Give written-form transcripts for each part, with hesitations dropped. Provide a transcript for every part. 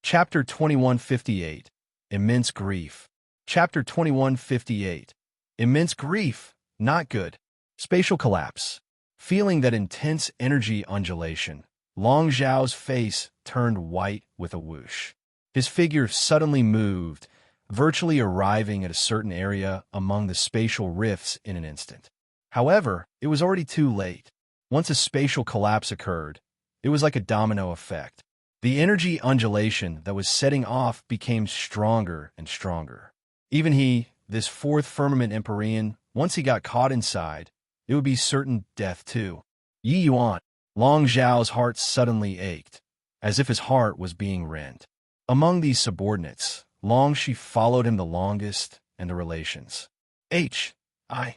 Chapter 2158, Immense Grief. Chapter 2158, Immense Grief, Not Good. Spatial Collapse. Feeling that intense energy undulation, Long Zhao's face turned white with a whoosh. His figure suddenly moved, virtually arriving at a certain area among the spatial rifts in an instant. However, it was already too late. Once a spatial collapse occurred, it was like a domino effect. The energy undulation that was setting off became stronger and stronger. Even he, this fourth firmament Empyrean, once he got caught inside, it would be certain death too. Yi Yuan. Long Zhao's heart suddenly ached, as if his heart was being rent. Among these subordinates, Long Shi followed him the longest, and the relations H.I.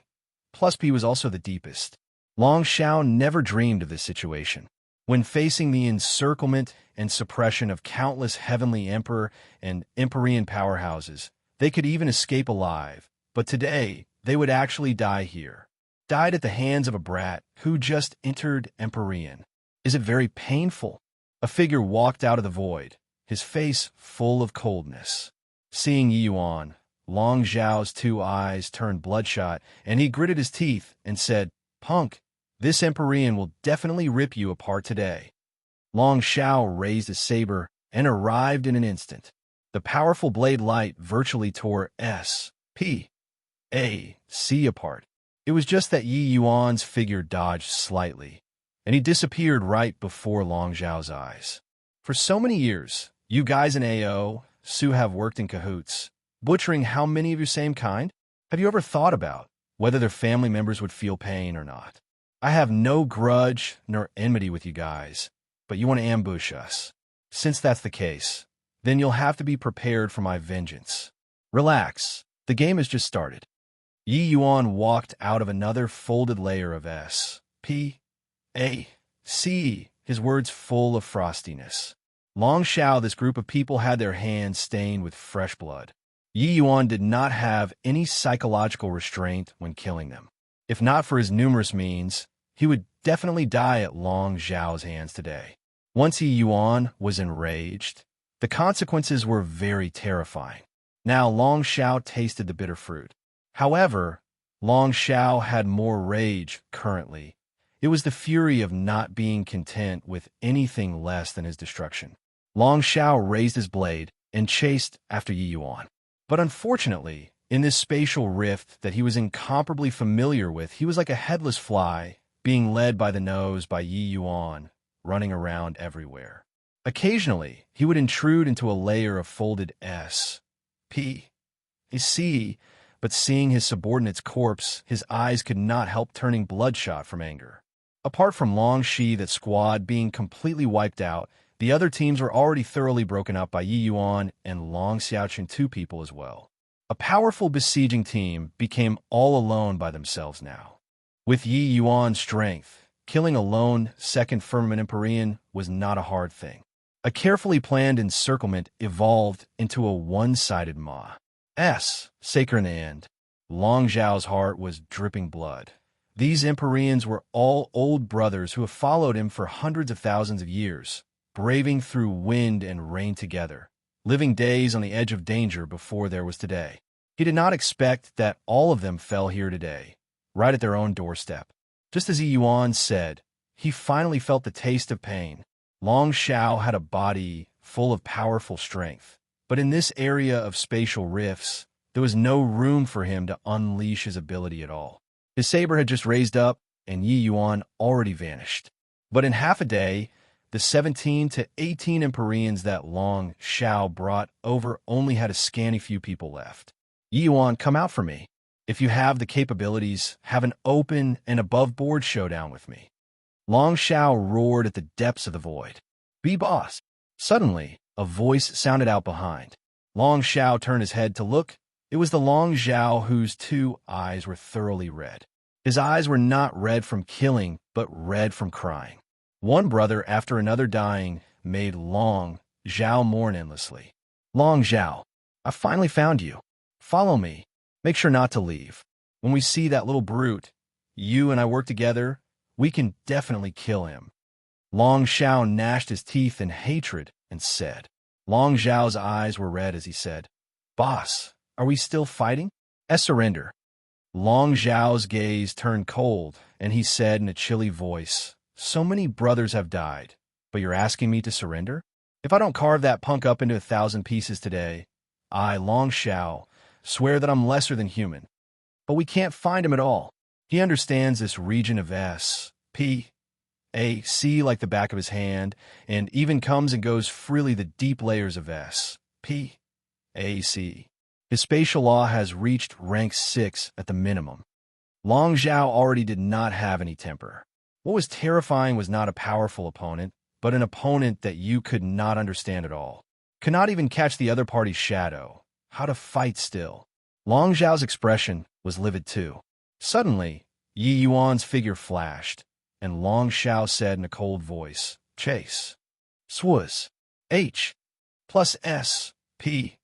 plus P was also the deepest. Long Xiao never dreamed of this situation. When facing the encirclement and suppression of countless heavenly emperor and Empyrean powerhouses, they could even escape alive, but today they would actually die here. Died at the hands of a brat who just entered Empyrean. Is it very painful? A figure walked out of the void, his face full of coldness. Seeing Yi Yuan, Long Zhao's two eyes turned bloodshot, and he gritted his teeth and said, "Punk, this Empyrean will definitely rip you apart today." Long Xiao raised his saber and arrived in an instant. The powerful blade light virtually tore S.P.A.C. apart. It was just that Yi Yuan's figure dodged slightly, and he disappeared right before Long Zhao's eyes. For so many years, you guys in AO, Su have worked in cahoots, butchering how many of your same kind? Have you ever thought about whether their family members would feel pain or not? I have no grudge nor enmity with you guys, but you want to ambush us. Since that's the case, then you'll have to be prepared for my vengeance. Relax, the game has just started. Yi Yuan walked out of another folded layer of S.P.A.C., his words full of frostiness. Long Xiao, this group of people had their hands stained with fresh blood. Yi Yuan did not have any psychological restraint when killing them. If not for his numerous means, he would definitely die at Long Zhao's hands today. Once Yi Yuan was enraged, the consequences were very terrifying. Now Long Xiao tasted the bitter fruit. However, Long Xiao had more rage currently. It was the fury of not being content with anything less than his destruction. Long Xiao raised his blade and chased after Yi Yuan. But unfortunately, in this spatial rift that he was incomparably familiar with, he was like a headless fly, being led by the nose by Yi Yuan, running around everywhere. Occasionally, he would intrude into a layer of folded S.P.A.C., but seeing his subordinate's corpse, his eyes could not help turning bloodshot from anger. Apart from Long Shi, that squad being completely wiped out, the other teams were already thoroughly broken up by Yi Yuan and Long Xiaoqun, two people as well. A powerful besieging team became all alone by themselves now. With Yi Yuan's strength, killing a lone second firmament Empyrean was not a hard thing. A carefully planned encirclement evolved into a one-sided maw. Sacred and Long Zhao's heart was dripping blood. These Empyreans were all old brothers who have followed him for hundreds of thousands of years, braving through wind and rain together, living days on the edge of danger before there was today. He did not expect that all of them fell here today, right at their own doorstep. Just as Yi Yuan said, he finally felt the taste of pain. Long Xiao had a body full of powerful strength, but in this area of spatial rifts, there was no room for him to unleash his ability at all. His saber had just raised up, and Yi Yuan already vanished. But in half a day, the 17 to 18 Empyreans that Long Xiao brought over only had a scanty few people left. Yi Yuan, come out for me. If you have the capabilities, have an open and above-board showdown with me. Long Xiao roared at the depths of the void. Be boss. Suddenly, a voice sounded out behind. Long Xiao turned his head to look. It was the Long Zhao whose two eyes were thoroughly red. His eyes were not red from killing, but red from crying. One brother after another dying made Long Zhao mourn endlessly. Long Zhao, I finally found you. Follow me. Make sure not to leave. When we see that little brute, you and I work together, we can definitely kill him. Long Xiao gnashed his teeth in hatred and said, Long Zhao's eyes were red as he said, "Boss, are we still fighting?" Surrender." Long Zhao's gaze turned cold, and he said in a chilly voice, "So many brothers have died, but you're asking me to surrender? If I don't carve that punk up into 1,000 pieces today, I, Long Zhao, swear that I'm lesser than human. But we can't find him at all. He understands this region of S, P, A, C like the back of his hand, and even comes and goes freely the deep layers of S, P, A, C. His spatial law has reached rank 6 at the minimum. Long Zhao already did not have any temper. What was terrifying was not a powerful opponent, but an opponent that you could not understand at all. Could not even catch the other party's shadow. How to fight still. Long Zhao's expression was livid too. Suddenly, Yi Yuan's figure flashed, and Long Zhao said in a cold voice, "Chase." Swaz. H plus S, P,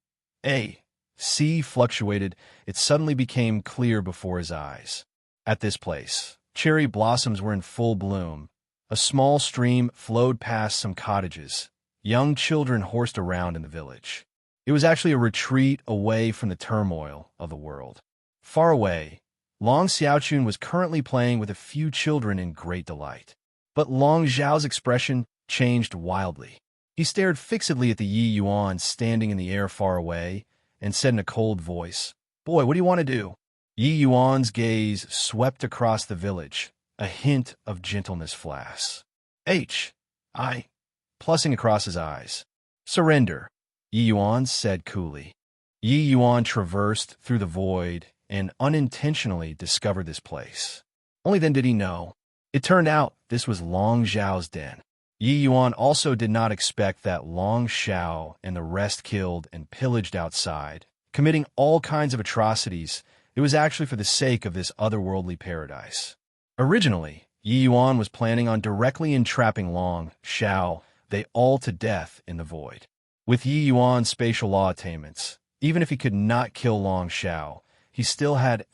A, C fluctuated. It suddenly became clear before his eyes. At this place, cherry blossoms were in full bloom. A small stream flowed past some cottages. Young children horsed around in the village. It was actually a retreat away from the turmoil of the world. Far away, Long Xiaochun was currently playing with a few children in great delight. But Long Zhao's expression changed wildly. He stared fixedly at the Yi Yuan standing in the air far away and said in a cold voice, "Boy, what do you want to do?" Yi Yuan's gaze swept across the village, a hint of gentleness flashed. I, plussing across his eyes. "Surrender," Yi Yuan said coolly. Yi Yuan traversed through the void and unintentionally discovered this place. Only then did he know. It turned out this was Long Zhao's den. Yi Yuan also did not expect that Long Zhao and the rest killed and pillaged outside, committing all kinds of atrocities. It was actually for the sake of this otherworldly paradise. Originally, Yi Yuan was planning on directly entrapping Long Zhao, they all to death in the void. With Yi Yuan's spatial law attainments, even if he could not kill Long Zhao, he still had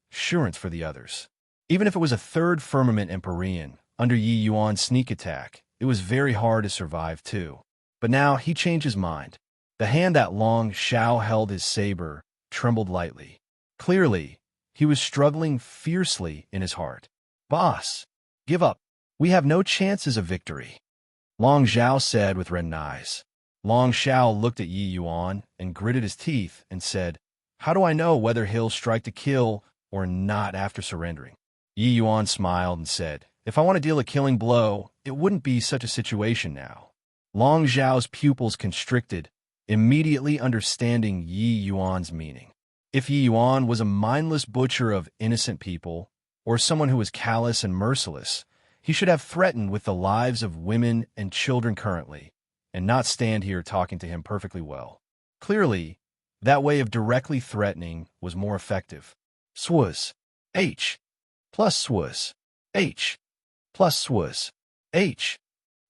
assurance for the others. Even if it was a third firmament Empyrean, under Yi Yuan's sneak attack, it was very hard to survive too. But now he changed his mind. The hand that Long Zhao held his saber trembled lightly. Clearly, he was struggling fiercely in his heart. "Boss, give up. We have no chances of victory," Long Zhao said with reddened eyes. Long Zhao looked at Yi Yuan and gritted his teeth and said, "How do I know whether he'll strike to kill or not after surrendering?" Yi Yuan smiled and said, "If I want to deal a killing blow, it wouldn't be such a situation now." Long Zhao's pupils constricted, immediately understanding Yi Yuan's meaning. If Yi Yuan was a mindless butcher of innocent people, or someone who was callous and merciless, he should have threatened with the lives of women and children currently, and not stand here talking to him perfectly well. Clearly, that way of directly threatening was more effective. Swaz. H. Plus swaz. H. Plus swaz. H.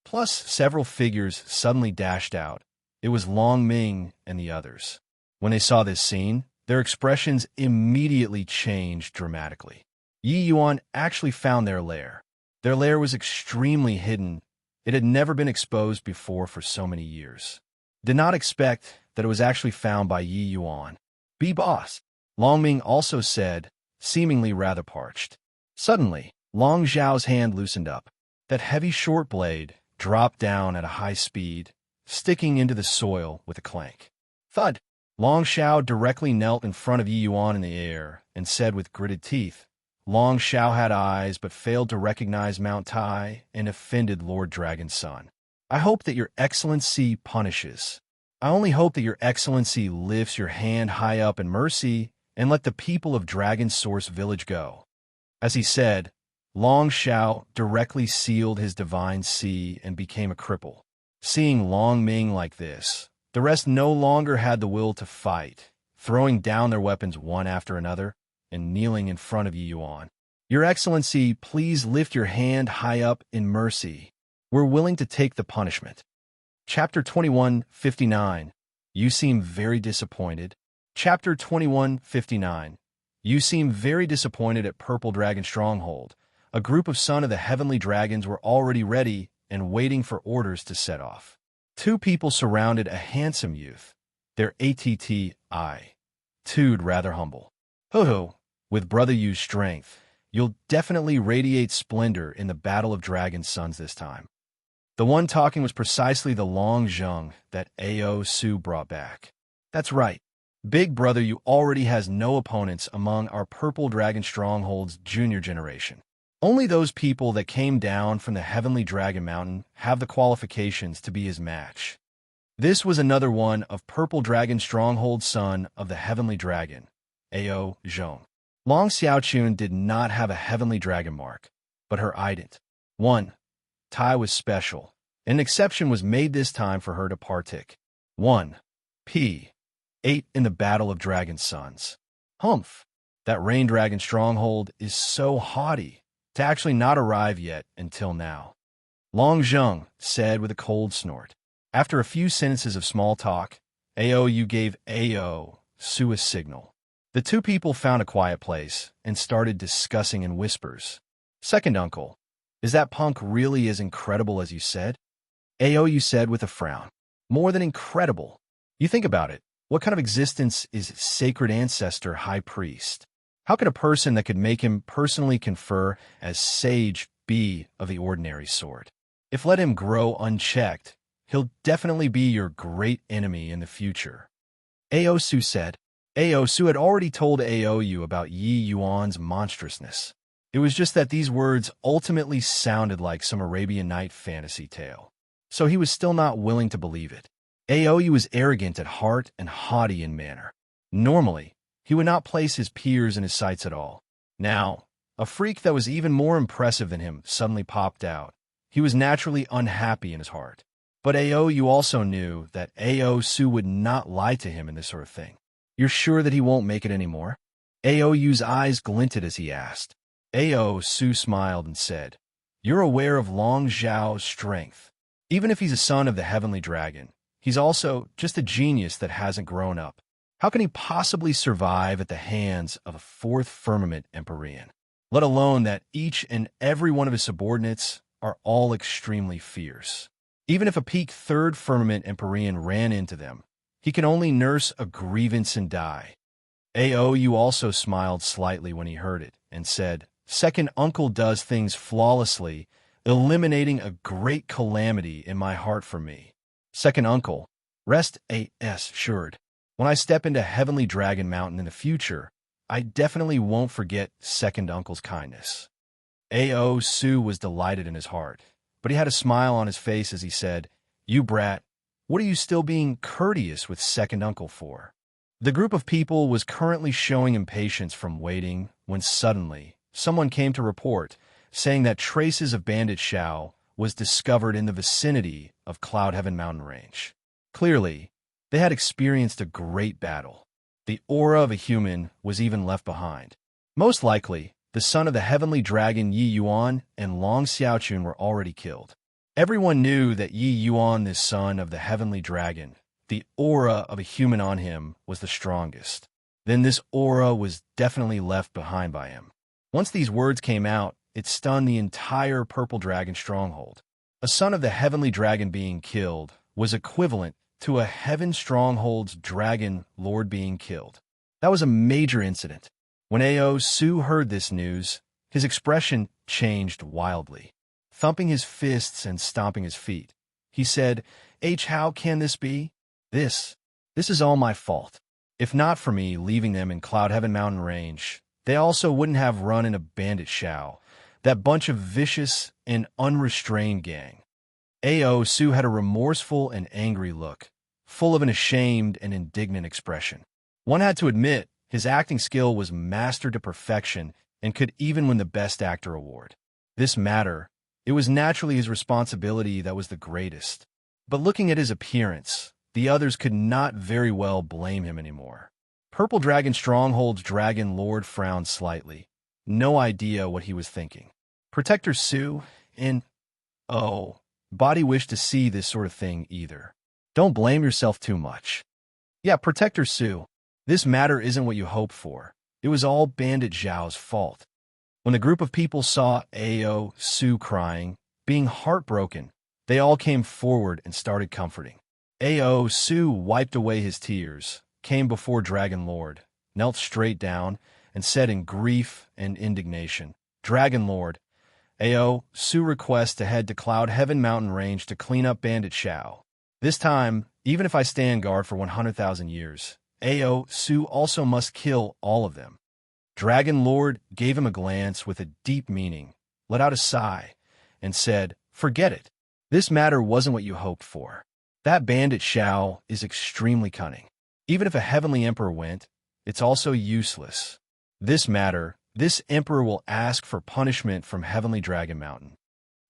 Plus several figures suddenly dashed out. It was Long Ming and the others. When they saw this scene, their expressions immediately changed dramatically. Yi Yuan actually found their lair. Their lair was extremely hidden. It had never been exposed before for so many years. Did not expect that it was actually found by Yi Yuan. "Be boss," Long Ming also said, seemingly rather parched. Suddenly, Long Zhao's hand loosened up. That heavy short blade dropped down at a high speed, sticking into the soil with a clank. Thud! Long Zhao directly knelt in front of Yi Yuan in the air and said with gritted teeth, Long Zhao had eyes but failed to recognize Mount Tai and offended Lord Dragon's son. "I hope that your excellency punishes. I only hope that your excellency lifts your hand high up in mercy and let the people of Dragon Source Village go." As he said, Long Zhao directly sealed his divine sea and became a cripple. Seeing Long Ming like this, the rest no longer had the will to fight, throwing down their weapons one after another and kneeling in front of Yi Yuan. "Your Excellency, please lift your hand high up in mercy. We're willing to take the punishment." Chapter 21:59. You seem very disappointed. Chapter 21:59. You seem very disappointed at Purple Dragon Stronghold. A group of Son of the Heavenly Dragons were already ready and waiting for orders to set off. Two people surrounded a handsome youth, their attitude rather humble. Ho-ho, with Brother Yu's strength, you'll definitely radiate splendor in the Battle of Dragon Sons this time. The one talking was precisely the Long Zheng that Ao Su brought back. That's right. Big Brother Yu already has no opponents among our Purple Dragon Stronghold's junior generation. Only those people that came down from the Heavenly Dragon Mountain have the qualifications to be his match. This was another one of Purple Dragon Stronghold's son of the Heavenly Dragon, Ao Zhong. Long Xiaochun did not have a Heavenly Dragon mark, but her ident. 1. Tai was special. An exception was made this time for her to partake. 1. P. 8 in the Battle of Dragon Sons. Humph! That Rain Dragon Stronghold is so haughty to actually not arrive yet until now. Long Zheng said with a cold snort. After a few sentences of small talk, Ao Yu gave Ao Su a signal. The two people found a quiet place and started discussing in whispers. Second uncle, is that punk really as incredible as you said? Ao Yu said with a frown. More than incredible. You think about it. What kind of existence is Sacred Ancestor High Priest? How could a person that could make him personally confer as Sage be of the ordinary sort? If let him grow unchecked, he'll definitely be your great enemy in the future. Ao Su said. Ao Su had already told Ao Yu about Yi Yuan's monstrousness. It was just that these words ultimately sounded like some Arabian Night fantasy tale. So he was still not willing to believe it. Ao Yu was arrogant at heart and haughty in manner. Normally, he would not place his peers in his sights at all. Now, a freak that was even more impressive than him suddenly popped out. He was naturally unhappy in his heart. But Ao Yu also knew that Ao Su would not lie to him in this sort of thing. You're sure that he won't make it anymore? Ao Yu's eyes glinted as he asked. Ao Su smiled and said, You're aware of Long Zhao's strength. Even if he's a son of the Heavenly Dragon, he's also just a genius that hasn't grown up. How can he possibly survive at the hands of a fourth firmament Empyrean? Let alone that each and every one of his subordinates are all extremely fierce. Even if a peak third firmament Empyrean ran into them, he can only nurse a grievance and die. Ao Yu also smiled slightly when he heard it and said, Second uncle does things flawlessly, eliminating a great calamity in my heart for me. Second uncle, rest assured. When I step into Heavenly Dragon Mountain in the future, I definitely won't forget second uncle's kindness. Ao Su was delighted in his heart, but he had a smile on his face as he said, You brat, what are you still being courteous with second uncle for? The group of people was currently showing impatience from waiting when suddenly someone came to report, saying that traces of Bandit Shao was discovered in the vicinity of Cloudheaven Mountain Range. Clearly, they had experienced a great battle. The aura of a human was even left behind. Most likely, the son of the Heavenly Dragon Yi Yuan and Long Xiaochun were already killed. Everyone knew that Yi Yuan, the son of the Heavenly Dragon, the aura of a human on him was the strongest. Then this aura was definitely left behind by him. Once these words came out, it stunned the entire Purple Dragon Stronghold. A son of the Heavenly Dragon being killed was equivalent to a Heaven Stronghold's Dragon Lord being killed. That was a major incident. When Ao Su heard this news, his expression changed wildly. Thumping his fists and stomping his feet, he said, How can this be? This is all my fault. If not for me leaving them in Cloudheaven Mountain Range, they also wouldn't have run into Bandit Shao, that bunch of vicious and unrestrained gang. Ao Su had a remorseful and angry look, full of an ashamed and indignant expression. One had to admit his acting skill was mastered to perfection and could even win the Best Actor award. This matter, it was naturally his responsibility that was the greatest. But looking at his appearance, the others could not very well blame him anymore. Purple Dragon Stronghold's Dragon Lord frowned slightly. No idea what he was thinking. Protector Su, Body wished to see this sort of thing either. Don't blame yourself too much. Yeah, Protector Su, this matter isn't what you hoped for. It was all Bandit Zhao's fault. When the group of people saw Ao Su crying, being heartbroken, They all came forward and started comforting. Ao Su wiped away his tears, came before Dragon Lord, knelt straight down, and said in grief and indignation, "Dragon Lord, Ao Su requests to head to Cloud Heaven Mountain Range to clean up Bandit Shao. This time, even if I stand guard for 100,000 years, Ao Su also must kill all of them." Dragon Lord gave him a glance with a deep meaning, let out a sigh, and said, "Forget it. This matter wasn't what you hoped for. That Bandit Shao is extremely cunning. Even if a heavenly emperor went, it's also useless. This emperor will ask for punishment from Heavenly Dragon Mountain."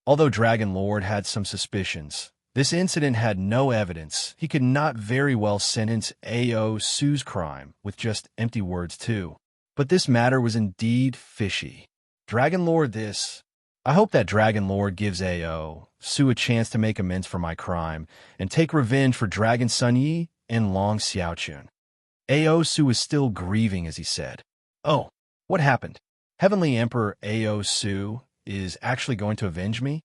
Although Dragon Lord had some suspicions, this incident had no evidence. He could not very well sentence Ao Su's crime with just empty words too. But this matter was indeed fishy. Dragon Lord I hope that Dragon Lord gives Ao Su a chance to make amends for my crime and take revenge for Dragon Sun Yi and Long Xiaochun. Ao Su was still grieving as he said, "Oh, what happened? Heavenly Emperor Ao Su is actually going to avenge me?"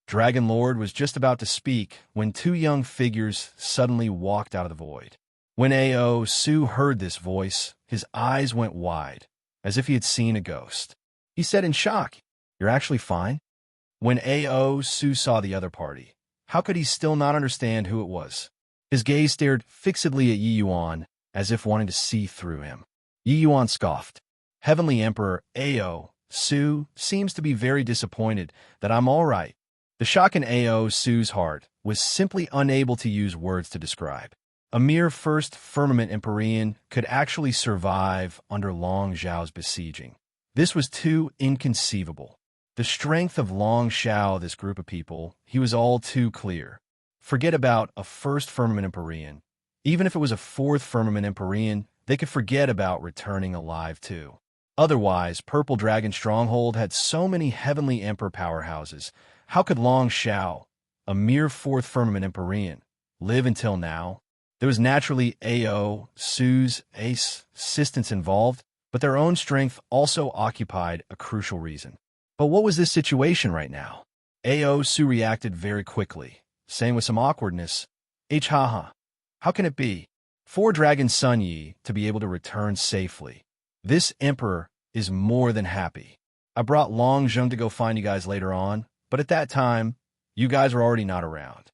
Dragon Lord was just about to speak when two young figures suddenly walked out of the void. When Ao Su heard this voice, his eyes went wide, as if he had seen a ghost. He said in shock, "You're actually fine?" When Ao Su saw the other party, how could he still not understand who it was? His gaze stared fixedly at Yi Yuan, as if wanting to see through him. Yi Yuan scoffed. "Heavenly Emperor Ao Su seems to be very disappointed that I'm all right." The shock in Ao Su's heart was simply unable to use words to describe. A mere first firmament Empyrean could actually survive under Long Zhao's besieging. This was too inconceivable. The strength of Long Zhao, this group of people, he was all too clear. Forget about a first firmament Empyrean. Even if it was a fourth firmament Empyrean, they could forget about returning alive too. Otherwise, Purple Dragon Stronghold had so many heavenly emperor powerhouses. How could Long Zhao, a mere fourth firmament Empyrean, live until now? There was naturally Ao Su's assistance involved, but their own strength also occupied a crucial reason. But what was this situation right now? Ao Su reacted very quickly, saying with some awkwardness, haha, how can it be for Dragon Sun Yi to be able to return safely? This emperor is more than happy. I brought Long Zheng to go find you guys later on, but at that time, you guys were already not around.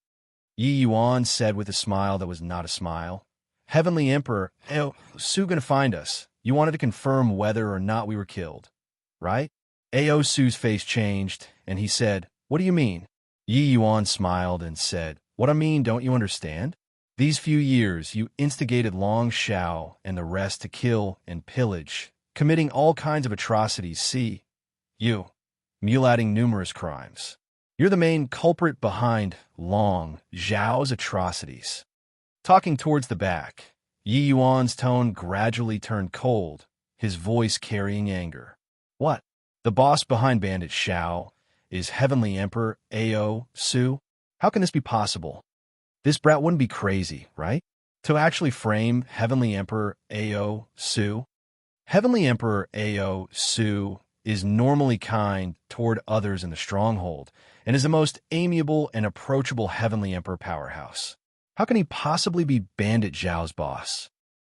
Yi Yuan said with a smile that was not a smile. Heavenly Emperor, Ao Su gonna find us. You wanted to confirm whether or not we were killed, right? Ao Su's face changed, and he said, "What do you mean?" Yi Yuan smiled and said, "What I mean, don't you understand? These few years, you instigated Long Zhao and the rest to kill and pillage, committing all kinds of atrocities. See, you, mutilating numerous crimes. You're the main culprit behind Long Zhao's atrocities." Talking towards the back, Yi Yuan's tone gradually turned cold, his voice carrying anger. "What? The boss behind Bandit Shao is Heavenly Emperor Ao Su? How can this be possible? This brat wouldn't be crazy, right? To actually frame Heavenly Emperor Ao Su? Heavenly Emperor Ao Su is normally kind toward others in the stronghold, and is the most amiable and approachable Heavenly Emperor powerhouse. How can he possibly be Bandit Zhao's boss?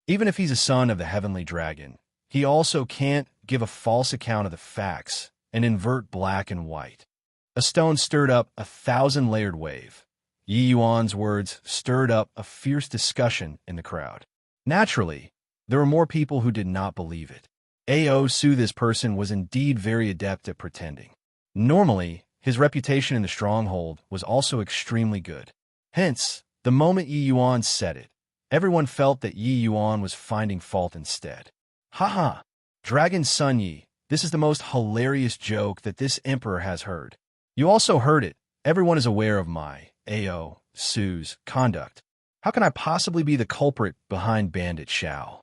Even if he's a son of the Heavenly Dragon, he also can't give a false account of the facts and invert black and white." A stone stirred up a 1,000-layered wave. Yi Yuan's words stirred up a fierce discussion in the crowd. Naturally, there were more people who did not believe it. Ao Su, this person, was indeed very adept at pretending. Normally, his reputation in the stronghold was also extremely good. Hence, the moment Yi Yuan said it, everyone felt that Yi Yuan was finding fault instead. Haha, Dragon Sun Yi, this is the most hilarious joke that this emperor has heard. You also heard it. Everyone is aware of my, Ao Su's, conduct. How can I possibly be the culprit behind Bandit Shao?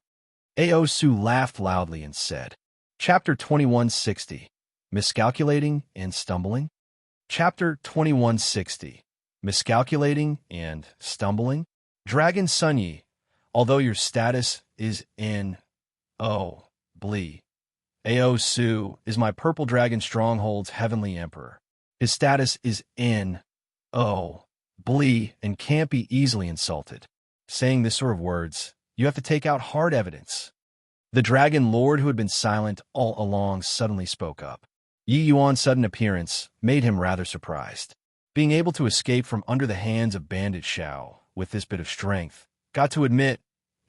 Ao Su laughed loudly and said, Chapter 2160, Miscalculating and Stumbling? Chapter 2160, Miscalculating and Stumbling? Dragon Sun Yi, although your status is in, Ao Su is my Purple Dragon Stronghold's Heavenly Emperor. His status is in, Oh, Blee, and can't be easily insulted. Saying this sort of words, you have to take out hard evidence. The dragon lord who had been silent all along suddenly spoke up. Yi Yuan's sudden appearance made him rather surprised. Being able to escape from under the hands of Bandit Shao with this bit of strength, got to admit,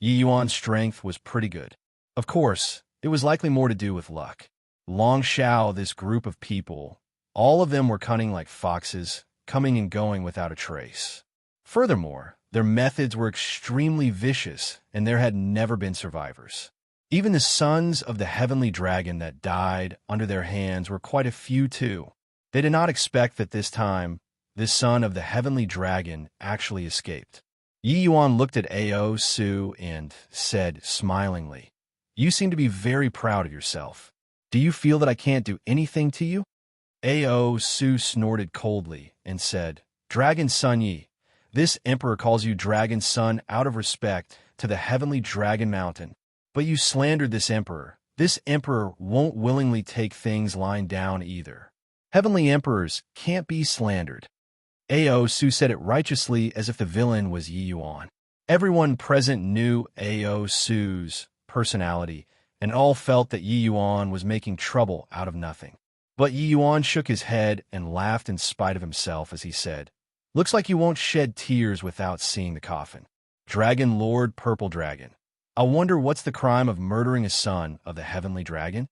Yi Yuan's strength was pretty good. Of course, it was likely more to do with luck. Long Shao, this group of people, all of them were cunning like foxes, coming and going without a trace. Furthermore, their methods were extremely vicious, and there had never been survivors. Even the sons of the heavenly dragon that died under their hands were quite a few too. They did not expect that this time, this son of the heavenly dragon actually escaped. Yi Yuan looked at Ao Su and said smilingly, "You seem to be very proud of yourself. Do you feel that I can't do anything to you?" Ao Su snorted coldly and said, "Dragon Son Yi, this emperor calls you Dragon Son out of respect to the heavenly dragon mountain. But you slandered this emperor. This emperor won't willingly take things lying down either. Heavenly emperors can't be slandered." Ao Su said it righteously as if the villain was Yi Yuan. Everyone present knew Ao Su's personality, and all felt that Yi Yuan was making trouble out of nothing. But Yi Yuan shook his head and laughed in spite of himself as he said, "Looks like you won't shed tears without seeing the coffin. Dragon Lord Purple Dragon. I wonder what's the crime of murdering a son of the heavenly dragon?"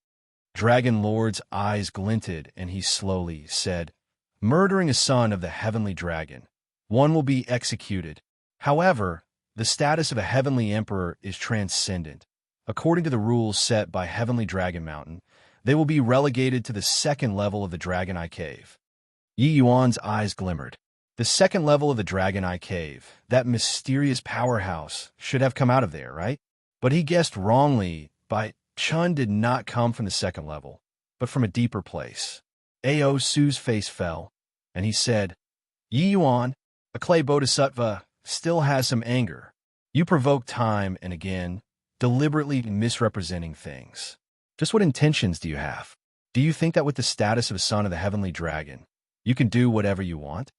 Dragon Lord's eyes glinted, and he slowly said, "Murdering a son of the heavenly dragon. One will be executed. However, the status of a heavenly emperor is transcendent. According to the rules set by Heavenly Dragon Mountain, they will be relegated to the second level of the Dragon Eye Cave." Yi Yuan's eyes glimmered. The second level of the Dragon Eye Cave, that mysterious powerhouse, should have come out of there, right? But he guessed wrongly. By Chun did not come from the second level, but from a deeper place. Ao Su's face fell, and he said, "Yi Yuan, a clay bodhisattva, still has some anger. You provoke time and again, deliberately misrepresenting things. Just what intentions do you have? Do you think that with the status of a son of the heavenly dragon, you can do whatever you want?"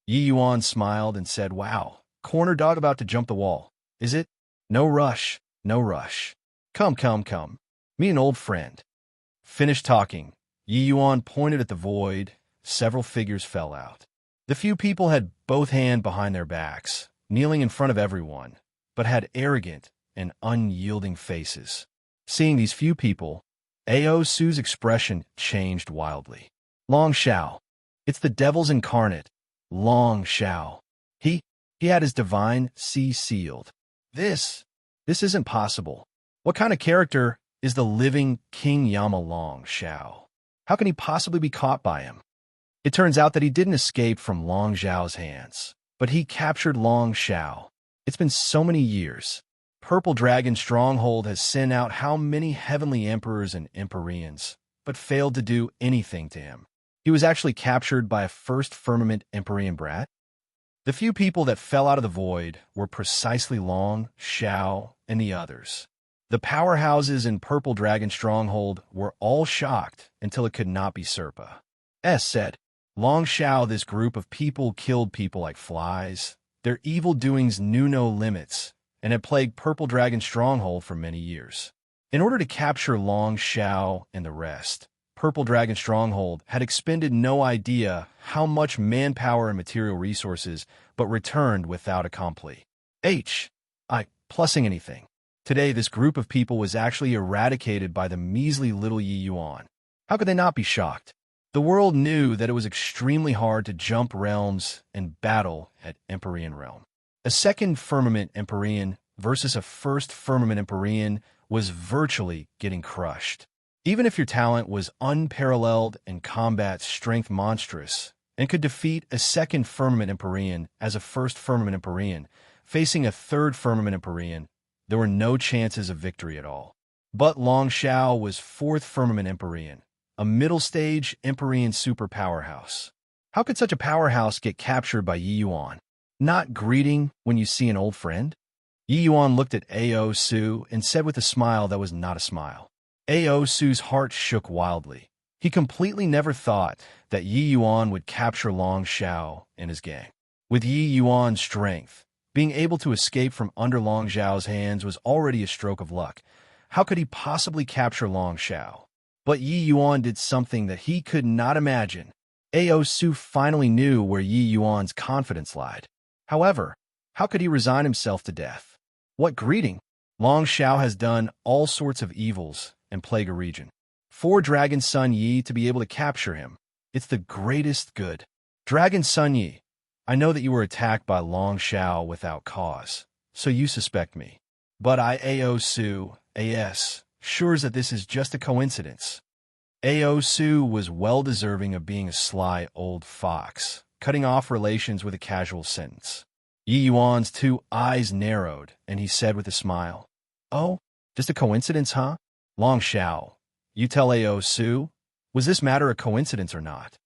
Yi Yuan smiled and said, "Wow, corner dog about to jump the wall, is it? No rush. No rush. Come. Meet an old friend." Finished talking, Yi Yuan pointed at the void. Several figures fell out. The few people had both hands behind their backs, kneeling in front of everyone, but had arrogant and unyielding faces. Seeing these few people, Ao Su's expression changed wildly. "Long Shao. It's the devil's incarnate. Long Shao. He had his divine C sealed. This isn't possible. What kind of character is the living King Yama Long Shao? How can he possibly be caught by him?" It turns out that he didn't escape from Long Zhao's hands, but he captured Long Shao. It's been so many years. Purple Dragon Stronghold has sent out how many heavenly emperors and empyreans, but failed to do anything to him. He was actually captured by a first firmament empyrean brat. The few people that fell out of the void were precisely Long, Shao, and the others. The powerhouses in Purple Dragon Stronghold were all shocked until it could not be Serpa. Said, "Long Shao, this group of people killed people like flies. Their evil doings knew no limits and had plagued Purple Dragon Stronghold for many years. In order to capture Long Shao and the rest, Purple Dragon Stronghold had expended no idea how much manpower and material resources, but returned without a complete plussing anything. Today, this group of people was actually eradicated by the measly little Yi Yuan. How could they not be shocked? The world knew that it was extremely hard to jump realms and battle at Empyrean Realm. A second Firmament Empyrean versus a first Firmament Empyrean was virtually getting crushed. Even if your talent was unparalleled and combat strength monstrous, and could defeat a second Firmament Empyrean as a first Firmament Empyrean, facing a third Firmament Empyrean, there were no chances of victory at all. But Long Shao was fourth Firmament Empyrean, a middle-stage Empyrean super powerhouse. How could such a powerhouse get captured by Yi Yuan? Not greeting when you see an old friend? Yi Yuan looked at Ao Su and said with a smile that was not a smile. Ao Su's heart shook wildly. He completely never thought that Yi Yuan would capture Long Xiao and his gang. With Yi Yuan's strength, being able to escape from under Long Xiao's hands was already a stroke of luck. How could he possibly capture Long Xiao? But Yi Yuan did something that he could not imagine. Ao Su finally knew where Yi Yuan's confidence lied. However, how could he resign himself to death? What greeting! Long Xiao has done all sorts of evils and plague a region. For Dragon Son Yi to be able to capture him, it's the greatest good. Dragon Son Yi, I know that you were attacked by Long Xiao without cause, so you suspect me. But Ao Su, sures that this is just a coincidence. Ao Su was well deserving of being a sly old fox, cutting off relations with a casual sentence. Yi Yuan's two eyes narrowed, and he said with a smile, "Oh, just a coincidence, huh? Long Xiao, you tell Ao Su, was this matter a coincidence or not?"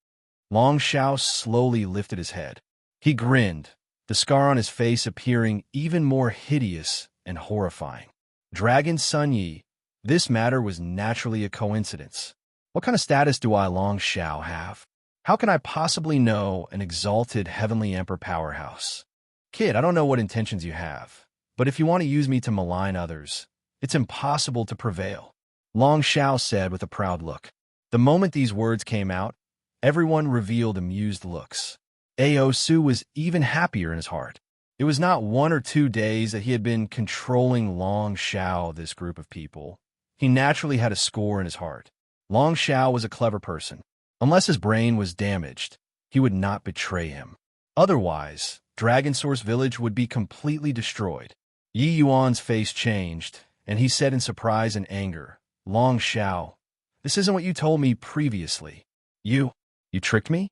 Long Xiao slowly lifted his head. He grinned, the scar on his face appearing even more hideous and horrifying. Dragon Son Yi, this matter was naturally a coincidence. What kind of status do I, Long Xiao, have? How can I possibly know an exalted heavenly emperor powerhouse? Kid, I don't know what intentions you have, but if you want to use me to malign others, it's impossible to prevail, Long Xiao said with a proud look. The moment these words came out, everyone revealed amused looks. Ao Su was even happier in his heart. It was not 1 or 2 days that he had been controlling Long Xiao, this group of people. He naturally had a score in his heart. Long Xiao was a clever person. Unless his brain was damaged, he would not betray him. Otherwise, Dragon Source Village would be completely destroyed. Yi Yuan's face changed, and he said in surprise and anger, "Long Xiao, this isn't what you told me previously. You tricked me?"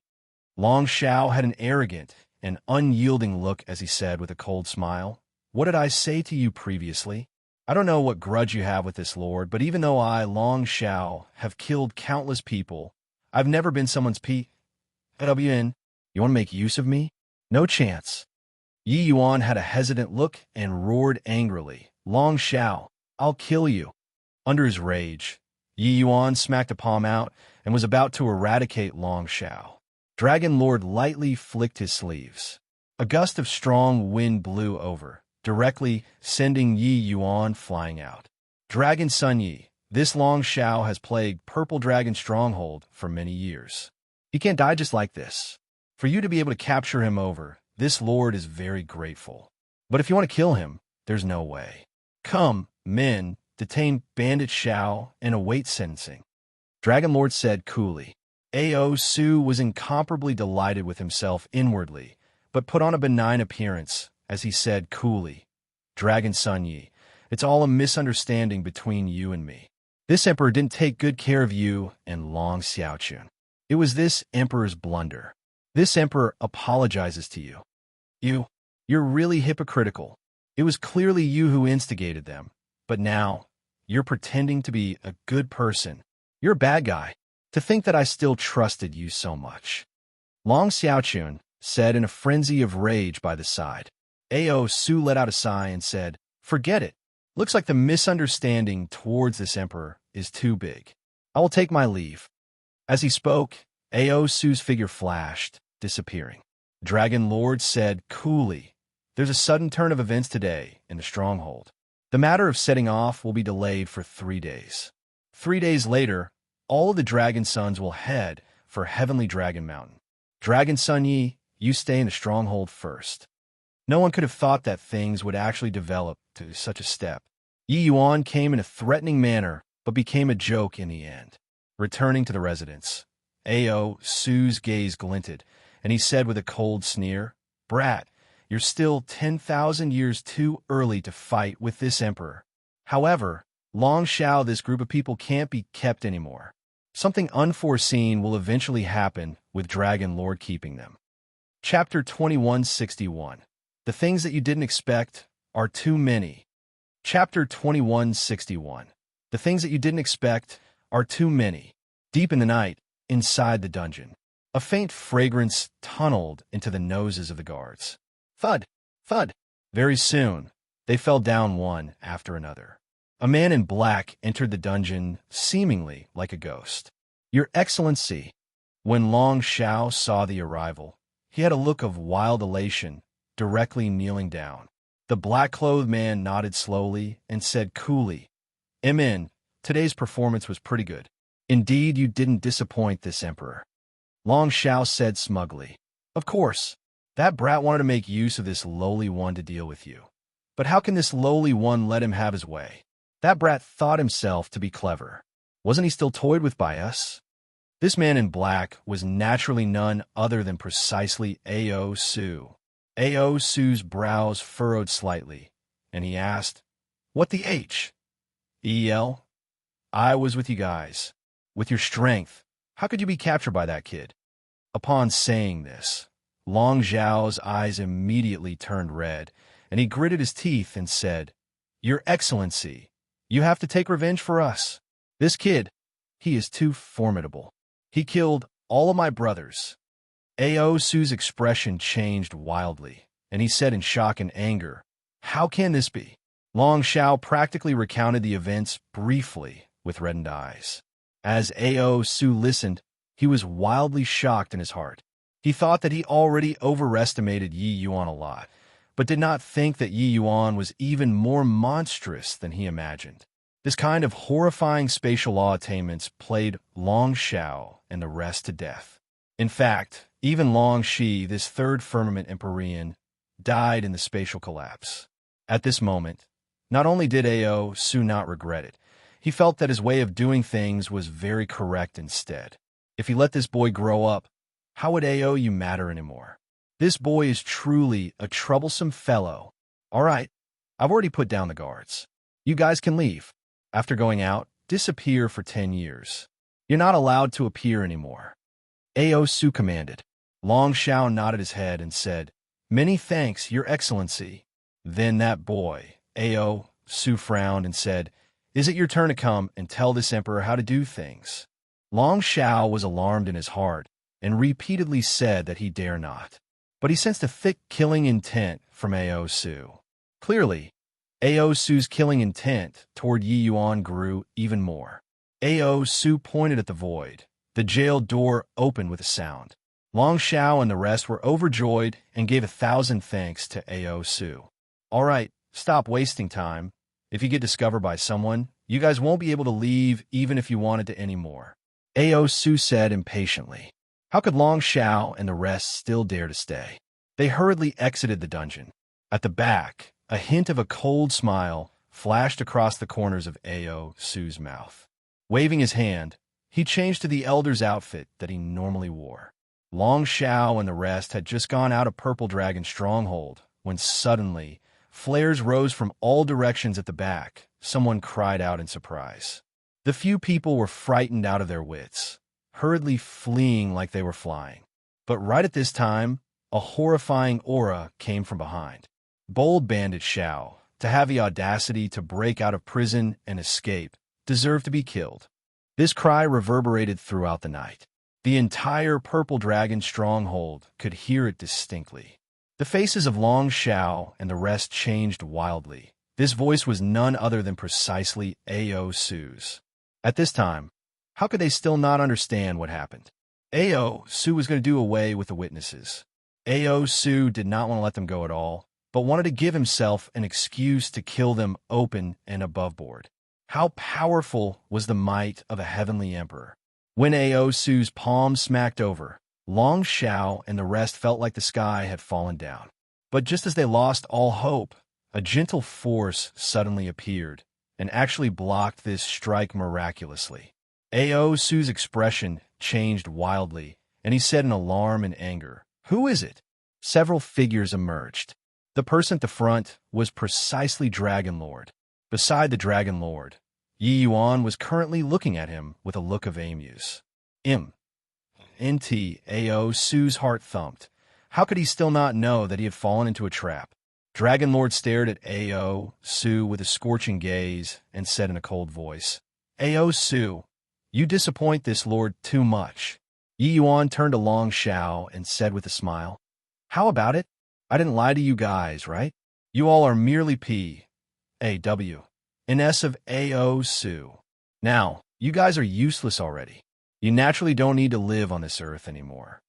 Long Xiao had an arrogant and unyielding look as he said with a cold smile, "What did I say to you previously? I don't know what grudge you have with this lord, but even though I, Long Xiao, have killed countless people, I've never been someone's PWN. You want to make use of me? No chance." Yi Yuan had a hesitant look and roared angrily, "Long Xiao, I'll kill you." Under his rage, Yi Yuan smacked a palm out and was about to eradicate Long Xiao. Dragon Lord lightly flicked his sleeves. A gust of strong wind blew over, directly sending Yi Yuan flying out. Dragon Son Yi, this Long Xiao has plagued Purple Dragon Stronghold for many years. He can't die just like this. For you to be able to capture him over, this lord is very grateful. But if you want to kill him, there's no way. Come, men, detain Bandit Xiao and await sentencing. Dragon Lord said coolly. Ao Su was incomparably delighted with himself inwardly, but put on a benign appearance as he said coolly, "Dragon Son Yi, it's all a misunderstanding between you and me. This emperor didn't take good care of you and Long Xiaochun. It was this emperor's blunder. This emperor apologizes to you. You're really hypocritical. It was clearly you who instigated them, but now you're pretending to be a good person. You're a bad guy. To think that I still trusted you so much." Long Xiaochun said in a frenzy of rage by the side. Ao Su let out a sigh and said, "Forget it. Looks like the misunderstanding towards this emperor is too big. I will take my leave." As he spoke, Ao Su's figure flashed, disappearing. Dragon Lord said coolly, "There's a sudden turn of events today in the stronghold. The matter of setting off will be delayed for 3 days. 3 days later, all of the Dragon Sons will head for Heavenly Dragon Mountain. Dragon Son Yi, you stay in the stronghold first." No one could have thought that things would actually develop to such a step. Yi Yuan came in a threatening manner, but became a joke in the end. Returning to the residence, Ao Su's gaze glinted, and he said with a cold sneer, "Brat, you're still 10,000 years too early to fight with this emperor. However, Long Xiao, this group of people can't be kept anymore. Something unforeseen will eventually happen with Dragon Lord keeping them." Chapter 2161. The things that you didn't expect are too many. Chapter 2161. The things that you didn't expect are too many. Deep in the night, inside the dungeon, a faint fragrance tunneled into the noses of the guards. Thud, thud. Very soon, they fell down one after another. A man in black entered the dungeon, seemingly like a ghost. Your Excellency. When Long Shao saw the arrival, he had a look of wild elation, directly kneeling down. The black-clothed man nodded slowly and said coolly, "Amen, today's performance was pretty good. Indeed, you didn't disappoint this emperor." Long Shao said smugly, "Of course, that brat wanted to make use of this lowly one to deal with you. But how can this lowly one let him have his way? That brat thought himself to be clever. Wasn't he still toyed with by us?" This man in black was naturally none other than precisely A.O. Su. A.O. Su's brows furrowed slightly, and he asked, "What the H? E.L.? I was with you guys. With your strength, how could you be captured by that kid?" Upon saying this, Long Zhao's eyes immediately turned red, and he gritted his teeth and said, "Your Excellency, you have to take revenge for us. This kid, he is too formidable. He killed all of my brothers." A.O. Su's expression changed wildly, and he said in shock and anger, "How can this be?" Long Shao practically recounted the events briefly with reddened eyes. As A.O. Su listened, he was wildly shocked in his heart. He thought that he already overestimated Yi Yuan a lot, but did not think that Yi Yuan was even more monstrous than he imagined. This kind of horrifying spatial law attainments played Long Shao and the rest to death. In fact, even Long Shi, this third firmament Empyrean, died in the spatial collapse. At this moment, not only did A.O. Su not regret it, he felt that his way of doing things was very correct instead. If he let this boy grow up, how would A.O. you matter anymore? This boy is truly a troublesome fellow. All right, I've already put down the guards. You guys can leave. After going out, disappear for 10 years. You're not allowed to appear anymore." A.O. Su commanded. Long Shao nodded his head and said, "Many thanks, Your Excellency." Then that boy, A.O. Su, frowned and said, "Is it your turn to come and tell this emperor how to do things?" Long Shao was alarmed in his heart and repeatedly said that he dare not. But he sensed a thick killing intent from A.O. Su. Clearly, A.O. Su's killing intent toward Yi Yuan grew even more. A.O. Su pointed at the void. The jail door opened with a sound. Long Shao and the rest were overjoyed and gave 1,000 thanks to A.O. Su. "All right, stop wasting time. If you get discovered by someone, you guys won't be able to leave even if you wanted to anymore," A.O. Su said impatiently. How could Long Shao and the rest still dare to stay? They hurriedly exited the dungeon. At the back, a hint of a cold smile flashed across the corners of A.O. Su's mouth. Waving his hand, he changed to the elder's outfit that he normally wore. Long Shao and the rest had just gone out of Purple Dragon's stronghold when suddenly flares rose from all directions at the back. Someone cried out in surprise. The few people were frightened out of their wits, hurriedly fleeing like they were flying. But right at this time, a horrifying aura came from behind. Bold bandit Shao, to have the audacity to break out of prison and escape, deserved to be killed. This cry reverberated throughout the night. The entire Purple Dragon stronghold could hear it distinctly. The faces of Long Shao and the rest changed wildly. This voice was none other than precisely A.O. Su's. At this time, how could they still not understand what happened? A.O. Su was going to do away with the witnesses. A.O. Su did not want to let them go at all, but wanted to give himself an excuse to kill them open and above board. How powerful was the might of a heavenly emperor? When A.O. Su's palm smacked over, Long Shao and the rest felt like the sky had fallen down. But just as they lost all hope, a gentle force suddenly appeared and actually blocked this strike miraculously. A.O. Su's expression changed wildly, and he said in alarm and anger, "Who is it?" Several figures emerged. The person at the front was precisely Dragon Lord. Beside the Dragon Lord, Yi Yuan was currently looking at him with a look of amuse. A.O. Su's heart thumped. How could he still not know that he had fallen into a trap? Dragon Lord stared at A.O. Su with a scorching gaze and said in a cold voice, "A.O. Su, you disappoint this lord too much." Yi Yuan turned to Long Shao and said with a smile, "How about it? I didn't lie to you guys, right? You all are merely P.A.W. in S of A.O. Su. Now, you guys are useless already. You naturally don't need to live on this earth anymore.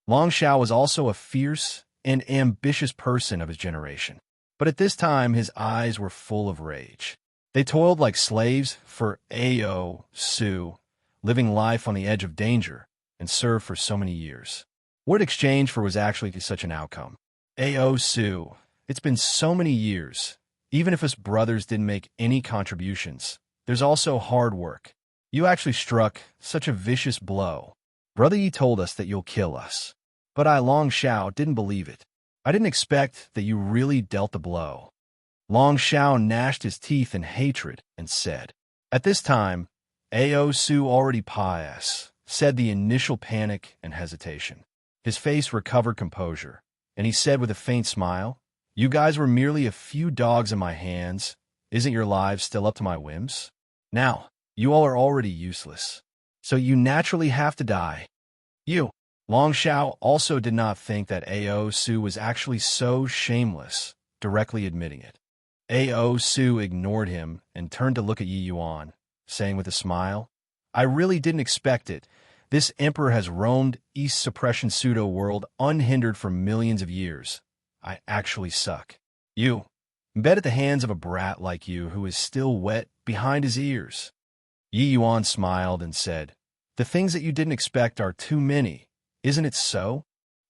Long Xiao was also a fierce and ambitious person of his generation. But at this time, his eyes were full of rage. They toiled like slaves for Ao Su, living life on the edge of danger, and served for so many years. What in exchange for was actually such an outcome? Ao Su, it's been so many years. Even if us brothers didn't make any contributions, there's also hard work. You actually struck such a vicious blow. Brother Yi told us that you'll kill us. But I, Long Xiao, didn't believe it. I didn't expect that you really dealt the blow. Long Xiao gnashed his teeth in hatred and said, at this time, Ao Su already pious, said the initial panic and hesitation. His face recovered composure, and he said with a faint smile, you guys were merely a few dogs in my hands. Isn't your lives still up to my whims? Now, you all are already useless, so you naturally have to die. You. Long Xiao also did not think that Ao Su was actually so shameless, directly admitting it. Ao Su ignored him and turned to look at Yi Yuan, saying with a smile, I really didn't expect it. This emperor has roamed East Suppression pseudo-world unhindered for millions of years. I actually suck. You, bet at the hands of a brat like you who is still wet behind his ears. Yi Yuan smiled and said, the things that you didn't expect are too many. Isn't it so?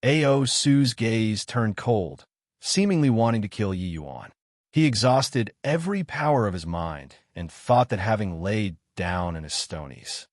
Ao Su's gaze turned cold, seemingly wanting to kill Yi Yuan. He exhausted every power of his mind and thought that having laid down in his stonies,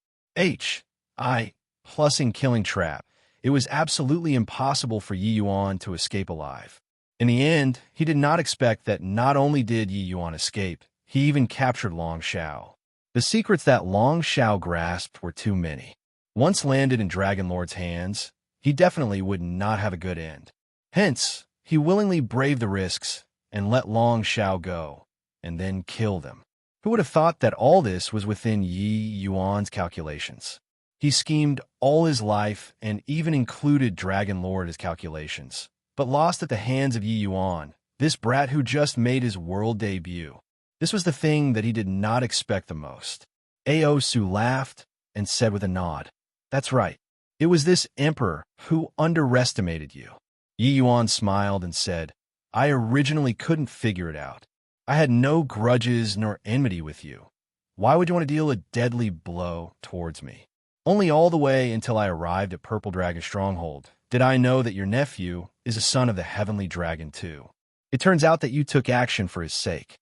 plussing killing trap, it was absolutely impossible for Yi Yuan to escape alive. In the end, he did not expect that not only did Yi Yuan escape, he even captured Long Xiao. The secrets that Long Xiao grasped were too many. Once landed in Dragon Lord's hands, he definitely would not have a good end. Hence, he willingly braved the risks and let Long Xiao go, and then kill them. Who would have thought that all this was within Yi Yuan's calculations? He schemed all his life and even included Dragon Lord in his calculations, but lost at the hands of Yi Yuan, this brat who just made his world debut. This was the thing that he did not expect the most. Ao Su laughed and said with a nod, that's right. It was this emperor who underestimated you. Yi Yuan smiled and said, I originally couldn't figure it out. I had no grudges nor enmity with you. Why would you want to deal a deadly blow towards me? Only all the way until I arrived at Purple Dragon Stronghold did I know that your nephew is a son of the Heavenly Dragon too. It turns out that you took action for his sake.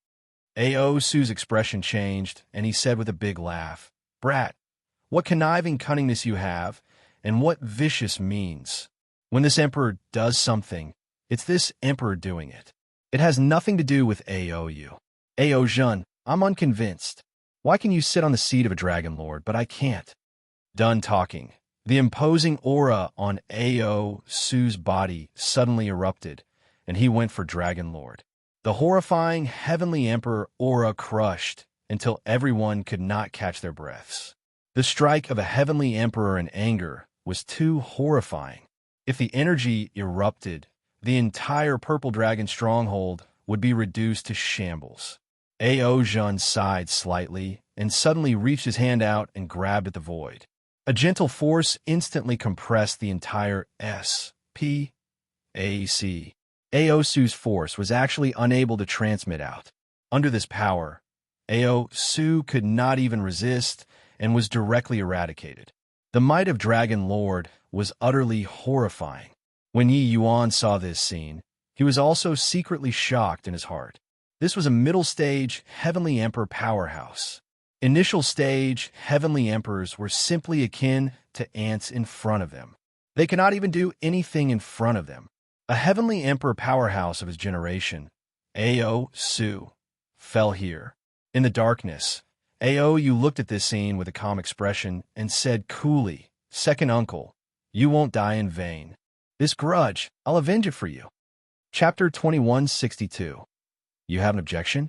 Ao Su's expression changed, and he said with a big laugh, Brat, what conniving cunningness you have, and what vicious means. When this emperor does something, it's this emperor doing it. It has nothing to do with AOU. Ao Zhen, I'm unconvinced. Why can you sit on the seat of a Dragon Lord, but I can't? Done talking. The imposing aura on Ao Su's body suddenly erupted, and he went for Dragon Lord. The horrifying Heavenly Emperor aura crushed until everyone could not catch their breaths. The strike of a Heavenly Emperor in anger was too horrifying. If the energy erupted, the entire Purple Dragon Stronghold would be reduced to shambles. Ao Zhen sighed slightly and suddenly reached his hand out and grabbed at the void. A gentle force instantly compressed the entire SPAC. Ao Su's force was actually unable to transmit out. Under this power, Ao Su could not even resist and was directly eradicated. The might of Dragon Lord was utterly horrifying. When Yi Yuan saw this scene, he was also secretly shocked in his heart. This was a middle stage Heavenly Emperor powerhouse. Initial stage Heavenly Emperors were simply akin to ants in front of them. They could not even do anything in front of them. A Heavenly Emperor powerhouse of his generation, Ao Su, fell here. In the darkness, Ao Yu looked at this scene with a calm expression and said coolly, Second uncle, you won't die in vain. This grudge, I'll avenge it for you. Chapter 2162. You have an objection?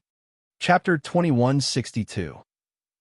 Chapter 2162.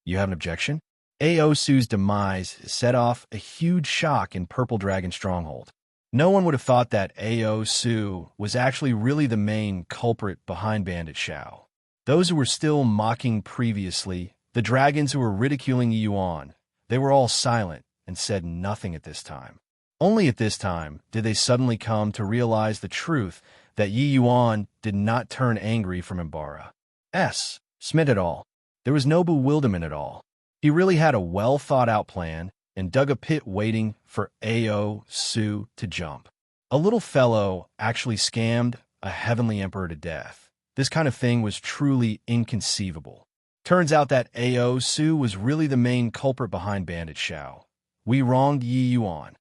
You have an objection? Ao Su's demise set off a huge shock in Purple Dragon Stronghold. No one would have thought that Ao Su was actually really the main culprit behind Bandit Shao. Those who were still mocking previously, the dragons who were ridiculing Yuan, they were all silent and said nothing at this time. Only at this time did they suddenly come to realize the truth that Yi Yuan did not turn angry from Embark's Smith at all. There was no bewilderment at all. He really had a well-thought-out plan and dug a pit waiting for Ao Su to jump. A little fellow actually scammed a heavenly emperor to death. This kind of thing was truly inconceivable. Turns out that Ao Su was really the main culprit behind Bandit Shao. We wronged Yi Yuan.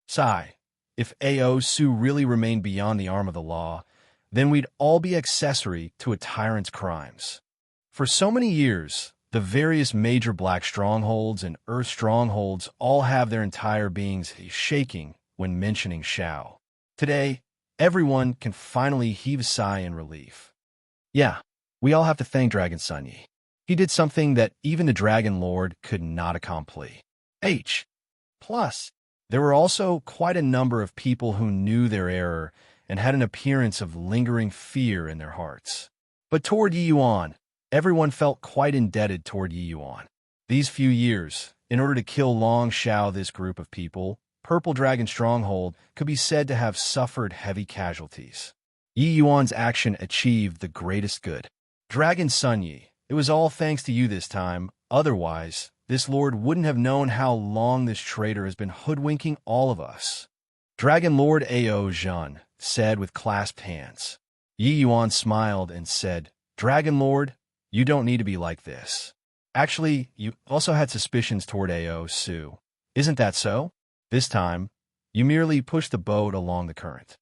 Sigh. If Ao Su really remained beyond the arm of the law, then we'd all be accessory to a tyrant's crimes. For so many years, the various major black strongholds and earth strongholds all have their entire beings shaking when mentioning Shao. Today, everyone can finally heave a sigh in relief. Yeah, we all have to thank Dragon Sun Yi. He did something that even the Dragon Lord could not accomplish. Plus, there were also quite a number of people who knew their error and had an appearance of lingering fear in their hearts. But toward Yi Yuan, everyone felt quite indebted toward Yi Yuan. These few years, in order to kill Long Shao, this group of people, Purple Dragon Stronghold could be said to have suffered heavy casualties. Yi Yuan's action achieved the greatest good. Dragon Sun Yi, it was all thanks to you this time. Otherwise, this lord wouldn't have known how long this traitor has been hoodwinking all of us. Dragon Lord Ao Zhen said with clasped hands. Yi Yuan smiled and said, Dragon Lord, you don't need to be like this. Actually, you also had suspicions toward Ao Su. Isn't that so? This time, you merely pushed the boat along the current.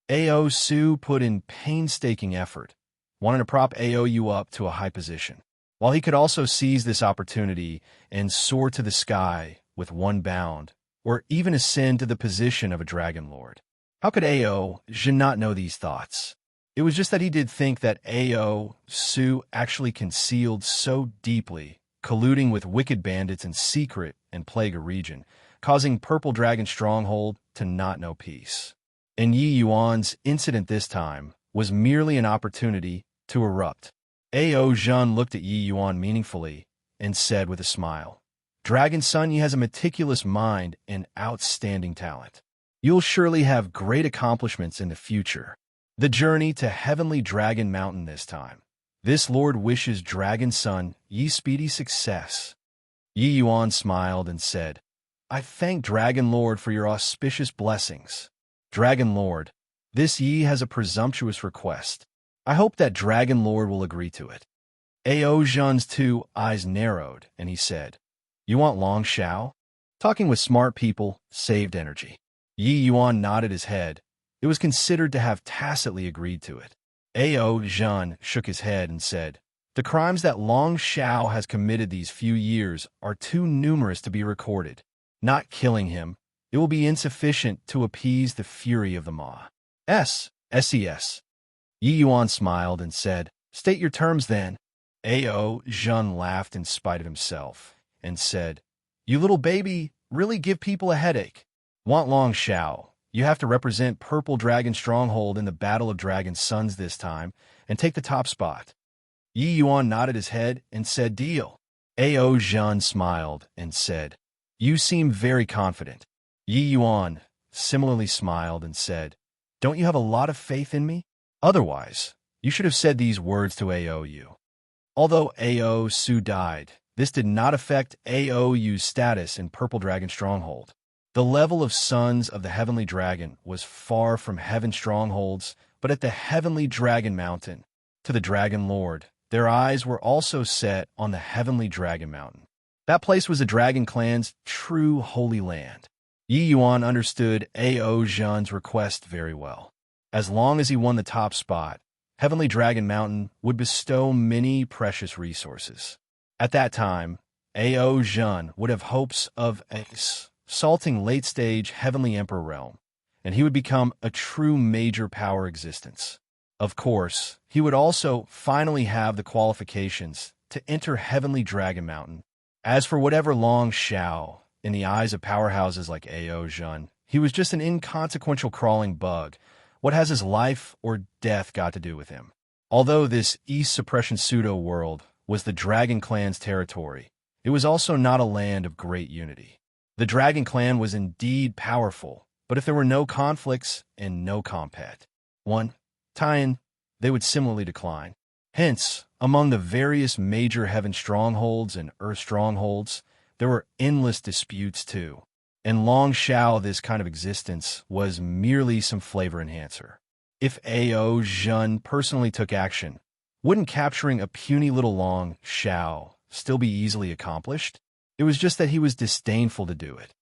Ao Su put in painstaking effort, wanting to prop Ao up to a high position, while he could also seize this opportunity and soar to the sky with one bound, or even ascend to the position of a Dragon Lord. How could Ao Zhen not know these thoughts? It was just that he did think that Ao Su actually concealed so deeply, colluding with wicked bandits in secret and plague a region, causing Purple Dragon Stronghold to not know peace. And Yi Yuan's incident this time was merely an opportunity to erupt. Ao Zhen looked at Yi Yuan meaningfully and said with a smile, Dragon Sun Yi has a meticulous mind and outstanding talent. You'll surely have great accomplishments in the future. The journey to Heavenly Dragon Mountain this time. This lord wishes Dragon Sun Yi speedy success. Yi Yuan smiled and said, I thank Dragon Lord for your auspicious blessings. Dragon Lord, this Yi has a presumptuous request. I hope that Dragon Lord will agree to it. Ao Zhen's two eyes narrowed, and he said, You want Long Shao? Talking with smart people saved energy. Yi Yuan nodded his head. It was considered to have tacitly agreed to it. Ao Zhen shook his head and said, The crimes that Long Shao has committed these few years are too numerous to be recorded. Not killing him, it will be insufficient to appease the fury of the Maw. SES. Yi Yuan smiled and said, State your terms then. Ao Zhen laughed in spite of himself and said, You little baby really give people a headache. Want Long Shao, you have to represent Purple Dragon Stronghold in the Battle of Dragon Sons this time and take the top spot. Yi Yuan nodded his head and said, Deal. Ao Zhen smiled and said, You seem very confident. Yi Yuan similarly smiled and said, Don't you have a lot of faith in me? Otherwise, you should have said these words to AOU. Although Ao Su died, this did not affect AOU's status in Purple Dragon Stronghold. The level of Sons of the Heavenly Dragon was far from Heaven Strongholds, but at the Heavenly Dragon Mountain. To the Dragon Lord, their eyes were also set on the Heavenly Dragon Mountain. That place was the Dragon Clan's true holy land. Yi Yuan understood Ao Zhen's request very well. As long as he won the top spot, Heavenly Dragon Mountain would bestow many precious resources. At that time, Ao Zhen would have hopes of assaulting late-stage Heavenly Emperor realm, and he would become a true major power existence. Of course, he would also finally have the qualifications to enter Heavenly Dragon Mountain. As for whatever Long Shao, in the eyes of powerhouses like Ao Zhen, he was just an inconsequential crawling bug. What has his life or death got to do with him? Although this East Suppression pseudo-world was the Dragon Clan's territory, it was also not a land of great unity. The Dragon Clan was indeed powerful, but if there were no conflicts and no tie-in, they would similarly decline. Hence, among the various major heaven strongholds and earth strongholds, there were endless disputes too. In Long Shao, this kind of existence was merely some flavor enhancer. If Ao Zhen personally took action, wouldn't capturing a puny little Long Shao still be easily accomplished? It was just that he was disdainful to do it.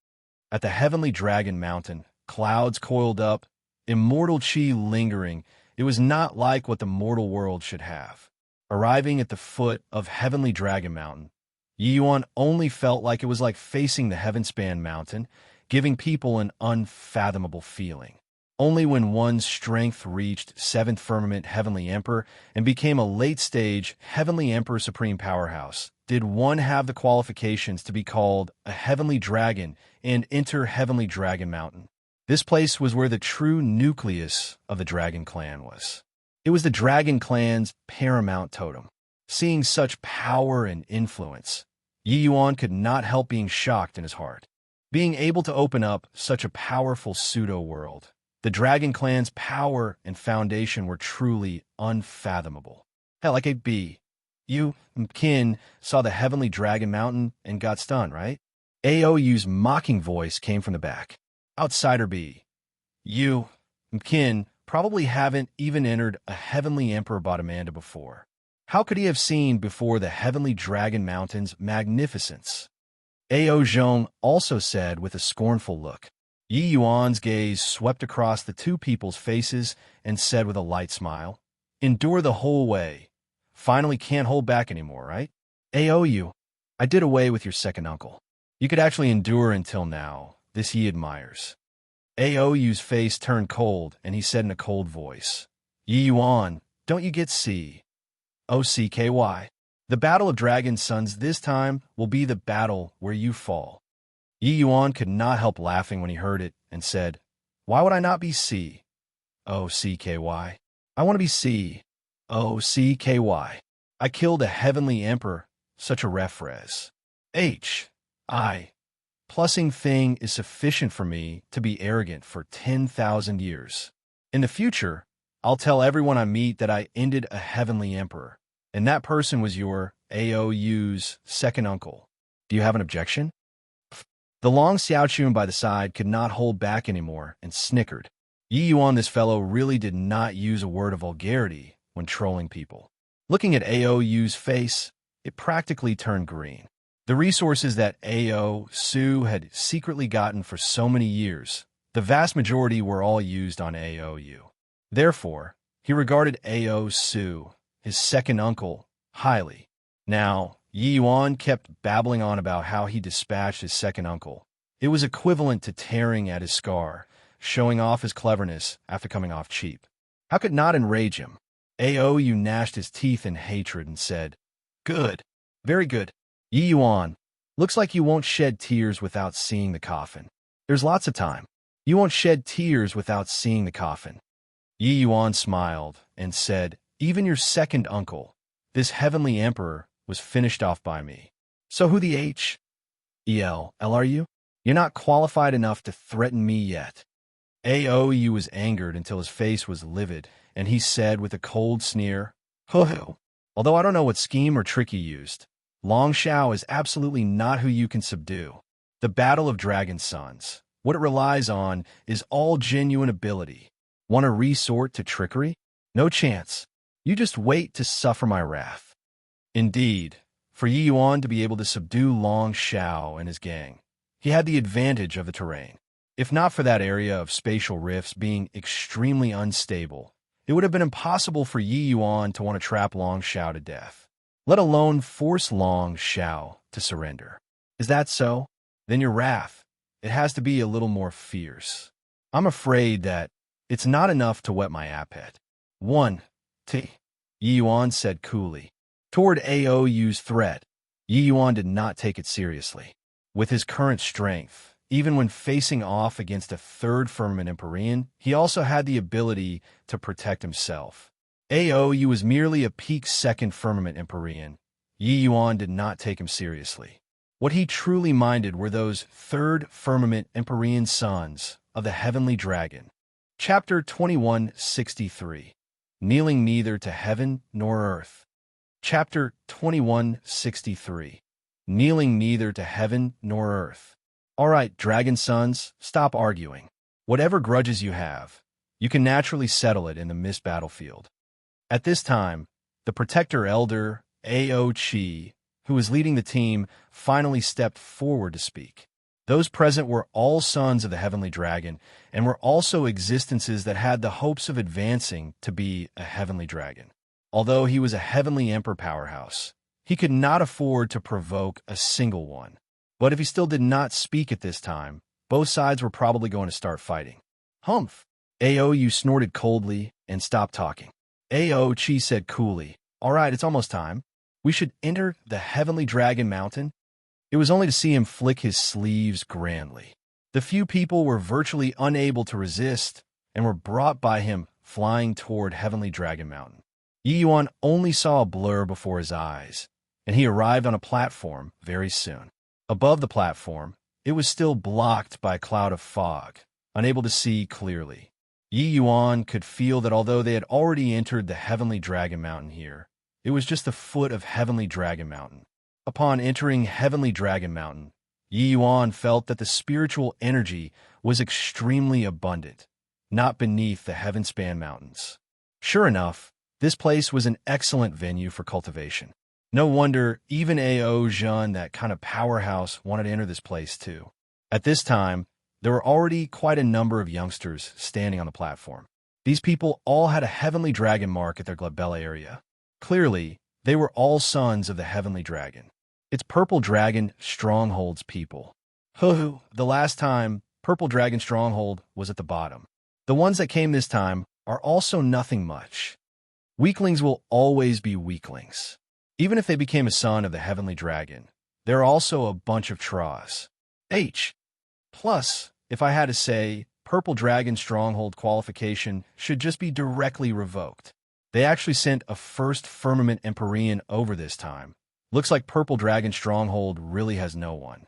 At the heavenly dragon mountain, clouds coiled up, immortal chi lingering, it was not like what the mortal world should have. Arriving at the foot of heavenly dragon mountain, Yi Yuan only felt like it was like facing the heaven-span mountain, giving people an unfathomable feeling. Only when one's strength reached 7th firmament heavenly emperor and became a late-stage heavenly emperor supreme powerhouse did one have the qualifications to be called a heavenly dragon and enter heavenly dragon mountain. This place was where the true nucleus of the Dragon Clan was. It was the Dragon Clan's paramount totem. Seeing such power and influence, Yi Yuan could not help being shocked in his heart. Being able to open up such a powerful pseudo-world, the Dragon Clan's power and foundation were truly unfathomable. Hell, like a bee. You, Kin, saw the heavenly dragon mountain and got stunned, right? Aou's mocking voice came from the back. Outsider B. You, Kin, probably haven't even entered a heavenly emperor Bottomanda before. How could he have seen before the heavenly dragon mountain's magnificence? Ao Zhong also said with a scornful look. Yi Yuan's gaze swept across the two people's faces and said with a light smile, "Endure the whole way. Finally can't hold back anymore, right? Ao, I did away with your second uncle. You could actually endure until now. This he admires." Aou's face turned cold, and he said in a cold voice, "Yi Yuan, don't you get OCKY? The battle of dragon sons this time will be the battle where you fall." Yi Yuan could not help laughing when he heard it and said, "Why would I not be OCKY? I want to be OCKY. I killed a heavenly emperor, such a refres. Plussing thing is sufficient for me to be arrogant for 10,000 years. In the future, I'll tell everyone I meet that I ended a heavenly emperor, and that person was your Aou's second uncle. Do you have an objection?" The long Xiaochun by the side could not hold back anymore and snickered. Yi Yuan, this fellow really did not use a word of vulgarity when trolling people. Looking at Aou's face, it practically turned green. The resources that Ao Su had secretly gotten for so many years, the vast majority were all used on Aou. Therefore, he regarded Ao Su, his second uncle, highly. Now, Yi Yuan kept babbling on about how he dispatched his second uncle. It was equivalent to tearing at his scar, showing off his cleverness after coming off cheap. How could it not enrage him? Aou gnashed his teeth in hatred and said, "Good. Very good. Yi Yuan, looks like you won't shed tears without seeing the coffin. There's lots of time. You won't shed tears without seeing the coffin." Yi Yuan smiled and said, "Even your second uncle, this heavenly emperor, was finished off by me. So who the HEL are you? You're not qualified enough to threaten me yet." Aou was angered until his face was livid, and he said with a cold sneer, "Ho-ho. Although I don't know what scheme or trick you used, Long Shao is absolutely not who you can subdue. The battle of dragon sons, what it relies on is all genuine ability. Want to resort to trickery? No chance. You just wait to suffer my wrath." Indeed, for Yi Yuan to be able to subdue Long Shao and his gang, he had the advantage of the terrain. If not for that area of spatial rifts being extremely unstable, it would have been impossible for Yi Yuan to want to trap Long Shao to death, let alone force Long Shao to surrender. Is that so? Then your wrath, it has to be a little more fierce. I'm afraid that it's not enough to whet my appetite. Yi Yuan said coolly. Toward Aou's threat, Yi Yuan did not take it seriously. With his current strength, even when facing off against a third firmament Empyrean, he also had the ability to protect himself. Aou was merely a peak second firmament Empyrean. Yi Yuan did not take him seriously. What he truly minded were those third firmament Empyrean sons of the heavenly dragon. Chapter 2163. Kneeling neither to heaven nor earth. Chapter 2163. Kneeling neither to heaven nor earth. All right, dragon sons, stop arguing. Whatever grudges you have, you can naturally settle it in the mist battlefield. At this time, the protector elder, Ao Chi, who was leading the team, finally stepped forward to speak. Those present were all sons of the heavenly dragon, and were also existences that had the hopes of advancing to be a heavenly dragon. Although he was a heavenly emperor powerhouse, he could not afford to provoke a single one. But if he still did not speak at this time, both sides were probably going to start fighting. Humph! Ao snorted coldly and stopped talking. Ao Chi said coolly, "All right, it's almost time. We should enter the heavenly dragon mountain." It was only to see him flick his sleeves grandly. The few people were virtually unable to resist and were brought by him flying toward heavenly dragon mountain. Yi Yuan only saw a blur before his eyes, and he arrived on a platform very soon. Above the platform, it was still blocked by a cloud of fog, unable to see clearly. Yi Yuan could feel that although they had already entered the heavenly dragon mountain here, it was just the foot of heavenly dragon mountain. Upon entering heavenly dragon mountain, Yi Yuan felt that the spiritual energy was extremely abundant, not beneath the heaven-span mountains. Sure enough, this place was an excellent venue for cultivation. No wonder even Ao Zhen, that kind of powerhouse, wanted to enter this place too. At this time, there were already quite a number of youngsters standing on the platform. These people all had a heavenly dragon mark at their glabella area. Clearly, they were all sons of the heavenly dragon. It's Purple Dragon Stronghold's people. The last time, Purple Dragon Stronghold was at the bottom. The ones that came this time are also nothing much. Weaklings will always be weaklings. Even if they became a son of the heavenly dragon, they're also a bunch of traws. Plus, if I had to say, Purple Dragon Stronghold qualification should just be directly revoked. They actually sent a first firmament Empyrean over this time. Looks like Purple Dragon Stronghold really has no one.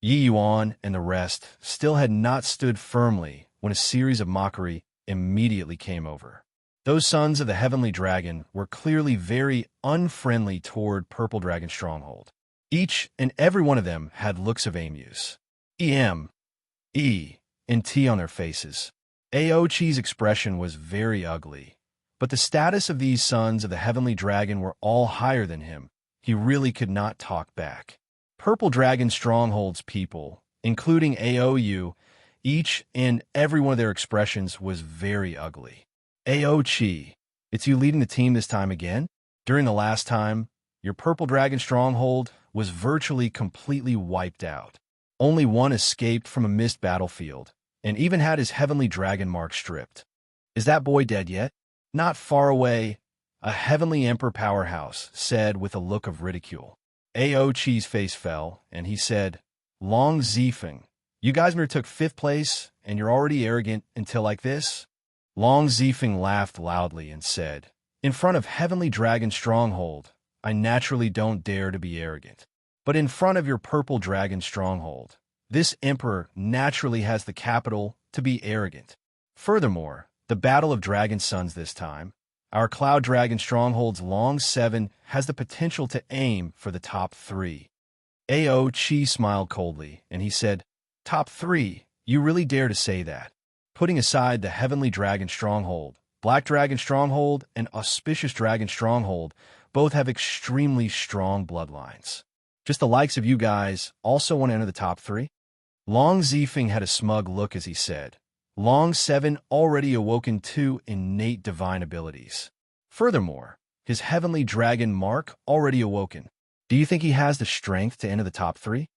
Yi Yuan and the rest still had not stood firmly when a series of mockery immediately came over. Those sons of the heavenly dragon were clearly very unfriendly toward Purple Dragon Stronghold. Each and every one of them had looks of amuse. And T on their faces. Ao Chi's expression was very ugly, but the status of these sons of the heavenly dragon were all higher than him. He really could not talk back. Purple Dragon Stronghold's people, including AOU, each and every one of their expressions was very ugly. Ao Chi, it's you leading the team this time again? During the last time, your Purple Dragon Stronghold was virtually completely wiped out. Only one escaped from a mist battlefield, and even had his heavenly dragon mark stripped. Is that boy dead yet? Not far away, a heavenly emperor powerhouse said with a look of ridicule. Ao Chi's face fell, and he said, "Long Zifeng, you guys took 5th place, and you're already arrogant until like this?" Long Zifeng laughed loudly and said, "In front of heavenly dragon stronghold, I naturally don't dare to be arrogant. But in front of your purple dragon stronghold, this emperor naturally has the capital to be arrogant. Furthermore, the battle of dragon sons this time, our cloud dragon stronghold's long 7 has the potential to aim for the top 3. Ao Chi smiled coldly, and he said, "Top 3, you really dare to say that?" Putting aside the heavenly dragon stronghold, black dragon stronghold, and auspicious dragon stronghold both have extremely strong bloodlines. Just the likes of you guys also want to enter the top 3? Long Zifeng had a smug look as he said, Long 7 already awoken 2 innate divine abilities. Furthermore, his heavenly dragon mark already awoken. Do you think he has the strength to enter the top 3?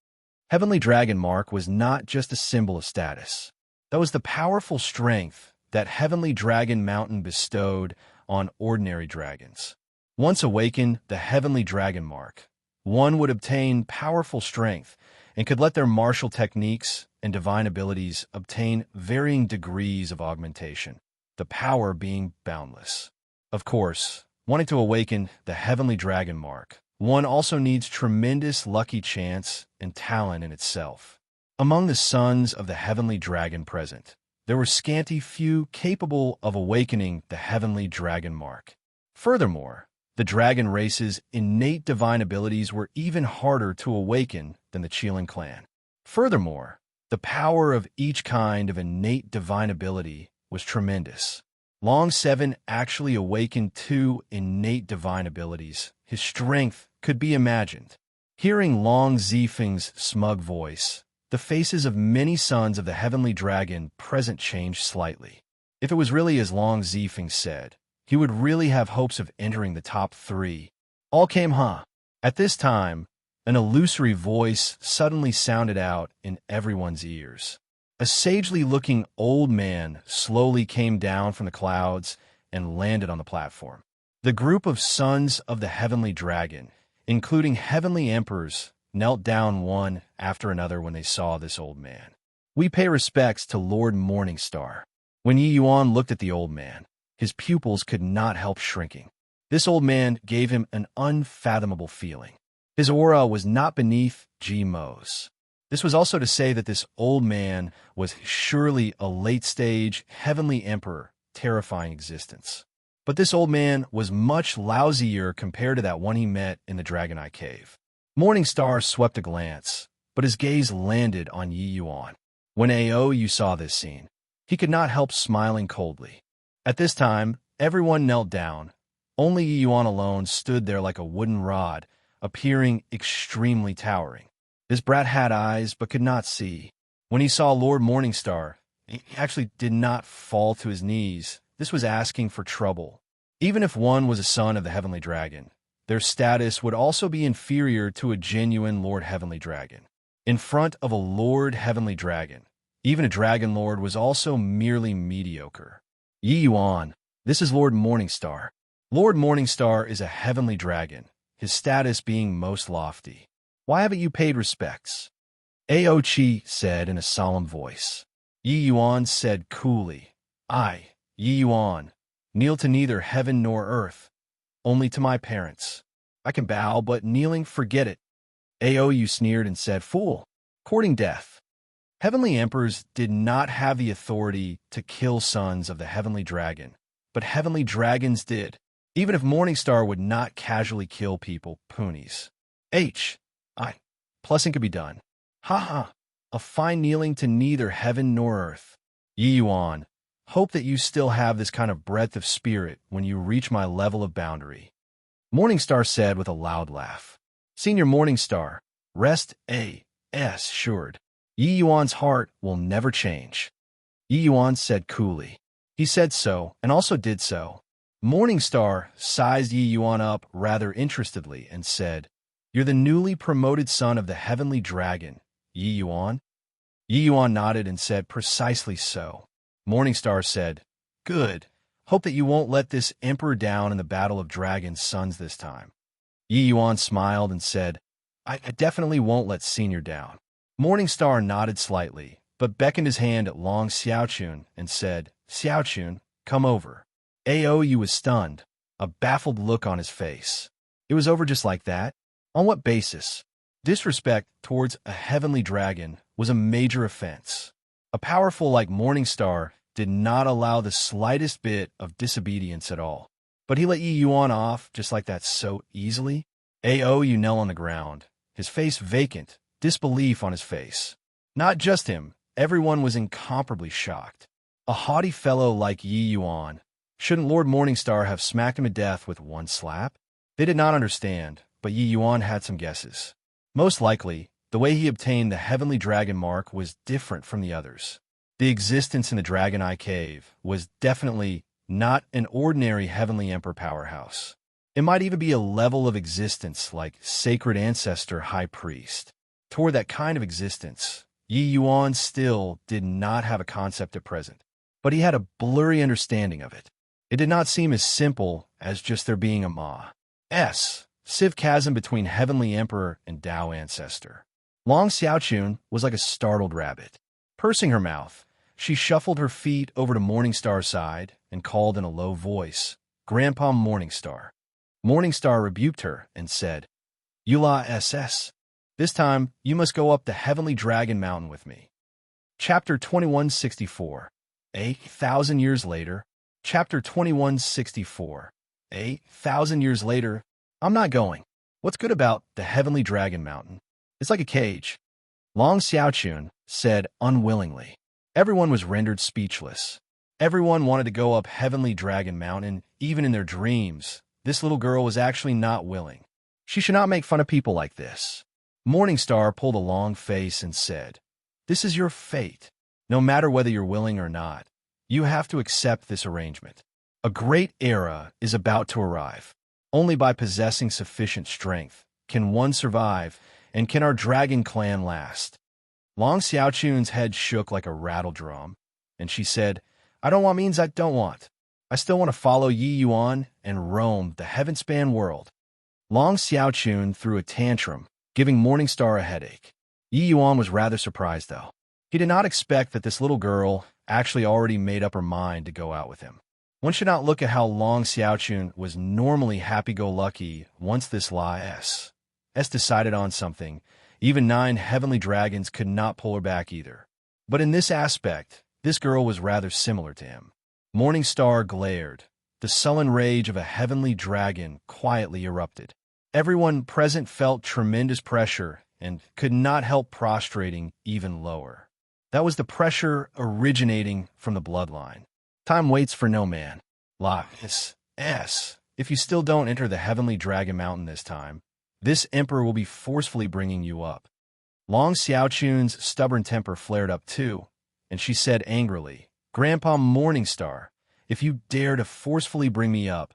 Heavenly dragon mark was not just a symbol of status. That was the powerful strength that heavenly dragon mountain bestowed on ordinary dragons. Once awakened the heavenly dragon mark, one would obtain powerful strength and could let their martial techniques and divine abilities obtain varying degrees of augmentation, the power being boundless. Of course, wanting to awaken the heavenly dragon mark one also needs tremendous lucky chance and talent in itself. Among the sons of the heavenly dragon present, there were scanty few capable of awakening the heavenly dragon mark. Furthermore, the dragon race's innate divine abilities were even harder to awaken than the Qilin clan. Furthermore, the power of each kind of innate divine ability was tremendous. Long Seven actually awakened 2 innate divine abilities. His strength could be imagined. Hearing Long Zifeng's smug voice, the faces of many sons of the heavenly dragon present changed slightly. If it was really as Long Zifeng said, he would really have hopes of entering the top 3. All came, huh? At this time, an illusory voice suddenly sounded out in everyone's ears. A sagely-looking old man slowly came down from the clouds and landed on the platform. The group of sons of the heavenly dragon, including heavenly emperors, knelt down one after another when they saw this old man. We pay respects to Lord Morningstar. When Yi Yuan looked at the old man, his pupils could not help shrinking. This old man gave him an unfathomable feeling. His aura was not beneath Ji Mo's. This was also to say that this old man was surely a late-stage heavenly emperor, terrifying existence. But this old man was much lousier compared to that one he met in the Dragon Eye Cave. Morningstar swept a glance, but his gaze landed on Yi Yuan. When Aoyu saw this scene, he could not help smiling coldly. At this time, everyone knelt down. Only Yi Yuan alone stood there like a wooden rod, appearing extremely towering. This brat had eyes but could not see. When he saw Lord Morningstar, he actually did not fall to his knees. This was asking for trouble. Even if one was a son of the Heavenly Dragon, their status would also be inferior to a genuine Lord Heavenly Dragon. In front of a Lord Heavenly Dragon, even a Dragon Lord was also merely mediocre. Yi Yuan, this is Lord Morningstar. Lord Morningstar is a Heavenly Dragon, his status being most lofty. Why haven't you paid respects? Aochi said in a solemn voice. Yi Yuan said coolly, I, Yi Yuan, kneel to neither heaven nor earth, only to my parents. I can bow, but kneeling, forget it. Aoyu sneered and said, fool, courting death. Heavenly emperors did not have the authority to kill sons of the heavenly dragon, but heavenly dragons did. Even if Morningstar would not casually kill people, punies. Plusing could be done. Ha. A fine kneeling to neither heaven nor earth. Yi Yuan, hope that you still have this kind of breadth of spirit when you reach my level of boundary. Morningstar said with a loud laugh. Senior Morningstar, rest assured. Yi Yuan's heart will never change. Yi Yuan said coolly. He said so, and also did so. Morningstar sized Yi Yuan up rather interestedly and said, You're the newly promoted son of the heavenly dragon, Yi Yuan? Yi Yuan nodded and said, Precisely so. Morningstar said, Good. Hope that you won't let this emperor down in the battle of dragon sons this time. Yi Yuan smiled and said, I definitely won't let Senior down. Morningstar nodded slightly, but beckoned his hand at Long Xiaochun and said, Xiaochun, come over. Aoyu was stunned, a baffled look on his face. It was over just like that? On what basis? Disrespect towards a heavenly dragon was a major offense. A powerful like Morningstar did not allow the slightest bit of disobedience at all. But he let Yi Yuan off just like that so easily? Aoyu knelt on the ground, his face vacant, disbelief on his face. Not just him, everyone was incomparably shocked. A haughty fellow like Yi Yuan. Shouldn't Lord Morningstar have smacked him to death with one slap? They did not understand, but Yi Yuan had some guesses. Most likely, the way he obtained the Heavenly Dragon Mark was different from the others. The existence in the Dragon Eye Cave was definitely not an ordinary Heavenly Emperor powerhouse. It might even be a level of existence like Sacred Ancestor High Priest. Toward that kind of existence, Yi Yuan still did not have a concept at present, but he had a blurry understanding of it. It did not seem as simple as just there being a Civ chasm between Heavenly Emperor and Dao Ancestor. Long Xiaochun was like a startled rabbit. Pursing her mouth, she shuffled her feet over to Morningstar's side and called in a low voice, Grandpa Morningstar. Morningstar rebuked her and said, Eula SS. This time, you must go up the heavenly dragon mountain with me. Chapter 2164. 8,000 years later. Chapter 2164. 8,000 years later. I'm not going. What's good about the heavenly dragon mountain? It's like a cage. Long Xiaochun said unwillingly. Everyone was rendered speechless. Everyone wanted to go up heavenly dragon mountain, even in their dreams. This little girl was actually not willing. She should not make fun of people like this. Morningstar pulled a long face and said, "This is your fate. No matter whether you're willing or not, you have to accept this arrangement. A great era is about to arrive. Only by possessing sufficient strength can one survive, and can our dragon clan last." Long Xiaochun's head shook like a rattle drum, and she said, "I don't want means I don't want. I still want to follow Yi Yuan and roam the heaven-span world." Long Xiaochun threw a tantrum, giving Morningstar a headache. Yi Yuan was rather surprised, though. He did not expect that this little girl actually already made up her mind to go out with him. One should not look at how Long Xiaochun was normally happy-go-lucky once this S decided on something. Even 9 heavenly dragons could not pull her back either. But in this aspect, this girl was rather similar to him. Morningstar glared. The sullen rage of a heavenly dragon quietly erupted. Everyone present felt tremendous pressure and could not help prostrating even lower. That was the pressure originating from the bloodline. Time waits for no man. If you still don't enter the heavenly dragon mountain this time, this emperor will be forcefully bringing you up. Long Xiaochun's stubborn temper flared up too, and she said angrily, "Grandpa Morningstar, if you dare to forcefully bring me up,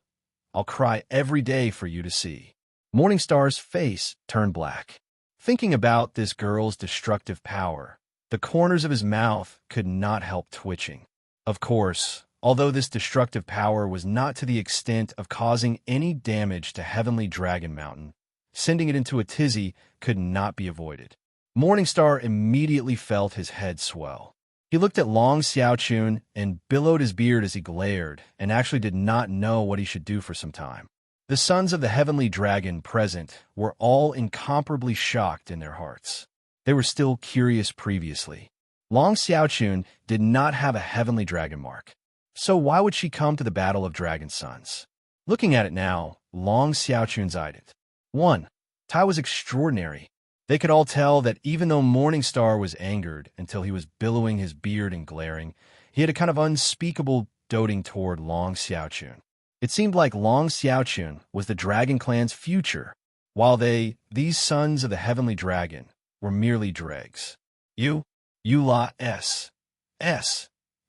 I'll cry every day for you to see." Morningstar's face turned black. Thinking about this girl's destructive power, the corners of his mouth could not help twitching. Of course, although this destructive power was not to the extent of causing any damage to Heavenly Dragon Mountain, sending it into a tizzy could not be avoided. Morningstar immediately felt his head swell. He looked at Long Xiaochun and billowed his beard as he glared, and actually did not know what he should do for some time. The sons of the Heavenly Dragon present were all incomparably shocked in their hearts. They were still curious previously. Long Xiaochun did not have a Heavenly Dragon mark, so why would she come to the Battle of Dragon Sons? Looking at it now, Long Xiaochun's eyed it. 1. Tai was extraordinary. They could all tell that even though Morningstar was angered until he was billowing his beard and glaring, he had a kind of unspeakable doting toward Long Xiaochun. It seemed like Long Xiaochun was the Dragon Clan's future, while these sons of the Heavenly Dragon, were merely dregs. You lot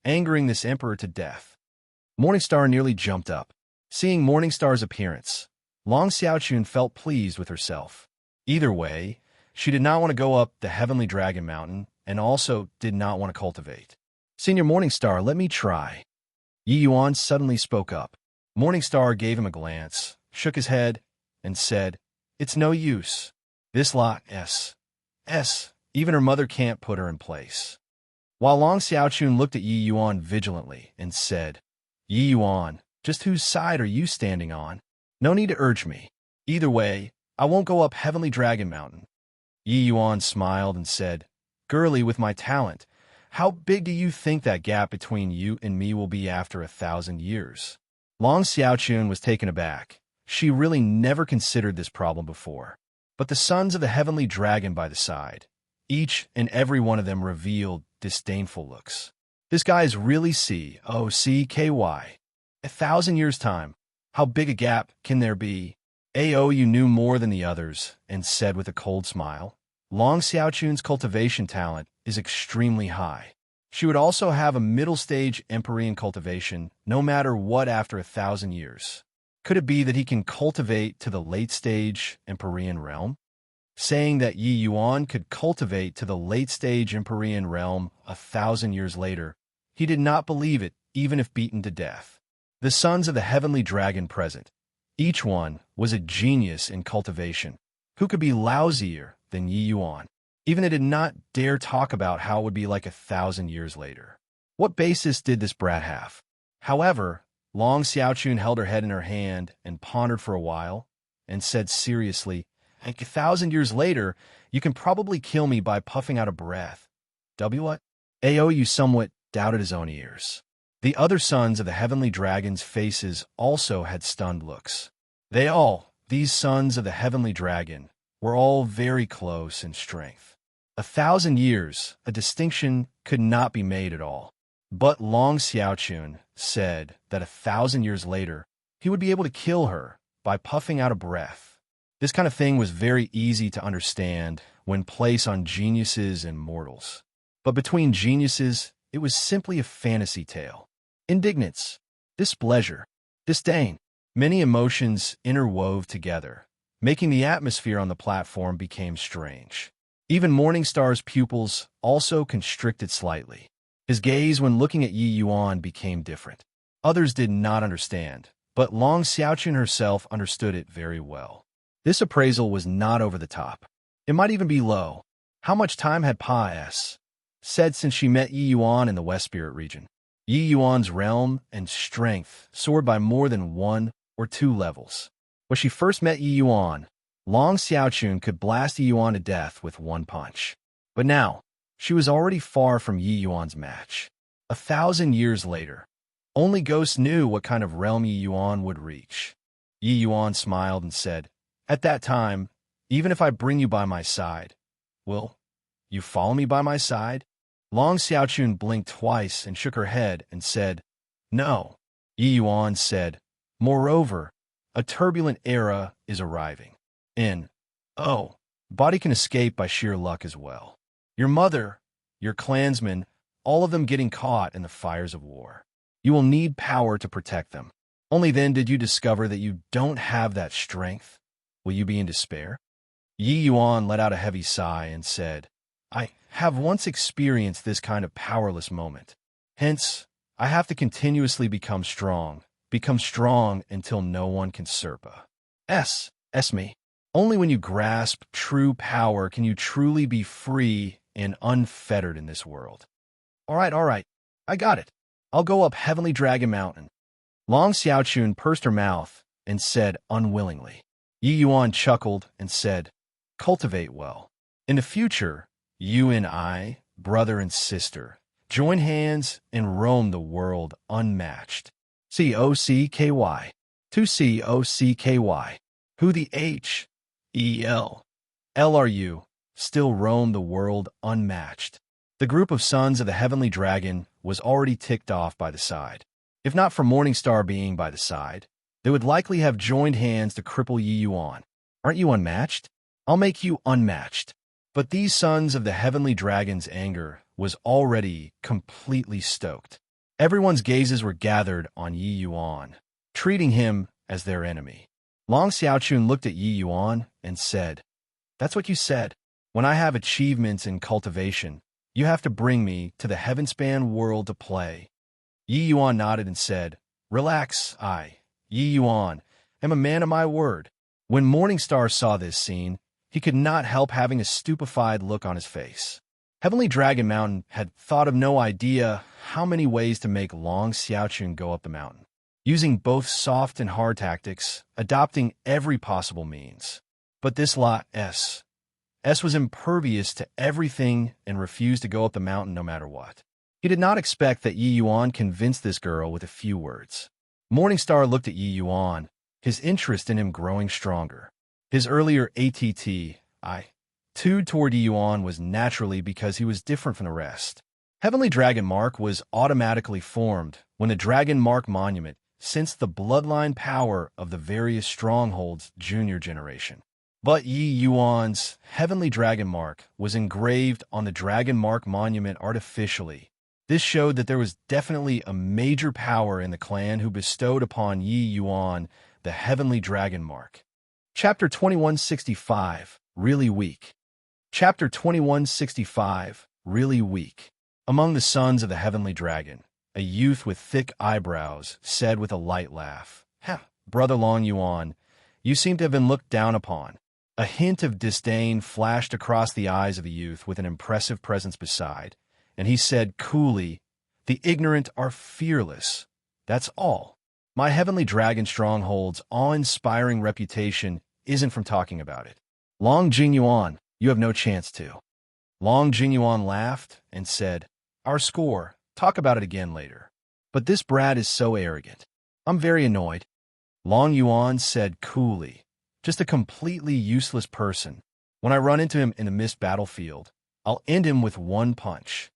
angering this emperor to death. Morningstar nearly jumped up. Seeing Morningstar's appearance, Long Xiaochun felt pleased with herself. Either way, she did not want to go up the Heavenly Dragon Mountain, and also did not want to cultivate. "Senior Morningstar, let me try." Yi Yuan suddenly spoke up. Morningstar gave him a glance, shook his head, and said, "It's no use. This lot even her mother can't put her in place." While Long Xiaochun looked at Yi Yuan vigilantly and said, "Yi Yuan, just whose side are you standing on? No need to urge me. Either way, I won't go up Heavenly Dragon Mountain." Yi Yuan smiled and said, "Girly, with my talent, how big do you think that gap between you and me will be after 1,000 years? Long Xiaochun was taken aback. She really never considered this problem before. But the sons of the Heavenly Dragon by the side, each and every one of them revealed disdainful looks. This guy is really COCKY. 1,000 years' time. How big a gap can there be? You knew more than the others, and said with a cold smile, "Long Xiaochun's cultivation talent is extremely high. She would also have a middle-stage Empyrean cultivation, no matter what after 1,000 years. Could it be that he can cultivate to the late-stage Empyrean realm?" Saying that Yi Yuan could cultivate to the late-stage Empyrean realm 1,000 years later, he did not believe it, even if beaten to death. The sons of the Heavenly Dragon present, each one was a genius in cultivation. Who could be lousier than Yi Yuan? Even they did not dare talk about how it would be like 1,000 years later. What basis did this brat have? However, Long Xiaochun held her head in her hand and pondered for a while, and said seriously, like 1,000 years later, you can probably kill me by puffing out a breath. What? Aoyu somewhat doubted his own ears. The other sons of the heavenly dragon's faces also had stunned looks. These sons of the heavenly dragon, were all very close in strength. 1,000 years, a distinction could not be made at all. But Long Xiaochun said that 1,000 years later, he would be able to kill her by puffing out a breath. This kind of thing was very easy to understand when placed on geniuses and mortals. But between geniuses, it was simply a fantasy tale. Indignance, displeasure, disdain, many emotions interwove together, making the atmosphere on the platform become strange. Even Morningstar's pupils also constricted slightly. His gaze when looking at Yi Yuan became different. Others did not understand, but Long Xiaochun herself understood it very well. This appraisal was not over the top. It might even be low. How much time had Pa S. said since she met Yi Yuan in the West Spirit region? Yi Yuan's realm and strength soared by more than 1 or 2 levels. When she first met Yi Yuan, Long Xiaochun could blast Yi Yuan to death with 1 punch. But now, she was already far from Yi Yuan's match. 1,000 years later, only ghosts knew what kind of realm Yi Yuan would reach. Yi Yuan smiled and said, "At that time, even if I bring you by my side, will you follow me by my side?" Long Xiaochun blinked twice and shook her head and said, "No." Yi Yuan said, "Moreover, a turbulent era is arriving. Body can escape by sheer luck as well. Your mother, your clansmen, all of them getting caught in the fires of war. You will need power to protect them. Only then did you discover that you don't have that strength. Will you be in despair?" Yi Yuan let out a heavy sigh and said, "I have once experienced this kind of powerless moment. Hence, I have to continuously become strong until no one can surpa. Me. Only when you grasp true power can you truly be free and unfettered in this world." All right, I got it. I'll go up Heavenly Dragon Mountain." Long Xiaochun pursed her mouth and said unwillingly. Yi Yuan chuckled and said, "Cultivate well. In the future, you and I, brother and sister, join hands and roam the world unmatched. COCKY. 2COCKY. Who the HEL. LRU. Still roam the world unmatched." The group of sons of the Heavenly Dragon was already ticked off by the side. If not for Morningstar being by the side, they would likely have joined hands to cripple Yi Yuan. Aren't you unmatched? I'll make you unmatched. But these sons of the Heavenly Dragon's anger was already completely stoked. Everyone's gazes were gathered on Yi Yuan, treating him as their enemy. Long Xiaochun looked at Yi Yuan and said, "That's what you said. When I have achievements in cultivation, you have to bring me to the Heavenspan world to play." Yi Yuan nodded and said, "Relax, Yi Yuan, am a man of my word." When Morningstar saw this scene, he could not help having a stupefied look on his face. Heavenly Dragon Mountain had thought of no idea how many ways to make Long Xiaochun go up the mountain, using both soft and hard tactics, adopting every possible means. But this S was impervious to everything and refused to go up the mountain no matter what. He did not expect that Yi Yuan convinced this girl with a few words. Morningstar looked at Yi Yuan, his interest in him growing stronger. His earlier attitude toward Yi Yuan was naturally because he was different from the rest. Heavenly Dragon Mark was automatically formed when the Dragon Mark Monument sensed the bloodline power of the various strongholds junior generation. But Yi Yuan's Heavenly Dragon Mark was engraved on the Dragon Mark Monument artificially. This showed that there was definitely a major power in the clan who bestowed upon Yi Yuan the Heavenly Dragon Mark. Chapter 2165, Really Weak. Chapter 2165, Really Weak. Among the sons of the Heavenly Dragon, a youth with thick eyebrows said with a light laugh, "Brother Long Yuan, you seem to have been looked down upon." A hint of disdain flashed across the eyes of the youth with an impressive presence beside, and he said coolly, "The ignorant are fearless. That's all. My Heavenly Dragon Stronghold's awe-inspiring reputation isn't from talking about it. Long Jingyuan, you have no chance to. Long Jingyuan laughed and said, our score, talk about it again later. But this brat is so arrogant. I'm very annoyed. Long Yuan said coolly, just a completely useless person. When I run into him in the mist battlefield, I'll end him with one punch.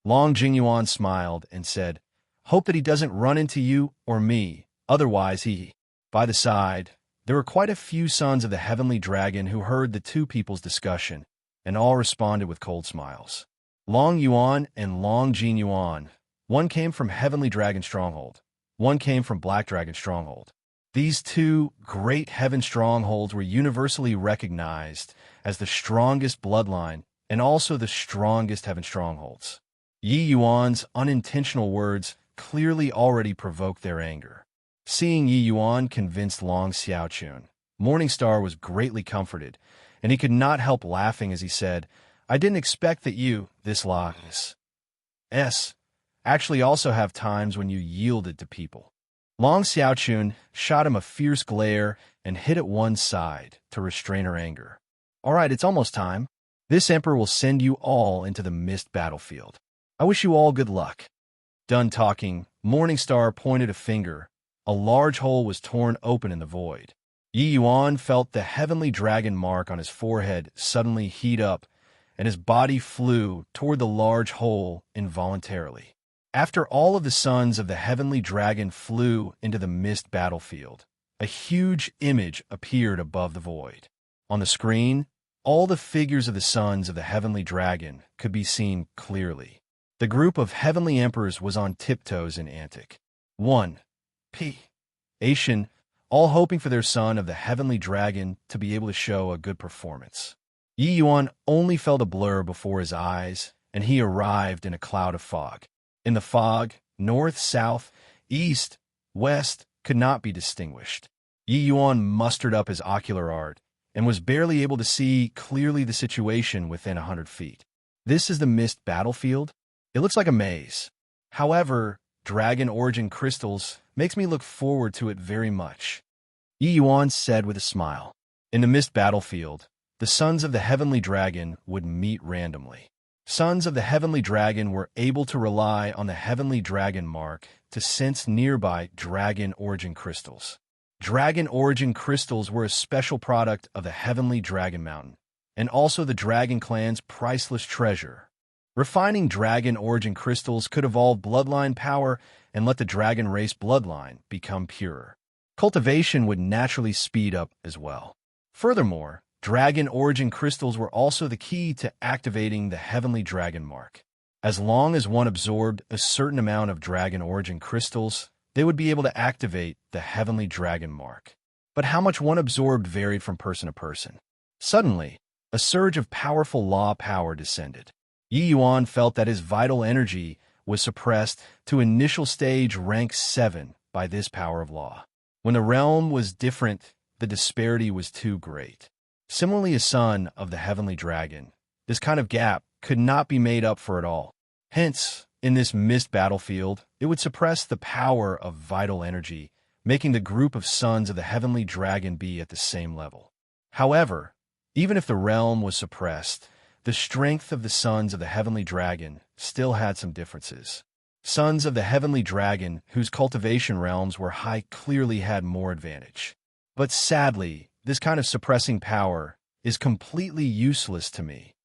Long Jingyuan smiled and said, hope that he doesn't run into you or me, otherwise he. By the side, there were quite a few sons of the heavenly dragon who heard the two people's discussion, and all responded with cold smiles. Long Yuan and Long Jinyuan, one came from Heavenly Dragon Stronghold, one came from Black Dragon Stronghold. These two great heaven strongholds were universally recognized as the strongest bloodline and also the strongest heaven strongholds. Yi Yuan's unintentional words clearly already provoked their anger. Seeing Yi Yuan convinced Long Xiaochun, Morningstar was greatly comforted, and he could not help laughing as he said, I didn't expect that you, this lies, actually also have times when you yielded to people. Long Xiaochun shot him a fierce glare and hit at one side to restrain her anger. All right, it's almost time. This emperor will send you all into the mist battlefield. I wish you all good luck. Done talking, Morningstar pointed a finger. A large hole was torn open in the void. Yi Yuan felt the heavenly dragon mark on his forehead suddenly heat up, and his body flew toward the large hole involuntarily. After all of the sons of the heavenly dragon flew into the mist battlefield, a huge image appeared above the void. On the screen, all the figures of the sons of the heavenly dragon could be seen clearly. The group of heavenly emperors was on tiptoes in antic. 1. Asian, all hoping for their son of the heavenly dragon to be able to show a good performance. Yi Yuan only felt a blur before his eyes, and he arrived in a cloud of fog. In the fog, north, south, east, west could not be distinguished. Yi Yuan mustered up his ocular art and was barely able to see clearly the situation within 100 feet. This is the mist battlefield? It looks like a maze. However, dragon origin crystals makes me look forward to it very much. Yi Yuan said with a smile. In the mist battlefield, the sons of the heavenly dragon would meet randomly. Sons of the heavenly dragon were able to rely on the heavenly dragon mark to sense nearby dragon origin crystals. Dragon origin crystals were a special product of the heavenly dragon mountain, and also the dragon clan's priceless treasure. Refining dragon origin crystals could evolve bloodline power and let the dragon race bloodline become purer. Cultivation would naturally speed up as well. Furthermore, dragon origin crystals were also the key to activating the heavenly dragon mark. As long as one absorbed a certain amount of dragon origin crystals, they would be able to activate the heavenly dragon mark. But how much one absorbed varied from person to person. Suddenly, a surge of powerful law power descended. Yi Yuan felt that his vital energy was suppressed to initial stage rank 7 by this power of law. When the realm was different, the disparity was too great. Similarly, a son of the heavenly dragon, this kind of gap could not be made up for at all. Hence, in this mist battlefield, it would suppress the power of vital energy, making the group of sons of the heavenly dragon be at the same level. However, even if the realm was suppressed, the strength of the sons of the heavenly dragon still had some differences. Sons of the heavenly dragon, whose cultivation realms were high, clearly had more advantage. But sadly, this kind of suppressing power is completely useless to me.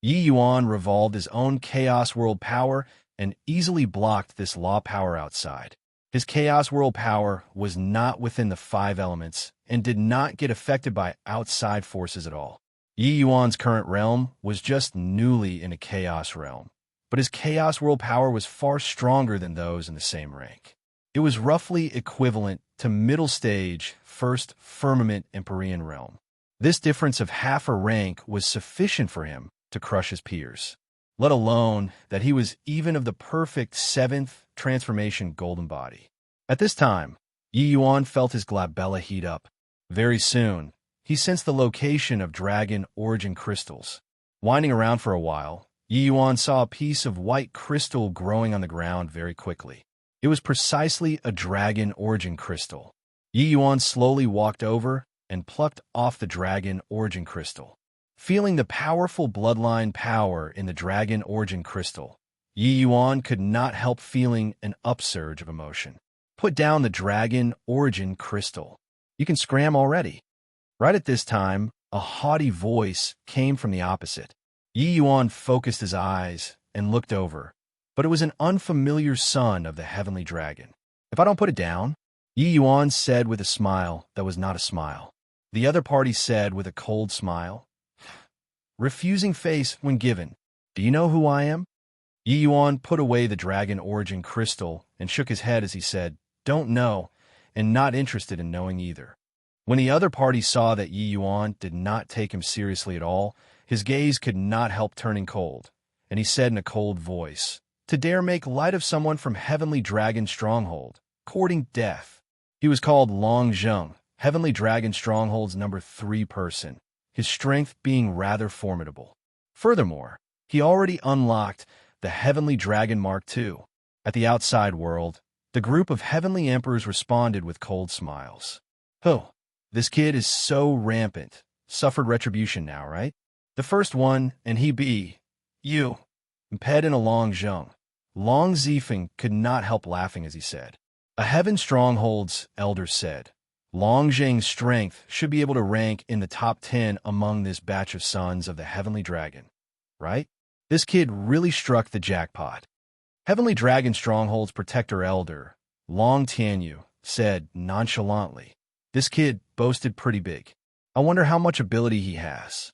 Yi Yuan revolved his own Chaos World power and easily blocked this law power outside. His Chaos World power was not within the 5 elements and did not get affected by outside forces at all. Yi Yuan's current realm was just newly in a Chaos realm, but his Chaos World power was far stronger than those in the same rank. It was roughly equivalent to middle stage, first Firmament Empyrean realm. This difference of half a rank was sufficient for him to crush his peers, let alone that he was even of the perfect 7th transformation golden body. At this time, Yi Yuan felt his glabella heat up. Very soon, he sensed the location of dragon origin crystals. Winding around for a while, Yi Yuan saw a piece of white crystal growing on the ground very quickly. It was precisely a dragon origin crystal. Yi Yuan slowly walked over and plucked off the dragon origin crystal. Feeling the powerful bloodline power in the dragon origin crystal, Yi Yuan could not help feeling an upsurge of emotion. Put down the dragon origin crystal. You can scram already. Right at this time, a haughty voice came from the opposite. Yi Yuan focused his eyes and looked over, but it was an unfamiliar son of the heavenly dragon. If I don't put it down, Yi Yuan said with a smile that was not a smile. The other party said with a cold smile, refusing face when given. Do you know who I am? Yi Yuan put away the dragon origin crystal and shook his head as he said, don't know, and not interested in knowing either. When the other party saw that Yi Yuan did not take him seriously at all, his gaze could not help turning cold, and he said in a cold voice, to dare make light of someone from Heavenly Dragon Stronghold, courting death. He was called Long Zheng, Heavenly Dragon Stronghold's number 3 person, his strength being rather formidable. Furthermore, he already unlocked the Heavenly Dragon Mark II. At the outside world, the group of Heavenly Emperors responded with cold smiles. Oh, this kid is so rampant. Suffered retribution now, right? The first one, and he be you, Ped and a Long Zheng. Long Zifeng could not help laughing as he said. A Heaven Stronghold's elder said, Long Zheng's strength should be able to rank in the top 10 among this batch of sons of the Heavenly Dragon, right? This kid really struck the jackpot. Heavenly Dragon Stronghold's protector elder, Long Tianyu, said nonchalantly, this kid boasted pretty big. I wonder how much ability he has.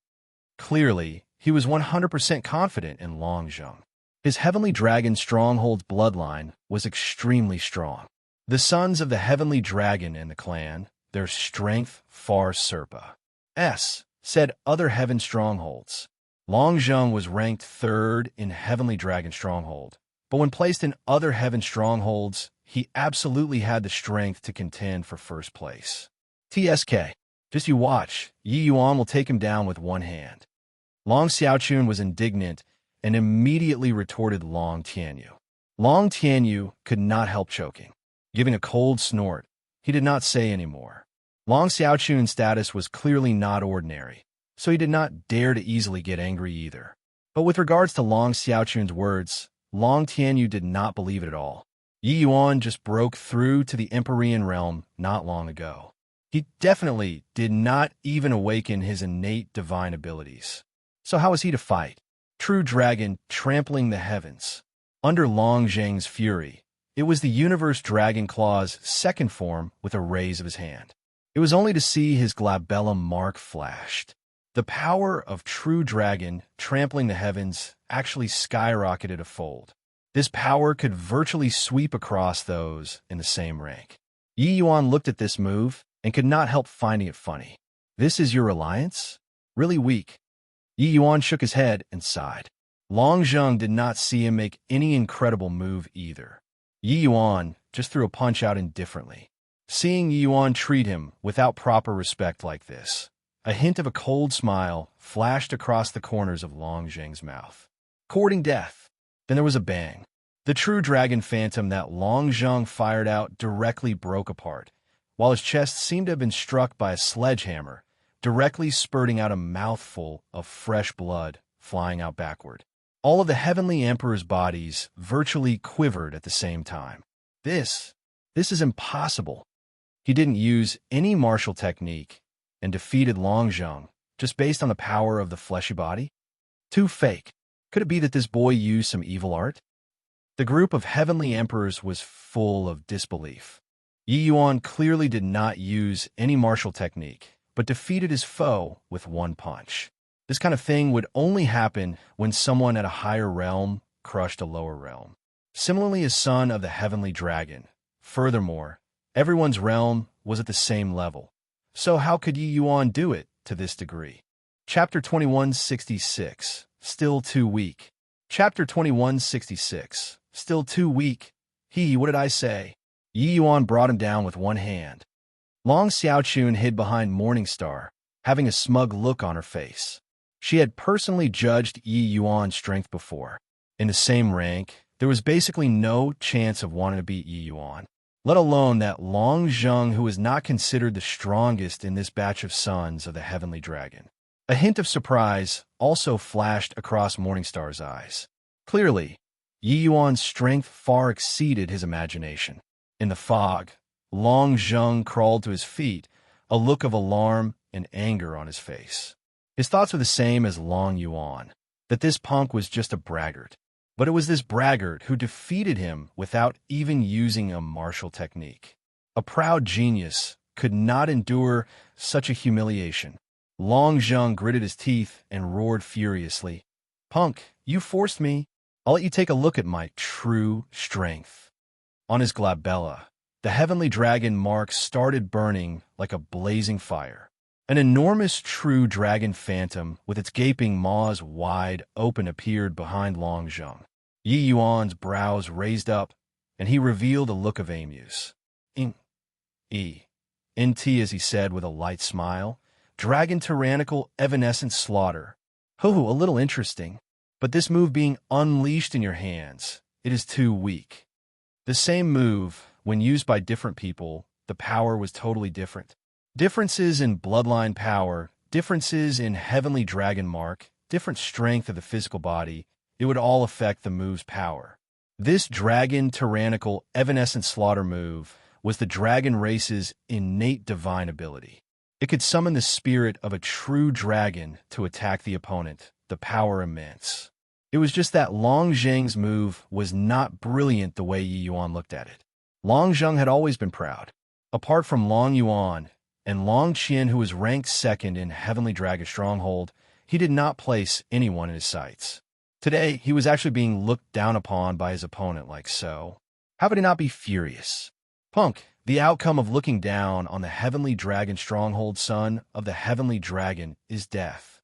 Clearly, he was 100% confident in Long Zheng. His Heavenly Dragon Stronghold's bloodline was extremely strong. The sons of the Heavenly Dragon in the clan, their strength far surpassed, said other Heaven Strongholds. Long Zheng was ranked 3rd in Heavenly Dragon Stronghold, but when placed in other Heaven Strongholds, he absolutely had the strength to contend for first place. TSK. Just you watch, Yi Yuan will take him down with one hand. Long Xiaochun was indignant and immediately retorted Long Tianyu. Long Tianyu could not help choking. Giving a cold snort, he did not say any more. Long Xiaochun's status was clearly not ordinary, so he did not dare to easily get angry either. But with regards to Long Xiaochun's words, Long Tianyu did not believe it at all. Yi Yuan just broke through to the Empyrean realm not long ago. He definitely did not even awaken his innate divine abilities. So how was he to fight? True dragon trampling the heavens. Under Long Zheng's fury, it was the Universe Dragon Claw's second form with a raise of his hand. It was only to see his glabellum mark flashed. The power of true dragon trampling the heavens actually skyrocketed a fold. This power could virtually sweep across those in the same rank. Yi Yuan looked at this move and could not help finding it funny. This is your alliance? Really weak. Yi Yuan shook his head and sighed. Long Zheng did not see him make any incredible move either. Yi Yuan just threw a punch out indifferently. Seeing Yi Yuan treat him without proper respect like this, a hint of a cold smile flashed across the corners of Long Zheng's mouth. Courting death. Then there was a bang. The true dragon phantom that Long Zheng fired out directly broke apart, while his chest seemed to have been struck by a sledgehammer, directly spurting out a mouthful of fresh blood flying out backward. All of the Heavenly Emperor's bodies virtually quivered at the same time. This is impossible. He didn't use any martial technique and defeated Long Zheng just based on the power of the fleshy body? Too fake. Could it be that this boy used some evil art? The group of Heavenly Emperors was full of disbelief. Yi Yuan clearly did not use any martial technique, but defeated his foe with one punch. This kind of thing would only happen when someone at a higher realm crushed a lower realm. Similarly, as son of the Heavenly Dragon. Furthermore, everyone's realm was at the same level. So how could Yi Yuan do it to this degree? Chapter 2166. Still too weak. Chapter 2166. Still too weak. What did I say? Yi Yuan brought him down with one hand. Long Xiaochun hid behind Morningstar, having a smug look on her face. She had personally judged Yi Yuan's strength before. In the same rank, there was basically no chance of wanting to beat Yi Yuan. let alone that Long Zheng who was not considered the strongest in this batch of sons of the heavenly dragon. A hint of surprise also flashed across Morningstar's eyes. Clearly, Yi Yuan's strength far exceeded his imagination. In the fog, Long Zheng crawled to his feet, a look of alarm and anger on his face. His thoughts were the same as Long Yuan, that this punk was just a braggart. But it was this braggart who defeated him without even using a martial technique. A proud genius could not endure such a humiliation. Long Zheng gritted his teeth and roared furiously. "Punk, you forced me. I'll let you take a look at my true strength." On his glabella, the heavenly dragon mark started burning like a blazing fire. An enormous true dragon phantom with its gaping maws wide open appeared behind Long Zheng. Yi Yuan's brows raised up, and he revealed a look of amuse. "NT," as he said with a light smile, "Dragon Tyrannical Evanescent Slaughter. Oh, a little interesting. But this move being unleashed in your hands, it is too weak." The same move, when used by different people, the power was totally different. Differences in bloodline power, differences in heavenly dragon mark, different strength of the physical body, it would all affect the move's power. This Dragon Tyrannical Evanescent Slaughter move was the dragon race's innate divine ability. It could summon the spirit of a true dragon to attack the opponent, the power immense. It was just that Long Zheng's move was not brilliant the way Yi Yuan looked at it. Long Zheng had always been proud. Apart from Long Yuan and Long Qian, who was ranked second in Heavenly Dragon Stronghold, he did not place anyone in his sights. Today, he was actually being looked down upon by his opponent like so. How could he not be furious? "Punk, the outcome of looking down on the Heavenly Dragon Stronghold son of the Heavenly Dragon is death."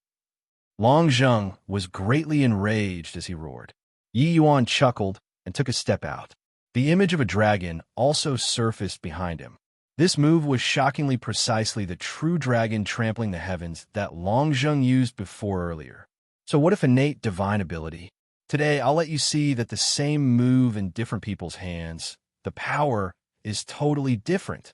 Long Zheng was greatly enraged as he roared. Yi Yuan chuckled and took a step out. The image of a dragon also surfaced behind him. This move was shockingly precisely the true dragon trampling the heavens that Long Zheng used before earlier. So what if innate divine ability? Today, I'll let you see that the same move in different people's hands, the power is totally different.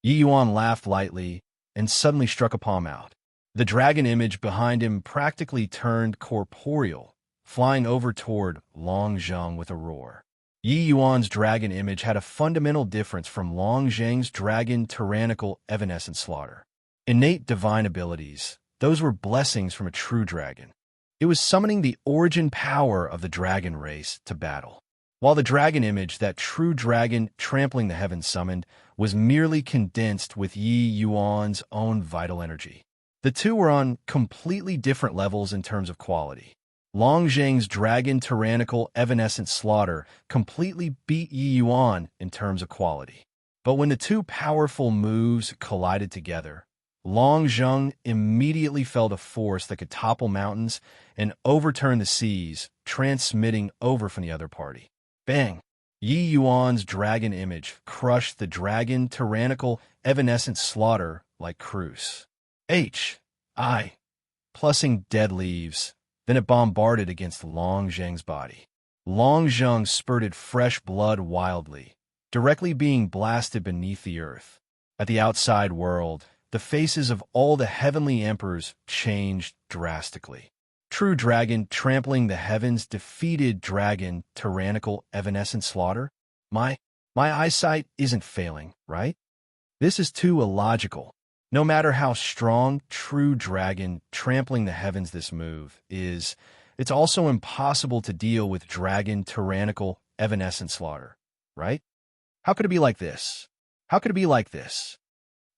Yi Yuan laughed lightly and suddenly struck a palm out. The dragon image behind him practically turned corporeal, flying over toward Long Zheng with a roar. Yi Yuan's dragon image had a fundamental difference from Long Zheng's Dragon Tyrannical Evanescent Slaughter. Innate divine abilities, those were blessings from a true dragon. It was summoning the origin power of the dragon race to battle. While the dragon image that true dragon trampling the heavens summoned was merely condensed with Yi Yuan's own vital energy. The two were on completely different levels in terms of quality. Long Zheng's Dragon Tyrannical Evanescent Slaughter completely beat Yi Yuan in terms of quality. But when the two powerful moves collided together, Long Zheng immediately felt a force that could topple mountains and overturn the seas, transmitting over from the other party. Bang! Yi Yuan's dragon image crushed the Dragon Tyrannical Evanescent Slaughter like Cruz. Plussing dead leaves. Then it bombarded against Long Zheng's body. Long Zheng spurted fresh blood wildly, directly being blasted beneath the earth. At the outside world, the faces of all the heavenly emperors changed drastically. True dragon trampling the heavens defeated Dragon Tyrannical Evanescent Slaughter? My eyesight isn't failing, right? This is too illogical. No matter how strong true dragon trampling the heavens this move is, it's also impossible to deal with Dragon Tyrannical Evanescent Slaughter, right? How could it be like this? How could it be like this?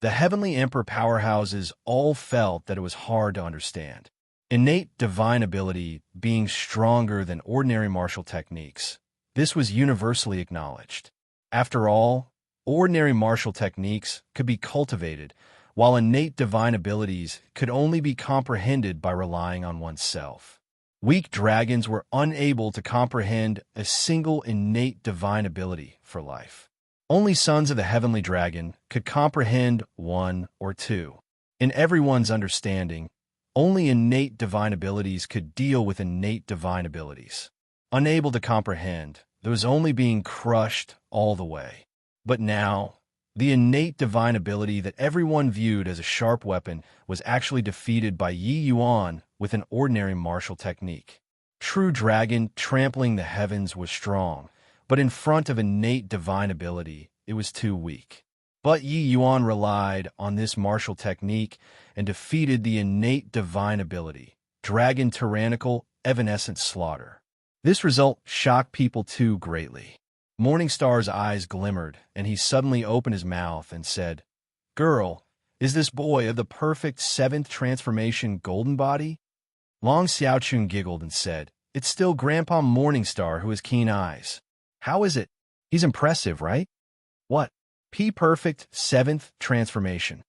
The Heavenly Emperor powerhouses all felt that it was hard to understand. Innate divine ability being stronger than ordinary martial techniques, this was universally acknowledged. After all, ordinary martial techniques could be cultivated, while innate divine abilities could only be comprehended by relying on oneself. Weak dragons were unable to comprehend a single innate divine ability for life. Only sons of the heavenly dragon could comprehend one or two. In everyone's understanding, only innate divine abilities could deal with innate divine abilities. Unable to comprehend, those only being crushed all the way. But now, the innate divine ability that everyone viewed as a sharp weapon was actually defeated by Yi Yuan with an ordinary martial technique. True dragon trampling the heavens was strong, but in front of innate divine ability, it was too weak. But Yi Yuan relied on this martial technique and defeated the innate divine ability, dragon tyrannical, evanescent slaughter. This result shocked people too greatly. Morningstar's eyes glimmered, and he suddenly opened his mouth and said, "Girl, is this boy of the perfect seventh transformation golden body?" Long Xiaochun giggled and said, "It's still Grandpa Morningstar who has keen eyes. How is it? He's impressive, right?" "What? P-perfect seventh transformation?"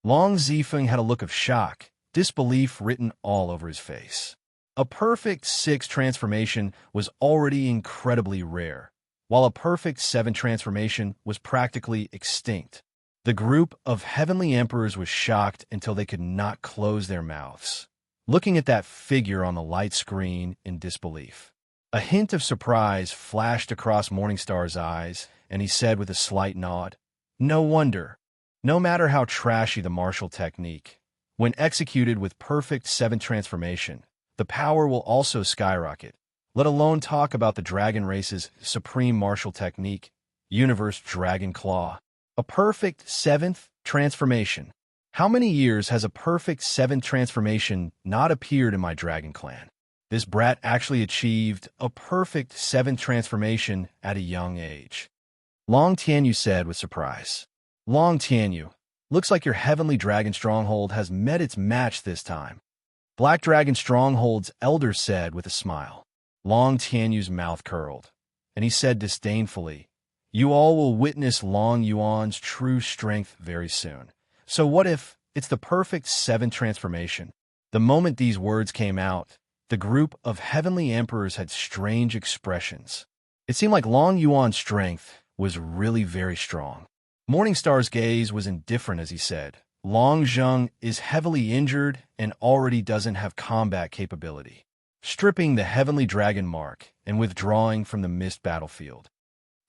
Long Zifeng had a look of shock, disbelief written all over his face. A perfect sixth transformation was already incredibly rare, while a perfect seventh transformation was practically extinct. The group of heavenly emperors was shocked until they could not close their mouths, looking at that figure on the light screen in disbelief. A hint of surprise flashed across Morningstar's eyes, and he said with a slight nod, "No wonder. No matter how trashy the martial technique, when executed with perfect seventh transformation, the power will also skyrocket. Let alone talk about the dragon race's supreme martial technique, Universe Dragon Claw. A perfect seventh transformation. How many years has a perfect seventh transformation not appeared in my dragon clan? This brat actually achieved a perfect seventh transformation at a young age." Long Tianyu said with surprise. "Long Tianyu, looks like your heavenly dragon stronghold has met its match this time." Black Dragon Stronghold's elder said with a smile. Long Tianyu's mouth curled, and he said disdainfully, "You all will witness Long Yuan's true strength very soon. So what if it's the perfect seventh transformation?" The moment these words came out, the group of heavenly emperors had strange expressions. It seemed like Long Yuan's strength was really very strong. Morningstar's gaze was indifferent as he said, "Long Zheng is heavily injured and already doesn't have combat capability." Stripping the heavenly dragon mark and withdrawing from the mist battlefield.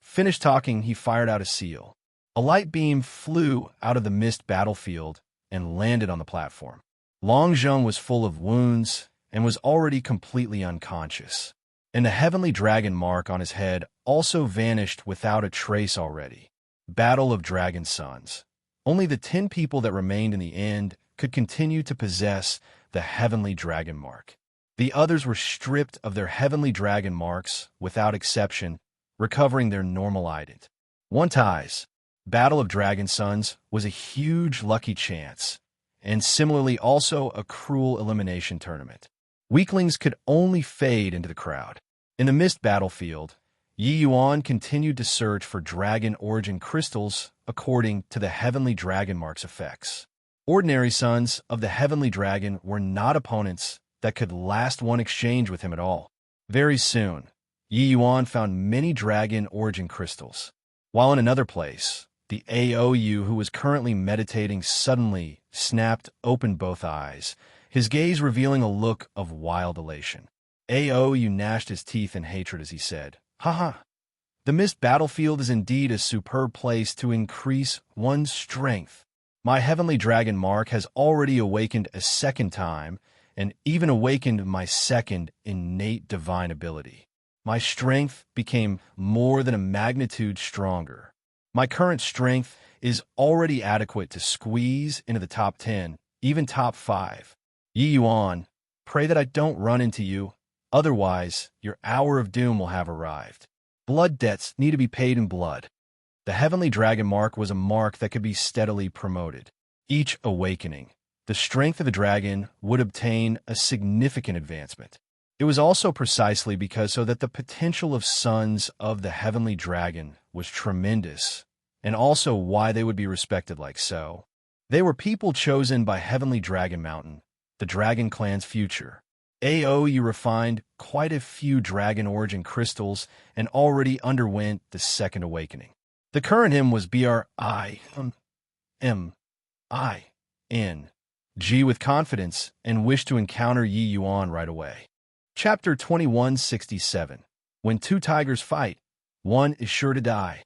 Finished talking, he fired out a seal. A light beam flew out of the mist battlefield and landed on the platform. Long Zheng was full of wounds and was already completely unconscious, and the heavenly dragon mark on his head also vanished without a trace already. Battle of Dragon Sons. Only the 10 people that remained in the end could continue to possess the heavenly dragon mark. The others were stripped of their heavenly dragon marks without exception, recovering their normal ident. One ties. Battle of Dragon Sons was a huge lucky chance, and similarly also a cruel elimination tournament. Weaklings could only fade into the crowd. In the mist battlefield, Yi Yuan continued to search for dragon origin crystals according to the heavenly dragon mark's effects. Ordinary sons of the heavenly dragon were not opponents that could last one exchange with him at all. Very soon, Yi Yuan found many dragon origin crystals. While in another place, the AOU who was currently meditating suddenly snapped open both eyes, his gaze revealing a look of wild elation. AOU gnashed his teeth in hatred as he said, "Haha, the mist battlefield is indeed a superb place to increase one's strength. My heavenly dragon mark has already awakened a second time, and even awakened my second innate divine ability. My strength became more than a magnitude stronger. My current strength is already adequate to squeeze into the top 10, even top 5. Yi Yuan, pray that I don't run into you, otherwise your hour of doom will have arrived. Blood debts need to be paid in blood." The heavenly dragon mark was a mark that could be steadily promoted. Each awakening, the strength of the dragon would obtain a significant advancement. It was also precisely because so that the potential of sons of the heavenly dragon was tremendous, and also why they would be respected like so. They were people chosen by Heavenly Dragon Mountain, the dragon clan's future. AOU refined quite a few dragon origin crystals and already underwent the second awakening. The current hymn was BRIMING with confidence and wished to encounter Yi Yuan right away. Chapter 2167. When two tigers fight, one is sure to die.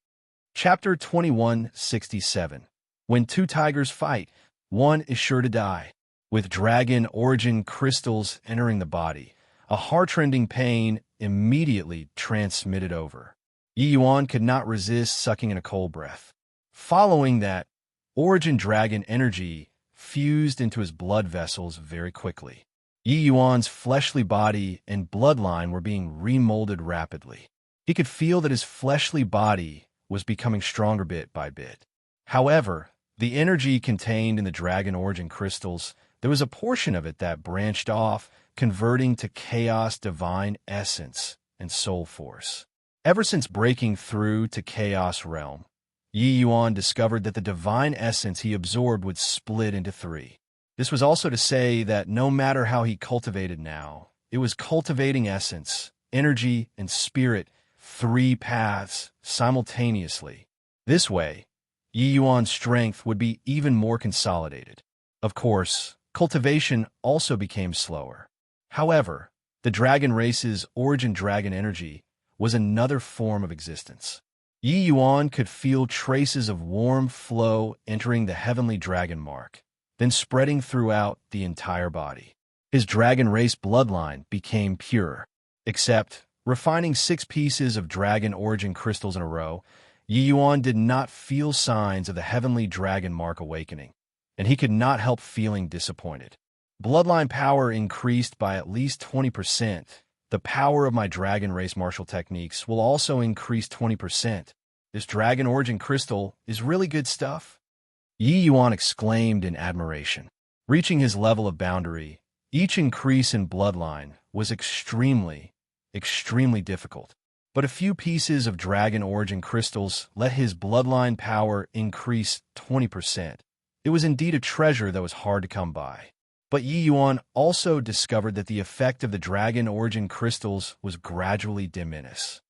Chapter 2167. When two tigers fight, one is sure to die. With dragon origin crystals entering the body, a heart-rending pain immediately transmitted over. Yi Yuan could not resist sucking in a cold breath. Following that, origin dragon energy fused into his blood vessels very quickly. Yi Yuan's fleshly body and bloodline were being remolded rapidly. He could feel that his fleshly body was becoming stronger bit by bit. However, the energy contained in the dragon origin crystals, there was a portion of it that branched off, converting to chaos divine essence and soul force. Ever since breaking through to chaos realm, Yi Yuan discovered that the divine essence he absorbed would split into three. This was also to say that no matter how he cultivated now, it was cultivating essence, energy, and spirit, three paths simultaneously. This way, Yi Yuan's strength would be even more consolidated. Of course, cultivation also became slower. However, the dragon race's origin dragon energy was another form of existence. Yi Yuan could feel traces of warm flow entering the heavenly dragon mark, then spreading throughout the entire body. His dragon race bloodline became pure. Except, refining 6 pieces of dragon origin crystals in a row, Yi Yuan did not feel signs of the heavenly dragon mark awakening, and he could not help feeling disappointed. Bloodline power increased by at least 20%. The power of my dragon race martial techniques will also increase 20%. This dragon origin crystal is really good stuff. Yi Yuan exclaimed in admiration. Reaching his level of boundary, each increase in bloodline was extremely difficult. But a few pieces of dragon origin crystals let his bloodline power increase 20%. It was indeed a treasure that was hard to come by. But Yi Yuan also discovered that the effect of the dragon origin crystals was gradually diminished.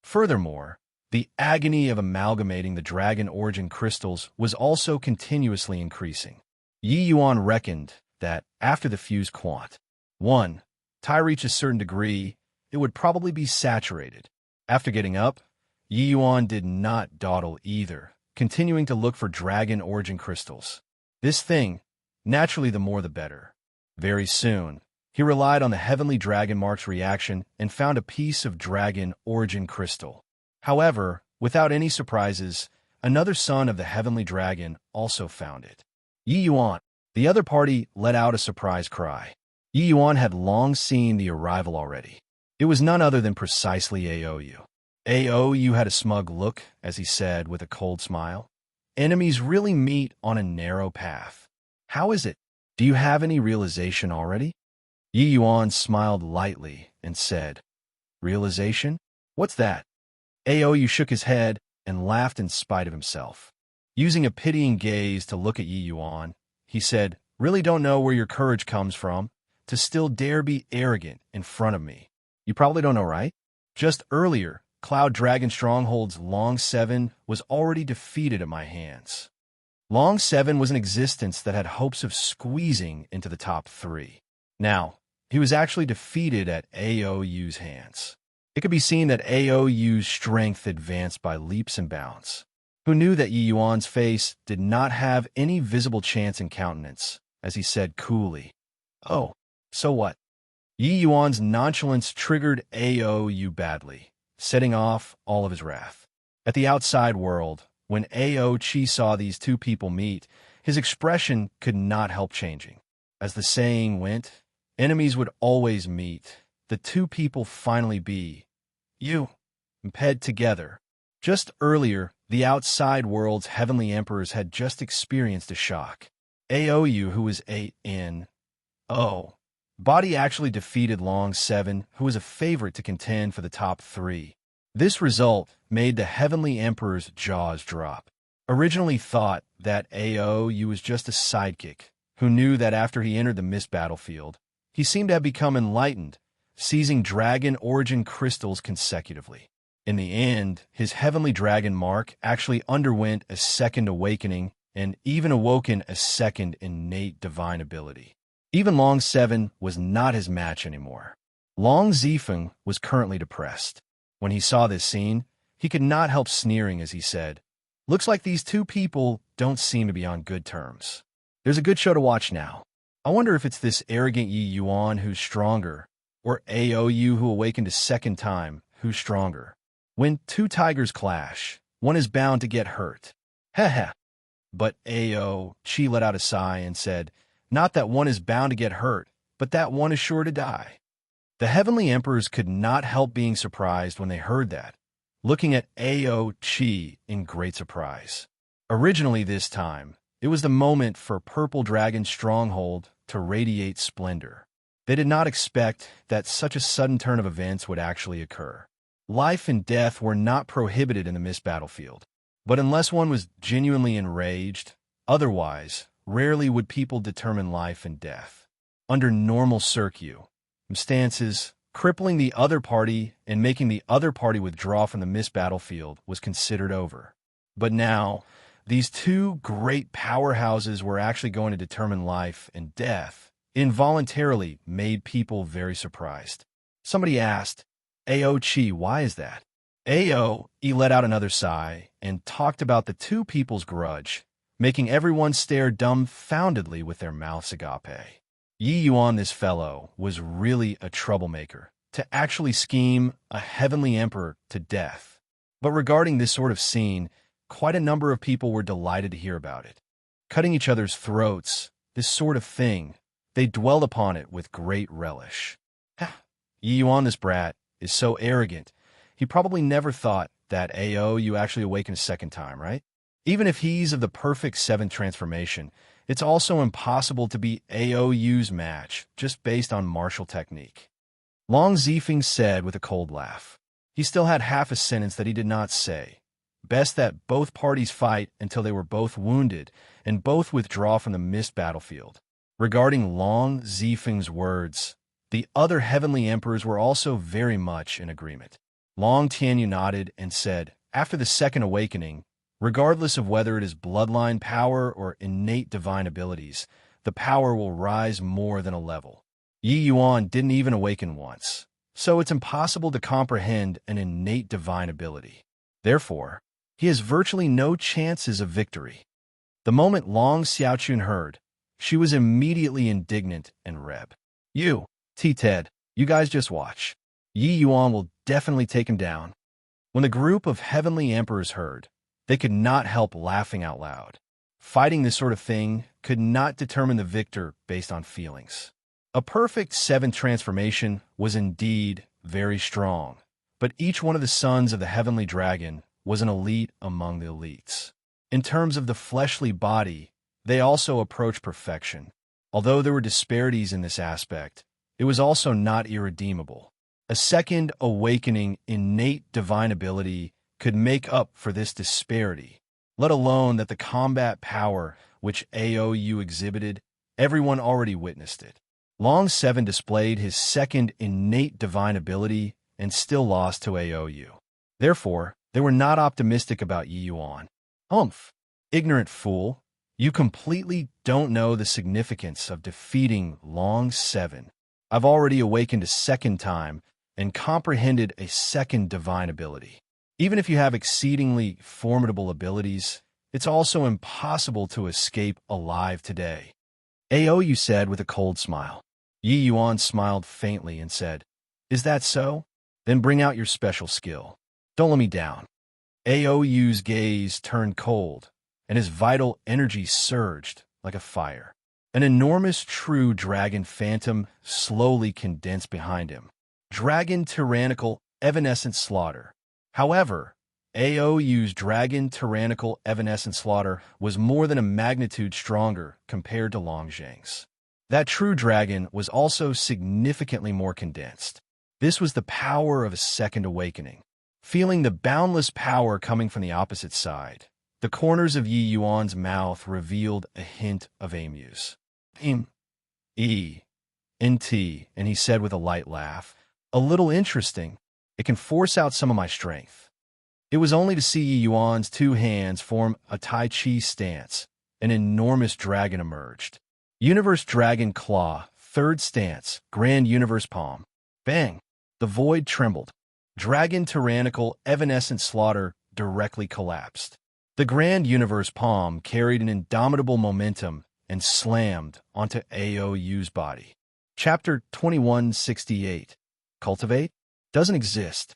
Furthermore, the agony of amalgamating the dragon origin crystals was also continuously increasing. Yi Yuan reckoned that after the fused quant 1 tie reached a certain degree, it would probably be saturated. After getting up, Yi Yuan did not dawdle either, continuing to look for dragon origin crystals. This thing, naturally the more the better. Very soon, he relied on the heavenly dragon mark's reaction and found a piece of dragon origin crystal. However, without any surprises, another son of the heavenly dragon also found it. Yi Yuan. The other party let out a surprise cry. Yi Yuan had long seen the arrival already. It was none other than precisely Aou. Aou had a smug look, as he said with a cold smile. Enemies really meet on a narrow path. How is it? Do you have any realization already? Yi Yuan smiled lightly and said, Realization? What's that? Aou shook his head and laughed in spite of himself. Using a pitying gaze to look at Yi Yuan, he said, Really don't know where your courage comes from, to still dare be arrogant in front of me. You probably don't know, right? Just earlier, Cloud Dragon Stronghold's Long 7 was already defeated at my hands. Long 7 was an existence that had hopes of squeezing into the top 3. Now, he was actually defeated at Aou's hands. It could be seen that Aou's strength advanced by leaps and bounds. Who knew that Yi Yuan's face did not have any visible chance in countenance, as he said coolly, Oh, so what? Yi Yuan's nonchalance triggered Aou badly, setting off all of his wrath. At the outside world, when Aou saw these two people meet, his expression could not help changing. As the saying went, enemies would always meet. The two people finally be paired together. Just earlier, the outside world's heavenly emperors had just experienced a shock. Aou, who was body actually defeated Long 7, who was a favorite to contend for the top 3. This result made the heavenly emperor's jaws drop. Originally thought that Aou was just a sidekick, who knew that after he entered the mist battlefield, he seemed to have become enlightened, seizing dragon origin crystals consecutively. In the end, his heavenly dragon mark actually underwent a second awakening and even awoken a second innate divine ability. Even Long 7 was not his match anymore. Long Zifeng was currently depressed. When he saw this scene, He could not help sneering as he said, "Looks like these two people don't seem to be on good terms. There's a good show to watch now. I wonder if it's this arrogant Yi Yuan who's stronger, or Aou who awakened a second time who's stronger. When two tigers clash, one is bound to get hurt. Heh heh." But Ao Chi let out a sigh and said, "Not that one is bound to get hurt, but that one is sure to die." The heavenly emperors could not help being surprised when they heard that, looking at Ao Chi in great surprise. Originally this time, it was the moment for Purple Dragon's stronghold to radiate splendor. They did not expect that such a sudden turn of events would actually occur. Life and death were not prohibited in the mist battlefield, but unless one was genuinely enraged, otherwise, rarely would people determine life and death. Under normal circumstances, crippling the other party and making the other party withdraw from the mist battlefield was considered over. But now, these two great powerhouses were actually going to determine life and death, involuntarily made people very surprised. Somebody asked, "Ao Chi, why is that?" Ao let out another sigh and talked about the two people's grudge, making everyone stare dumbfoundedly with their mouths agape. Yi Yuan, this fellow, was really a troublemaker, to actually scheme a heavenly emperor to death. But regarding this sort of scene, quite a number of people were delighted to hear about it. Cutting each other's throats, this sort of thing, they dwelled upon it with great relish. Yi Yuan, this brat, is so arrogant. He probably never thought that you actually awaken a second time, right? Even if he's of the perfect seventh transformation, it's also impossible to beat Aou's match just based on martial technique. Long Zifeng said with a cold laugh. He still had half a sentence that he did not say. Best that both parties fight until they were both wounded and both withdraw from the mist battlefield. Regarding Long Zifeng's words, the other heavenly emperors were also very much in agreement. Long Tianyu nodded and said, "After the second awakening, regardless of whether it is bloodline power or innate divine abilities, the power will rise more than a level." Yi Yuan didn't even awaken once, so it's impossible to comprehend an innate divine ability. Therefore, he has virtually no chances of victory. The moment Long Xiaochun heard, she was immediately indignant and reb. "You, T-Ted, you guys just watch. Yi Yuan will definitely take him down." When the group of heavenly emperors heard, they could not help laughing out loud. Fighting this sort of thing could not determine the victor based on feelings. A perfect seventh transformation was indeed very strong, but each one of the sons of the heavenly dragon was an elite among the elites. In terms of the fleshly body, they also approached perfection. Although there were disparities in this aspect, it was also not irredeemable. A second awakening innate divine ability could make up for this disparity, let alone that the combat power which Aou exhibited, everyone already witnessed it. Long Seven displayed his second innate divine ability and still lost to Aou. Therefore, they were not optimistic about Yi Yuan. "Humph! Ignorant fool! You completely don't know the significance of defeating Long Seven. I've already awakened a second time and comprehended a second divine ability. Even if you have exceedingly formidable abilities, it's also impossible to escape alive today." Aou said with a cold smile. Yi Yuan smiled faintly and said, "Is that so? Then bring out your special skill. Don't let me down." Aou's gaze turned cold, and his vital energy surged like a fire. An enormous true dragon phantom slowly condensed behind him. Dragon tyrannical evanescent slaughter. However, Aou's dragon tyrannical evanescent slaughter was more than a magnitude stronger compared to Long Zhang's. That true dragon was also significantly more condensed. This was the power of a second awakening. Feeling the boundless power coming from the opposite side, the corners of Yi Yuan's mouth revealed a hint of amuse. E-N-T, and he said with a light laugh, "A little interesting. It can force out some of my strength." It was only to see Yi Yuan's two hands form a Tai Chi stance. An enormous dragon emerged. Universe Dragon Claw, third stance, Grand Universe Palm. Bang! The void trembled. Dragon tyrannical evanescent slaughter directly collapsed. The grand universe palm carried an indomitable momentum and slammed onto Aou's body. Chapter 2168. Cultivate? Doesn't exist.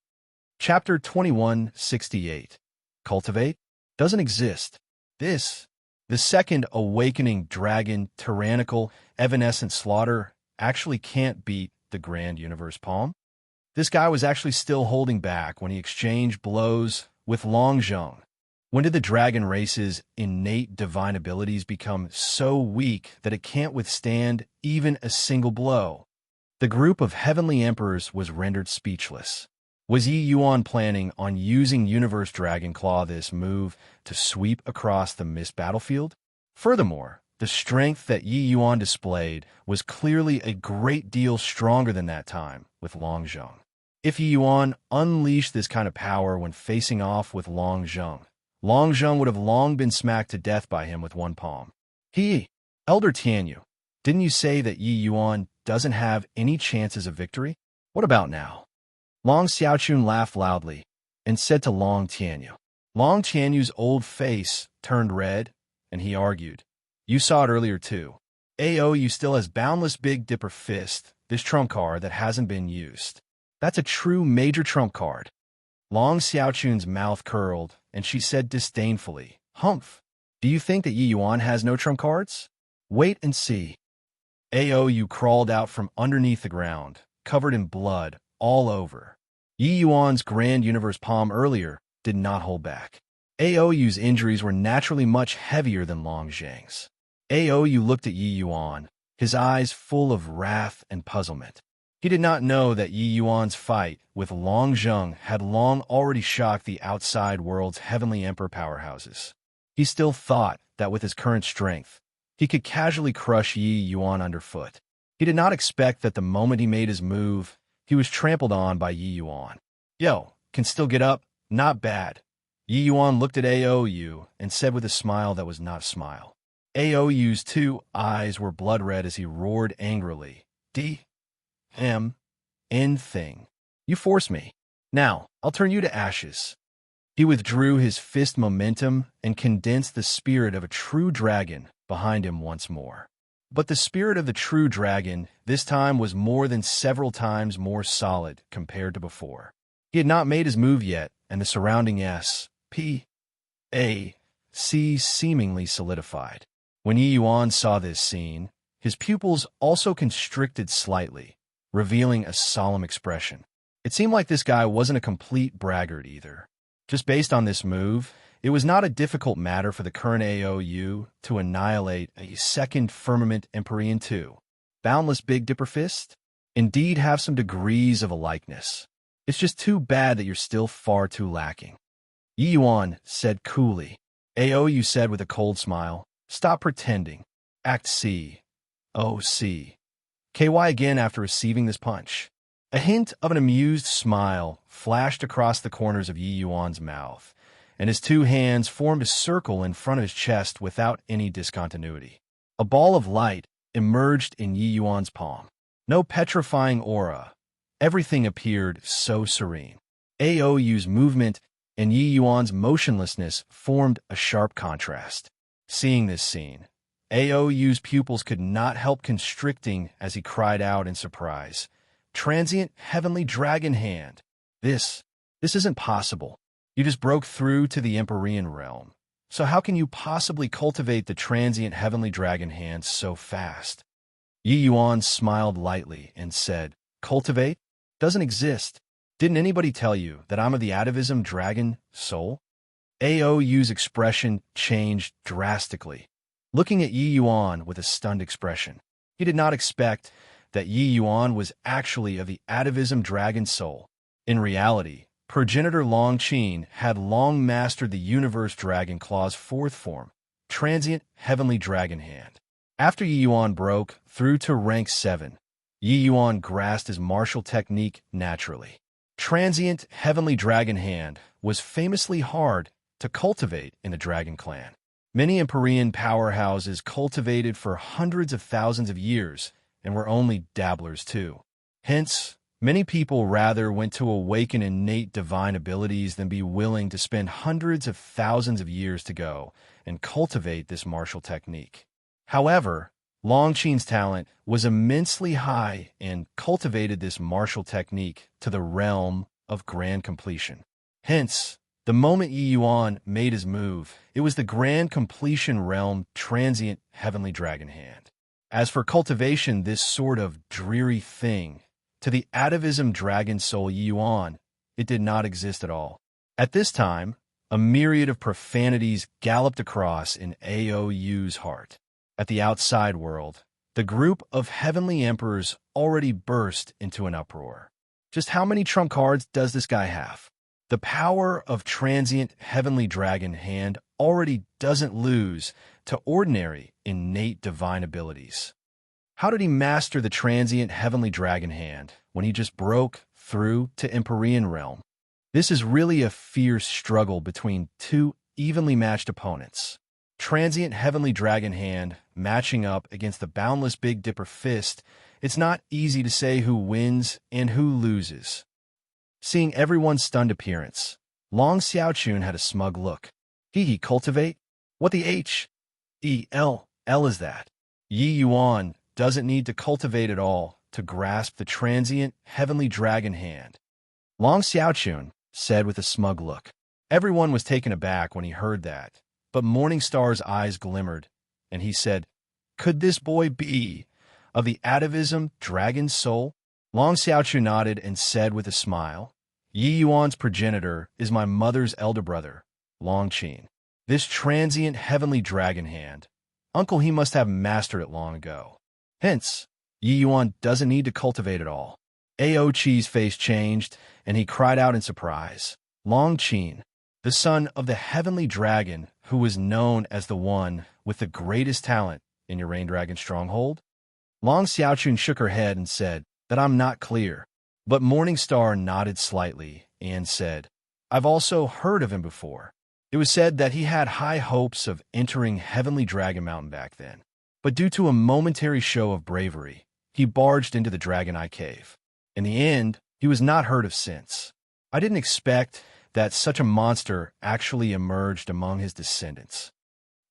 Chapter 2168. Cultivate? Doesn't exist. The second awakening dragon tyrannical evanescent slaughter actually can't beat the grand universe palm. This guy was actually still holding back when he exchanged blows with Long Zheng. When did the dragon race's innate divine abilities become so weak that it can't withstand even a single blow? The group of heavenly emperors was rendered speechless. Was Yi Yuan planning on using Universe Dragon Claw this move to sweep across the mist battlefield? Furthermore, the strength that Yi Yuan displayed was clearly a great deal stronger than that time with Long Zheng. If Yi Yuan unleashed this kind of power when facing off with Long Zheng would have long been smacked to death by him with one palm. Elder Tianyu, didn't you say that Yi Yuan doesn't have any chances of victory? What about now? Long Xiaochun laughed loudly and said to Long Tianyu. Long Tianyu's old face turned red, and he argued. You saw it earlier too. Aou still has Boundless Big Dipper Fist, this trump card that hasn't been used. That's a true major trump card. Long Xiaochun's mouth curled, and she said disdainfully, Humph, do you think that Yi Yuan has no trump cards? Wait and see. Aou crawled out from underneath the ground, covered in blood all over. Yi Yuan's grand universe palm earlier did not hold back. Aou's injuries were naturally much heavier than Long Zheng's. Aou looked at Yi Yuan, his eyes full of wrath and puzzlement. He did not know that Yi Yuan's fight with Long Zheng had long already shocked the outside world's heavenly emperor powerhouses. He still thought that with his current strength, he could casually crush Yi Yuan underfoot. He did not expect that the moment he made his move, he was trampled on by Yi Yuan. Yo, can still get up? Not bad. Yi Yuan looked at Aou and said with a smile that was not a smile. Aou's two eyes were blood red as he roared angrily. End thing. You force me. Now, I'll turn you to ashes. He withdrew his fist momentum and condensed the spirit of a true dragon behind him once more. But the spirit of the true dragon this time was more than several times more solid compared to before. He had not made his move yet, and the surrounding S.P.A.C. seemingly solidified. When Yi Yuan saw this scene, his pupils also constricted slightly, revealing a solemn expression. It seemed like this guy wasn't a complete braggart either. Just based on this move, it was not a difficult matter for the current Aou to annihilate a second Firmament Empyrean too. Boundless Big Dipper Fist? Indeed have some degrees of a likeness. It's just too bad that you're still far too lacking. Yi Yuan said coolly. Aou said with a cold smile, Stop pretending. Act C. O.C. KY again after receiving this punch. A hint of an amused smile flashed across the corners of Yi Yuan's mouth, and his two hands formed a circle in front of his chest without any discontinuity. A ball of light emerged in Yi Yuan's palm. No petrifying aura. Everything appeared so serene. Aou's movement and Yi Yuan's motionlessness formed a sharp contrast. Seeing this scene, Aou's pupils could not help constricting as he cried out in surprise. Transient Heavenly Dragon Hand. This isn't possible. You just broke through to the Empyrean realm. So how can you possibly cultivate the transient Heavenly Dragon Hand so fast? Yi Yuan smiled lightly and said, Cultivate? Doesn't exist. Didn't anybody tell you that I'm of the atavism dragon soul? Aou's expression changed drastically, looking at Yi Yuan with a stunned expression. He did not expect that Yi Yuan was actually of the atavism dragon soul. In reality, progenitor Long Qin had long mastered the Universe Dragon Claw's fourth form, Transient Heavenly Dragon Hand. After Yi Yuan broke through to rank 7, Yi Yuan grasped his martial technique naturally. Transient Heavenly Dragon Hand was famously hard to cultivate in the Dragon Clan. Many Empyrean powerhouses cultivated for hundreds of thousands of years and were only dabblers too. Hence, Many people rather went to awaken innate divine abilities than be willing to spend hundreds of thousands of years to go and cultivate this martial technique. However, Longqing's talent was immensely high and cultivated this martial technique to the realm of grand completion. Hence, the moment Yi Yuan made his move, it was the grand completion realm transient heavenly dragon hand. As for cultivation, this sort of dreary thing, to the atavism dragon soul Yi Yuan, it did not exist at all. At this time, a myriad of profanities galloped across in Aou's heart. At the outside world, the group of heavenly emperors already burst into an uproar. Just how many trump cards does this guy have? The power of transient heavenly dragon hand already doesn't lose to ordinary innate divine abilities. How did he master the transient heavenly dragon hand when he just broke through to Empyrean realm? This is really a fierce struggle between two evenly matched opponents. Transient heavenly dragon hand matching up against the boundless Big Dipper fist, it's not easy to say who wins and who loses. Seeing everyone's stunned appearance, Long Xiaochun had a smug look. He cultivate? What the H-E-L is that? Yi Yuan doesn't need to cultivate at all to grasp the transient heavenly dragon hand. Long Xiaochun said with a smug look. Everyone was taken aback when he heard that, but Morningstar's eyes glimmered, and he said, "Could this boy be of the atavism dragon soul?" Long Xiaochu nodded and said with a smile, "Yi Yuan's progenitor is my mother's elder brother, Longqing. This transient heavenly dragon hand, uncle, he must have mastered it long ago. Hence, Yi Yuan doesn't need to cultivate it all." Ao Chi's face changed, and he cried out in surprise, "Longqing, the son of the heavenly dragon who was known as the one with the greatest talent in your Rain Dragon stronghold?" Long Xiaochun shook her head and said, "That I'm not clear." But Morningstar nodded slightly and said, "I've also heard of him before. It was said that he had high hopes of entering Heavenly Dragon Mountain back then. But due to a momentary show of bravery, he barged into the Dragon Eye Cave. In the end, he was not heard of since. I didn't expect that such a monster actually emerged among his descendants."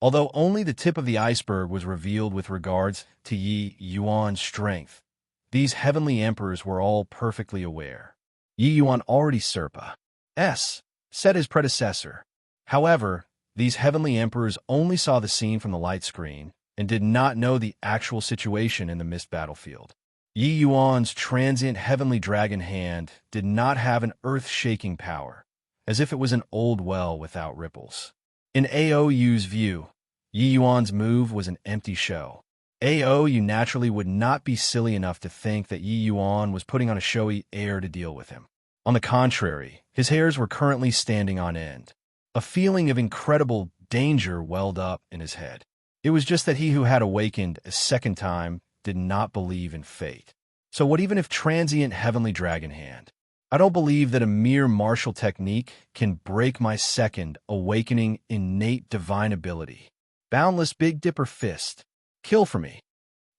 Although only the tip of the iceberg was revealed with regards to Yi Yuan's strength, these heavenly emperors were all perfectly aware. Yi Yuan already said his predecessor. However, these heavenly emperors only saw the scene from the light screen and did not know the actual situation in the mist battlefield. Yi Yuan's transient heavenly dragon hand did not have an earth-shaking power, as if it was an old well without ripples. In Aou's view, Yi Yuan's move was an empty show. Aou naturally would not be silly enough to think that Yi Yuan was putting on a showy air to deal with him. On the contrary, his hairs were currently standing on end. A feeling of incredible danger welled up in his head. It was just that he who had awakened a second time did not believe in fate. So what even if transient heavenly dragon hand? I don't believe that a mere martial technique can break my second awakening innate divine ability. Boundless Big Dipper fist. Kill for me.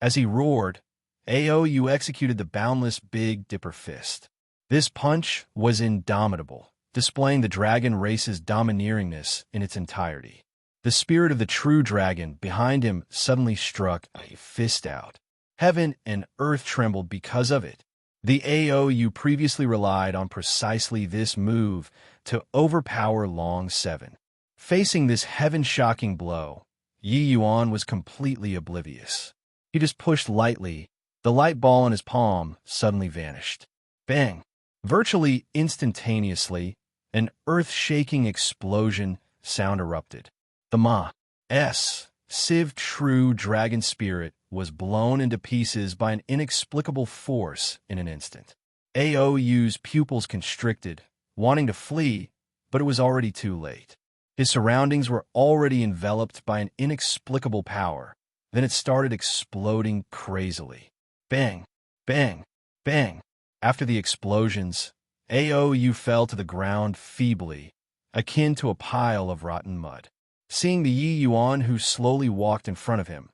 As he roared, Aou executed the boundless Big Dipper fist. This punch was indomitable, displaying the dragon race's domineeringness in its entirety. The spirit of the true dragon behind him suddenly struck a fist out. Heaven and earth trembled because of it. The Aou previously relied on precisely this move to overpower Long 7. Facing this heaven-shocking blow, Yi Yuan was completely oblivious. He just pushed lightly. The light ball in his palm suddenly vanished. Bang! Virtually instantaneously, an earth-shaking explosion sound erupted. The Ma.S. Civ True Dragon Spirit was blown into pieces by an inexplicable force in an instant. Aou's pupils constricted, wanting to flee, but it was already too late. His surroundings were already enveloped by an inexplicable power. Then it started exploding crazily. Bang! Bang! Bang! After the explosions, Aou fell to the ground feebly, akin to a pile of rotten mud. Seeing the Yi Yuan who slowly walked in front of him,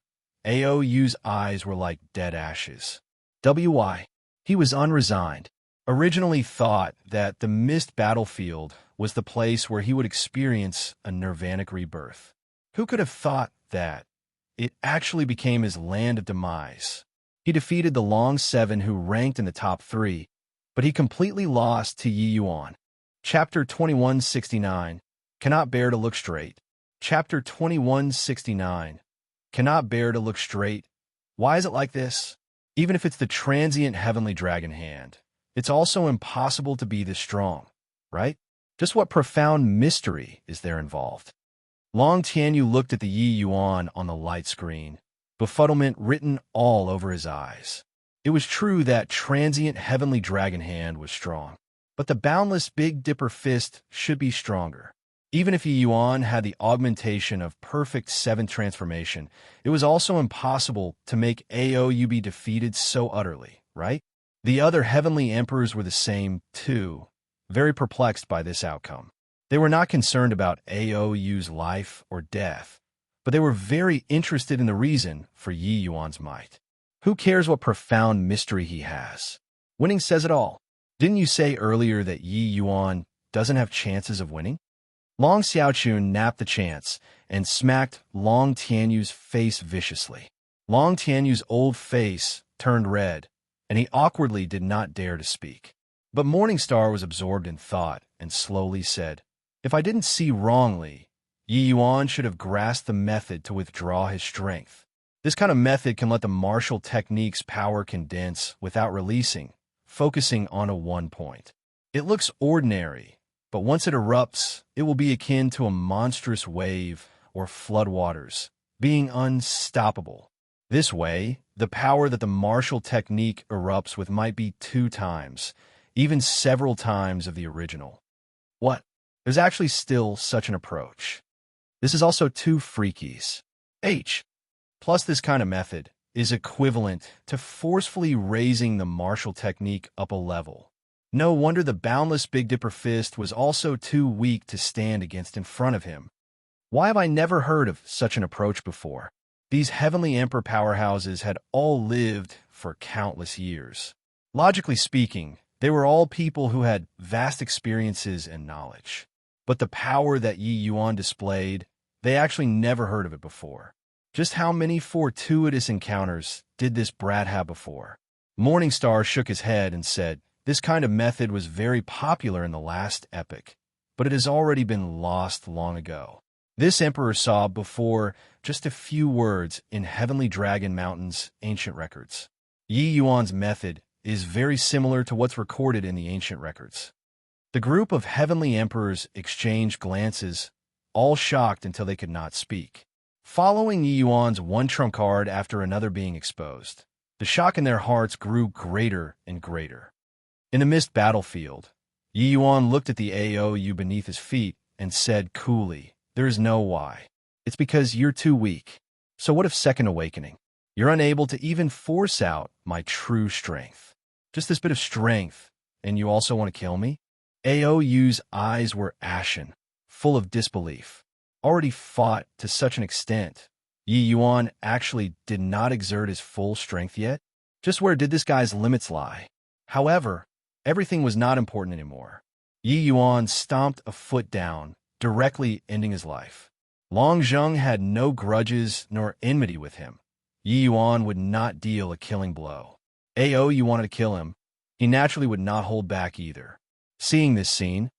Aou's eyes were like dead ashes. He was unresigned. originally thought that the mist battlefield was the place where he would experience a nirvanic rebirth. Who could have thought that it actually became his land of demise? He defeated the Long Seven, who ranked in the top 3, but he completely lost to Yi Yuan. Chapter 2169, Cannot Bear to Look Straight. Chapter 2169, Cannot Bear to Look Straight. Why is it like this? Even if it's the transient heavenly dragon hand, it's also impossible to be this strong, right? Just what profound mystery is there involved? Long Tianyu looked at the Yi Yuan on the light screen, befuddlement written all over his eyes. It was true that transient heavenly dragon hand was strong, but the boundless Big Dipper fist should be stronger. Even if Yi Yuan had the augmentation of perfect 7th transformation, it was also impossible to make Aou be defeated so utterly, right? The other heavenly emperors were the same, too, very perplexed by this outcome. They were not concerned about Aou's life or death, but they were very interested in the reason for Yi Yuan's might. Who cares what profound mystery he has? Winning says it all. Didn't you say earlier that Yi Yuan doesn't have chances of winning? Long Xiaochun napped the chance and smacked Long Tianyu's face viciously. Long Tianyu's old face turned red, and he awkwardly did not dare to speak. But Morningstar was absorbed in thought and slowly said, "If I didn't see wrongly, Yi Yuan should have grasped the method to withdraw his strength. This kind of method can let the martial technique's power condense without releasing, focusing on a one point. It looks ordinary, but once it erupts, it will be akin to a monstrous wave or floodwaters, being unstoppable. This way, the power that the martial technique erupts with might be 2 times, even several times of the original. What? There's actually still such an approach. This is also 2 freakies. Plus, this kind of method is equivalent to forcefully raising the martial technique up a level. No wonder the boundless Big Dipper fist was also too weak to stand against in front of him. Why have I never heard of such an approach before? These heavenly emperor powerhouses had all lived for countless years. Logically speaking, they were all people who had vast experiences and knowledge. But the power that Yi Yuan displayed, they actually never heard of it before. Just how many fortuitous encounters did this brat have before? Morningstar shook his head and said, "This kind of method was very popular in the last epoch, but it has already been lost long ago. This emperor saw before just a few words in Heavenly Dragon Mountain's ancient records. Yi Yuan's method is very similar to what's recorded in the ancient records." The group of heavenly emperors exchanged glances, all shocked until they could not speak. Following Yi Yuan's one trump card after another being exposed, the shock in their hearts grew greater and greater. In the mist battlefield, Yi Yuan looked at the Aou beneath his feet and said coolly, "There is no why. It's because you're too weak. So what if Second Awakening? You're unable to even force out my true strength. Just this bit of strength, and you also want to kill me?" Aou's eyes were ashen, full of disbelief. Already fought to such an extent, Yi Yuan actually did not exert his full strength yet? Just where did this guy's limits lie? However, everything was not important anymore. Yi Yuan stomped a foot down, directly ending his life. Long Zheng had no grudges nor enmity with him. Yi Yuan would not deal a killing blow. Aou wanted to kill him. He naturally would not hold back either. Seeing this scene,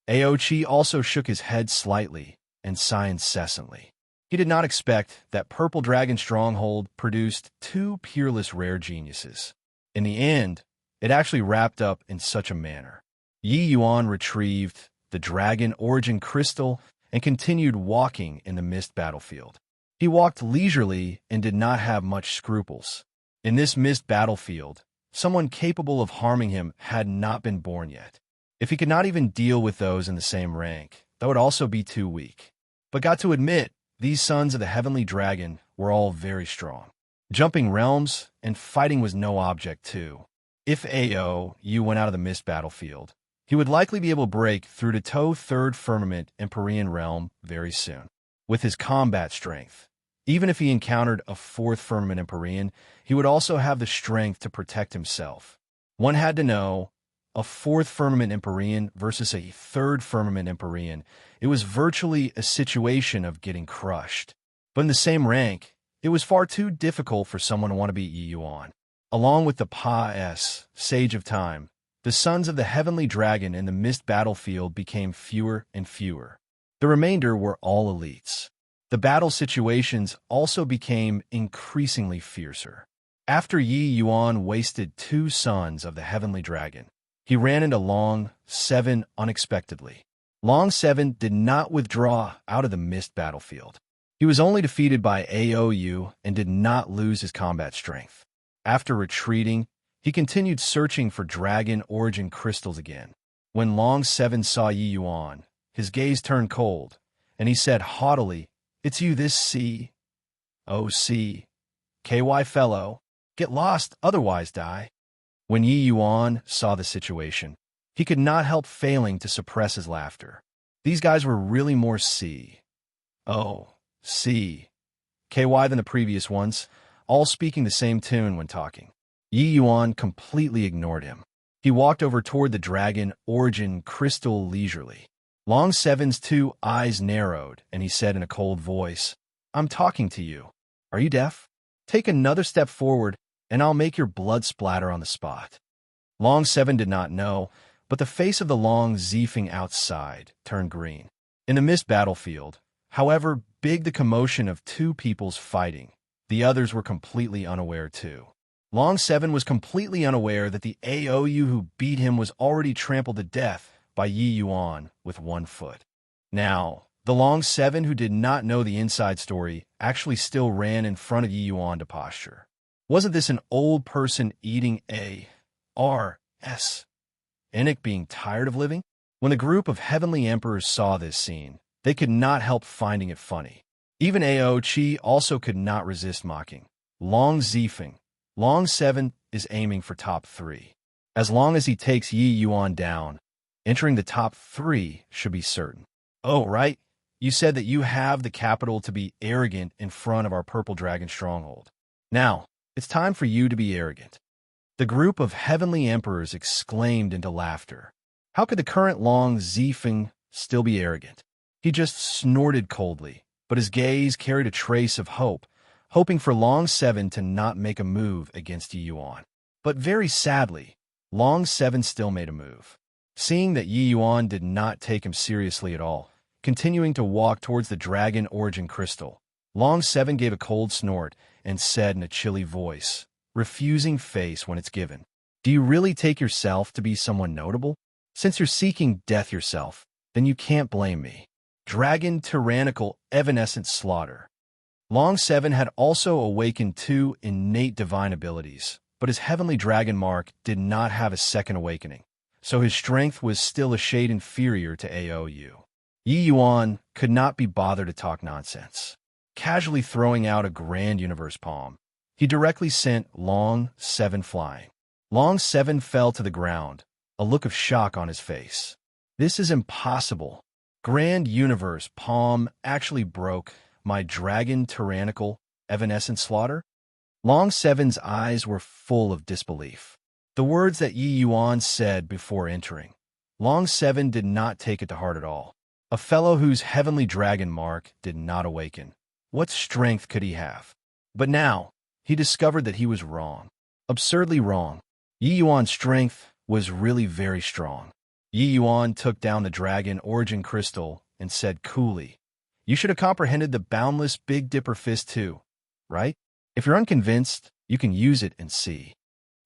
Aochi also shook his head slightly and sighed incessantly. He did not expect that Purple Dragon Stronghold produced 2 peerless rare geniuses. In the end, it actually wrapped up in such a manner. Yi Yuan retrieved the Dragon Origin Crystal and continued walking in the mist battlefield. He walked leisurely and did not have much scruples. In this mist battlefield, someone capable of harming him had not been born yet. If he could not even deal with those in the same rank, that would also be too weak. But got to admit, these sons of the Heavenly Dragon were all very strong. Jumping realms and fighting was no object, too. If Aou went out of the mist battlefield, he would likely be able to break through to toe 3rd Firmament Empyrean Realm very soon. With his combat strength, even if he encountered a 4th Firmament Empyrean, he would also have the strength to protect himself. One had to know, a fourth firmament Empyrean versus a third firmament Empyrean, it was virtually a situation of getting crushed. But in the same rank, it was far too difficult for someone to want to beat Yi Yuan. Along with the Pa-S, Sage of Time, the sons of the Heavenly Dragon in the Mist battlefield became fewer and fewer. The remainder were all elites. The battle situations also became increasingly fiercer. After Yi Yuan wasted 2 sons of the Heavenly Dragon, he ran into Long 7 unexpectedly. Long 7 did not withdraw out of the Mist battlefield. He was only defeated by Aou and did not lose his combat strength. After retreating, he continued searching for dragon origin crystals again. When Long 7 saw Yi Yuan, his gaze turned cold, and he said haughtily, "It's you this KY fellow. Get lost, otherwise die." When Yi Yuan saw the situation, he could not help failing to suppress his laughter. These guys were really more KY than the previous ones, all speaking the same tune when talking. Yi Yuan completely ignored him. He walked over toward the dragon origin crystal leisurely. Long 7's 2 eyes narrowed, and he said in a cold voice, "I'm talking to you. Are you deaf? Take another step forward, and I'll make your blood splatter on the spot." Long 7 did not know, but the face of the Long Ziefeng outside turned green. In the Mist battlefield, however big the commotion of 2 peoples fighting, the others were completely unaware too. Long 7 was completely unaware that the Aou who beat him was already trampled to death by Yi Yuan with 1 foot. Now, the Long 7 who did not know the inside story actually still ran in front of Yi Yuan to posture. Wasn't this an old person eating ARS? Enoch being tired of living? When the group of heavenly emperors saw this scene, they could not help finding it funny. Even Aochi also could not resist mocking. Long Ziefeng, Long 7 is aiming for top 3. As long as he takes Yi Yuan down, entering the top 3 should be certain. "Oh, right. You said that you have the capital to be arrogant in front of our purple dragon stronghold. Now, it's time for you to be arrogant." The group of heavenly emperors exclaimed into laughter. How could the current Long Ziefeng still be arrogant? He just snorted coldly, but his gaze carried a trace of hope, hoping for Long 7 to not make a move against Yi Yuan. But very sadly, Long 7 still made a move. Seeing that Yi Yuan did not take him seriously at all, continuing to walk towards the dragon origin crystal, Long 7 gave a cold snort and said in a chilly voice, refusing face when it's given, "Do you really take yourself to be someone notable? Since you're seeking death yourself, then you can't blame me." Dragon tyrannical evanescent slaughter. Long 7 had also awakened 2 innate divine abilities, but his heavenly dragon mark did not have a second awakening, so his strength was still a shade inferior to Aou. Yi Yuan could not be bothered to talk nonsense. Casually throwing out a grand universe palm, he directly sent Long 7 flying. Long 7 fell to the ground, a look of shock on his face. "This is impossible. Grand universe palm actually broke my dragon tyrannical evanescent slaughter?" Long 7's eyes were full of disbelief. The words that Yi Yuan said before entering, Long 7 did not take it to heart at all. A fellow whose heavenly dragon mark did not awaken. What strength could he have? But now, he discovered that he was wrong. Absurdly wrong. Yi Yuan's strength was really very strong. Yi Yuan took down the dragon origin crystal and said coolly, "You should have comprehended the boundless Big Dipper fist too, right? If you're unconvinced, you can use it and see."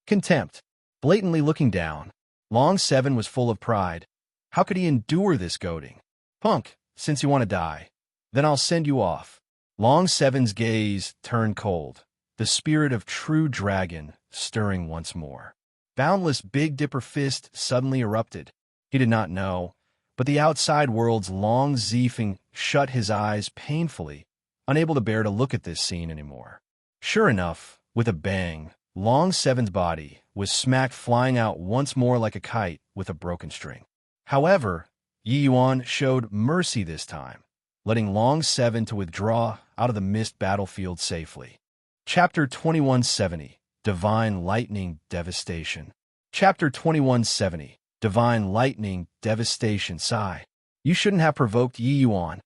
Contempt. Blatantly looking down. Long 7 was full of pride. How could he endure this goading? "Punk, since you want to die, then I'll send you off." Long 7's gaze turned cold, the spirit of true dragon stirring once more. Boundless Big Dipper fist suddenly erupted. He did not know, but the outside world's Long Ziefeng shut his eyes painfully, unable to bear to look at this scene anymore. Sure enough, with a bang, Long 7's body was smacked flying out once more like a kite with a broken string. However, Yi Yuan showed mercy this time, letting Long 7 to withdraw out of the Mist battlefield safely. Chapter 2170, Divine Lightning Devastation. Chapter 2170. Divine Lightning, Devastation, Sigh. You shouldn't have provoked Yi Yuan.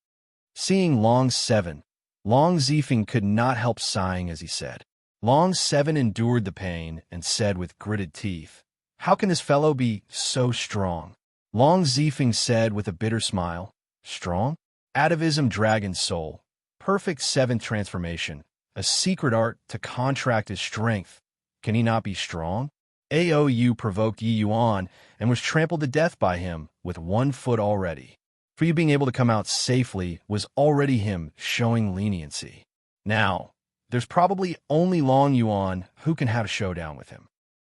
Seeing Long Seven, Long Zifeng could not help sighing as he said. Long Seven endured the pain and said with gritted teeth, "How can this fellow be so strong?" Long Zifeng said with a bitter smile, "Strong? Atavism Dragon Soul, perfect seventh transformation, a secret art to contract his strength. Can he not be strong?" Aou provoked Yi Yuan and was trampled to death by him with 1 foot already. For you being able to come out safely was already him showing leniency. Now, there's probably only Long Yuan who can have a showdown with him.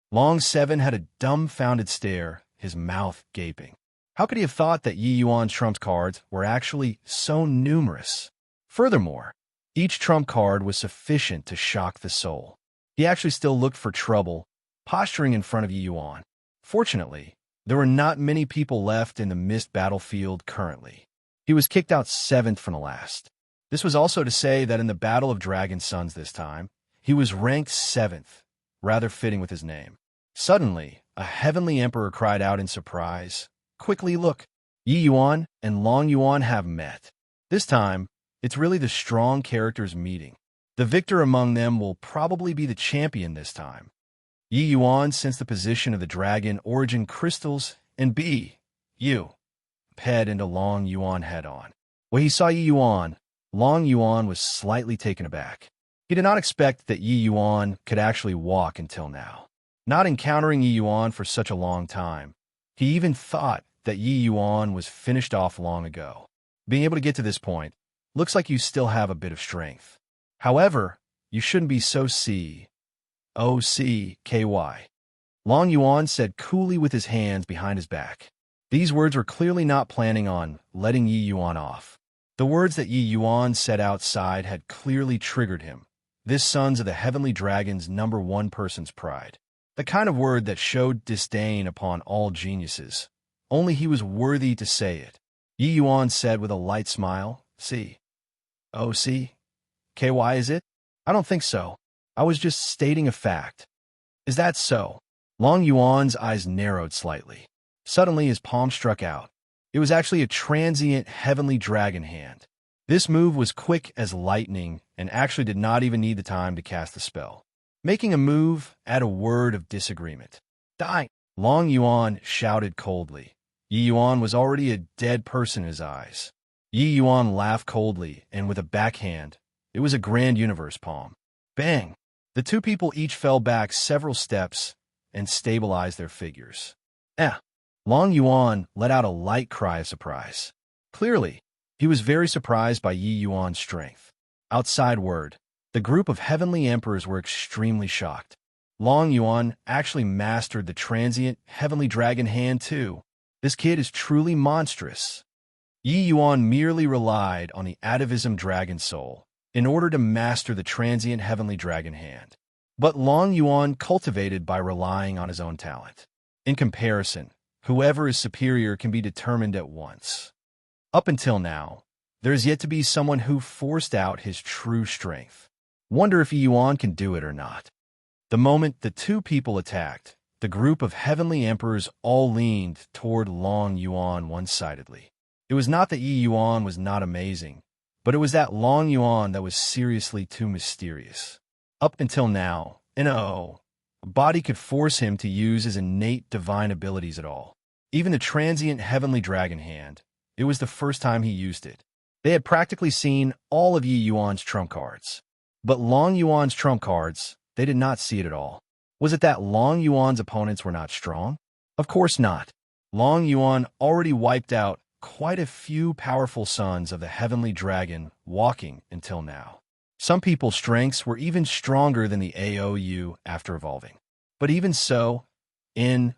Long Seven had a dumbfounded stare, his mouth gaping. How could he have thought that Yi Yuan's trump cards were actually so numerous? Furthermore, each trump card was sufficient to shock the soul. He actually still looked for trouble, posturing in front of Yi Yuan. Fortunately, there were not many people left in the mist battlefield currently. He was kicked out 7th from the last. This was also to say that in the Battle of Dragon Sons this time, he was ranked 7th, rather fitting with his name. Suddenly, a heavenly emperor cried out in surprise, "Quickly look! Yi Yuan and Long Yuan have met. This time, it's really the strong characters meeting. The victor among them will probably be the champion this time." Yi Yuan sensed the position of the dragon origin crystals and head into Long Yuan head-on. When he saw Yi Yuan, Long Yuan was slightly taken aback. He did not expect that Yi Yuan could actually walk until now. Not encountering Yi Yuan for such a long time, he even thought that Yi Yuan was finished off long ago. Being able to get to this point, looks like you still have a bit of strength. However, you shouldn't be so OCKY. Long Yuan said coolly with his hands behind his back. These words were clearly not planning on letting Yi Yuan off. The words that Yi Yuan said outside had clearly triggered him. This Sons of the Heavenly Dragon's #1 person's pride. The kind of word that showed disdain upon all geniuses. Only he was worthy to say it. Yi Yuan said with a light smile, OCKY is it? I don't think so. I was just stating a fact. Is that so? Long Yuan's eyes narrowed slightly. Suddenly his palm struck out. It was actually a transient heavenly dragon hand. This move was quick as lightning and actually did not even need the time to cast the spell. Making a move at a word of disagreement. "Die!" Long Yuan shouted coldly. Yi Yuan was already a dead person in his eyes. Yi Yuan laughed coldly and with a backhand. It was a grand universe palm. Bang! The two people each fell back several steps and stabilized their figures. Long Yuan let out a light cry of surprise. Clearly, he was very surprised by Yi Yuan's strength. Outside word, the group of heavenly emperors were extremely shocked. Long Yuan actually mastered the transient heavenly dragon hand too. This kid is truly monstrous. Yi Yuan merely relied on the atavism dragon soul in order to master the transient heavenly dragon hand. But Long Yuan cultivated by relying on his own talent. In comparison, whoever is superior can be determined at once. Up until now, there is yet to be someone who forced out his true strength. Wonder if Yi Yuan can do it or not. The moment the two people attacked, the group of heavenly emperors all leaned toward Long Yuan one-sidedly. It was not that Yi Yuan was not amazing, but it was that Long Yuan that was seriously too mysterious. Up until now, a body could force him to use his innate divine abilities at all. Even the transient heavenly dragon hand, it was the first time he used it. They had practically seen all of Yi Yuan's trump cards. But Long Yuan's trump cards, they did not see it at all. Was it that Long Yuan's opponents were not strong? Of course not. Long Yuan already wiped out quite a few powerful sons of the heavenly dragon walking until now. Some people's strengths were even stronger than the Aou after evolving. But even so, a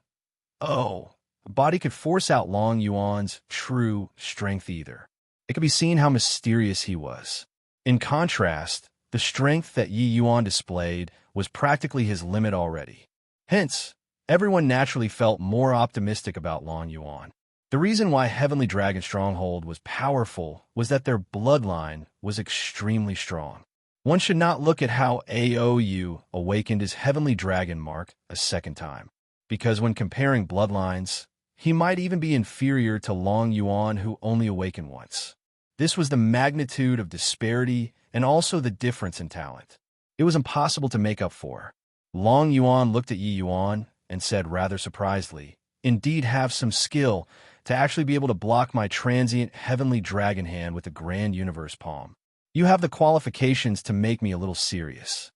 body could force out Long Yuan's true strength either. It could be seen how mysterious he was. In contrast, the strength that Yi Yuan displayed was practically his limit already. Hence, everyone naturally felt more optimistic about Long Yuan. The reason why Heavenly Dragon Stronghold was powerful was that their bloodline was extremely strong. One should not look at how Aou awakened his Heavenly Dragon mark a second time. because when comparing bloodlines, he might even be inferior to Long Yuan, who only awakened once. This was the magnitude of disparity and also the difference in talent. It was impossible to make up for. Long Yuan looked at Yi Yuan and said rather surprisedly, "Indeed have some skill to actually be able to block my transient heavenly dragon hand with the grand universe palm. You have the qualifications to make me a little serious."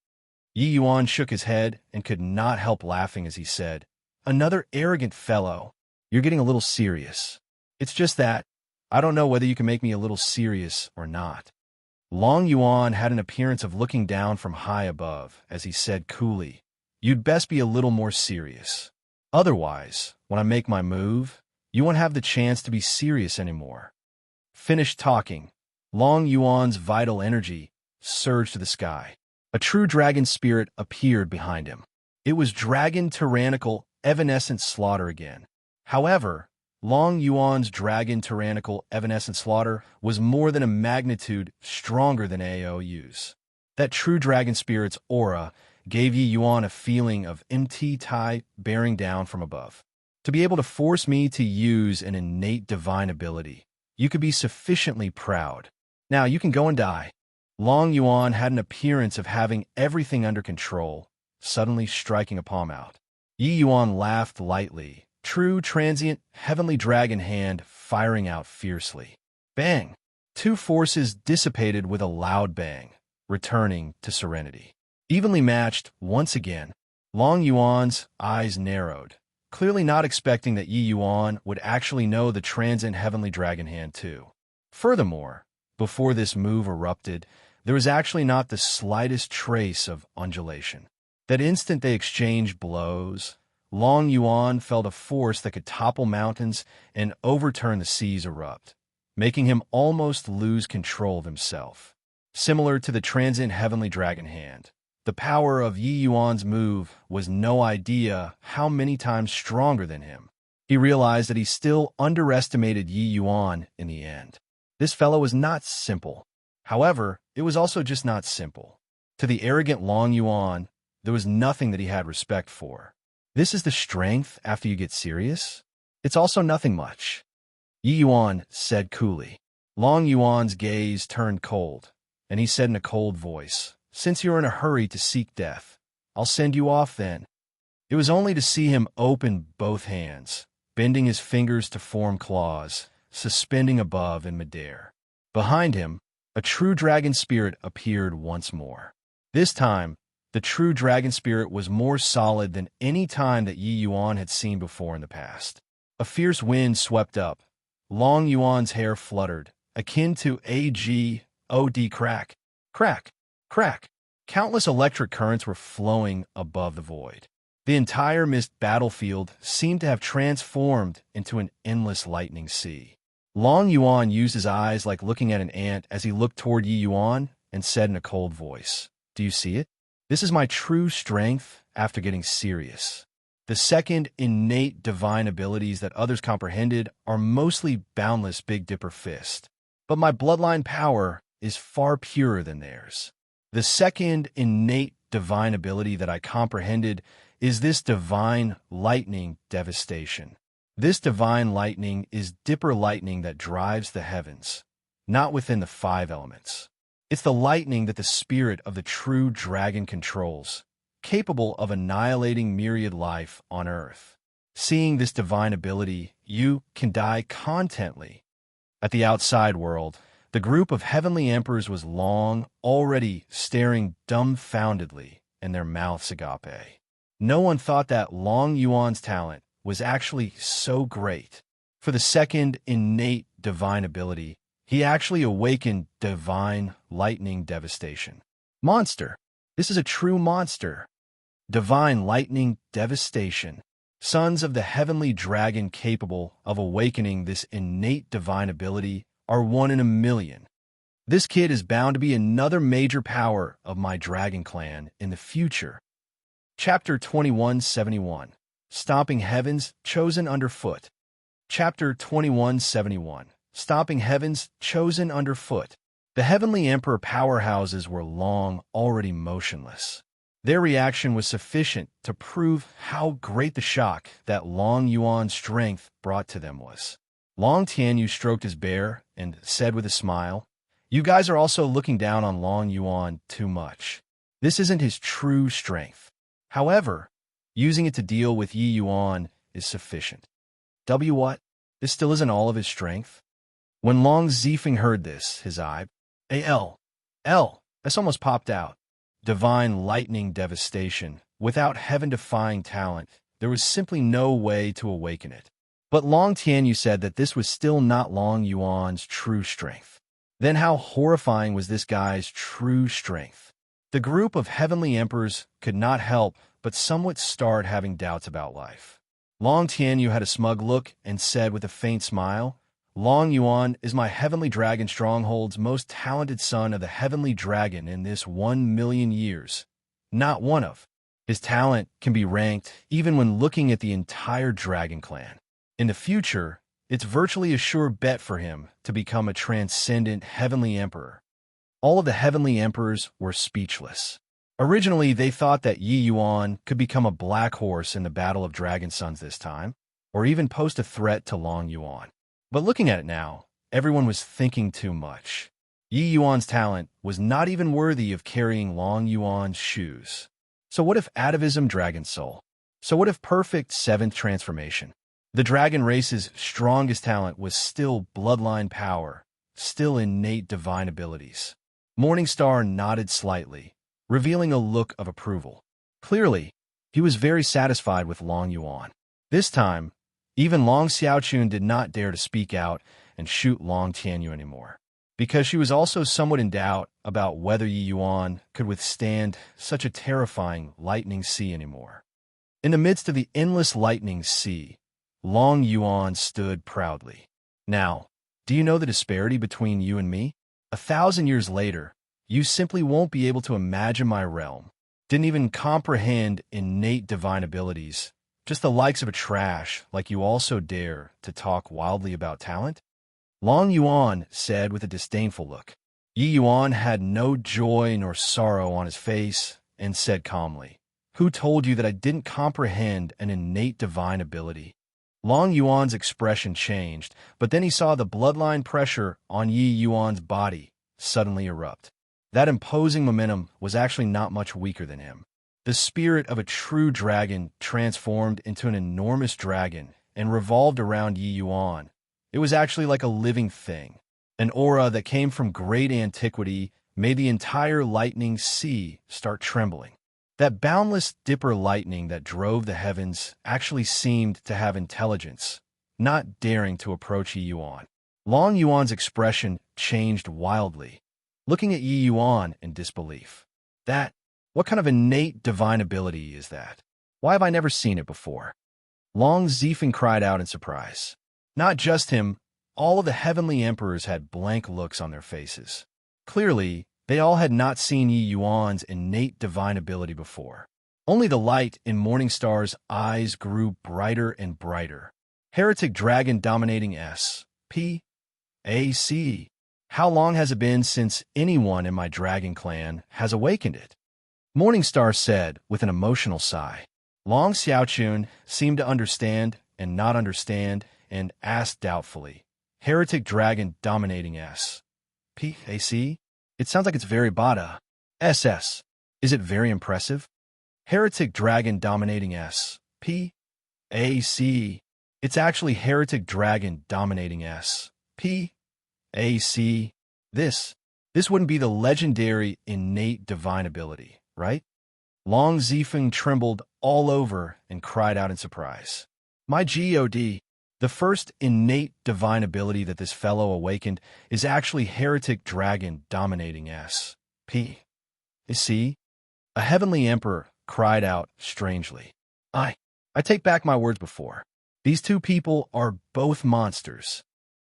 Yi Yuan shook his head and could not help laughing as he said, "Another arrogant fellow. You're getting a little serious. It's just that I don't know whether you can make me a little serious or not." Long Yuan had an appearance of looking down from high above as he said coolly, "You'd best be a little more serious. Otherwise, when I make my move, you won't have the chance to be serious anymore." Finished talking, Long Yuan's vital energy surged to the sky. A true dragon spirit appeared behind him. It was dragon tyrannical evanescent slaughter again. However, Long Yuan's dragon tyrannical evanescent slaughter was more than a magnitude stronger than Aou's. That true dragon spirit's aura gave Yi Yuan a feeling of MT Tai bearing down from above. To be able to force me to use an innate divine ability, you could be sufficiently proud. Now you can go and die. Long Yuan had an appearance of having everything under control, suddenly striking a palm out. Yi Yuan laughed lightly, true transient heavenly dragon hand firing out fiercely. Bang! Two forces dissipated with a loud bang, returning to serenity. Evenly matched once again, Long Yuan's eyes narrowed, clearly not expecting that Yi Yuan would actually know the transient heavenly dragon hand too. Furthermore, before this move erupted, there was actually not the slightest trace of undulation. That instant they exchanged blows, Long Yuan felt a force that could topple mountains and overturn the seas erupt, making him almost lose control of himself. Similar to the transient heavenly dragon hand, the power of Yi Yuan's move was no idea how many times stronger than him. He realized that he still underestimated Yi Yuan in the end. This fellow was not simple. However, it was also just not simple. To the arrogant Long Yuan, there was nothing that he had respect for. This is the strength after you get serious? It's also nothing much. Yi Yuan said coolly. Long Yuan's gaze turned cold, and he said in a cold voice, "Since you're in a hurry to seek death, I'll send you off then." It was only to see him open both hands, bending his fingers to form claws, suspending above in midair. Behind him, a true dragon spirit appeared once more. This time, the true dragon spirit was more solid than any time that Yi Yuan had seen before in the past. A fierce wind swept up. Long Yuan's hair fluttered, akin to AGOD crack. Crack, crack. Countless electric currents were flowing above the void. The entire mist battlefield seemed to have transformed into an endless lightning sea. Long Yuan used his eyes like looking at an ant as he looked toward Yi Yuan and said in a cold voice, "Do you see it? This is my true strength after getting serious." The second innate divine abilities that others comprehended are mostly boundless Big Dipper fist. But my bloodline power is far purer than theirs. The second innate divine ability that I comprehended is this divine lightning devastation. This divine lightning is Dipper lightning that drives the heavens, not within the 5 elements. It's the lightning that the spirit of the true dragon controls, capable of annihilating myriad life on Earth. Seeing this divine ability, you can die contently. At the outside world, the group of heavenly emperors was long already staring dumbfoundedly in their mouths agape. No one thought that Long Yuan's talent was actually so great. For the second innate divine ability, he actually awakened divine lightning devastation. Monster. This is a true monster. Divine lightning devastation. Sons of the heavenly dragon capable of awakening this innate divine ability are 1 in a million. This kid is bound to be another major power of my dragon clan in the future. Chapter 2171. Stomping Heavens Chosen Underfoot. Chapter 2171. Stomping Heavens Chosen Underfoot. The heavenly emperor powerhouses were long already motionless. Their reaction was sufficient to prove how great the shock that Long Yuan's strength brought to them was. Long Tianyu stroked his bear and said with a smile, "You guys are also looking down on Long Yuan too much. This isn't his true strength. However, using it to deal with Yi Yuan is sufficient." What? This still isn't all of his strength? When Long Zifeng heard this, his eye, this almost popped out. Divine lightning devastation, without heaven-defying talent, there was simply no way to awaken it. But Long Tianyu said that this was still not Long Yuan's true strength. Then how horrifying was this guy's true strength? The group of heavenly emperors could not help but somewhat start having doubts about life. Long Tianyu had a smug look and said with a faint smile, "Long Yuan is my heavenly dragon stronghold's most talented son of the heavenly dragon in this 1,000,000 years. Not one of. His talent can be ranked even when looking at the entire dragon clan. In the future, it's virtually a sure bet for him to become a transcendent heavenly emperor." All of the heavenly emperors were speechless. Originally, they thought that Yi Yuan could become a black horse in the Battle of Dragon Sons this time, or even pose a threat to Long Yuan. But looking at it now, everyone was thinking too much. Yi Yuan's talent was not even worthy of carrying Long Yuan's shoes. So what if atavism Dragon Soul? So what if perfect seventh transformation? The dragon race's strongest talent was still bloodline power, still innate divine abilities. Morningstar nodded slightly, revealing a look of approval. Clearly, he was very satisfied with Long Yuan. This time, even Long Xiaochun did not dare to speak out and shoot Long Tianyu anymore, because she was also somewhat in doubt about whether Yi Yuan could withstand such a terrifying lightning sea anymore. In the midst of the endless lightning sea, Long Yuan stood proudly. "Now, do you know the disparity between you and me? 1,000 years later, you simply won't be able to imagine my realm. Didn't even comprehend innate divine abilities, just the likes of a trash like you also dare to talk wildly about talent?" Long Yuan said with a disdainful look. Yi Yuan had no joy nor sorrow on his face and said calmly, "Who told you that I didn't comprehend an innate divine ability?" Long Yuan's expression changed, but then he saw the bloodline pressure on Yi Yuan's body suddenly erupt. That imposing momentum was actually not much weaker than him. The spirit of a true dragon transformed into an enormous dragon and revolved around Yi Yuan. It was actually like a living thing. An aura that came from great antiquity made the entire lightning sea start trembling. That boundless dipper lightning that drove the heavens actually seemed to have intelligence, not daring to approach Yi Yuan. Long Yuan's expression changed wildly, looking at Yi Yuan in disbelief. What kind of innate divine ability is that? Why have I never seen it before?" Long Zifeng cried out in surprise. Not just him, all of the heavenly emperors had blank looks on their faces. Clearly, they all had not seen Yi Yuan's innate divine ability before. Only the light in Morningstar's eyes grew brighter and brighter. "Heretic Dragon Dominating S.P.A.C. How long has it been since anyone in my dragon clan has awakened it?" Morningstar said with an emotional sigh. Long Xiaochun seemed to understand and not understand and asked doubtfully, "Heretic Dragon Dominating S.P.A.C.? It sounds like it's very bada. SS. Is it very impressive?" "Heretic Dragon Dominating S.P.A.C. It's actually Heretic Dragon Dominating S.P.A.C. This wouldn't be the legendary innate divine ability, right?" Long Zifeng trembled all over and cried out in surprise. "My God, the first innate divine ability that this fellow awakened is actually Heretic Dragon Dominating S.P.A.C. A heavenly emperor cried out strangely. I take back my words before. These two people are both monsters."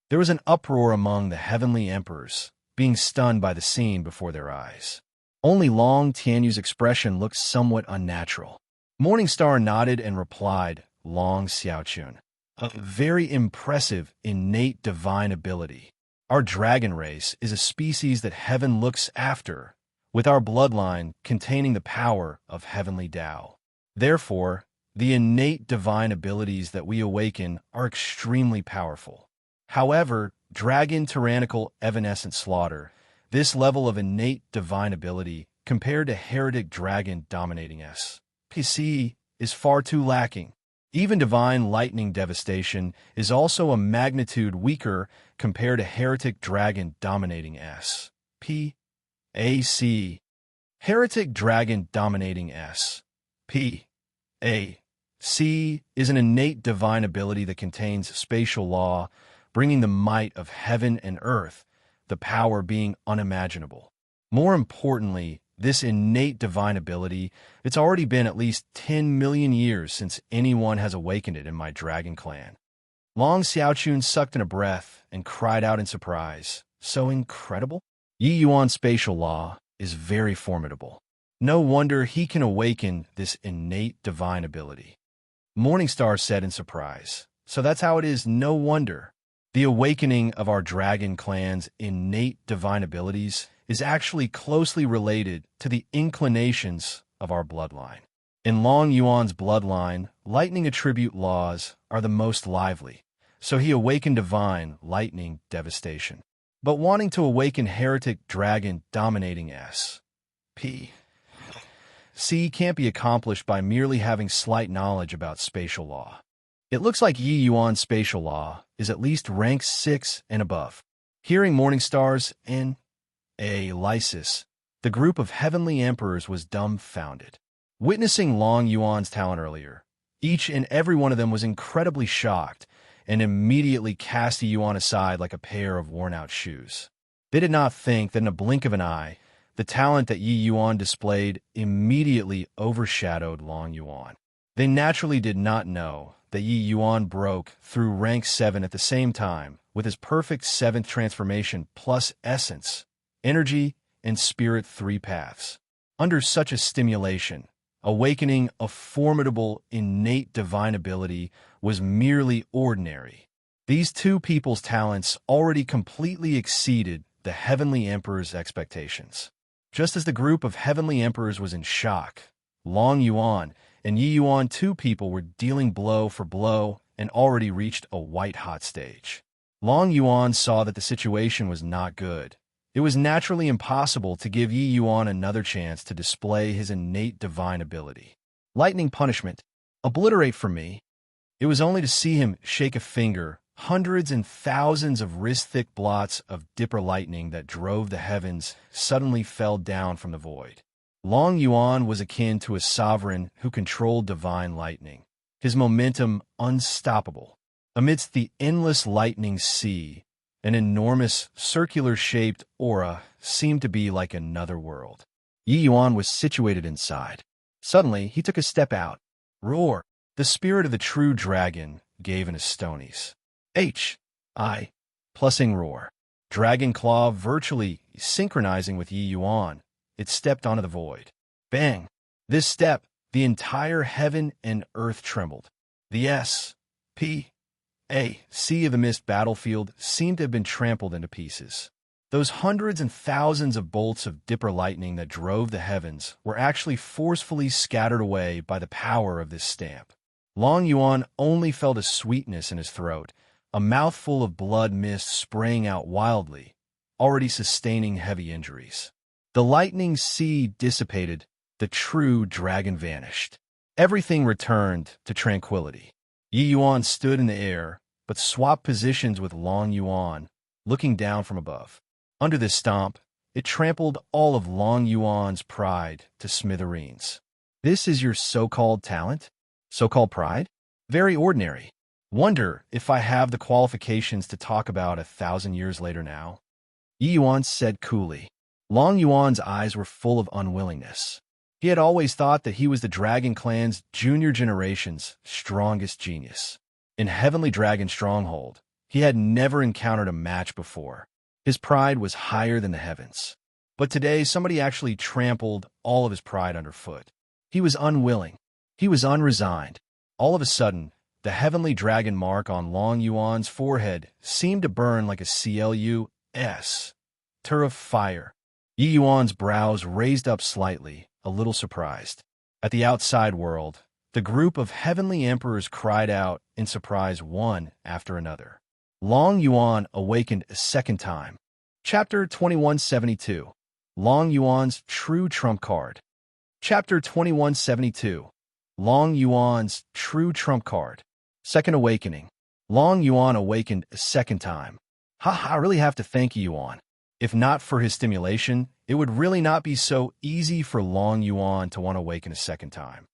There was an uproar among the heavenly emperors, being stunned by the scene before their eyes. Only Long Tianyu's expression looked somewhat unnatural. Morningstar nodded and replied, "Long Xiaochun, a very impressive innate divine ability. Our dragon race is a species that heaven looks after with our bloodline containing the power of heavenly Tao. Therefore, the innate divine abilities that we awaken are extremely powerful. However, dragon tyrannical evanescent slaughter, this level of innate divine ability compared to heretic dragon dominating PC is far too lacking. Even divine lightning devastation is also a magnitude weaker compared to heretic dragon dominating PAC. Heretic dragon dominating PAC is an innate divine ability that contains spatial law, bringing the might of heaven and earth, the power being unimaginable. More importantly, this innate divine ability, it's already been at least 10 million years since anyone has awakened it in my dragon clan. Long Xiaochun sucked in a breath and cried out in surprise. So incredible? Yi Yuan's spatial law is very formidable. No wonder he can awaken this innate divine ability. Morningstar said in surprise. So that's how it is, no wonder. The awakening of our dragon clan's innate divine abilities is actually closely related to the inclinations of our bloodline. In Long Yuan's bloodline, lightning attribute laws are the most lively, so he awakened divine lightning devastation. But wanting to awaken heretic dragon dominating PAC can't be accomplished by merely having slight knowledge about spatial law. It looks like Yi Yuan's spatial law is at least rank 6 and above. Hearing Morningstar's Lysis, the group of heavenly emperors was dumbfounded. Witnessing Long Yuan's talent earlier, each and every one of them was incredibly shocked and immediately cast Yi Yuan aside like a pair of worn-out shoes. They did not think that in a blink of an eye, the talent that Yi Yuan displayed immediately overshadowed Long Yuan. They naturally did not know that Yi Yuan broke through rank 7 at the same time with his perfect 7th transformation plus essence, energy, and spirit 3 paths. Under such a stimulation, awakening a formidable innate divine ability was merely ordinary. These two people's talents already completely exceeded the heavenly emperor's expectations. Just as the group of heavenly emperors was in shock, Long Yuan and Yi Yuan, two people were dealing blow for blow and already reached a white-hot stage. Long Yuan saw that the situation was not good. It was naturally impossible to give Yi Yuan another chance to display his innate divine ability. Lightning punishment. Obliterate from me. It was only to see him shake a finger, hundreds and thousands of wrist-thick blots of dipper lightning that drove the heavens suddenly fell down from the void. Long Yuan was akin to a sovereign who controlled divine lightning, his momentum unstoppable. Amidst the endless lightning sea, an enormous, circular-shaped aura seemed to be like another world. Yi Yuan was situated inside. Suddenly, he took a step out. Roar! The spirit of the true dragon gave an Astonies. Plusing roar. Dragon claw virtually synchronizing with Yi Yuan. It stepped onto the void. Bang! This step, the entire heaven and earth trembled. The sea of the mist battlefield seemed to have been trampled into pieces. Those hundreds and thousands of bolts of dipper lightning that drove the heavens were actually forcefully scattered away by the power of this stamp. Long Yuan only felt a sweetness in his throat, a mouthful of blood mist spraying out wildly, already sustaining heavy injuries. The lightning sea dissipated, the true dragon vanished. Everything returned to tranquility. Yi Yuan stood in the air, but swapped positions with Long Yuan, looking down from above. Under this stomp, it trampled all of Long Yuan's pride to smithereens. This is your so-called talent? So-called pride? Very ordinary. Wonder if I have the qualifications to talk about 1,000 years later now? Yi Yuan said coolly. Long Yuan's eyes were full of unwillingness. He had always thought that he was the Dragon Clan's junior generation's strongest genius. In Heavenly Dragon Stronghold, he had never encountered a match before. His pride was higher than the heavens. But today, somebody actually trampled all of his pride underfoot. He was unwilling. He was unresigned. All of a sudden, the Heavenly Dragon mark on Long Yuan's forehead seemed to burn like a CLUS. Tur of fire. Yi Yuan's brows raised up slightly, a little surprised. At the outside world, the group of heavenly emperors cried out in surprise one after another. Long Yuan awakened a second time. Chapter 2172. Long Yuan's True Trump Card. Chapter 2172. Long Yuan's True Trump Card. Second Awakening. Long Yuan awakened a second time. I really have to thank Yuan. If not for his stimulation, it would really not be so easy for Long Yuan to want to awaken a second time.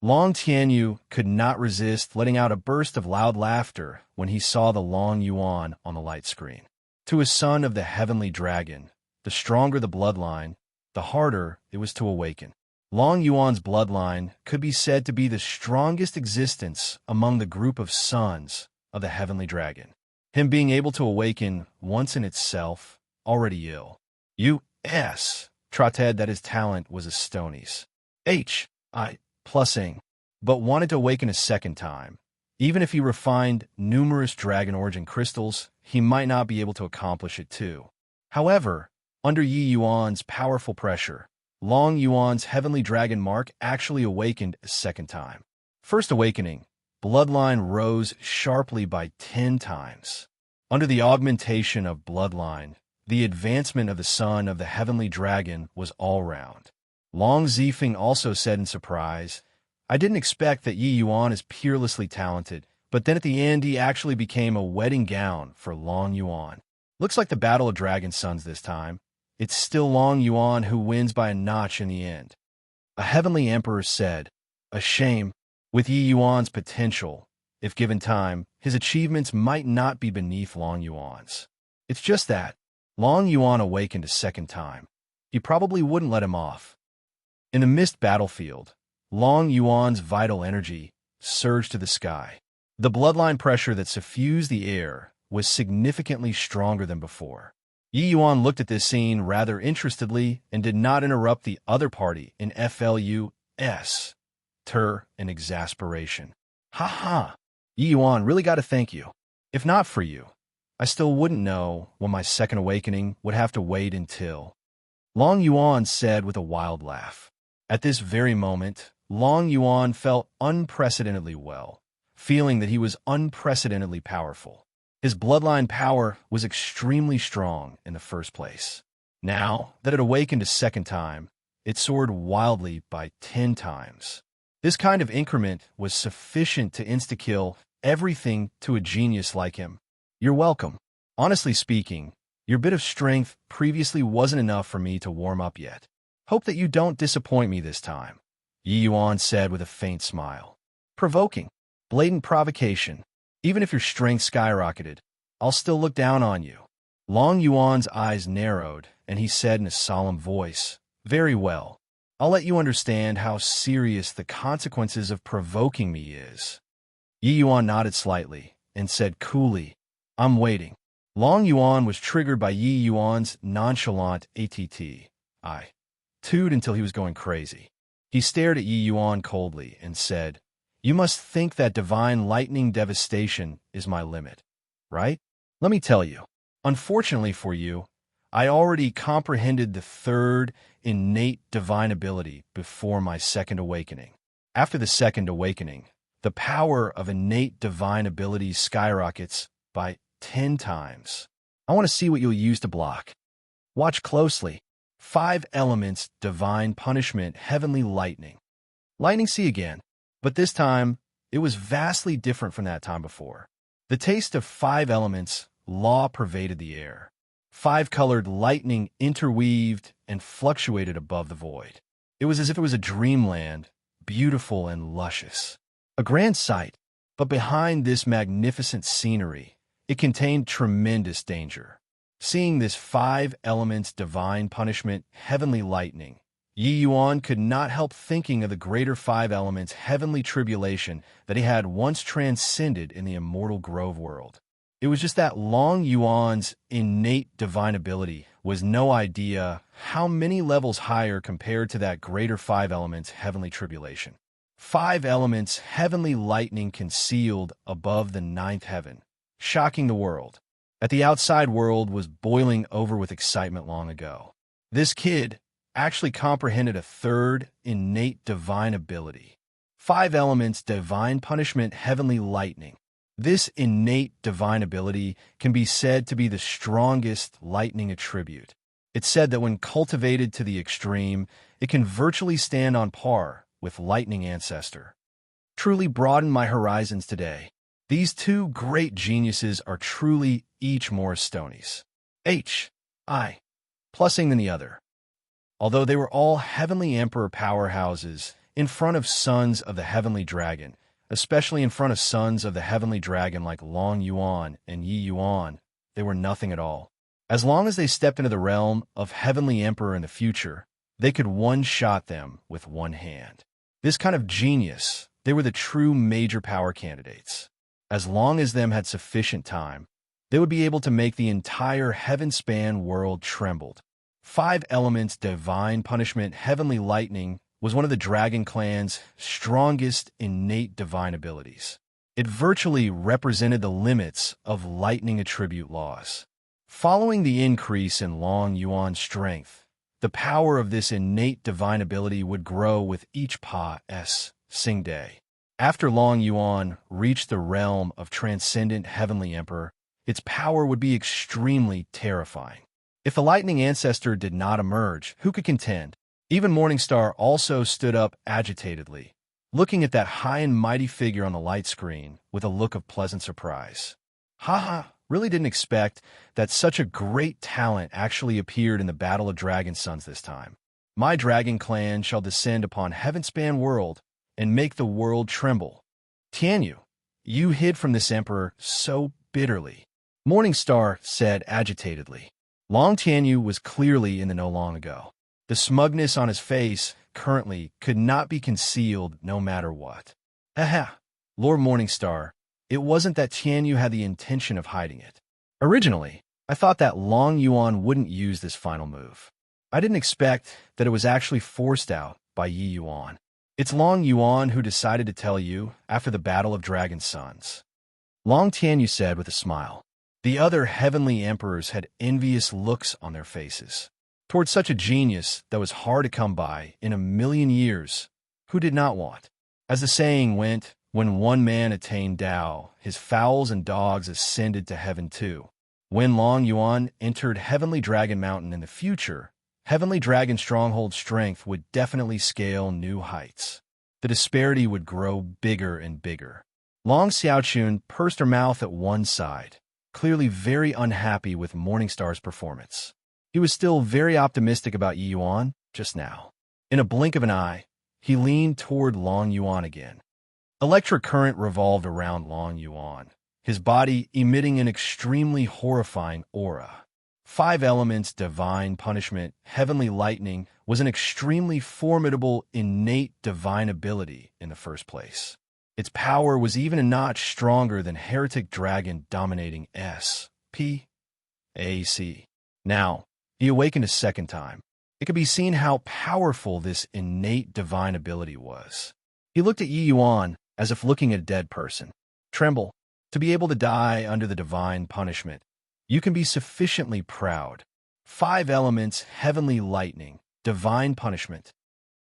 Long Tianyu could not resist letting out a burst of loud laughter when he saw the Long Yuan on the light screen. To a son of the heavenly dragon, the stronger the bloodline, the harder it was to awaken. Long Yuan's bloodline could be said to be the strongest existence among the group of sons of the heavenly dragon. Him being able to awaken once in itself, already ill. U.S. trotted that his talent was a stonies. H.I. plusing, but wanted to awaken a second time. Even if he refined numerous dragon origin crystals, he might not be able to accomplish it too. However, under Yi Yuan's powerful pressure, Long Yuan's heavenly dragon mark actually awakened a second time. First awakening, bloodline rose sharply by 10 times. Under the augmentation of bloodline, the advancement of the son of the heavenly dragon was all round. Long Zifeng also said in surprise, I didn't expect that Yi Yuan is peerlessly talented, but then at the end he actually became a wedding gown for Long Yuan. Looks like the battle of dragon sons this time. It's still Long Yuan who wins by a notch in the end. A heavenly emperor said, a shame. With Yi Yuan's potential, if given time, his achievements might not be beneath Long Yuan's. It's just that Long Yuan awakened a second time. He probably wouldn't let him off. In the mist battlefield, Long Yuan's vital energy surged to the sky. The bloodline pressure that suffused the air was significantly stronger than before. Yi Yuan looked at this scene rather interestedly and did not interrupt the other party in FLUS. In exasperation. Ha! Yi Yuan really got to thank you. If not for you, I still wouldn't know when my second awakening would have to wait until. Long Yuan said with a wild laugh. At this very moment, Long Yuan felt unprecedentedly well, feeling that he was unprecedentedly powerful. His bloodline power was extremely strong in the first place. Now that it awakened a second time, it soared wildly by 10 times. This kind of increment was sufficient to insta-kill everything to a genius like him. You're welcome. Honestly speaking, your bit of strength previously wasn't enough for me to warm up yet. Hope that you don't disappoint me this time, Yi Yuan said with a faint smile. Provoking. Blatant provocation. Even if your strength skyrocketed, I'll still look down on you. Long Yuan's eyes narrowed, and he said in a solemn voice, Very well. I'll let you understand how serious the consequences of provoking me is. Yi Yuan nodded slightly and said coolly, I'm waiting. Long Yuan was triggered by Yi Yuan's nonchalant attitude until he was going crazy. He stared at Yi Yuan coldly and said, You must think that divine lightning devastation is my limit, right? Let me tell you, unfortunately for you, I already comprehended the third innate divine ability before my second awakening. After the second awakening, the power of innate divine abilities skyrockets by 10 times. I want to see what you'll use to block. Watch closely. 5 elements, divine punishment, heavenly lightning. Lightning see again, but this time it was vastly different from that time before. The taste of 5 elements, law pervaded the air. 5-colored lightning interweaved and fluctuated above the void. It was as if it was a dreamland, beautiful and luscious. A grand sight, but behind this magnificent scenery, it contained tremendous danger. Seeing this 5 elements divine punishment, heavenly lightning, Yi Yuan could not help thinking of the greater 5 elements heavenly tribulation that he had once transcended in the immortal Grove world. It was just that Long Yuan's innate divine ability was no idea how many levels higher compared to that greater 5 elements heavenly tribulation. 5 elements heavenly lightning concealed above the 9th heaven, shocking the world. At the outside world was boiling over with excitement long ago. This kid actually comprehended a third innate divine ability. 5 elements, divine punishment, heavenly lightning. This innate divine ability can be said to be the strongest lightning attribute. It's said that when cultivated to the extreme, it can virtually stand on par with lightning ancestor. Truly broadened my horizons today. These two great geniuses are truly each more stonies. H.I. Plussing than the other. Although they were all heavenly emperor powerhouses in front of sons of the heavenly dragon, especially in front of sons of the heavenly dragon like Long Yuan and Yi Yuan, they were nothing at all. As long as they stepped into the realm of heavenly emperor in the future, they could one-shot them with one hand. This kind of genius, they were the true major power candidates. As long as them had sufficient time, they would be able to make the entire heaven-span world trembled. 5 elements, divine punishment, heavenly lightning was one of the Dragon Clan's strongest innate divine abilities. It virtually represented the limits of lightning attribute laws. Following the increase in Long Yuan's strength, the power of this innate divine ability would grow with each Pa-S Sing Day. After Long Yuan reached the realm of transcendent heavenly emperor, its power would be extremely terrifying. If the lightning ancestor did not emerge, who could contend? Even Morningstar also stood up agitatedly, looking at that high and mighty figure on the light screen with a look of pleasant surprise. Haha, really didn't expect that such a great talent actually appeared in the Battle of Dragon Sons this time. My Dragon Clan shall descend upon heaven-span world and make the world tremble. Tianyu, you hid from this emperor so bitterly, Morningstar said agitatedly. Long Tianyu was clearly in the know long ago. The smugness on his face currently could not be concealed no matter what. Aha, Lord Morningstar, it wasn't that Tianyu had the intention of hiding it. Originally, I thought that Long Yuan wouldn't use this final move. I didn't expect that it was actually forced out by Yi Yuan. It's Long Yuan who decided to tell you after the Battle of Dragon Sons. Long Tianyu said with a smile. The other heavenly emperors had envious looks on their faces. Towards such a genius that was hard to come by in a million years, who did not want? As the saying went, when one man attained Tao, his fowls and dogs ascended to heaven too. When Long Yuan entered Heavenly Dragon Mountain in the future, Heavenly Dragon Stronghold's strength would definitely scale new heights. The disparity would grow bigger and bigger. Long Xiaochun pursed her mouth at one side, clearly very unhappy with Morningstar's performance. He was still very optimistic about Yi Yuan just now. In a blink of an eye, he leaned toward Long Yuan again. Electric current revolved around Long Yuan, his body emitting an extremely horrifying aura. 5 elements, divine punishment, heavenly lightning was an extremely formidable innate divine ability in the first place. Its power was even a notch stronger than Heretic Dragon dominating S.P.A.C. Now, he awakened a second time. It could be seen how powerful this innate divine ability was. He looked at Yi Yuan as if looking at a dead person. Tremble, to be able to die under the divine punishment. You can be sufficiently proud. 5 elements, heavenly lightning, divine punishment.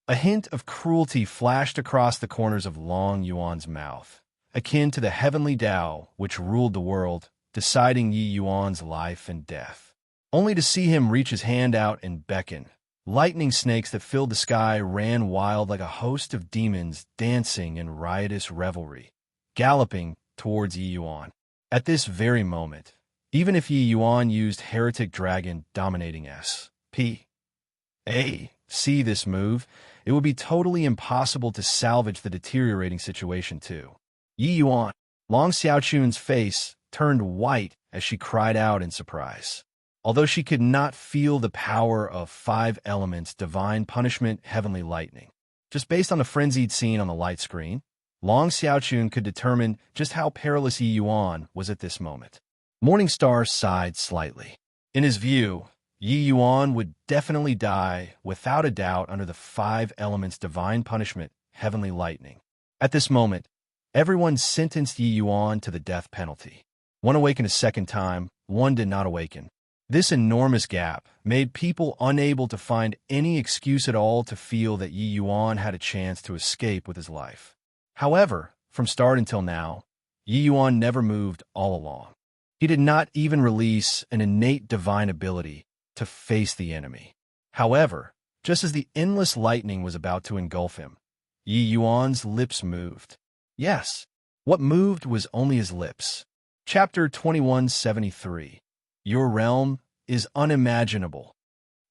A hint of cruelty flashed across the corners of Long Yuan's mouth, akin to the heavenly Tao which ruled the world, deciding Yi Yuan's life and death. Only to see him reach his hand out and beckon. Lightning snakes that filled the sky ran wild like a host of demons dancing in riotous revelry, galloping towards Yi Yuan. At this very moment, even if Yi Yuan used Heretic Dragon dominating S.P.A.C. this move, it would be totally impossible to salvage the deteriorating situation too. Yi Yuan, Long Xiaochun's face turned white as she cried out in surprise. Although she could not feel the power of 5 elements, divine punishment, heavenly lightning. Just based on the frenzied scene on the light screen, Long Xiaochun could determine just how perilous Yi Yuan was at this moment. Morningstar sighed slightly. In his view, Yi Yuan would definitely die without a doubt under the 5 elements divine punishment, heavenly lightning. At this moment, everyone sentenced Yi Yuan to the death penalty. One awakened a second time, one did not awaken. This enormous gap made people unable to find any excuse at all to feel that Yi Yuan had a chance to escape with his life. However, from start until now, Yi Yuan never moved all along. He did not even release an innate divine ability to face the enemy. However, just as the endless lightning was about to engulf him, Yi Yuan's lips moved. Yes, what moved was only his lips. Chapter 2173. Your realm is unimaginable.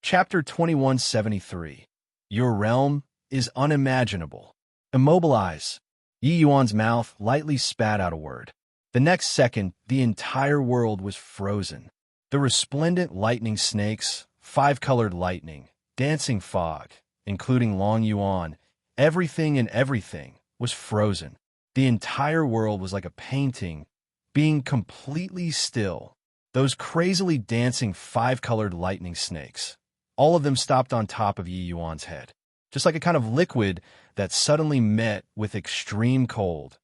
Chapter 2173. Your realm is unimaginable. Immobilize. Yi Yuan's mouth lightly spat out a word. The next second, the entire world was frozen. The resplendent lightning snakes, five-colored lightning, dancing fog, including Long Yuan, everything and everything was frozen. The entire world was like a painting, being completely still. Those crazily dancing five-colored lightning snakes, all of them stopped on top of Yi Yuan's head, just like a kind of liquid that suddenly met with extreme cold,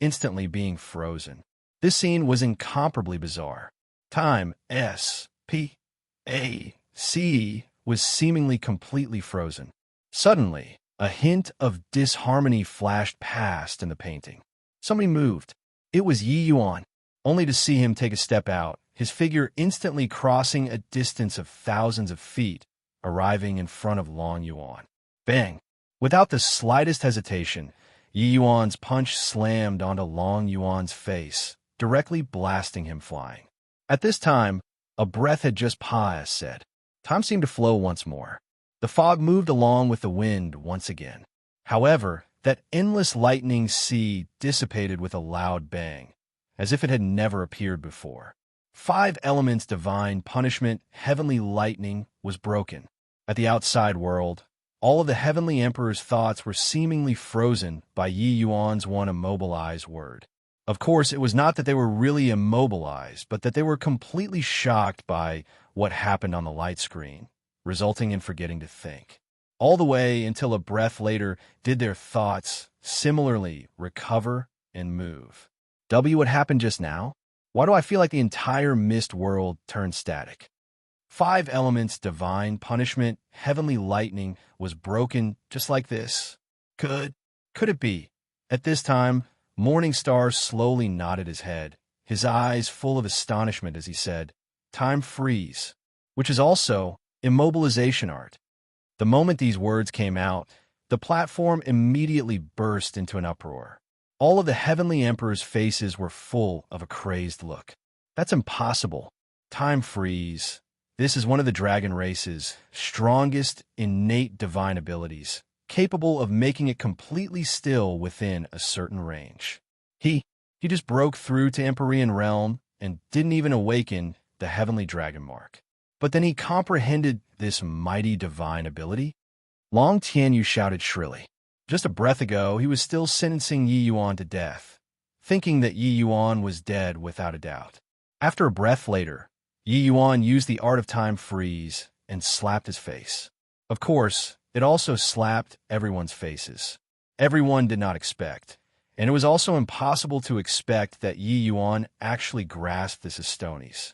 instantly being frozen. This scene was incomparably bizarre. Time, S-P-A-C, was seemingly completely frozen. Suddenly, a hint of disharmony flashed past in the painting. Somebody moved. It was Yi Yuan, only to see him take a step out, his figure instantly crossing a distance of thousands of feet, arriving in front of Long Yuan. Bang! Without the slightest hesitation, Yi Yuan's punch slammed onto Long Yuan's face, directly blasting him flying. At this time, a breath had just passed. Time seemed to flow once more. The fog moved along with the wind once again. However, that endless lightning sea dissipated with a loud bang, as if it had never appeared before. 5 elements divine punishment, heavenly lightning, was broken. At the outside world, all of the heavenly emperor's thoughts were seemingly frozen by Yi Yuan's one immobilized word. Of course, it was not that they were really immobilized, but that they were completely shocked by what happened on the light screen, resulting in forgetting to think. All the way until a breath later did their thoughts similarly recover and move. What happened just now? Why do I feel like the entire mist world turned static? 5 elements, divine punishment, heavenly lightning, was broken just like this. Could it be? At this time, Morningstar slowly nodded his head, his eyes full of astonishment as he said, "Time freeze," which is also immobilization art. The moment these words came out, the platform immediately burst into an uproar. All of the heavenly emperor's faces were full of a crazed look. That's impossible. Time freeze. This is one of the dragon race's strongest innate divine abilities, capable of making it completely still within a certain range. He just broke through to Empyrean realm and didn't even awaken the heavenly dragon mark. But then he comprehended this mighty divine ability. Long Tianyu shouted shrilly. Just a breath ago, he was still sentencing Yi Yuan to death, thinking that Yi Yuan was dead without a doubt. After a breath later, Yi Yuan used the art of time freeze and slapped his face. Of course, it also slapped everyone's faces. Everyone did not expect, and it was also impossible to expect that Yi Yuan actually grasped this Astoni's.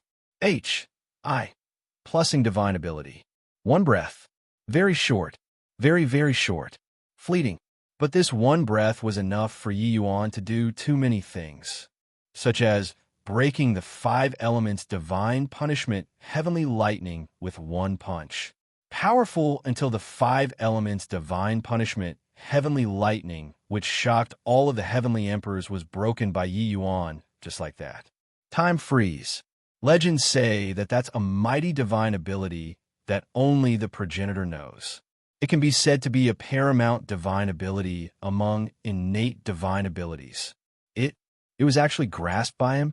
Plusing divine ability. One breath. Very short. Very, very short. Fleeting. But this one breath was enough for Yi Yuan to do too many things, such as breaking the 5 elements divine punishment, heavenly lightning with one punch. Powerful until the 5 elements divine punishment, heavenly lightning, which shocked all of the heavenly emperors, was broken by Yi Yuan just like that. Time freeze. Legends say that that's a mighty divine ability that only the progenitor knows. It can be said to be a paramount divine ability among innate divine abilities. It was actually grasped by him.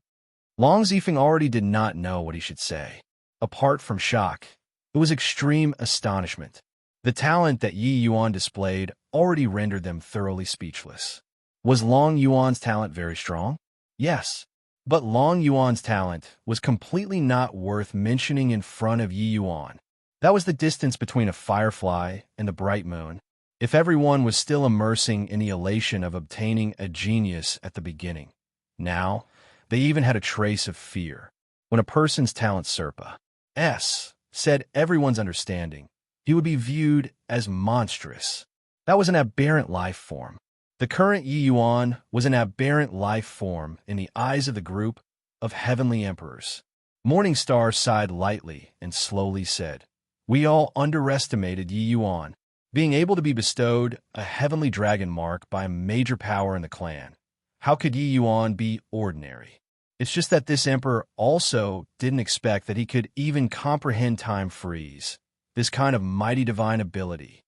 Long Zifeng already did not know what he should say. Apart from shock, it was extreme astonishment. The talent that Yi Yuan displayed already rendered them thoroughly speechless. Was Long Yuan's talent very strong? Yes. But Long Yuan's talent was completely not worth mentioning in front of Yi Yuan. That was the distance between a firefly and the bright moon. If everyone was still immersing in the elation of obtaining a genius at the beginning, now they even had a trace of fear. When a person's talent surpa, said everyone's understanding, he would be viewed as monstrous. That was an aberrant life form. The current Yi Yuan was an aberrant life form in the eyes of the group of heavenly emperors. Morningstar sighed lightly and slowly said, "We all underestimated Yi Yuan. Being able to be bestowed a heavenly dragon mark by a major power in the clan, how could Yi Yuan be ordinary? It's just that this emperor also didn't expect that he could even comprehend time freeze, this kind of mighty divine ability."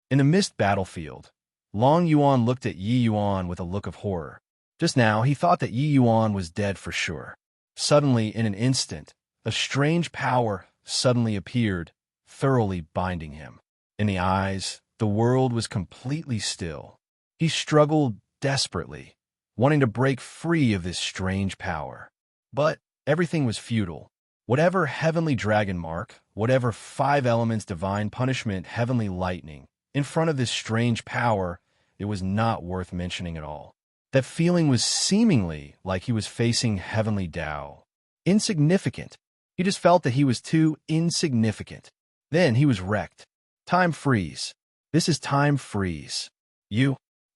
In the mist battlefield, Long Yuan looked at Yi Yuan with a look of horror. Just now, he thought that Yi Yuan was dead for sure. Suddenly, in an instant, a strange power suddenly appeared, thoroughly binding him. In the eyes, the world was completely still. He struggled desperately, wanting to break free of this strange power. But everything was futile. Whatever heavenly dragon mark, whatever 5 elements divine punishment, heavenly lightning, in front of this strange power, it was not worth mentioning at all. That feeling was seemingly like he was facing heavenly Tao. Insignificant. He just felt that he was too insignificant. Then he was wrecked. Time freeze. This is time freeze.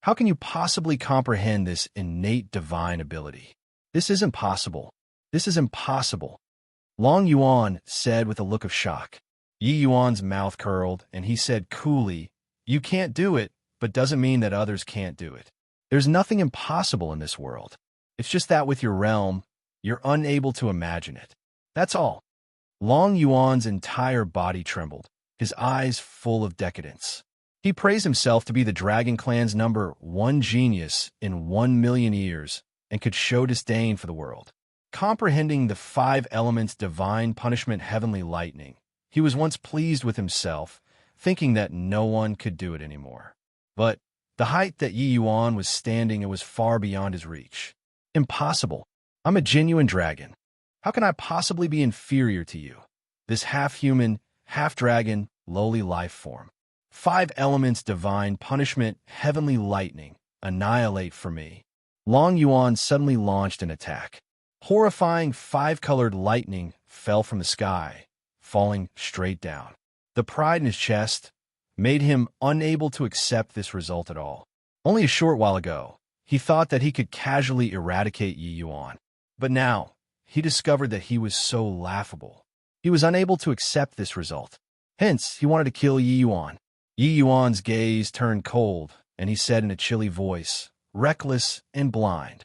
How can you possibly comprehend this innate divine ability? This isn't possible. This is impossible. Long Yuan said with a look of shock. Yi Yuan's mouth curled, and he said coolly, "You can't do it, but doesn't mean that others can't do it. There's nothing impossible in this world. It's just that with your realm, you're unable to imagine it. That's all." Long Yuan's entire body trembled, his eyes full of decadence. He praised himself to be the Dragon Clan's #1 genius in 1,000,000 years and could show disdain for the world. Comprehending the 5 elements divine punishment heavenly lightning, he was once pleased with himself, thinking that no one could do it anymore. But the height that Yi Yuan was standing, it was far beyond his reach. Impossible. I'm a genuine dragon. How can I possibly be inferior to you? This half-human, half-dragon, lowly life form. 5 elements divine punishment, heavenly lightning, annihilate for me. Long Yuan suddenly launched an attack. Horrifying 5-colored lightning fell from the sky, falling straight down. The pride in his chest made him unable to accept this result at all. Only a short while ago, he thought that he could casually eradicate Yi Yuan. But now, he discovered that he was so laughable. He was unable to accept this result. Hence, he wanted to kill Yi Yuan. Yi Yuan's gaze turned cold, and he said in a chilly voice, reckless and blind,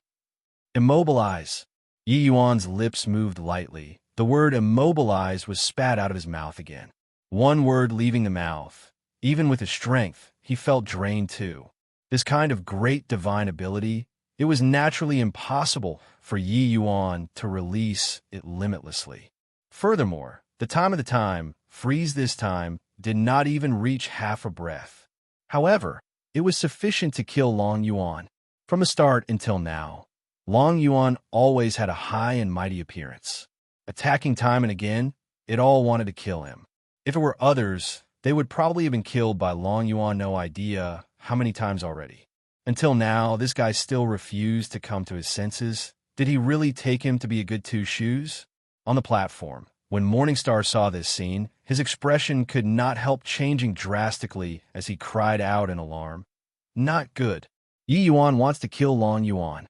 "Immobilize." Yi Yuan's lips moved lightly. The word immobilize was spat out of his mouth again. One word leaving the mouth. Even with his strength, he felt drained too. This kind of great divine ability, it was naturally impossible for Yi Yuan to release it limitlessly. Furthermore, the time, freeze this time, did not even reach half a breath. However, it was sufficient to kill Long Yuan. From the start until now, Long Yuan always had a high and mighty appearance. Attacking time and again, it all wanted to kill him. If it were others, they would probably have been killed by Long Yuan, no idea how many times already. Until now, this guy still refused to come to his senses. Did he really take him to be a good 2 shoes? On the platform, when Morningstar saw this scene, his expression could not help changing drastically as he cried out in alarm. Not good. Yi Yuan wants to kill Long Yuan.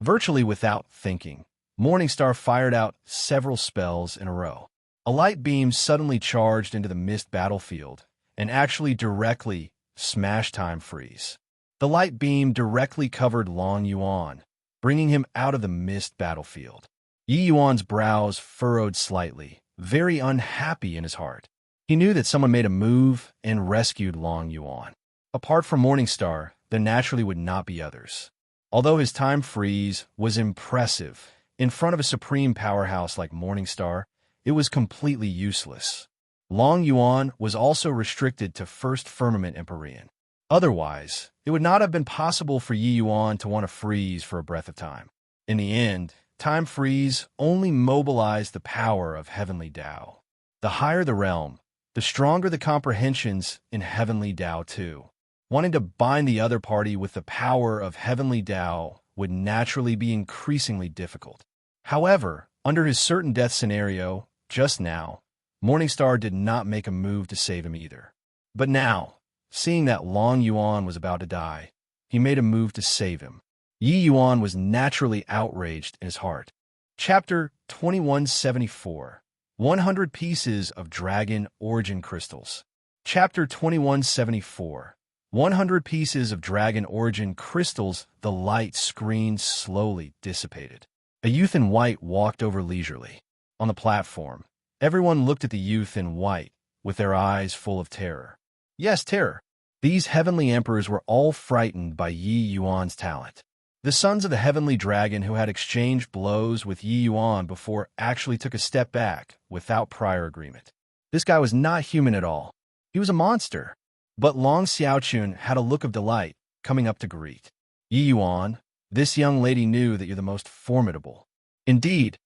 Virtually without thinking, Morningstar fired out several spells in a row. A light beam suddenly charged into the mist battlefield and actually directly smashed time freeze. The light beam directly covered Long Yuan, bringing him out of the mist battlefield. Yi Yuan's brows furrowed slightly, very unhappy in his heart. He knew that someone made a move and rescued Long Yuan. Apart from Morningstar, there naturally would not be others. Although his time freeze was impressive, in front of a supreme powerhouse like Morningstar, it was completely useless. Long Yuan was also restricted to First Firmament Empyrean. Otherwise, it would not have been possible for Yi Yuan to want to freeze for a breath of time. In the end, time freeze only mobilized the power of heavenly Tao. The higher the realm, the stronger the comprehensions in heavenly Tao too. Wanting to bind the other party with the power of heavenly Tao would naturally be increasingly difficult. However, under his certain death scenario, just now, Morningstar did not make a move to save him either. But now, seeing that Long Yuan was about to die, he made a move to save him. Yi Yuan was naturally outraged in his heart. Chapter 2174. 100 Pieces of Dragon Origin Crystals. Chapter 2174. 100 Pieces of Dragon Origin Crystals. The light screen slowly dissipated. A youth in white walked over leisurely. On the platform, everyone looked at the youth in white, with their eyes full of terror. Yes, terror. These heavenly emperors were all frightened by Yi Yuan's talent. The sons of the heavenly dragon who had exchanged blows with Yi Yuan before actually took a step back without prior agreement. This guy was not human at all. He was a monster. But Long Xiaochun had a look of delight, coming up to greet. Yi Yuan, this young lady knew that you're the most formidable. Indeed,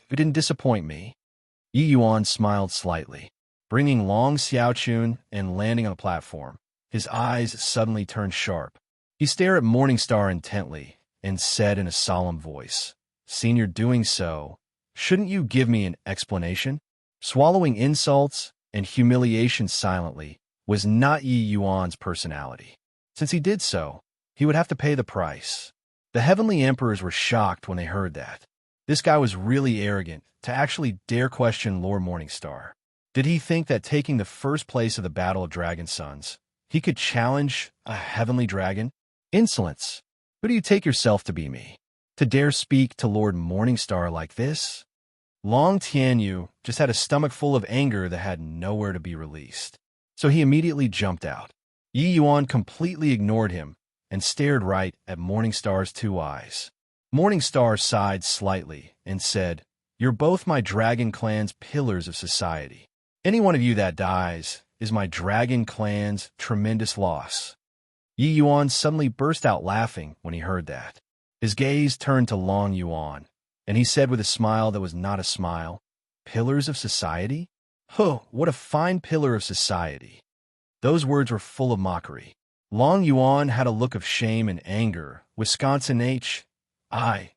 you didn't disappoint me. Yi Yuan smiled slightly, bringing Long Xiaochun and landing on the platform. His eyes suddenly turned sharp. He stared at Morningstar intently and said in a solemn voice, "Senior, doing so, shouldn't you give me an explanation?" Swallowing insults and humiliation silently was not Yi Yuan's personality. Since he did so, he would have to pay the price. The heavenly emperors were shocked when they heard that. This guy was really arrogant to actually dare question Lord Morningstar. Did he think that taking the first place of the Battle of Dragon Sons, he could challenge a heavenly dragon? Insolence! Who do you take yourself to be, me? To dare speak to Lord Morningstar like this? Long Tianyu just had a stomach full of anger that had nowhere to be released. So he immediately jumped out. Yi Yuan completely ignored him and stared right at Morningstar's two eyes. Morningstar sighed slightly and said, "You're both my Dragon Clan's pillars of society. Any one of you that dies is my Dragon Clan's tremendous loss." Yi Yuan suddenly burst out laughing when he heard that. His gaze turned to Long Yuan, and he said with a smile that was not a smile, "Pillars of society? Huh, what a fine pillar of society." Those words were full of mockery. Long Yuan had a look of shame and anger, Wisconsin H.I.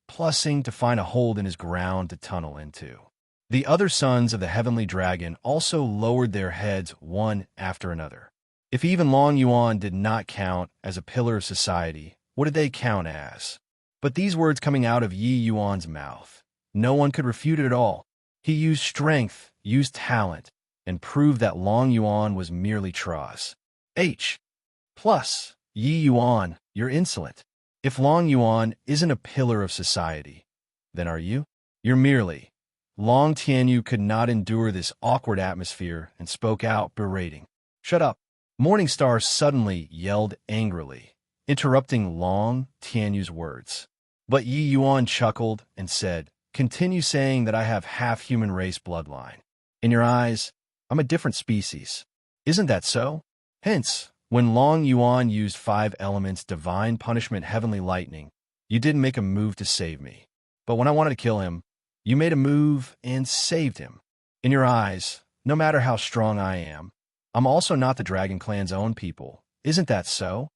plussing to find a hold in his ground to tunnel into. The other sons of the heavenly dragon also lowered their heads one after another. If even Long Yuan did not count as a pillar of society, what did they count as? But these words coming out of Yi Yuan's mouth, no one could refute it at all. He used strength, used talent, and proved that Long Yuan was merely Tross. H. Plus, Yi Yuan, you're insolent. If Long Yuan isn't a pillar of society, then are you? You're merely. Long Tianyu could not endure this awkward atmosphere and spoke out, berating. "Shut up." Morningstar suddenly yelled angrily, interrupting Long Tianyu's words. But Yi Yuan chuckled and said, "Continue saying that I have half-human race bloodline. In your eyes, I'm a different species. Isn't that so? Hence, when Long Yuan used 5 elements, divine punishment, heavenly lightning, you didn't make a move to save me. But when I wanted to kill him, you made a move and saved him. In your eyes, no matter how strong I am, I'm also not the Dragon Clan's own people. Isn't that so?"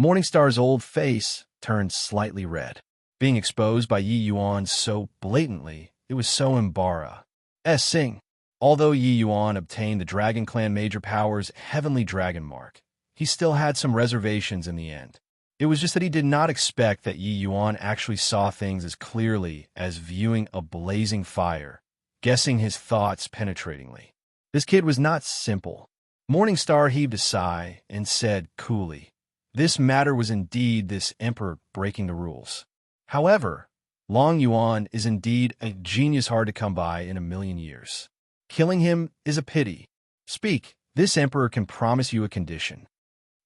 Morningstar's old face turned slightly red. Being exposed by Yi Yuan so blatantly, it was so embarrassing. Although Yi Yuan obtained the Dragon Clan Major Power's Heavenly Dragon Mark, he still had some reservations in the end. It was just that he did not expect that Yi Yuan actually saw things as clearly as viewing a blazing fire, guessing his thoughts penetratingly. This kid was not simple. Morningstar heaved a sigh and said coolly, "This matter was indeed this emperor breaking the rules. However, Long Yuan is indeed a genius hard to come by in a million years. Killing him is a pity. Speak, this emperor can promise you a condition."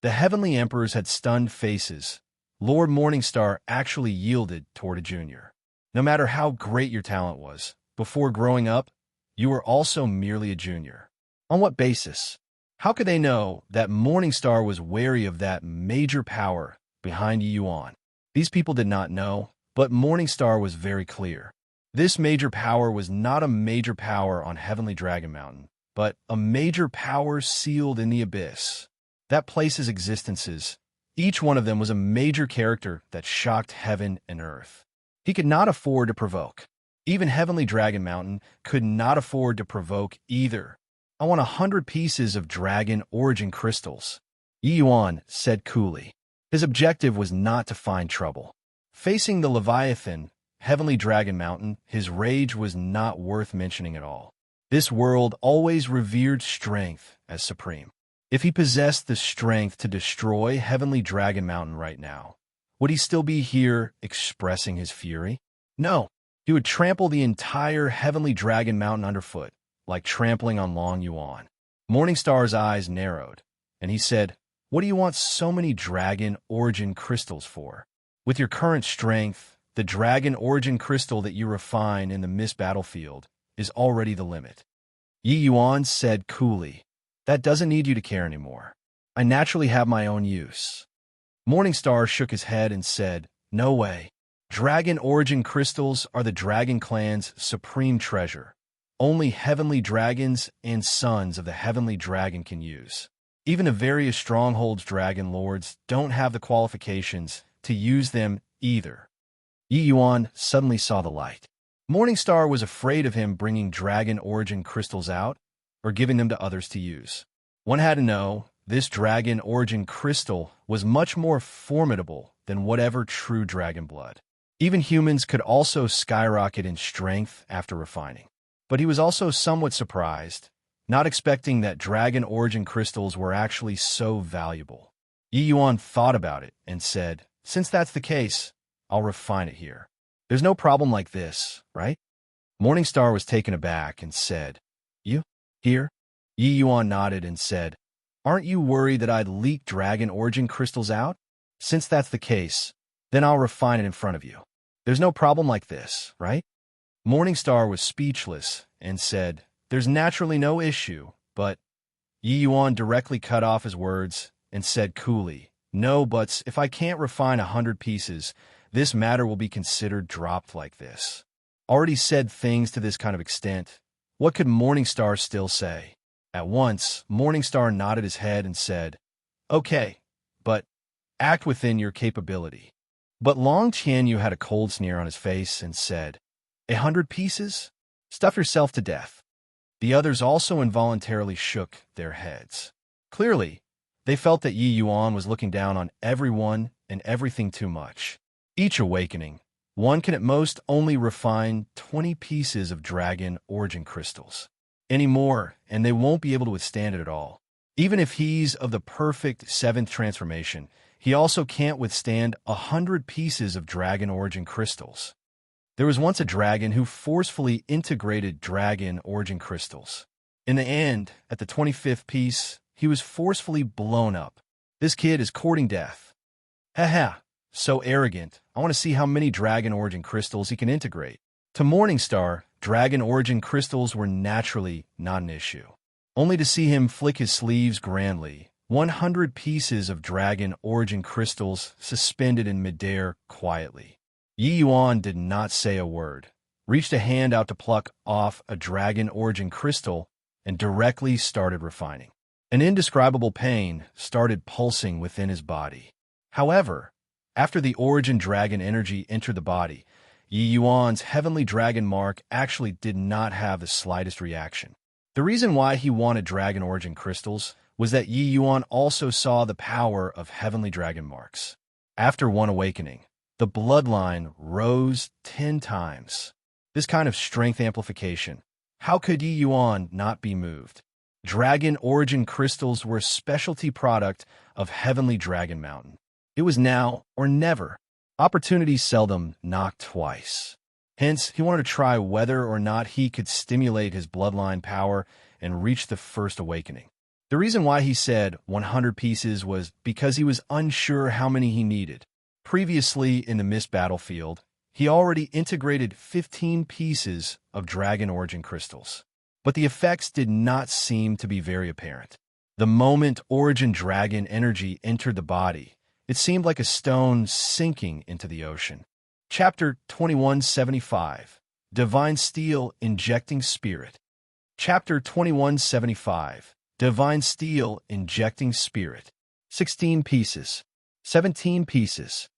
The heavenly emperors had stunned faces. Lord Morningstar actually yielded toward a junior. No matter how great your talent was, before growing up, you were also merely a junior. On what basis? How could they know that Morningstar was wary of that major power behind Yi Yuan? These people did not know, but Morningstar was very clear. This major power was not a major power on Heavenly Dragon Mountain, but a major power sealed in the abyss. That place's existences, each one of them was a major character that shocked heaven and earth. He could not afford to provoke. Even Heavenly Dragon Mountain could not afford to provoke either. I want 100 pieces of dragon origin crystals, Yi Yuan said coolly. His objective was not to find trouble. Facing the Leviathan, Heavenly Dragon Mountain, his rage was not worth mentioning at all. This world always revered strength as supreme. If he possessed the strength to destroy Heavenly Dragon Mountain right now, would he still be here expressing his fury? No. He would trample the entire Heavenly Dragon Mountain underfoot, like trampling on Long Yuan. Morningstar's eyes narrowed, and he said, "What do you want so many dragon origin crystals for? With your current strength, the dragon origin crystal that you refine in the mist battlefield is already the limit." Yi Yuan said coolly, "That doesn't need you to care anymore. I naturally have my own use." Morningstar shook his head and said, "No way. Dragon origin crystals are the Dragon Clan's supreme treasure. Only heavenly dragons and sons of the heavenly dragon can use. Even the various strongholds dragon lords don't have the qualifications to use them either." Yi Yuan suddenly saw the light. Morningstar was afraid of him bringing dragon origin crystals out or giving them to others to use. One had to know this dragon origin crystal was much more formidable than whatever true dragon blood. Even humans could also skyrocket in strength after refining. But he was also somewhat surprised, not expecting that dragon origin crystals were actually so valuable. Yi Yuan thought about it and said, "Since that's the case, I'll refine it here. There's no problem like this, right?" Morningstar was taken aback and said, "You? Here?" Yi Yuan nodded and said, "Aren't you worried that I'd leak dragon origin crystals out? Since that's the case, then I'll refine it in front of you. There's no problem like this, right?" Morningstar was speechless and said, "There's naturally no issue, but—" Yi Yuan directly cut off his words and said coolly, "No buts. If I can't refine 100 pieces, this matter will be considered dropped like this." Already said things to this kind of extent, what could Morningstar still say? At once, Morningstar nodded his head and said, "Okay, but act within your capability." But Long Qianyu had a cold sneer on his face and said, 100 pieces? Stuff yourself to death." The others also involuntarily shook their heads. Clearly, they felt that Yi Yuan was looking down on everyone and everything too much. Each awakening, one can at most only refine 20 pieces of dragon origin crystals. Any more, and they won't be able to withstand it at all. Even if he's of the perfect 7th transformation, he also can't withstand 100 pieces of dragon origin crystals. There was once a dragon who forcefully integrated dragon origin crystals. In the end, at the 25th piece, he was forcefully blown up. This kid is courting death. Haha, so arrogant. I want to see how many dragon origin crystals he can integrate. To Morningstar, dragon origin crystals were naturally not an issue. Only to see him flick his sleeves grandly, 100 pieces of dragon origin crystals suspended in midair quietly. Yi Yuan did not say a word, reached a hand out to pluck off a dragon origin crystal, and directly started refining. An indescribable pain started pulsing within his body. However, after the origin dragon energy entered the body, Yi Yuan's heavenly dragon mark actually did not have the slightest reaction. The reason why he wanted dragon origin crystals was that Yi Yuan also saw the power of heavenly dragon marks. After one awakening, the bloodline rose 10 times. This kind of strength amplification, how could Yi Yuan not be moved? Dragon origin crystals were a specialty product of Heavenly Dragon Mountain. It was now or never. Opportunity seldom knocked twice. Hence, he wanted to try whether or not he could stimulate his bloodline power and reach the first awakening. The reason why he said 100 pieces was because he was unsure how many he needed. Previously in the mist battlefield, he already integrated 15 pieces of dragon origin crystals. But the effects did not seem to be very apparent. The moment origin dragon energy entered the body, it seemed like a stone sinking into the ocean. Chapter 2175, Divine Steel Injecting Spirit. Chapter 2175, Divine Steel Injecting Spirit. 16 pieces, 17 pieces,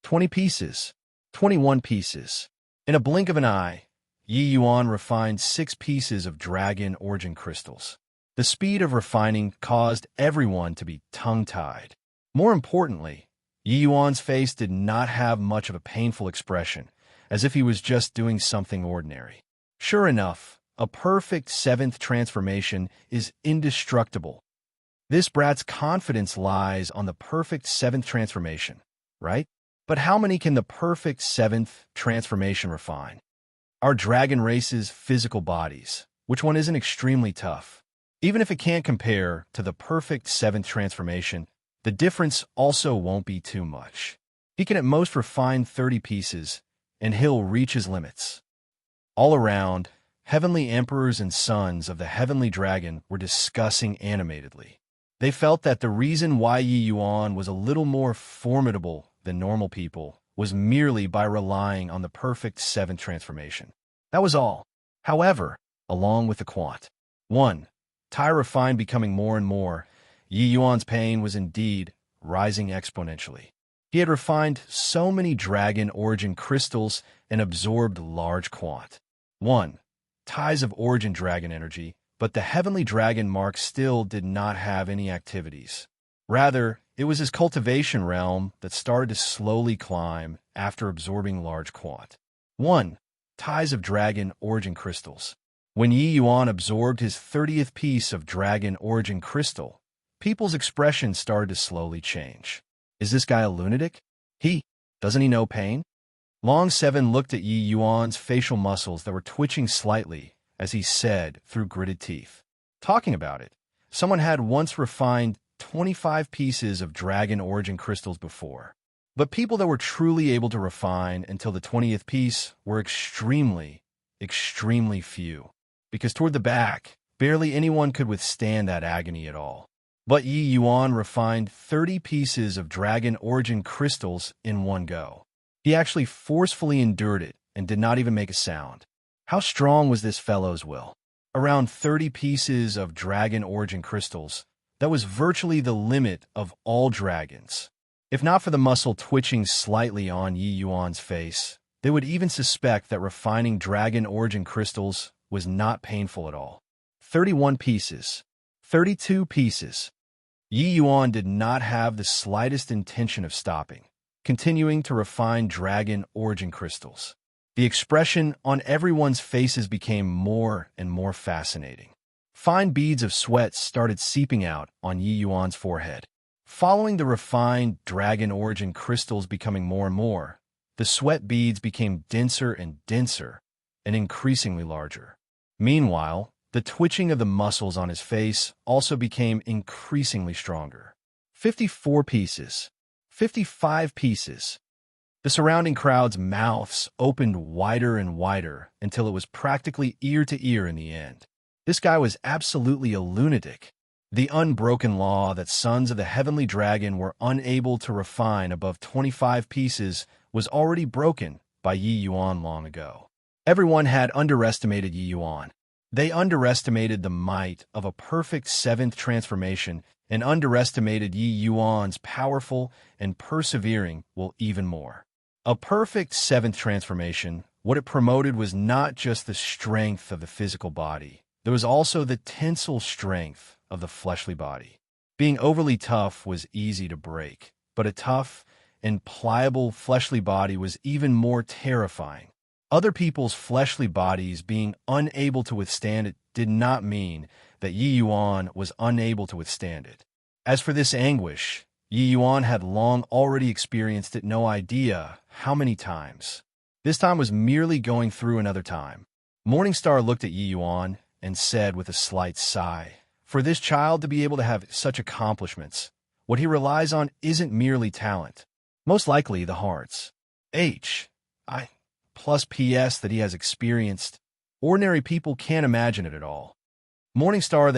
20 pieces, 21 pieces. In a blink of an eye, Yi Yuan refined 6 pieces of dragon origin crystals. The speed of refining caused everyone to be tongue-tied. More importantly, Yi Yuan's face did not have much of a painful expression, as if he was just doing something ordinary. Sure enough, a perfect 7th transformation is indestructible. This brat's confidence lies on the perfect 7th transformation, right? But how many can the perfect 7th transformation refine? Our dragon race's physical bodies. Which one isn't extremely tough? Even if it can't compare to the perfect 7th transformation, the difference also won't be too much. He can at most refine 30 pieces, and he'll reach his limits. All around, heavenly emperors and sons of the heavenly dragon were discussing animatedly. They felt that the reason why Yi Yuan was a little more formidable than normal people was merely by relying on the perfect 7th transformation. That was all. However, along with the quant. 1. Tai refined becoming more and more, Yi Yuan's pain was indeed rising exponentially. He had refined so many dragon origin crystals and absorbed large quant. 1. Ties of origin dragon energy, but the heavenly dragon mark still did not have any activities. Rather, it was his cultivation realm that started to slowly climb after absorbing large quant. 1. Ties of dragon origin crystals. When Yi Yuan absorbed his 30th piece of dragon origin crystal, people's expressions started to slowly change. Is this guy a lunatic? Doesn't he know pain? Long 7 looked at Yi Yuan's facial muscles that were twitching slightly as he said through gritted teeth. Talking about it, someone had once refined 25 pieces of dragon origin crystals before. But people that were truly able to refine until the 20th piece were extremely few. Because toward the back, barely anyone could withstand that agony at all. But Yi Yuan refined 30 pieces of dragon origin crystals in one go. He actually forcefully endured it and did not even make a sound. How strong was this fellow's will? Around 30 pieces of dragon origin crystals. That was virtually the limit of all dragons. If not for the muscle twitching slightly on Yi Yuan's face, they would even suspect that refining dragon origin crystals was not painful at all. 31 pieces. 32 pieces. Yi Yuan did not have the slightest intention of stopping, continuing to refine dragon origin crystals. The expression on everyone's faces became more and more fascinating. Fine beads of sweat started seeping out on Yi Yuan's forehead. Following the refined dragon origin crystals becoming more and more, the sweat beads became denser and denser and increasingly larger. Meanwhile, the twitching of the muscles on his face also became increasingly stronger. 54 pieces. 55 pieces. The surrounding crowd's mouths opened wider and wider until it was practically ear to ear in the end. This guy was absolutely a lunatic. The unbroken law that sons of the heavenly dragon were unable to refine above 25 pieces was already broken by Yi Yuan long ago. Everyone had underestimated Yi Yuan. They underestimated the might of a perfect 7th transformation and underestimated Yi Yuan's powerful and persevering will even more. A perfect 7th transformation, what it promoted was not just the strength of the physical body. There was also the tensile strength of the fleshly body. Being overly tough was easy to break, but a tough and pliable fleshly body was even more terrifying. Other people's fleshly bodies being unable to withstand it did not mean that Yi Yuan was unable to withstand it. As for this anguish, Yi Yuan had long already experienced it, no idea how many times. This time was merely going through another time. Morningstar looked at Yi Yuan and said with a slight sigh, "For this child to be able to have such accomplishments, what he relies on isn't merely talent. Most likely the hearts. H.I. plus P.S. that he has experienced. Ordinary people can't imagine it at all. Morningstar,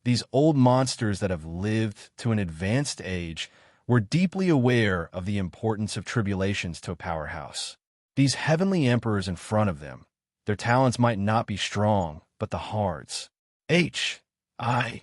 these old monsters that have lived to an advanced age, were deeply aware of the importance of tribulations to a powerhouse. These heavenly emperors in front of them, their talents might not be strong, but the hearts. H.I.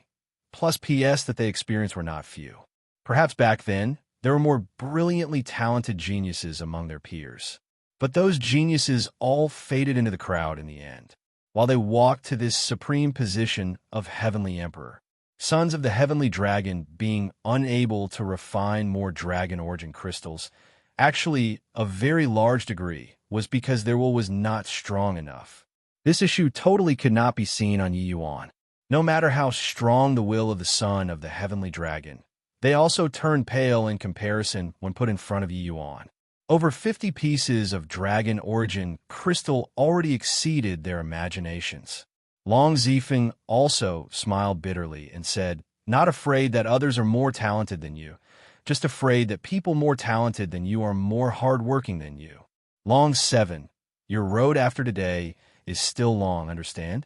plus P.S. that they experienced were not few. Perhaps back then, there were more brilliantly talented geniuses among their peers. But those geniuses all faded into the crowd in the end, while they walked to this supreme position of heavenly emperor. Sons of the heavenly dragon, being unable to refine more dragon origin crystals, actually a very large degree, was because their will was not strong enough. This issue totally could not be seen on Yi Yuan. No matter how strong the will of the son of the heavenly dragon, they also turned pale in comparison when put in front of Yi Yuan. Over 50 pieces of dragon origin crystal already exceeded their imaginations. Long Zifeng also smiled bitterly and said, "Not afraid that others are more talented than you, just afraid that people more talented than you are more hardworking than you. Long 7, your road after today is still long, understand?"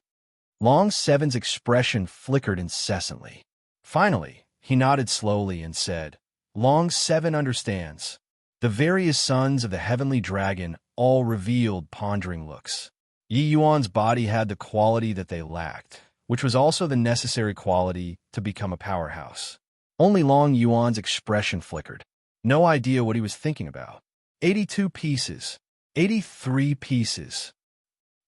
Long 7's expression flickered incessantly. Finally, he nodded slowly and said, "Long 7 understands." The various sons of the heavenly dragon all revealed pondering looks. Yi Yuan's body had the quality that they lacked, which was also the necessary quality to become a powerhouse. Only Long Yuan's expression flickered. No idea what he was thinking about. 82 pieces. 83 pieces.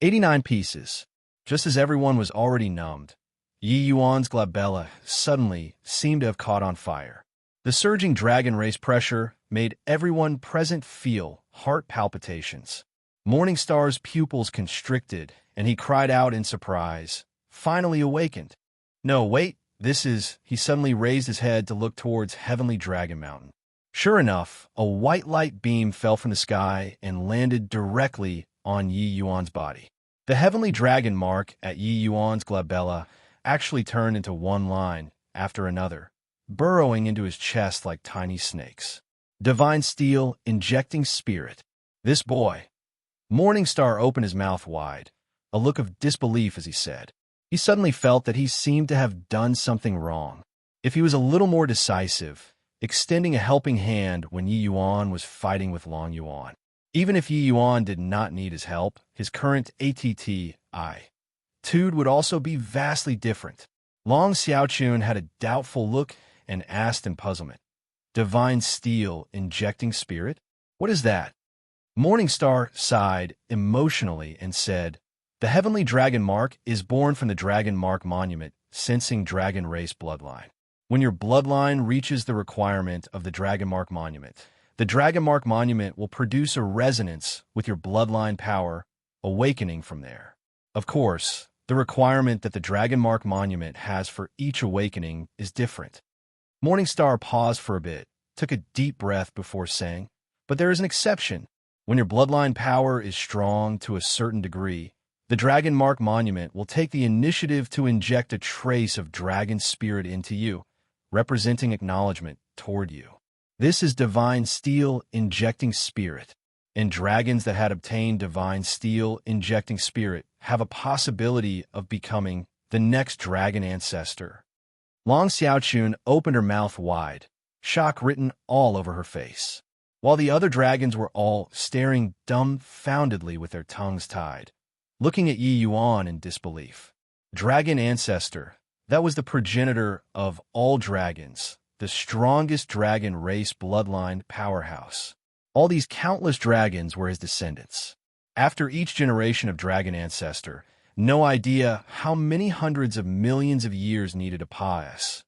89 pieces. Just as everyone was already numbed, Yi Yuan's glabella suddenly seemed to have caught on fire. The surging dragon race pressure made everyone present feel heart palpitations. Morningstar's pupils constricted, and he cried out in surprise, finally awakened. "No, wait, this is—" He suddenly raised his head to look towards Heavenly Dragon Mountain. Sure enough, a white light beam fell from the sky and landed directly on Yi Yuan's body. The Heavenly Dragon mark at Yi Yuan's glabella actually turned into one line after another, burrowing into his chest like tiny snakes. Divine steel, injecting spirit. This boy. Morningstar opened his mouth wide, a look of disbelief as he said. He suddenly felt that he seemed to have done something wrong. If he was a little more decisive, extending a helping hand when Yi Yuan was fighting with Long Yuan. Even if Yi Yuan did not need his help, his current attitude would also be vastly different. Long Xiaochun had a doubtful look and asked in puzzlement, "Divine steel injecting spirit? What is that?" Morningstar sighed emotionally and said, "The Heavenly Dragon Mark is born from the Dragon Mark Monument, sensing dragon race bloodline. When your bloodline reaches the requirement of the Dragon Mark Monument, the Dragon Mark Monument will produce a resonance with your bloodline power, awakening from there. Of course, the requirement that the Dragon Mark Monument has for each awakening is different." Morningstar paused for a bit, took a deep breath before saying, "But there is an exception. When your bloodline power is strong to a certain degree, the Dragon Mark Monument will take the initiative to inject a trace of dragon spirit into you, representing acknowledgement toward you. This is divine steel injecting spirit, and dragons that had obtained divine steel injecting spirit have a possibility of becoming the next dragon ancestor." Long Xiaochun opened her mouth wide, shock written all over her face, while the other dragons were all staring dumbfoundedly with their tongues tied, looking at Yi Yuan in disbelief. Dragon ancestor, that was the progenitor of all dragons, the strongest dragon race bloodline powerhouse. All these countless dragons were his descendants. After each generation of dragon ancestor, no idea how many hundreds of millions of years needed to pass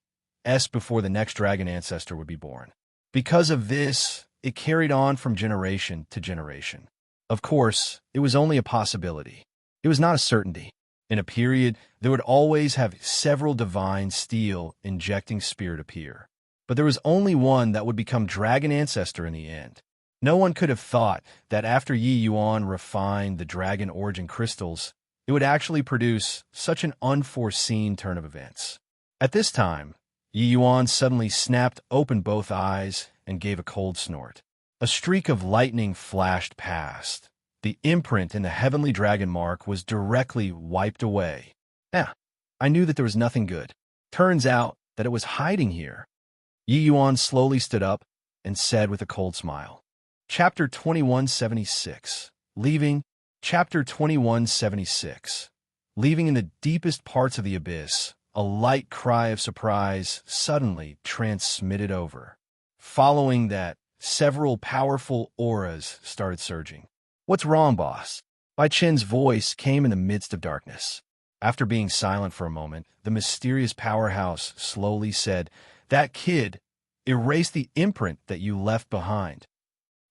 before the next dragon ancestor would be born. Because of this, it carried on from generation to generation. Of course, it was only a possibility. It was not a certainty. In a period, there would always have several divine steel injecting spirit appear. But there was only one that would become dragon ancestor in the end. No one could have thought that after Yi Yuan refined the dragon origin crystals, it would actually produce such an unforeseen turn of events. At this time, Yi Yuan suddenly snapped open both eyes and gave a cold snort. A streak of lightning flashed past. The imprint in the Heavenly Dragon Mark was directly wiped away. I knew that there was nothing good. Turns out that it was hiding here. Yi Yuan slowly stood up and said with a cold smile, Chapter 2176, Leaving. Chapter 2176. Leaving in the deepest parts of the abyss, a light cry of surprise suddenly transmitted over. Following that, several powerful auras started surging. "What's wrong, boss?" Bai Chen's voice came in the midst of darkness. After being silent for a moment, the mysterious powerhouse slowly said, "That kid erased the imprint that you left behind."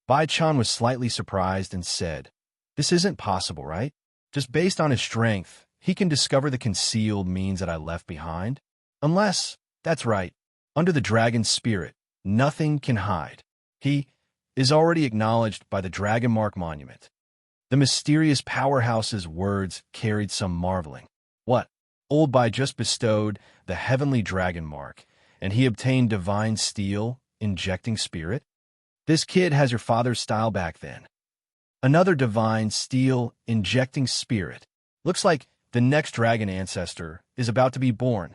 Bai Chan was slightly surprised and said, "This isn't possible, right? Just based on his strength, he can discover the concealed means that I left behind? Unless, that's right, under the dragon's spirit, nothing can hide. He is already acknowledged by the Dragon Mark Monument." The mysterious powerhouse's words carried some marveling. What? Old Bai just bestowed the heavenly dragon mark, and he obtained divine steel, injecting spirit? This kid has your father's style back then. Another divine steel, injecting spirit. Looks like the next dragon ancestor is about to be born.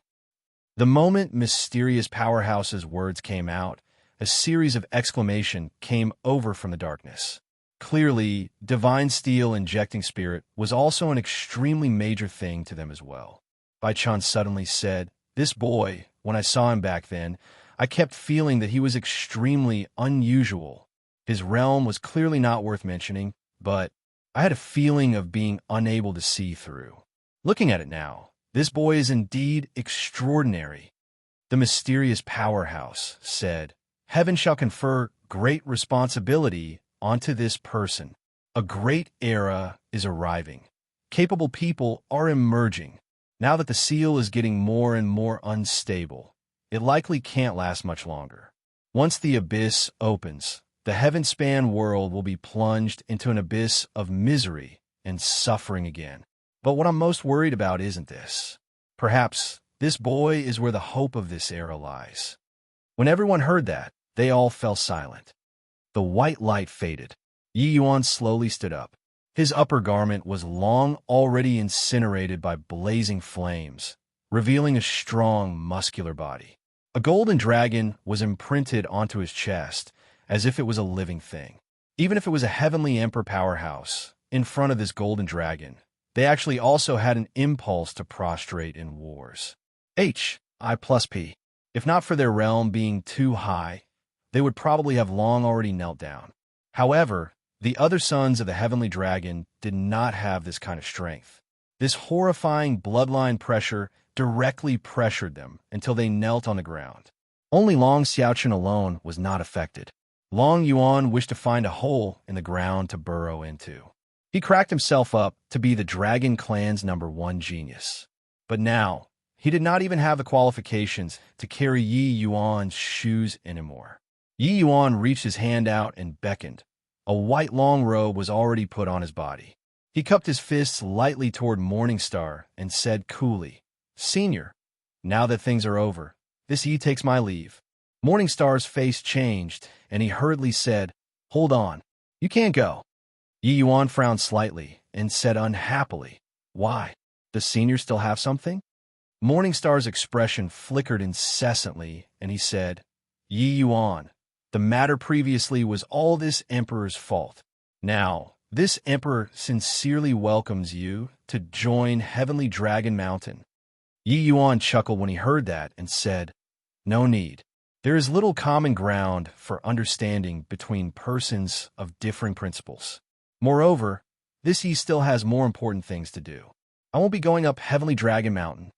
The moment mysterious powerhouse's words came out, a series of exclamations came over from the darkness. Clearly, divine steel injecting spirit was also an extremely major thing to them as well. Bai Chan suddenly said, "This boy, when I saw him back then, I kept feeling that he was extremely unusual. His realm was clearly not worth mentioning, but I had a feeling of being unable to see through. Looking at it now, this boy is indeed extraordinary." The mysterious powerhouse said, "Heaven shall confer great responsibility onto this person. A great era is arriving. Capable people are emerging. Now that the seal is getting more and more unstable, it likely can't last much longer. Once the abyss opens, the heaven-span world will be plunged into an abyss of misery and suffering again. But what I'm most worried about isn't this. Perhaps this boy is where the hope of this era lies." When everyone heard that, they all fell silent. The white light faded. Yi Yuan slowly stood up. His upper garment was long already incinerated by blazing flames, revealing a strong, muscular body. A golden dragon was imprinted onto his chest, as if it was a living thing. Even if it was a heavenly emperor powerhouse, in front of this golden dragon, they actually also had an impulse to prostrate in wars. H.I+P. If not for their realm being too high, they would probably have long already knelt down. However, the other sons of the heavenly dragon did not have this kind of strength. This horrifying bloodline pressure directly pressured them until they knelt on the ground. Only Long Xiaochen alone was not affected. Long Yuan wished to find a hole in the ground to burrow into. He cracked himself up to be the dragon clan's #1 genius. But now, he did not even have the qualifications to carry Yi Yuan's shoes anymore. Yi Yuan reached his hand out and beckoned. A white long robe was already put on his body. He cupped his fists lightly toward Morningstar and said coolly, "Senior, now that things are over, this Yi takes my leave." Morningstar's face changed, and he hurriedly said, "Hold on, you can't go." Yi Yuan frowned slightly and said unhappily, "Why? Does Senior still have something?" Morningstar's expression flickered incessantly, and he said, "Yi Yuan, the matter previously was all this emperor's fault. Now, this emperor sincerely welcomes you to join Heavenly Dragon Mountain." Yi Yuan chuckled when he heard that and said, "No need. There is little common ground for understanding between persons of differing principles. Moreover, this Yi still has more important things to do. I won't be going up Heavenly Dragon Mountain.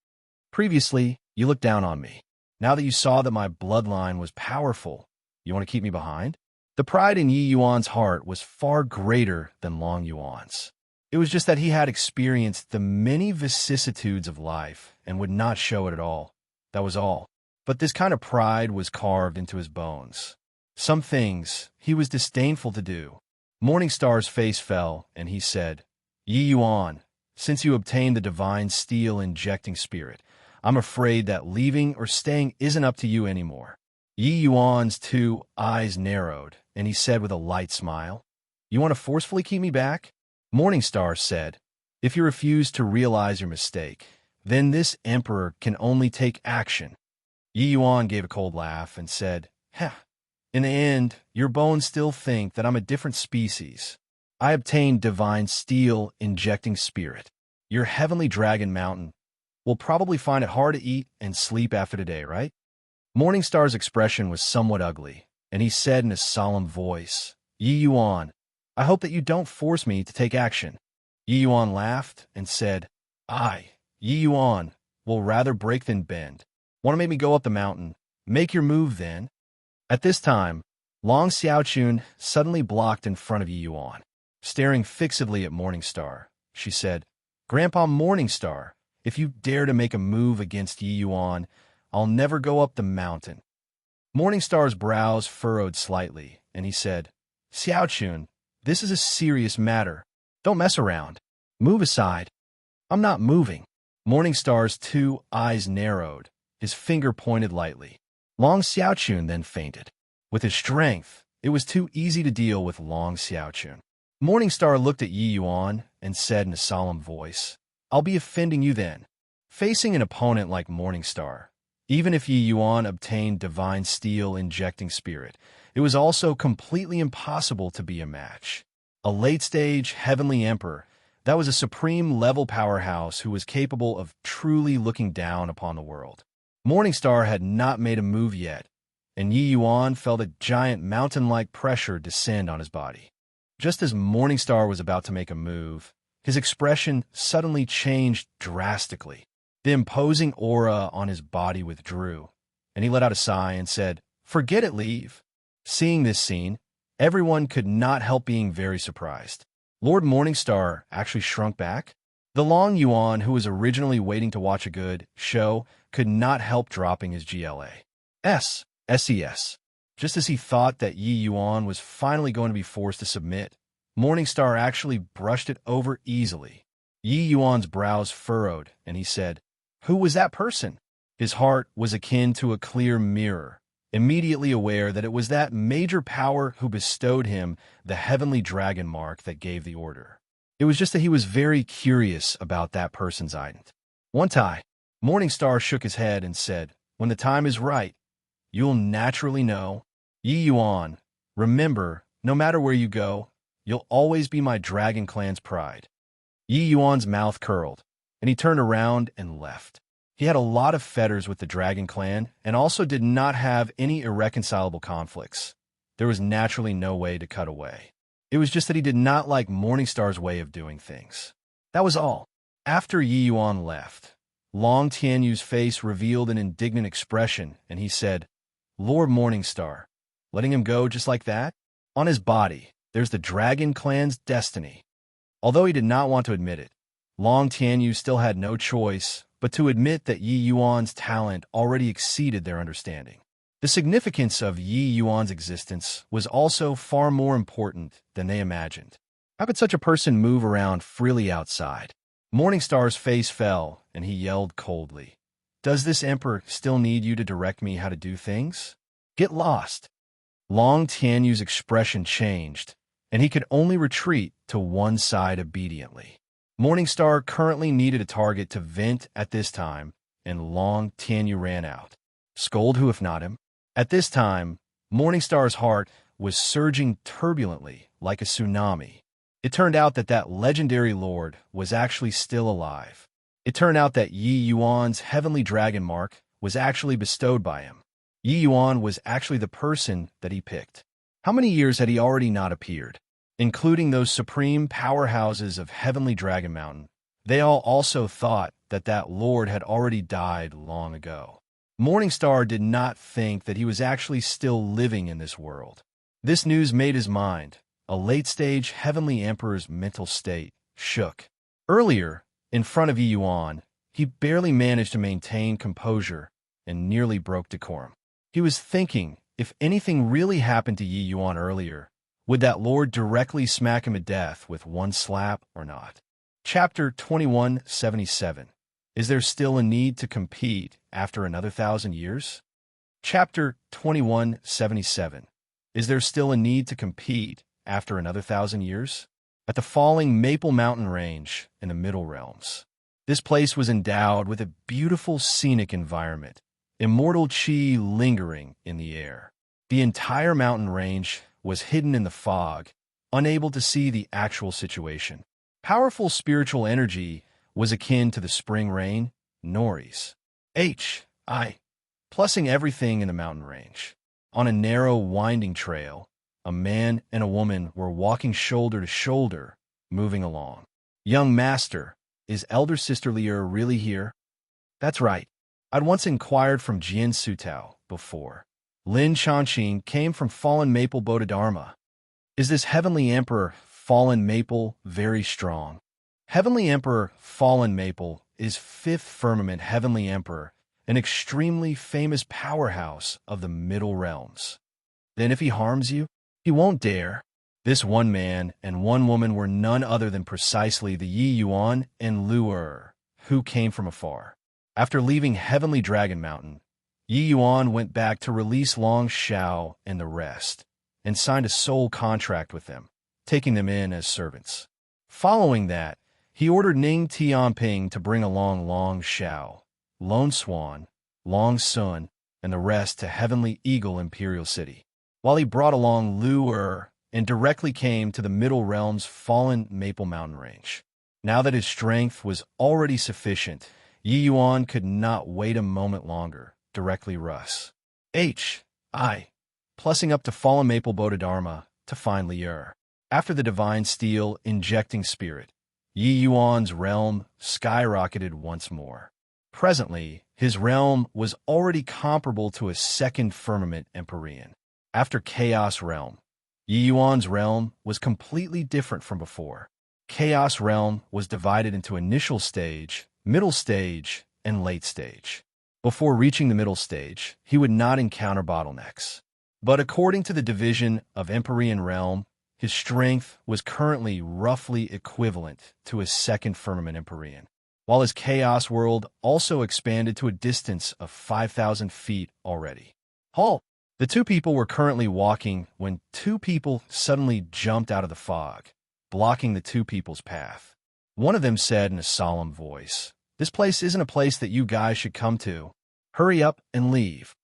Previously, you looked down on me. Now that you saw that my bloodline was powerful, you want to keep me behind?" The pride in Yi Yuan's heart was far greater than Long Yuan's. It was just that he had experienced the many vicissitudes of life and would not show it at all. That was all. But this kind of pride was carved into his bones. Some things he was disdainful to do. Morningstar's face fell, and he said, "Yi Yuan, since you obtained the divine steel injecting spirit, I'm afraid that leaving or staying isn't up to you anymore." Yi Yuan's two eyes narrowed, and he said with a light smile, "You want to forcefully keep me back?" Morningstar said, "If you refuse to realize your mistake, then this emperor can only take action." Yi Yuan gave a cold laugh and said, "Heh, in the end, your bones still think that I'm a different species. I obtained divine steel injecting spirit. Your heavenly dragon mountain will probably find it hard to eat and sleep after today, right?" Morningstar's expression was somewhat ugly, and he said in a solemn voice, "Yi Yuan, I hope that you don't force me to take action." Yi Yuan laughed and said, "I, Yi Yuan, will rather break than bend. Want to make me go up the mountain? Make your move then." At this time, Long Xiaochun suddenly blocked in front of Yi Yuan. Staring fixedly at Morningstar, she said, "Grandpa Morningstar, if you dare to make a move against Yi Yuan, I'll never go up the mountain." Morningstar's brows furrowed slightly, and he said, "Xiaochun, this is a serious matter. Don't mess around. Move aside." "I'm not moving." Morningstar's two eyes narrowed. His finger pointed lightly. Long Xiaochun then fainted. With his strength, it was too easy to deal with Long Xiaochun. Morningstar looked at Yi Yuan and said in a solemn voice, "I'll be offending you then." Facing an opponent like Morningstar, even if Yi Yuan obtained divine steel injecting spirit, it was also completely impossible to be a match. A late-stage heavenly emperor, that was a supreme-level powerhouse who was capable of truly looking down upon the world. Morningstar had not made a move yet, and Yi Yuan felt a giant mountain-like pressure descend on his body. Just as Morningstar was about to make a move, his expression suddenly changed drastically. The imposing aura on his body withdrew, and he let out a sigh and said, "Forget it, leave." Seeing this scene, everyone could not help being very surprised. Lord Morningstar actually shrunk back. The Long Yuan, who was originally waiting to watch a good show, could not help dropping his SES. Just as he thought that Yi Yuan was finally going to be forced to submit, Morningstar actually brushed it over easily. Yi Yuan's brows furrowed, and he said, "Who was that person?" His heart was akin to a clear mirror, immediately aware that it was that major power who bestowed him the heavenly dragon mark that gave the order. It was just that he was very curious about that person's ident. One time, Morningstar shook his head and said, "When the time is right, you'll naturally know. Yi Yuan, remember, no matter where you go, you'll always be my Dragon Clan's pride." Yi Yuan's mouth curled, and he turned around and left. He had a lot of fetters with the Dragon Clan and also did not have any irreconcilable conflicts. There was naturally no way to cut away. It was just that he did not like Morningstar's way of doing things. That was all. After Yi Yuan left, Long Tianyu's face revealed an indignant expression, and he said, "Lord Morningstar, letting him go just like that? On his body, there's the Dragon Clan's destiny." Although he did not want to admit it, Long Tianyu still had no choice but to admit that Yi Yuan's talent already exceeded their understanding. The significance of Yi Yuan's existence was also far more important than they imagined. How could such a person move around freely outside? Morningstar's face fell, and he yelled coldly, "Does this emperor still need you to direct me how to do things? Get lost." Long Tianyu's expression changed, and he could only retreat to one side obediently. Morningstar currently needed a target to vent at this time, and Long Tianyu ran out. Scold who if not him? At this time, Morningstar's heart was surging turbulently like a tsunami. It turned out that that legendary lord was actually still alive. It turned out that Yi Yuan's heavenly dragon mark was actually bestowed by him. Yi Yuan was actually the person that he picked. How many years had he already not appeared? Including those supreme powerhouses of Heavenly Dragon Mountain, they all also thought that that lord had already died long ago. Morningstar did not think that he was actually still living in this world. This news made his mind, a late-stage Heavenly Emperor's mental state, shook. Earlier, in front of Yi Yuan, he barely managed to maintain composure and nearly broke decorum. He was thinking, if anything really happened to Yi Yuan earlier, would that lord directly smack him to death with one slap or not? Chapter 2177. Is there still a need to compete after another 1,000 years? Chapter 2177. Is there still a need to compete after another 1,000 years? At the falling Maple Mountain Range in the Middle Realms, this place was endowed with a beautiful scenic environment, immortal chi lingering in the air. The entire mountain range was hidden in the fog, unable to see the actual situation. Powerful spiritual energy was akin to the spring rain, Noris. Plussing everything in the mountain range. On a narrow, winding trail, a man and a woman were walking shoulder to shoulder, moving along. Young master, is elder sister Lier really here? That's right. I'd once inquired from Jian Sutao before. Lin Changqing came from fallen maple Bodhidharma. Is this heavenly emperor, fallen maple, very strong? Heavenly emperor, fallen maple, is fifth firmament heavenly emperor, an extremely famous powerhouse of the middle realms. Then if he harms you, he won't dare. This one man and one woman were none other than precisely the Yi Yuan and Lu Er, who came from afar. After leaving Heavenly Dragon Mountain, Yi Yuan went back to release Long Shao and the rest, and signed a soul contract with them, taking them in as servants. Following that, he ordered Ning Tianping to bring along Long Shao, Lone Swan, Long Sun, and the rest to Heavenly Eagle Imperial City, while he brought along Lu Er and directly came to the Middle Realm's fallen Maple Mountain Range. Now that his strength was already sufficient, Yi Yuan could not wait a moment longer, directly Russ. Plussing up to fallen Maple Bodhidharma to find Lier. After the divine steel injecting spirit, Yi Yuan's realm skyrocketed once more. Presently, his realm was already comparable to a second firmament Empyrean. After Chaos Realm, Yi Yuan's realm was completely different from before. Chaos Realm was divided into initial stage, middle stage, and late stage. Before reaching the middle stage, he would not encounter bottlenecks. But according to the division of Empyrean Realm, his strength was currently roughly equivalent to his second firmament Empyrean, while his Chaos World also expanded to a distance of 5,000 feet already. Halt! The two people were currently walking when two people suddenly jumped out of the fog, blocking the two people's path. One of them said in a solemn voice, "This place isn't a place that you guys should come to. Hurry up and leave."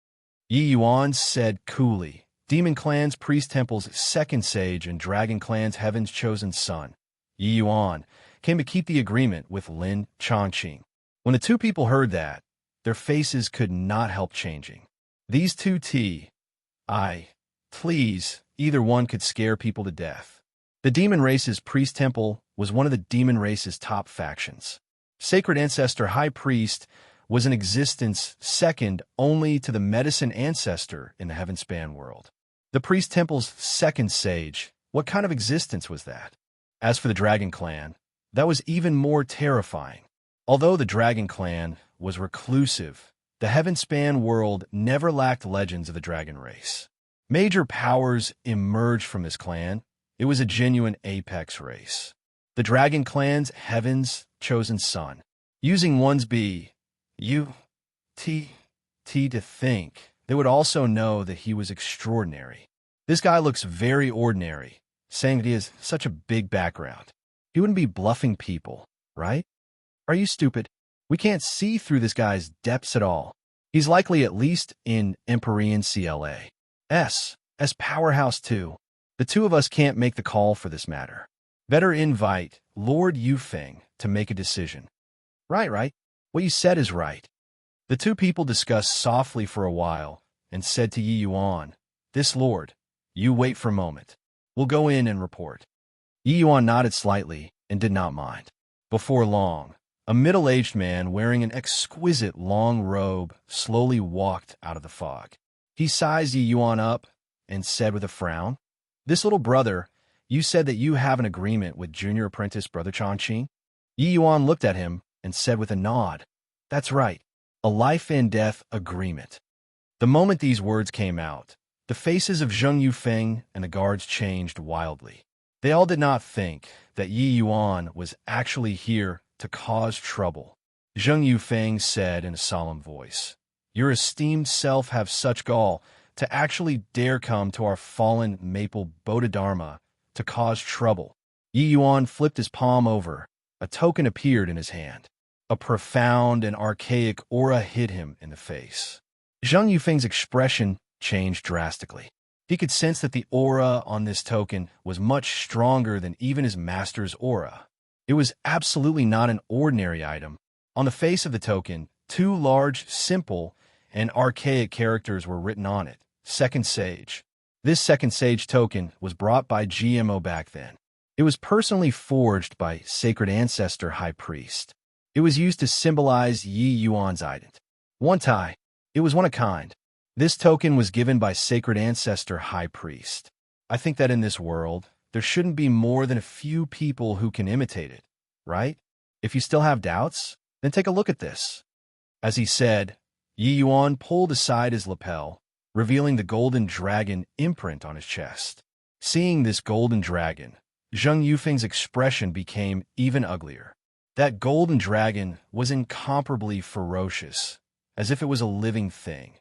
Yi Yuan said coolly, Demon Clan's Priest Temple's second sage and Dragon Clan's Heaven's chosen son, Yi Yuan, came to keep the agreement with Lin Changqing. When the two people heard that, their faces could not help changing. These two please, either one could scare people to death. The Demon Race's Priest Temple was one of the Demon Race's top factions. Sacred Ancestor High Priest was in existence second only to the Medicine Ancestor in the Heavenspan world. The Priest Temple's second sage, what kind of existence was that? As for the Dragon Clan, that was even more terrifying. Although the Dragon Clan was reclusive, the Heavenspan world never lacked legends of the Dragon race. Major powers emerged from this clan. It was a genuine apex race. The Dragon Clan's Heaven's chosen son. Using one's to think, they would also know that he was extraordinary. This guy looks very ordinary, saying that he has such a big background. He wouldn't be bluffing people, right? Are you stupid? We can't see through this guy's depths at all. He's likely at least in Empyrean CLA. S powerhouse too. The two of us can't make the call for this matter. Better invite Lord Yufeng to make a decision. Right. What you said is right. The two people discussed softly for a while and said to Yi Yuan, "This lord, you wait for a moment. We'll go in and report." Yi Yuan nodded slightly and did not mind. Before long, a middle-aged man wearing an exquisite long robe slowly walked out of the fog. He sized Yi Yuan up and said with a frown, "This little brother, you said that you have an agreement with junior apprentice Brother Changqing?" Yi Yuan looked at him and said with a nod, "That's right, a life and death agreement." The moment these words came out, the faces of Zheng Yufeng and the guards changed wildly. They all did not think that Yi Yuan was actually here to cause trouble. Zheng Yufeng said in a solemn voice, "Your esteemed self have such gall to actually dare come to our fallen maple Bodhidharma to cause trouble." Yi Yuan flipped his palm over. A token appeared in his hand. A profound and archaic aura hit him in the face. Zheng Yufeng's expression changed drastically. He could sense that the aura on this token was much stronger than even his master's aura. It was absolutely not an ordinary item. On the face of the token, two large, simple, and archaic characters were written on it. Second Sage. This second sage token was brought by GMO back then. It was personally forged by Sacred Ancestor High Priest. It was used to symbolize Yi Yuan's ident. One Tai. It was one of kind. This token was given by Sacred Ancestor High Priest. I think that in this world, there shouldn't be more than a few people who can imitate it, right? If you still have doubts, then take a look at this. As he said, Yi Yuan pulled aside his lapel, revealing the golden dragon imprint on his chest. Seeing this golden dragon, Zheng Yufeng's expression became even uglier. That golden dragon was incomparably ferocious, as if it was a living thing,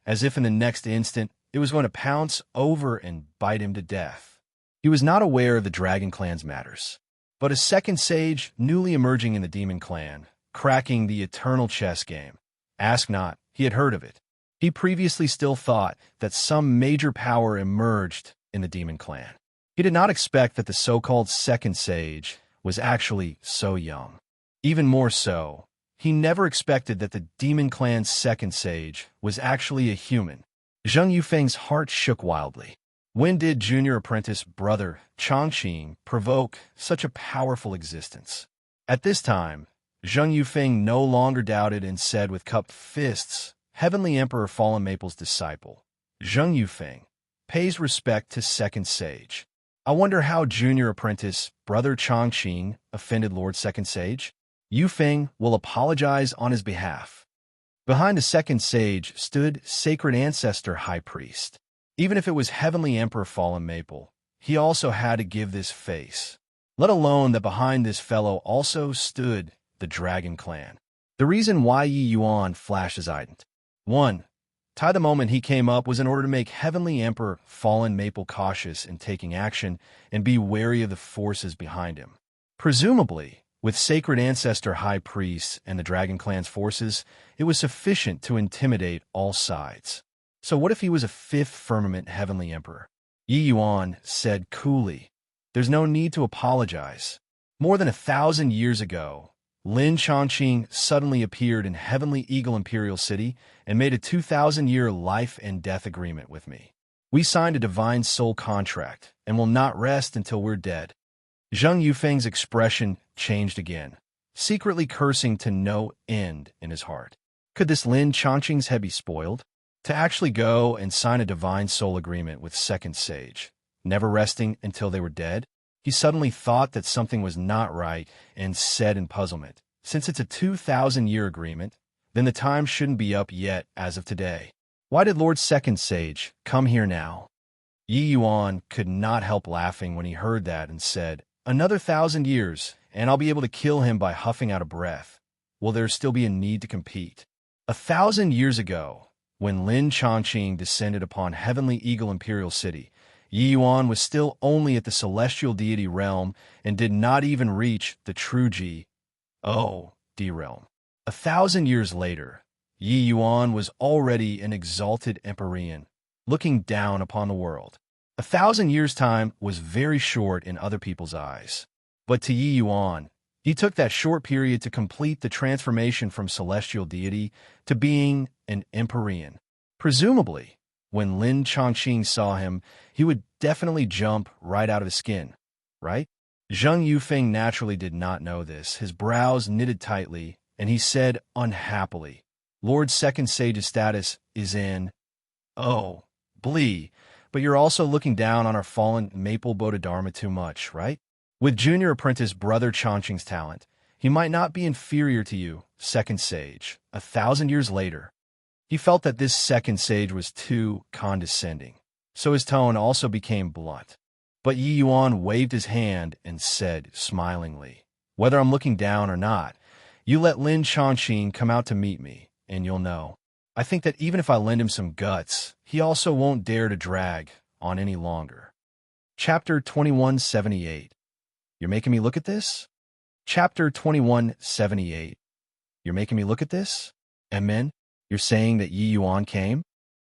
as if in the next instant it was going to pounce over and bite him to death. He was not aware of the Dragon Clan's matters, but a second sage newly emerging in the Demon Clan, cracking the eternal chess game. Ask not, he had heard of it. He previously still thought that some major power emerged in the Demon Clan. He did not expect that the so-called second sage was actually so young. Even more so, he never expected that the Demon Clan's second sage was actually a human. Zheng Yufeng's heart shook wildly. When did junior apprentice brother Changqing provoke such a powerful existence? At this time, Zheng Yufeng no longer doubted and said with cupped fists, Heavenly Emperor Fallen Maple's disciple, Zheng Yufeng, pays respect to second sage. I wonder how junior apprentice brother Changqing offended Lord Second Sage? Yufeng will apologize on his behalf. Behind the second sage stood Sacred Ancestor High Priest. Even if it was Heavenly Emperor Fallen Maple, he also had to give this face. Let alone that behind this fellow also stood the Dragon Clan. The reason why Yi Yuan flashed his ident. 1. Tai the moment he came up was in order to make Heavenly Emperor Fallen Maple cautious in taking action and be wary of the forces behind him. Presumably, with Sacred Ancestor High Priest and the Dragon Clan's forces, it was sufficient to intimidate all sides. So what if he was a fifth firmament Heavenly Emperor? Yi Yuan said coolly, There's no need to apologize. More than 1,000 years ago, Lin Changqing suddenly appeared in Heavenly Eagle Imperial City and made a 2,000-year life and death agreement with me. We signed a divine soul contract and will not rest until we're dead. Zheng Yufeng's expression changed again, secretly cursing to no end in his heart. Could this Lin Changqing's head be spoiled? To actually go and sign a divine soul agreement with Second Sage, never resting until they were dead? He suddenly thought that something was not right and said in puzzlement, Since it's a 2,000-year agreement, then the time shouldn't be up yet as of today. Why did Lord Second Sage come here now? Yi Yuan could not help laughing when he heard that and said, Another 1,000 years, and I'll be able to kill him by huffing out a breath. Will there still be a need to compete? 1,000 years ago, when Lin Changqing descended upon Heavenly Eagle Imperial City, Yi Yuan was still only at the celestial deity realm and did not even reach the true G-O-D realm. 1,000 years later, Yi Yuan was already an exalted Empyrean, looking down upon the world. 1,000 years' time was very short in other people's eyes. But to Yi Yuan, he took that short period to complete the transformation from celestial deity to being an Empyrean. Presumably, when Lin Changqing saw him, he would definitely jump right out of his skin, right? Zheng Yufeng naturally did not know this. His brows knitted tightly, and he said unhappily, Lord Second Sage's status is in, Blee, but you're also looking down on our fallen Maple Bodhidharma too much, right? With junior apprentice brother Changqing's talent, he might not be inferior to you, Second Sage, 1,000 years later. He felt that this second sage was too condescending, so his tone also became blunt. But Yi Yuan waved his hand and said smilingly, Whether I'm looking down or not, you let Lin Changqing come out to meet me, and you'll know. I think that even if I lend him some guts, he also won't dare to drag on any longer. Chapter 2178. You're making me look at this? Chapter 2178. You're making me look at this? Amen? You're saying that Yi Yuan came?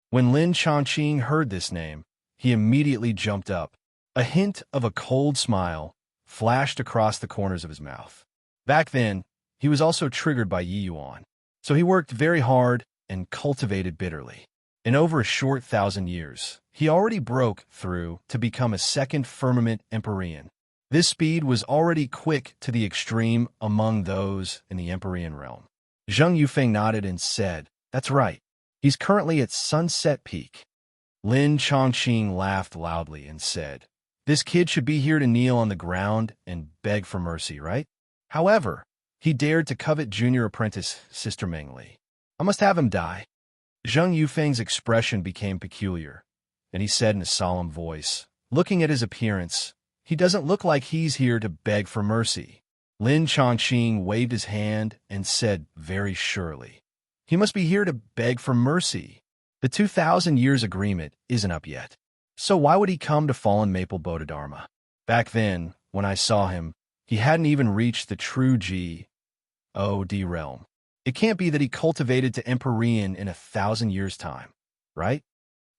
When Lin Changqing heard this name, he immediately jumped up. A hint of a cold smile flashed across the corners of his mouth. Back then, he was also triggered by Yi Yuan, so he worked very hard and cultivated bitterly. In over a short 1,000 years, he already broke through to become a second firmament Empyrean. This speed was already quick to the extreme among those in the Empyrean realm. Zheng Yufeng nodded and said, "That's right. He's currently at Sunset Peak." Lin Chongqing laughed loudly and said, "This kid should be here to kneel on the ground and beg for mercy, right?" However, he dared to covet junior apprentice Sister Mengli. "I must have him die." Zheng Yufeng's expression became peculiar, and he said in a solemn voice, "Looking at his appearance, he doesn't look like he's here to beg for mercy." Lin Chongqing waved his hand and said very surely, "He must be here to beg for mercy. The 2,000 years agreement isn't up yet. So why would he come to fallen Maple Bodhidharma? Back then, when I saw him, he hadn't even reached the true G.O.D. realm. It can't be that he cultivated to Empyrean in 1,000 years' time, right?"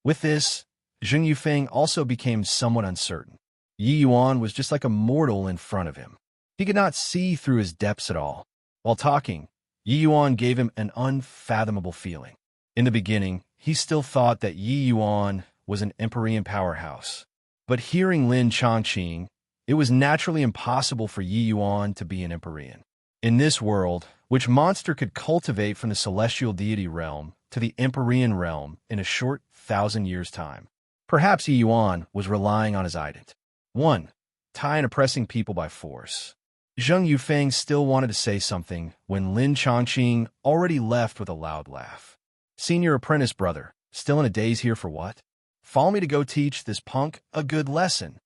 With this, Zheng Yufeng also became somewhat uncertain. Yi Yuan was just like a mortal in front of him. He could not see through his depths at all. While talking, Yi Yuan gave him an unfathomable feeling. In the beginning, he still thought that Yi Yuan was an Empyrean powerhouse. But hearing Lin Chongqing, it was naturally impossible for Yi Yuan to be an Empyrean. In this world, which monster could cultivate from the celestial deity realm to the Empyrean realm in a short 1,000 years' time? Perhaps Yi Yuan was relying on his ident. 1. Tie and oppressing people by force. Zheng Yufeng still wanted to say something when Lin Chongqing already left with a loud laugh. "Senior apprentice brother, still in a daze here for what? Follow me to go teach this punk a good lesson."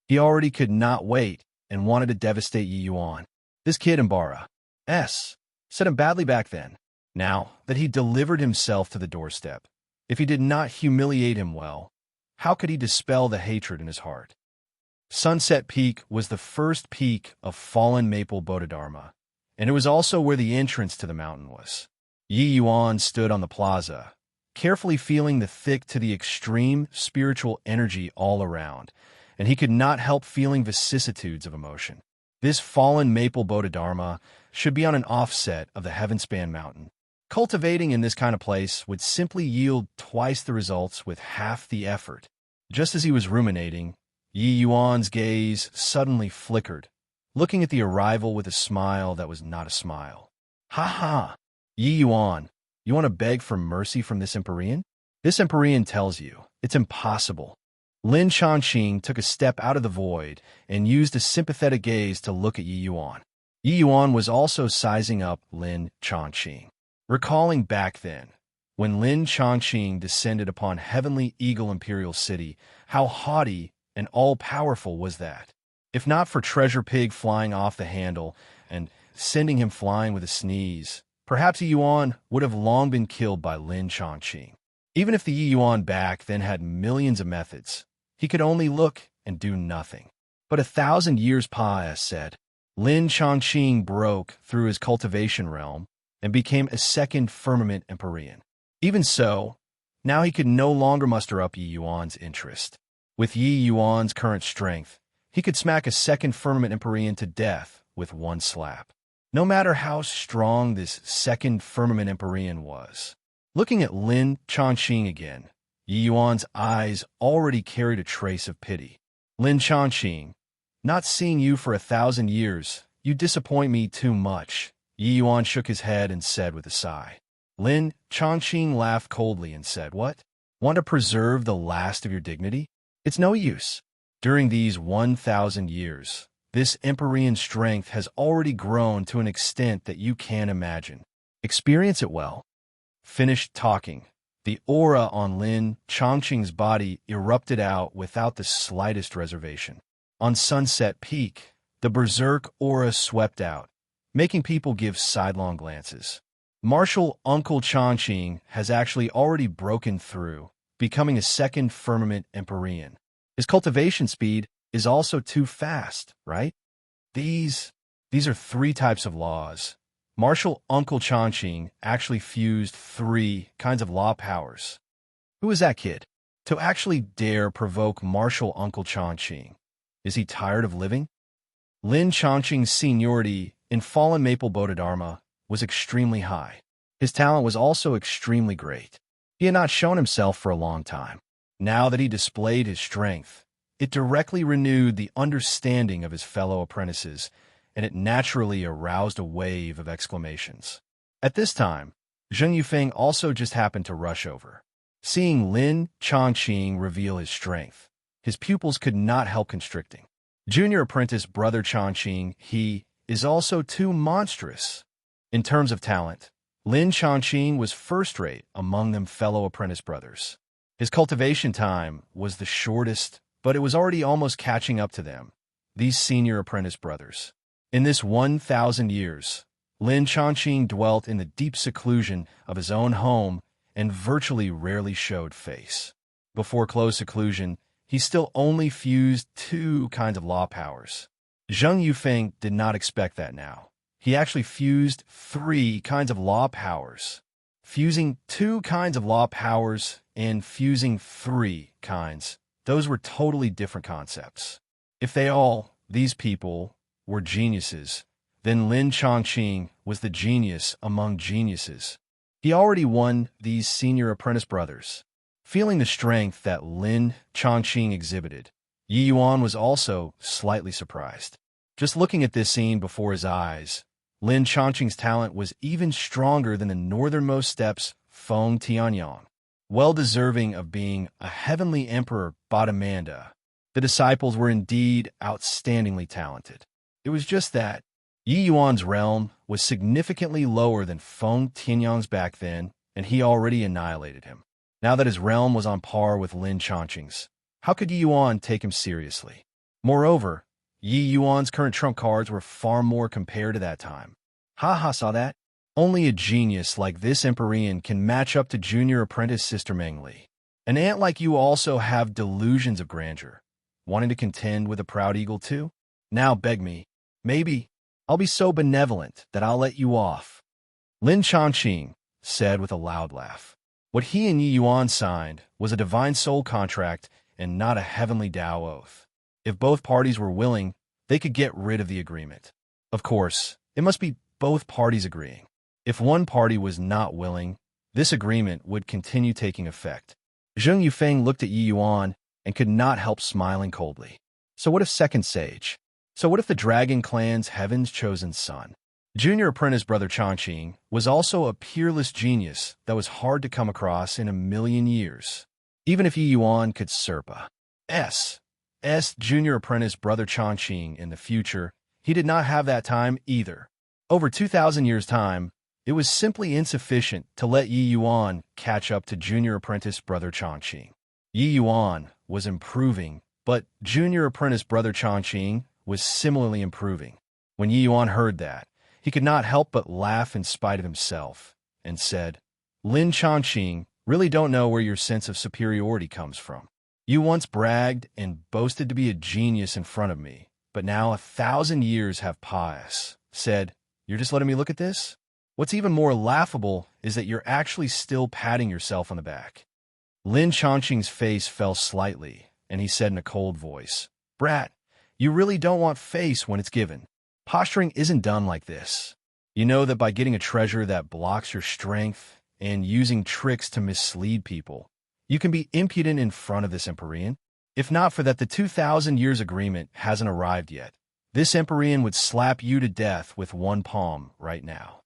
He already could not wait and wanted to devastate Yi Yuan. This kid Embark set him badly back then. Now that he delivered himself to the doorstep, if he did not humiliate him well, how could he dispel the hatred in his heart? Sunset Peak was the first peak of fallen Maple Bodhidharma, and it was also where the entrance to the mountain was. Yi Yuan stood on the plaza, carefully feeling the thick to the extreme spiritual energy all around, and he could not help feeling vicissitudes of emotion. This fallen Maple Bodhidharma should be on an offset of the Heavenspan mountain. Cultivating in this kind of place would simply yield twice the results with half the effort. Just as he was ruminating, Yi Yuan's gaze suddenly flickered, looking at the arrival with a smile that was not a smile. "Ha ha! Yi Yuan, you want to beg for mercy from this Empyrean? This Empyrean tells you it's impossible." Lin Chongqing took a step out of the void and used a sympathetic gaze to look at Yi Yuan. Yi Yuan was also sizing up Lin Chongqing. Recalling back then, when Lin Chongqing descended upon Heavenly Eagle Imperial City, how haughty and all-powerful was that? If not for Treasure Pig flying off the handle and sending him flying with a sneeze, perhaps Yi Yuan would have long been killed by Lin Chongqing. Even if the Yi Yuan back then had millions of methods, he could only look and do nothing. But 1,000 years said. Lin Chongqing broke through his cultivation realm and became a second firmament Empyrean. Even so, now he could no longer muster up Yi Yuan's interest. With Yi Yuan's current strength, he could smack a second firmament Empyrean to death with one slap. No matter how strong this second firmament Empyrean was. Looking at Lin Chongqing again, Yi Yuan's eyes already carried a trace of pity. "Lin Chongqing, not seeing you for 1,000 years, you disappoint me too much." Yi Yuan shook his head and said with a sigh. Lin Chongqing laughed coldly and said, "What? Want to preserve the last of your dignity? It's no use. During these 1,000 years, this Empyrean strength has already grown to an extent that you can't imagine. Experience it well." Finished talking, the aura on Lin Chongqing's body erupted out without the slightest reservation. On Sunset Peak, the berserk aura swept out, making people give sidelong glances. Martial Uncle Chongqing has actually already broken through, becoming a second firmament Empyrean. His cultivation speed is also too fast, right? These are 3 types of laws. Martial Uncle Chongqing actually fused 3 kinds of law powers. Who is that kid? To actually dare provoke Martial Uncle Chongqing. Is he tired of living? Lin Chongqing's seniority in fallen Maple Bodhidharma was extremely high. His talent was also extremely great. He had not shown himself for a long time. Now that he displayed his strength, it directly renewed the understanding of his fellow apprentices, and it naturally aroused a wave of exclamations. At this time, Zheng Yufeng also just happened to rush over. Seeing Lin Chongqing reveal his strength, his pupils could not help constricting. Junior apprentice brother Chongqing, he is also too monstrous. In terms of talent, Lin Chongqing was first-rate among them fellow apprentice brothers. His cultivation time was the shortest, but it was already almost catching up to them, these senior apprentice brothers. In this 1,000 years, Lin Chongqing dwelt in the deep seclusion of his own home and virtually rarely showed face. Before close seclusion, he still only fused 2 kinds of law powers. Zheng Yufeng did not expect that now. He actually fused 3 kinds of law powers. Fusing 2 kinds of law powers and fusing 3 kinds, those were totally different concepts. If these people, were geniuses, then Lin Chongqing was the genius among geniuses. He already won these senior apprentice brothers. Feeling the strength that Lin Chongqing exhibited, Yi Yuan was also slightly surprised. Just looking at this scene before his eyes, Lin Chongqing's talent was even stronger than the northernmost steppes Feng Tianyang, well deserving of being a heavenly emperor Bodhimanda. The disciples were indeed outstandingly talented. It was just that Yi Yuan's realm was significantly lower than Feng Tianyang's back then, and he already annihilated him. Now that his realm was on par with Lin Chongqing's, how could Yi Yuan take him seriously? Moreover, Yi Yuan's current trump cards were far more compared to that time. Haha, saw that? Only a genius like this Empyrean can match up to junior apprentice Sister Meng Li. An ant like you also have delusions of grandeur, wanting to contend with a proud eagle too? Now beg me. Maybe I'll be so benevolent that I'll let you off. Lin Chongqing said with a loud laugh. What he and Yi Yuan signed was a divine soul contract and not a heavenly Tao oath. If both parties were willing, they could get rid of the agreement. Of course, it must be both parties agreeing. If one party was not willing, this agreement would continue taking effect. Zheng Yufeng looked at Yi Yuan and could not help smiling coldly. So what if Second Sage? So what if the Dragon Clan's heaven's chosen son? Junior apprentice brother Chongqing was also a peerless genius that was hard to come across in a million years. Even if Yi Yuan could Serpa S. Junior apprentice brother Chongqing in the future, he did not have that time either. Over 2,000 years' time, it was simply insufficient to let Yi Yuan catch up to junior apprentice brother Chongqing. Yi Yuan was improving, but junior apprentice brother Chongqing was similarly improving. When Yi Yuan heard that, he could not help but laugh in spite of himself, and said, Lin Chongqing, really don't know where your sense of superiority comes from. You once bragged and boasted to be a genius in front of me, but now 1,000 years have passed. Said, you're just letting me look at this? What's even more laughable is that you're actually still patting yourself on the back. Lin Chongqing's face fell slightly, and he said in a cold voice, Brat, you really don't want face when it's given. Posturing isn't done like this. You know that by getting a treasure that blocks your strength and using tricks to mislead people, you can be impudent in front of this Empyrean. If not for that, the 2,000 years agreement hasn't arrived yet. This Empyrean would slap you to death with one palm right now.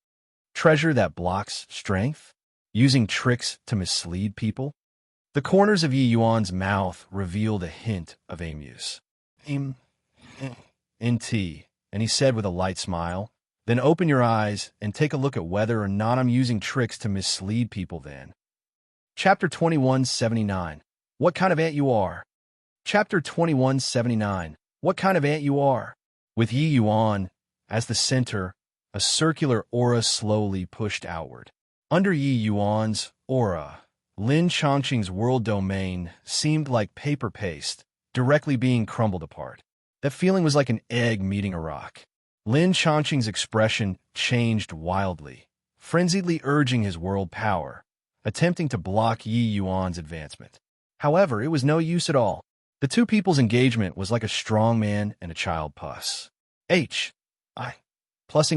Treasure that blocks strength? Using tricks to mislead people? The corners of Yi Yuan's mouth revealed a hint of amuse. Nt, and he said with a light smile, then open your eyes and take a look at whether or not I'm using tricks to mislead people then. Chapter 2179. What kind of ant you are? Chapter 2179. What kind of ant you are? With Yi Yuan as the center, a circular aura slowly pushed outward. Under Yi Yuan's aura, Lin Chongqing's world domain seemed like paper paste, directly being crumbled apart. That feeling was like an egg meeting a rock. Lin Chongqing's expression changed wildly, frenziedly urging his world power, attempting to block Yi Yuan's advancement. However, it was no use at all. The two people's engagement was like a strong man and a child plussing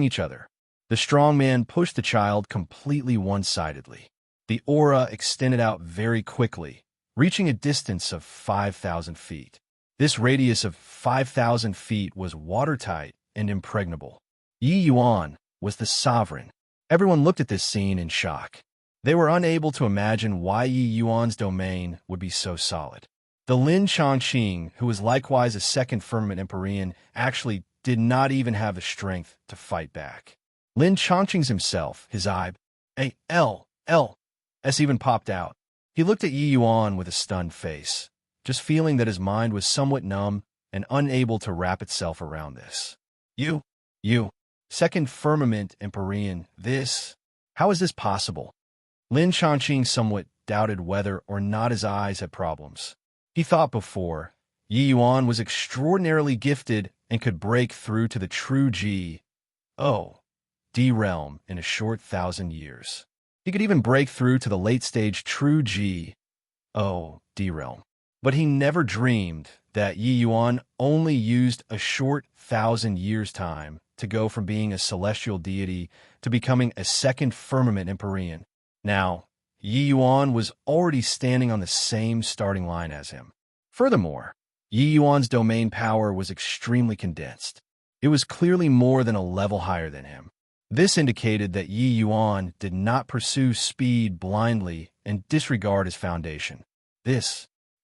each other. The strong man pushed the child completely one-sidedly. The aura extended out very quickly, reaching a distance of 5,000 feet. This radius of 5,000 feet was watertight and impregnable. Yi Yuan was the sovereign. Everyone looked at this scene in shock. They were unable to imagine why Yi Yuan's domain would be so solid. The Lin Chongqing, who was likewise a second firmament Empyrean, actually did not even have the strength to fight back. Lin Chongqing's himself, his eye, S even popped out. He looked at Yi Yuan with a stunned face, just feeling that his mind was somewhat numb and unable to wrap itself around this. You, second firmament Empyrean, how is this possible? Lin Chongqing somewhat doubted whether or not his eyes had problems. He thought before, Yi Yuan was extraordinarily gifted and could break through to the true D realm in a short 1,000 years. He could even break through to the late-stage true D realm. But he never dreamed that Yi Yuan only used a short 1,000 years' time to go from being a celestial deity to becoming a second firmament Empyrean. Now, Yi Yuan was already standing on the same starting line as him. Furthermore, Yi Yuan's domain power was extremely condensed. It was clearly more than a level higher than him. This indicated that Yi Yuan did not pursue speed blindly and disregard his foundation.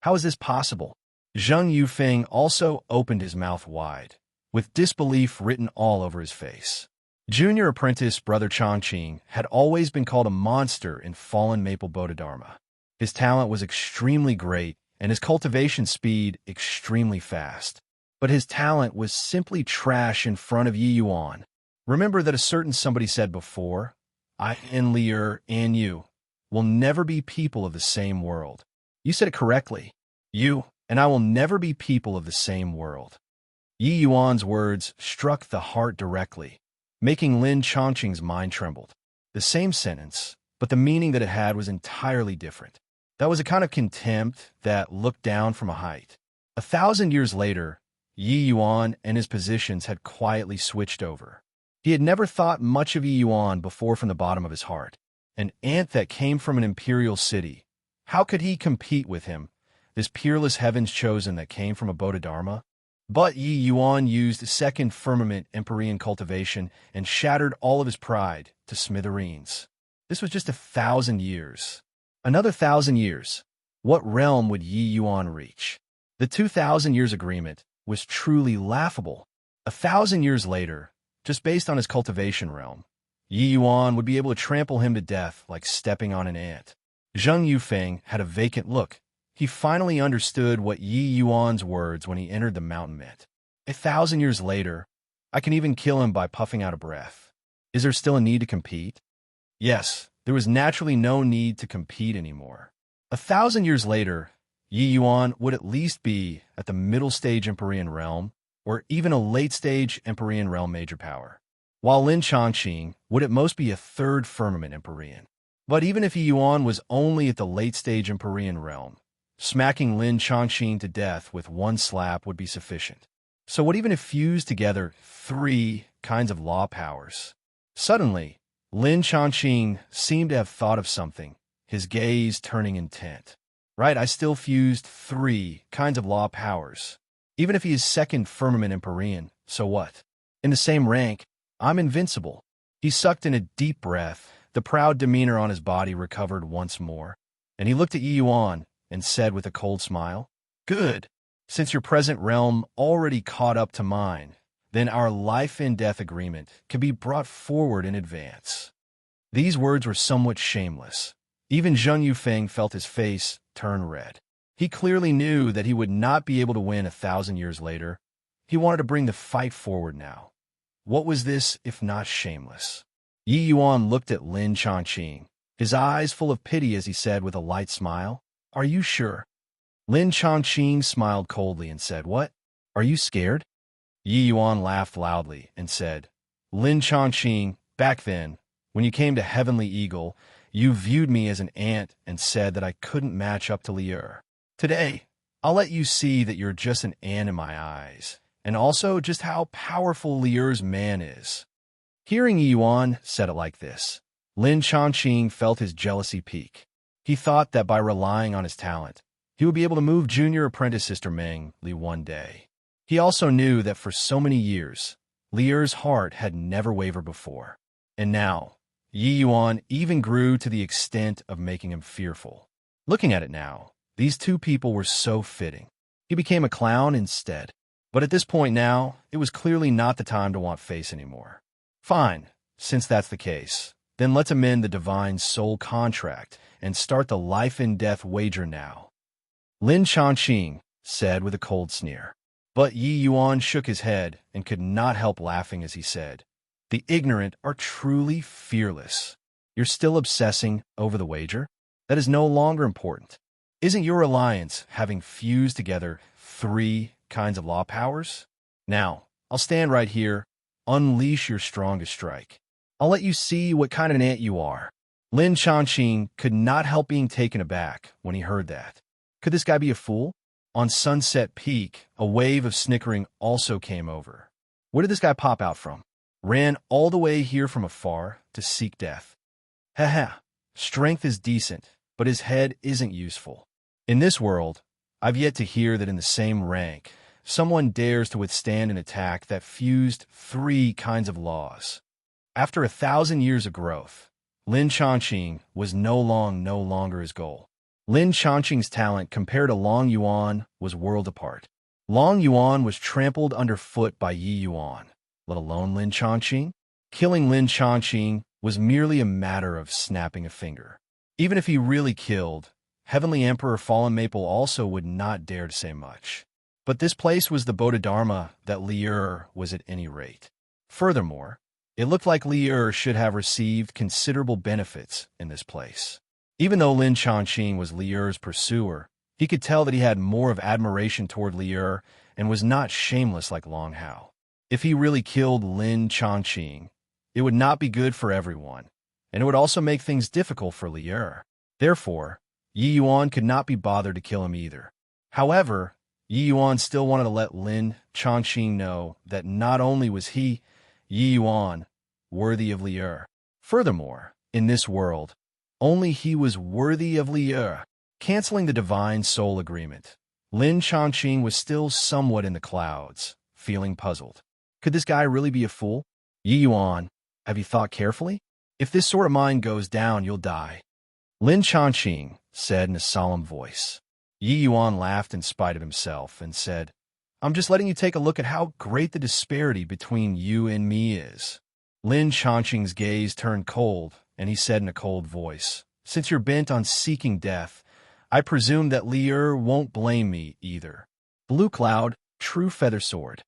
How is this possible? Zheng Yufeng also opened his mouth wide, with disbelief written all over his face. Junior apprentice Brother Chongqing had always been called a monster in fallen Maple Bodhidharma. His talent was extremely great and his cultivation speed extremely fast. But his talent was simply trash in front of Yi Yuan. Remember that a certain somebody said before, I and Lier and you will never be people of the same world. You said it correctly. You and I will never be people of the same world. Yi Yuan's words struck the heart directly, making Lin Chongqing's mind trembled. The same sentence, but the meaning that it had was entirely different. That was a kind of contempt that looked down from a height. 1,000 years later, Yi Yuan and his positions had quietly switched over. He had never thought much of Yi Yuan before from the bottom of his heart. An ant that came from an imperial city. How could he compete with him, this peerless heavens chosen that came from a Bodhidharma? But Yi Yuan used second firmament Empyrean cultivation and shattered all of his pride to smithereens. This was just 1,000 years. Another 1,000 years. What realm would Yi Yuan reach? The 2,000 years agreement was truly laughable. 1,000 years later, just based on his cultivation realm, Yi Yuan would be able to trample him to death like stepping on an ant. Zheng Yufeng had a vacant look. He finally understood what Yi Yuan's words when he entered the mountain meant. 1,000 years later, I can even kill him by puffing out a breath. Is there still a need to compete? Yes, there was naturally no need to compete anymore. 1,000 years later, Yi Yuan would at least be at the middle stage Empyrean realm, or even a late stage Empyrean realm major power, while Lin Chongqing would at most be a third firmament Empyrean. But even if Yi Yuan was only at the late stage Empyrean realm, smacking Lin Chongqing to death with one slap would be sufficient. So what even if fused together 3 kinds of law powers? Suddenly, Lin Chongqing seemed to have thought of something, his gaze turning intent. Right, I still fused 3 kinds of law powers. Even if he is second firmament Empyrean, so what? In the same rank, I'm invincible. He sucked in a deep breath. The proud demeanor on his body recovered once more, and he looked at Yi Yuan and said with a cold smile, Good. Since your present realm already caught up to mine, then our life and death agreement can be brought forward in advance. These words were somewhat shameless. Even Zheng Yufeng felt his face turn red. He clearly knew that he would not be able to win 1,000 years later. He wanted to bring the fight forward now. What was this if not shameless? Yi Yuan looked at Lin Chongqing, his eyes full of pity as he said with a light smile, Are you sure? Lin Chongqing smiled coldly and said, What? Are you scared? Yi Yuan laughed loudly and said, Lin Chongqing, back then, when you came to Heavenly Eagle, you viewed me as an ant and said that I couldn't match up to Lier. Today, I'll let you see that you're just an ant in my eyes, and also just how powerful Lier's man is. Hearing Yi Yuan said it like this, Lin Chongqing felt his jealousy peak. He thought that by relying on his talent, he would be able to move junior apprentice Sister Meng Li one day. He also knew that for so many years, Li Er's heart had never wavered before. And now, Yi Yuan even grew to the extent of making him fearful. Looking at it now, these two people were so fitting. He became a clown instead. But at this point now, it was clearly not the time to want face anymore. Fine, since that's the case, then let's amend the divine soul contract and start the life-and-death wager now. Lin Chongqing said with a cold sneer. But Yi Yuan shook his head and could not help laughing as he said, "The ignorant are truly fearless. You're still obsessing over the wager? That is no longer important. Isn't your alliance having fused together 3 kinds of law powers? Now, I'll stand right here, unleash your strongest strike. I'll let you see what kind of an ant you are." Lin Chongqing could not help being taken aback when he heard that. Could this guy be a fool? On Sunset Peak, a wave of snickering also came over. Where did this guy pop out from? Ran all the way here from afar to seek death. Haha, strength is decent, but his head isn't useful. In this world, I've yet to hear that in the same rank, someone dares to withstand an attack that fused 3 kinds of laws. After 1,000 years of growth, Lin Chongqing was no longer his goal. Lin Chongqing's talent compared to Long Yuan was world apart. Long Yuan was trampled underfoot by Yi Yuan, let alone Lin Chongqing. Killing Lin Chongqing was merely a matter of snapping a finger. Even if he really killed, Heavenly Emperor Fallen Maple also would not dare to say much. But this place was the Bodhidharma that Li Er was at any rate. Furthermore, it looked like Li Er should have received considerable benefits in this place. Even though Lin Chongqing was Li Er's pursuer, he could tell that he had more of admiration toward Li Er and was not shameless like Long Hao. If he really killed Lin Chongqing, it would not be good for everyone, and it would also make things difficult for Li Er. Therefore, Yi Yuan could not be bothered to kill him either. However, Yi Yuan still wanted to let Lin Chongqing know that not only was he, Yi Yuan, worthy of Li Er. Furthermore, in this world, only he was worthy of Li Er. Canceling the divine soul agreement, Lin Chongqing was still somewhat in the clouds, feeling puzzled. Could this guy really be a fool? Yi Yuan, have you thought carefully? If this sort of mind goes down, you'll die. Lin Chongqing said in a solemn voice. Yi Yuan laughed in spite of himself and said, "I'm just letting you take a look at how great the disparity between you and me is." Lin Chongqing's gaze turned cold, and he said in a cold voice, "Since you're bent on seeking death, I presume that Li Er won't blame me either." Blue Cloud, True Feather Sword.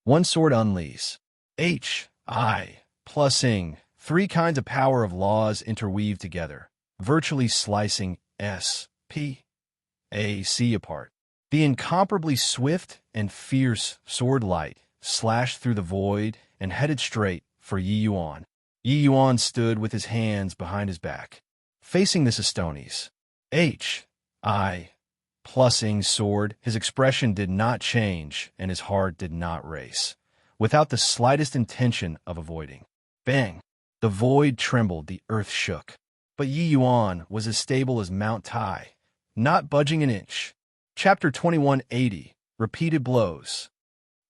One sword unleash. H.I. Plusing. 3 kinds of power of laws interweave together, virtually slicing S.P.A.C. apart. The incomparably swift and fierce sword light slashed through the void and headed straight for Yi Yuan. Yi Yuan stood with his hands behind his back, facing the Astonis. H.I. Plusing sword, his expression did not change and his heart did not race, without the slightest intention of avoiding. Bang! The void trembled, the earth shook. But Yi Yuan was as stable as Mount Tai, not budging an inch. Chapter 2180, Repeated Blows.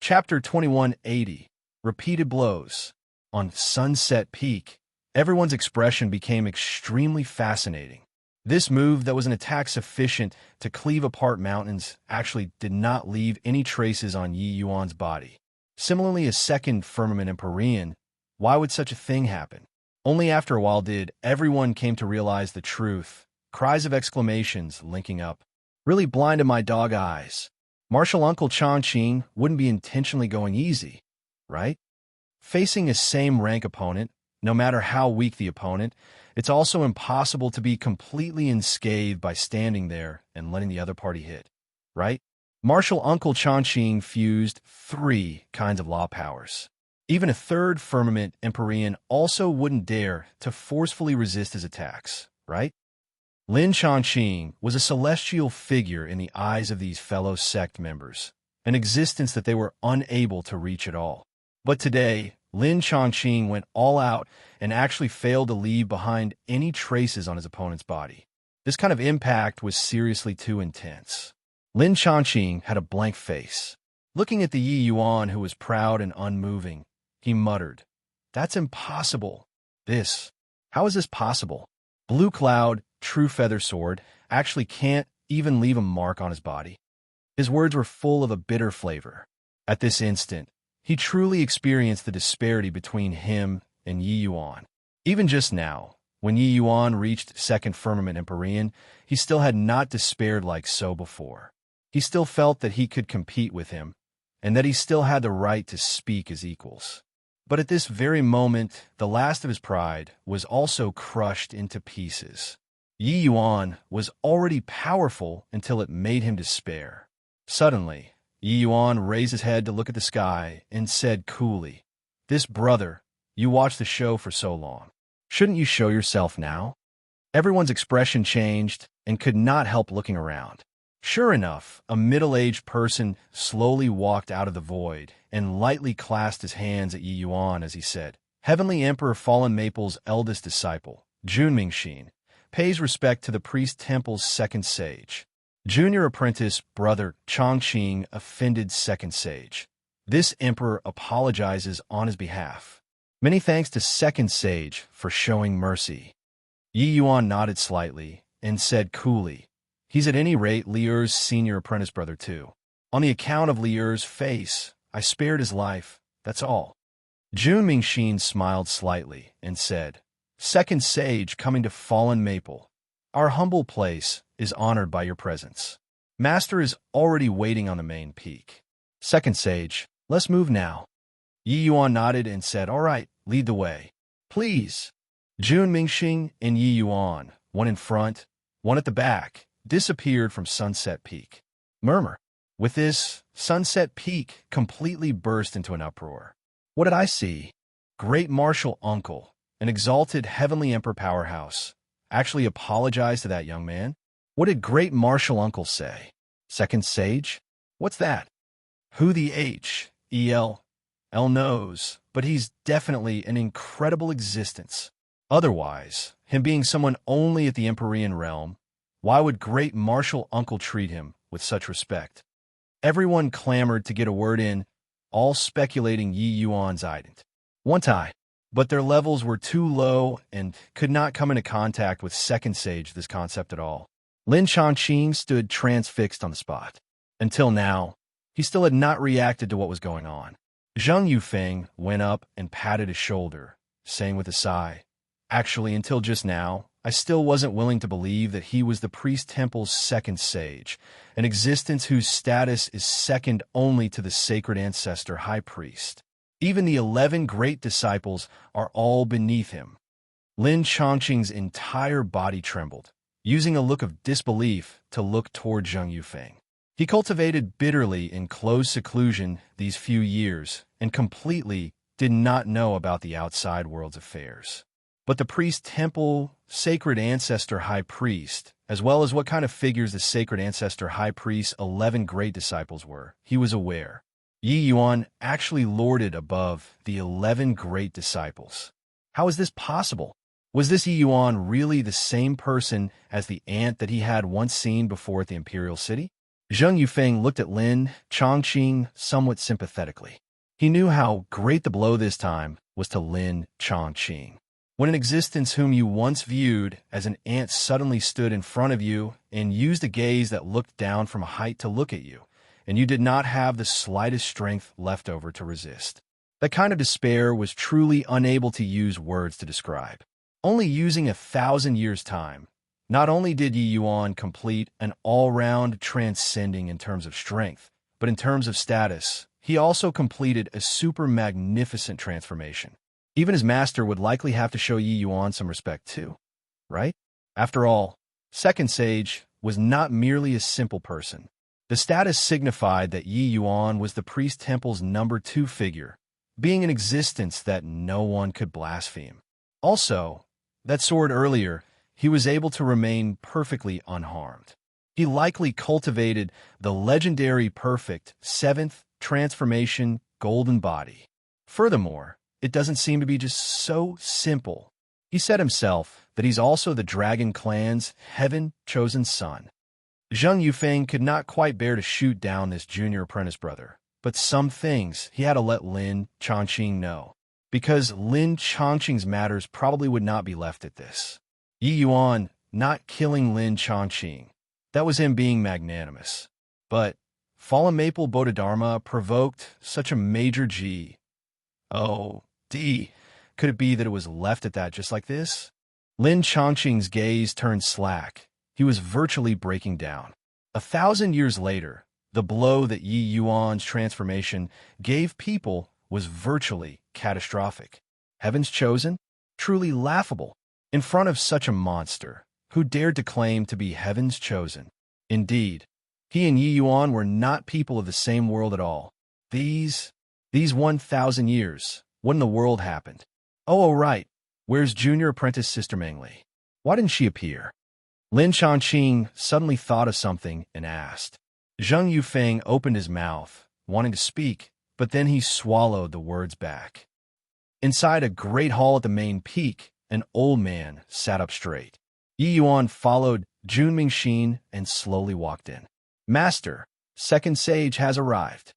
Chapter 2180, Repeated Blows. On Sunset Peak, everyone's expression became extremely fascinating. This move that was an attack sufficient to cleave apart mountains actually did not leave any traces on Yi Yuan's body. Similarly, a second firmament Empyrean, why would such a thing happen? Only after a while did everyone came to realize the truth. Cries of exclamations linking up. Really blinded my dog eyes. Martial Uncle Chongqing wouldn't be intentionally going easy, right? Facing a same-rank opponent, no matter how weak the opponent, it's also impossible to be completely unscathed by standing there and letting the other party hit, right? Martial Uncle Chongqing fused 3 kinds of law powers. Even a third firmament Empyrean also wouldn't dare to forcefully resist his attacks, right? Lin Chongqing was a celestial figure in the eyes of these fellow sect members, an existence that they were unable to reach at all. But today, Lin Chongqing went all out and actually failed to leave behind any traces on his opponent's body. This kind of impact was seriously too intense. Lin Chongqing had a blank face. Looking at the Yi Yuan, who was proud and unmoving, he muttered, "That's impossible. How is this possible? Blue Cloud, True Feather Sword, actually can't even leave a mark on his body." His words were full of a bitter flavor. At this instant, he truly experienced the disparity between him and Yi Yuan. Even just now, when Yi Yuan reached second firmament Empyrean, he still had not despaired like so before. He still felt that he could compete with him, and that he still had the right to speak as equals. But at this very moment, the last of his pride was also crushed into pieces. Yi Yuan was already powerful until it made him despair. Suddenly, Yi Yuan raised his head to look at the sky and said coolly, "This brother, you watched the show for so long. Shouldn't you show yourself now?" Everyone's expression changed and could not help looking around. Sure enough, a middle-aged person slowly walked out of the void and lightly clasped his hands at Yi Yuan as he said, "Heavenly Emperor Fallen Maple's eldest disciple, Jun Mingxin, pays respect to the priest temple's second sage. Junior apprentice brother Chongqing offended second sage. This emperor apologizes on his behalf. Many thanks to second sage for showing mercy." Yi Yuan nodded slightly and said coolly, "He's at any rate Liu's senior apprentice brother too. On the account of Liu's face, I spared his life, that's all." Jun Mingxin smiled slightly and said, "Second sage coming to Fallen Maple. Our humble place is honored by your presence. Master is already waiting on the main peak. Second sage, let's move now." Yi Yuan nodded and said, "All right, lead the way. Please." Jun Mingxin and Yi Yuan, one in front, one at the back, disappeared from Sunset Peak. Murmur. With this, Sunset Peak completely burst into an uproar. What did I see? Great Martial Uncle, an exalted Heavenly Emperor powerhouse, actually apologized to that young man? What did Great Martial Uncle say? Second Sage? What's that? Who the H-E-L knows, but he's definitely an incredible existence. Otherwise, him being someone only at the Empyrean realm, why would Great Martial Uncle treat him with such respect? Everyone clamored to get a word in, all speculating Yi Yuan's ident. One tie, but their levels were too low and could not come into contact with Second Sage this concept at all. Lin Chongqing stood transfixed on the spot. Until now, he still had not reacted to what was going on. Zhang Yufeng went up and patted his shoulder, saying with a sigh, "Actually, until just now, I still wasn't willing to believe that he was the priest temple's second sage, an existence whose status is second only to the sacred ancestor high priest. Even the 11 great disciples are all beneath him." Lin Chongqing's entire body trembled, using a look of disbelief to look toward Zhang Yufeng. He cultivated bitterly in close seclusion these few years and completely did not know about the outside world's affairs. But the priest temple, sacred ancestor high priest, as well as what kind of figures the sacred ancestor high priest's 11 great disciples were, he was aware. Yi Yuan actually lorded above the 11 great disciples. How is this possible? Was this Yi Yuan really the same person as the ant that he had once seen before at the imperial city? Zhang Yufeng looked at Lin Chongqing somewhat sympathetically. He knew how great the blow this time was to Lin Chongqing. When an existence whom you once viewed as an ant suddenly stood in front of you and used a gaze that looked down from a height to look at you, and you did not have the slightest strength left over to resist. That kind of despair was truly unable to use words to describe. Only using 1,000 years' time, not only did Yi Yuan complete an all-round transcending in terms of strength, but in terms of status, he also completed a super magnificent transformation. Even his master would likely have to show Yi Yuan some respect too, right? After all, Second Sage was not merely a simple person. The status signified that Yi Yuan was the priest temple's number 2 figure, being an existence that no one could blaspheme. Also, that sword earlier, he was able to remain perfectly unharmed. He likely cultivated the legendary perfect 7th transformation golden body. Furthermore, it doesn't seem to be just so simple. He said himself that he's also the Dragon Clan's heaven-chosen son. Zheng Yufeng could not quite bear to shoot down this junior apprentice brother, but some things he had to let Lin Chongqing know, because Lin Chongqing's matters probably would not be left at this. Yi Yuan not killing Lin Chongqing, that was him being magnanimous. But Fallen Maple Bodhidharma provoked such a major G. Oh, D. Could it be that it was left at that just like this? Lin Chongqing's gaze turned slack. He was virtually breaking down. 1,000 years later, the blow that Yi Yuan's transformation gave people was virtually catastrophic. Heaven's chosen? Truly laughable. In front of such a monster, who dared to claim to be heaven's chosen. Indeed, he and Yi Yuan were not people of the same world at all. These 1,000 years, when the world happened. Oh, right. Where's junior apprentice Sister Mengli? Why didn't she appear? Lin Chongqing suddenly thought of something and asked. Zheng Yufeng opened his mouth, wanting to speak, but then he swallowed the words back. Inside a great hall at the main peak, an old man sat up straight. Yi Yuan followed Jun Mingxin and slowly walked in. Master, second sage has arrived.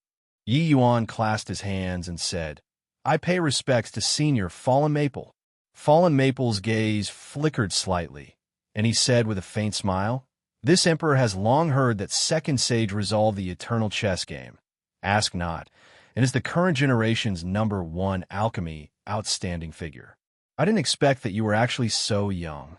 Yi Yuan clasped his hands and said, I pay respects to Senior Fallen Maple. Fallen Maple's gaze flickered slightly, and he said with a faint smile, This emperor has long heard that second sage resolved the eternal chess game. Ask not, and is the current generation's #1 alchemy outstanding figure. I didn't expect that you were actually so young.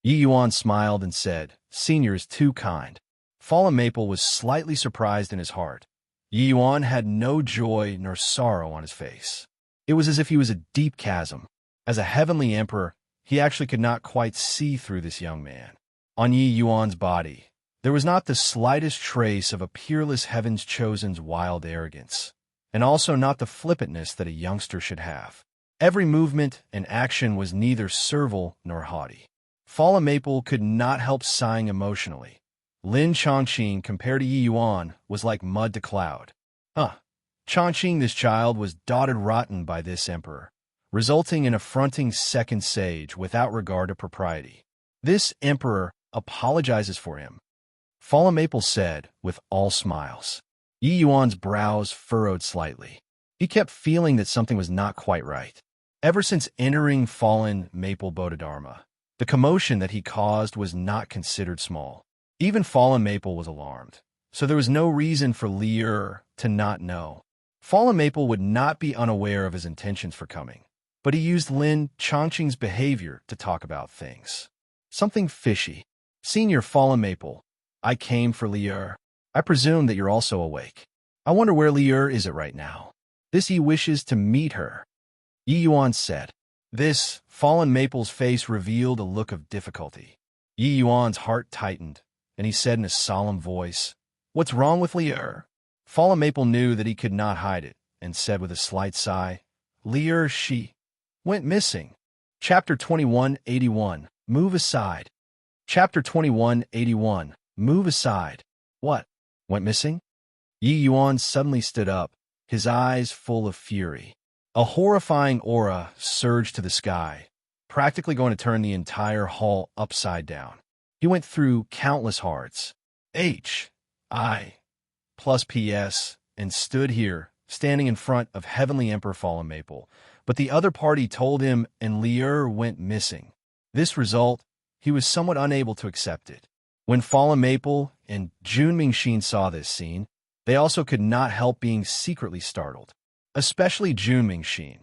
Yi Yuan smiled and said, Senior is too kind. Fallen Maple was slightly surprised in his heart. Yi Yuan had no joy nor sorrow on his face. It was as if he was a deep chasm. As a heavenly emperor, he actually could not quite see through this young man. On Yi Yuan's body, there was not the slightest trace of a peerless heaven's chosen's wild arrogance, and also not the flippantness that a youngster should have. Every movement and action was neither servile nor haughty. Fallen Maple could not help sighing emotionally. Lin Chongqing, compared to Yi Yuan, was like mud to cloud. Chongqing, this child, was dotted rotten by this emperor, resulting in affronting second sage without regard to propriety. This emperor apologizes for him. Fallen Maple said, with all smiles. Yi Yuan's brows furrowed slightly. He kept feeling that something was not quite right. Ever since entering Fallen Maple Bodhidharma, the commotion that he caused was not considered small. Even Fallen Maple was alarmed, so there was no reason for Li Er to not know. Fallen Maple would not be unaware of his intentions for coming, but he used Lin Chongqing's behavior to talk about things. Something fishy. Senior Fallen Maple, I came for Li Er. I presume that you're also awake. I wonder where Li Er is right now. He wishes to meet her. Yi Yuan said. This, Fallen Maple's face revealed a look of difficulty. Yi Yuan's heart tightened, and he said in a solemn voice, What's wrong with Li Er? Fallen Maple knew that he could not hide it, and said with a slight sigh, Li Er, she went missing. Chapter 2181, Move Aside. Chapter 2181, Move Aside. What? Went missing? Yi Yuan suddenly stood up, his eyes full of fury. A horrifying aura surged to the sky, practically going to turn the entire hall upside down. He went through countless hearts, H, I, plus PS, and stood here, standing in front of Heavenly Emperor Fallen Maple. But the other party told him and Li Er went missing. This result, he was somewhat unable to accept it. When Fallen Maple and Jun Mingxin saw this scene, they also could not help being secretly startled. Especially Jun Mingxin.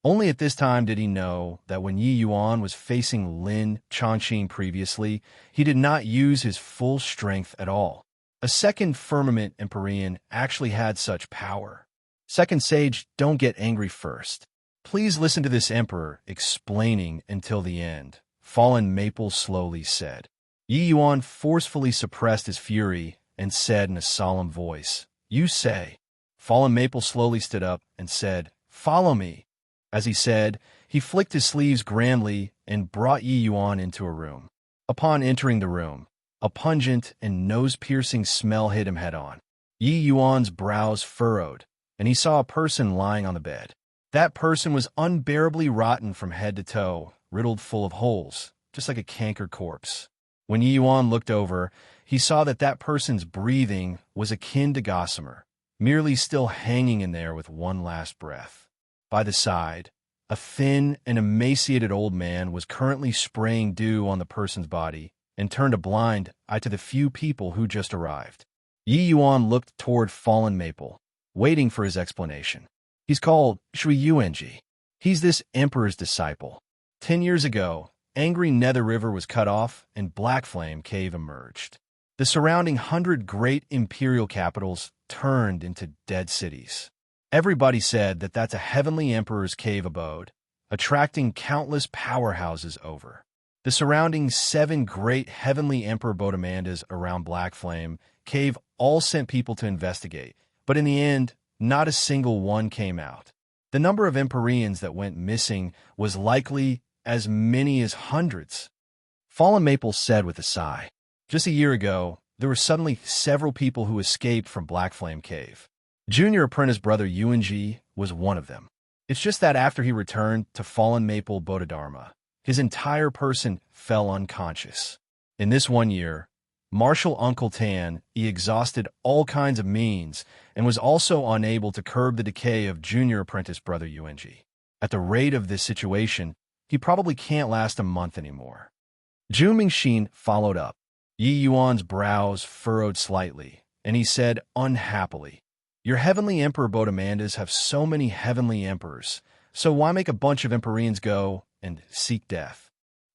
Only at this time did he know that when Yi Yuan was facing Lin Chongqing previously, he did not use his full strength at all. A second firmament Empyrean actually had such power. Second Sage, don't get angry first. Please listen to this Emperor explaining until the end, Fallen Maple slowly said. Yi Yuan forcefully suppressed his fury and said in a solemn voice, You say. Fallen Maple slowly stood up and said, Follow me. As he said, he flicked his sleeves grandly and brought Yi Yuan into a room. Upon entering the room, a pungent and nose-piercing smell hit him head-on. Yi Yuan's brows furrowed, and he saw a person lying on the bed. That person was unbearably rotten from head to toe, riddled full of holes, just like a cankered corpse. When Yi Yuan looked over, he saw that that person's breathing was akin to gossamer, merely still hanging in there with one last breath. By the side, a thin and emaciated old man was currently spraying dew on the person's body and turned a blind eye to the few people who just arrived. Yi Yuan looked toward Fallen Maple, waiting for his explanation. He's called Shui Yuanji. He's this emperor's disciple. 10 years ago, angry Nether River was cut off and Black Flame Cave emerged. The surrounding 100 great imperial capitals turned into dead cities. Everybody said that that's a heavenly emperor's cave abode, attracting countless powerhouses over. The surrounding 7 great heavenly emperor Bodemandas around Black Flame Cave all sent people to investigate, but in the end, not a single one came out. The number of Empyreans that went missing was likely as many as hundreds. Fallen Maple said with a sigh. Just a year ago, there were suddenly several people who escaped from Black Flame Cave. Junior apprentice brother Yuanji was one of them. It's just that after he returned to Fallen Maple Bodhidharma, his entire person fell unconscious. In this 1 year, Marshal Uncle Tan exhausted all kinds of means and was also unable to curb the decay of junior apprentice brother Yuanji. At the rate of this situation, he probably can't last a month anymore. Zhu Mingxin followed up. Yi Yuan's brows furrowed slightly, and he said unhappily, "Your heavenly emperor Bodemandas have so many heavenly emperors, so why make a bunch of Empyreans go and seek death?"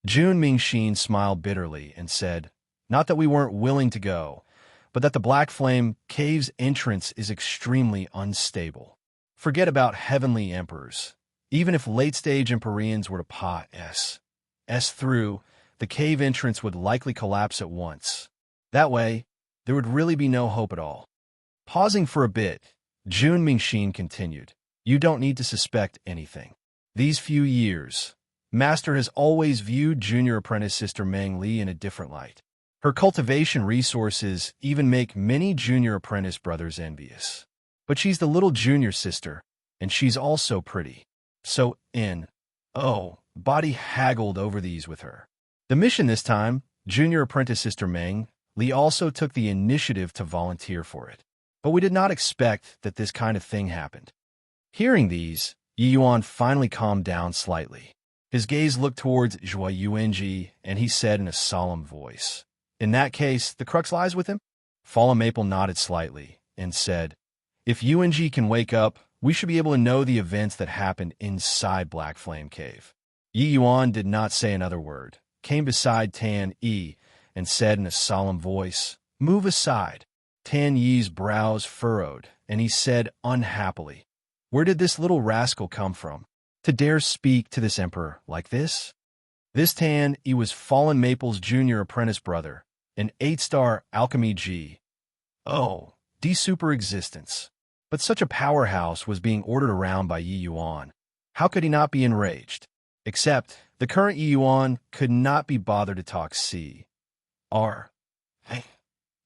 Zhu Mingxin smiled bitterly and said, "Not that we weren't willing to go, but that the Black Flame Cave's entrance is extremely unstable. Forget about heavenly emperors. Even if late-stage Empyreans were to pass through, the cave entrance would likely collapse at once. That way, there would really be no hope at all." Pausing for a bit, Zhu Mingxin continued, "You don't need to suspect anything. These few years, Master has always viewed junior apprentice Sister Meng Li in a different light. Her cultivation resources even make many junior apprentice brothers envious. But she's the little junior sister, and she's also pretty. So body haggled over these with her. The mission this time, junior apprentice Sister Meng Li also took the initiative to volunteer for it. But we did not expect that this kind of thing happened." Hearing these, Yi Yuan finally calmed down slightly. His gaze looked towards Zhuo Yuanji, and he said in a solemn voice, "In that case, the crux lies with him?" Fallen Maple nodded slightly and said, "If Yuanji can wake up, we should be able to know the events that happened inside Black Flame Cave." Yi Yuan did not say another word, came beside Tan Yi, and said in a solemn voice, "Move aside." Tan Yi's brows furrowed, and he said unhappily, "Where did this little rascal come from, to dare speak to this emperor like this?" This Tan Yi was Fallen Maple's junior apprentice brother, an 8-star alchemy D super existence. But such a powerhouse was being ordered around by Yi Yuan. How could he not be enraged? Except, the current Yi Yuan could not be bothered to talk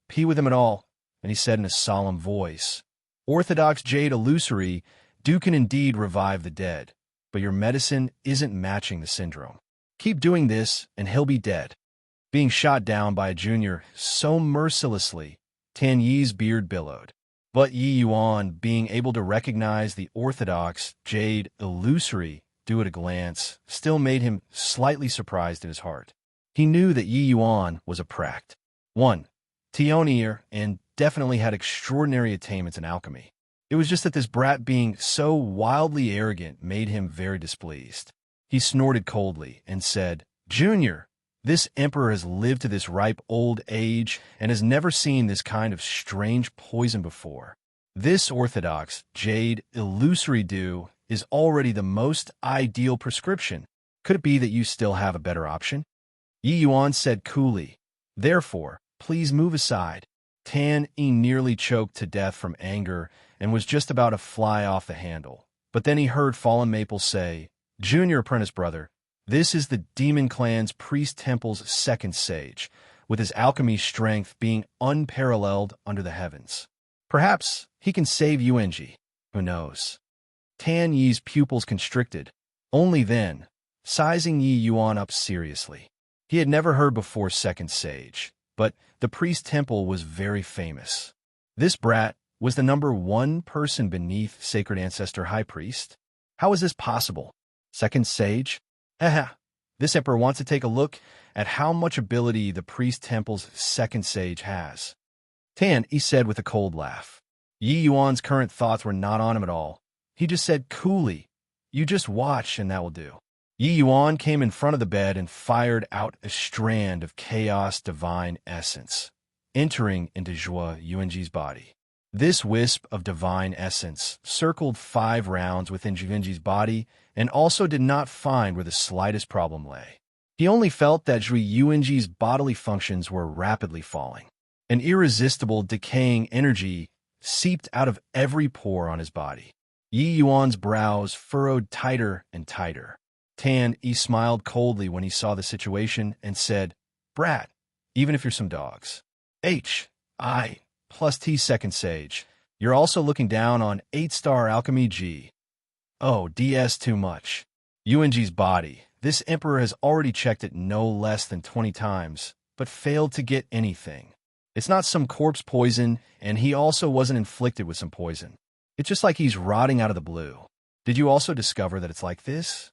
P with him at all, and he said in a solemn voice, "Orthodox jade illusory can indeed revive the dead, but your medicine isn't matching the syndrome. Keep doing this, and he'll be dead." Being shot down by a junior so mercilessly, Tan Yi's beard billowed. But Yi Yuan, being able to recognize the orthodox jade illusory at a glance, still made him slightly surprised in his heart. He knew that Yi Yuan was a pract. Tionier, and definitely had extraordinary attainments in alchemy. It was just that this brat being so wildly arrogant made him very displeased. He snorted coldly and said, "Junior, this emperor has lived to this ripe old age and has never seen this kind of strange poison before. This orthodox jade illusory dew is already the most ideal prescription. Could it be that you still have a better option?" Yi Yuan said coolly, "Therefore, please move aside." Tan Yi nearly choked to death from anger and was just about to fly off the handle. But then he heard Fallen Maple say, "Junior apprentice brother, this is the Demon Clan's Priest Temple's second sage, with his alchemy strength being unparalleled under the heavens. Perhaps he can save Yuanji. Who knows?" Tan Yi's pupils constricted. Only then, sizing Yi Yuan up seriously. He had never heard before second sage, but the priest temple was very famous. This brat was the number one person beneath sacred ancestor high priest. How is this possible? Second sage? Haha. This emperor wants to take a look at how much ability the priest temple's second sage has. Tan, he said with a cold laugh. Yi Yuan's current thoughts were not on him at all. He just said coolly, "You just watch and that will do." Yi Yuan came in front of the bed and fired out a strand of chaos divine essence, entering into Zhuo Yuanji's body. This wisp of divine essence circled 5 rounds within Zhuo Yuanji's body and also did not find where the slightest problem lay. He only felt that Zhuo Yuanji's bodily functions were rapidly falling. An irresistible decaying energy seeped out of every pore on his body. Yi Yuan's brows furrowed tighter and tighter. Tan Yi smiled coldly when he saw the situation and said, "Brat, even if you're some dogs. I plus T second sage. You're also looking down on 8-star alchemy G. Oh, DS too much. Yuanji's body. This emperor has already checked it no less than 20 times, but failed to get anything. It's not some corpse poison, and he also wasn't inflicted with some poison. It's just like he's rotting out of the blue. Did you also discover that it's like this?"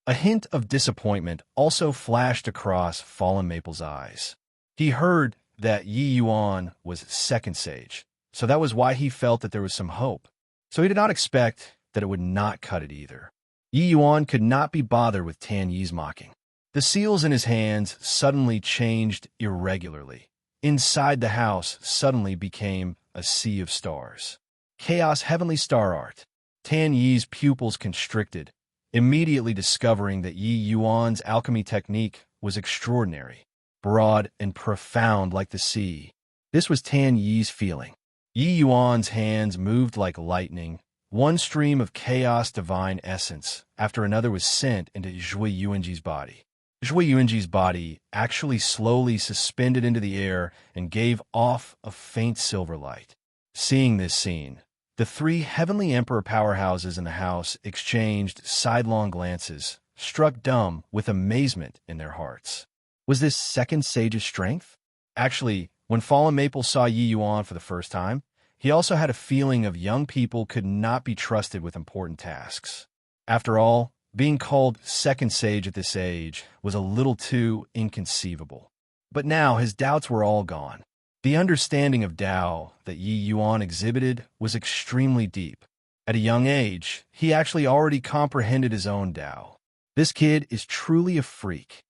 A hint of disappointment also flashed across Fallen Maple's eyes. He heard that Yi Yuan was second sage, so that was why he felt that there was some hope. So he did not expect that it would not cut it either. Yi Yuan could not be bothered with Tan Yi's mocking. The seals in his hands suddenly changed irregularly. Inside the house suddenly became a sea of stars. Chaos heavenly star art. Tan Yi's pupils constricted, immediately discovering that Yi Yuan's alchemy technique was extraordinary, broad and profound like the sea. This was Tan Yi's feeling. Yi Yuan's hands moved like lightning. One stream of chaos divine essence after another was sent into Zhuo Yuanji's body. Zhuo Yuanji's body actually slowly suspended into the air and gave off a faint silver light. Seeing this scene, the 3 heavenly emperor powerhouses in the house exchanged sidelong glances, struck dumb with amazement in their hearts. Was this second sage's strength? Actually, when Fallen Maple saw Yi Yuan for the first time, he also had a feeling of young people could not be trusted with important tasks. After all, being called second sage at this age was a little too inconceivable. But now his doubts were all gone. The understanding of Tao that Yi Yuan exhibited was extremely deep. At a young age, he actually already comprehended his own Tao. This kid is truly a freak.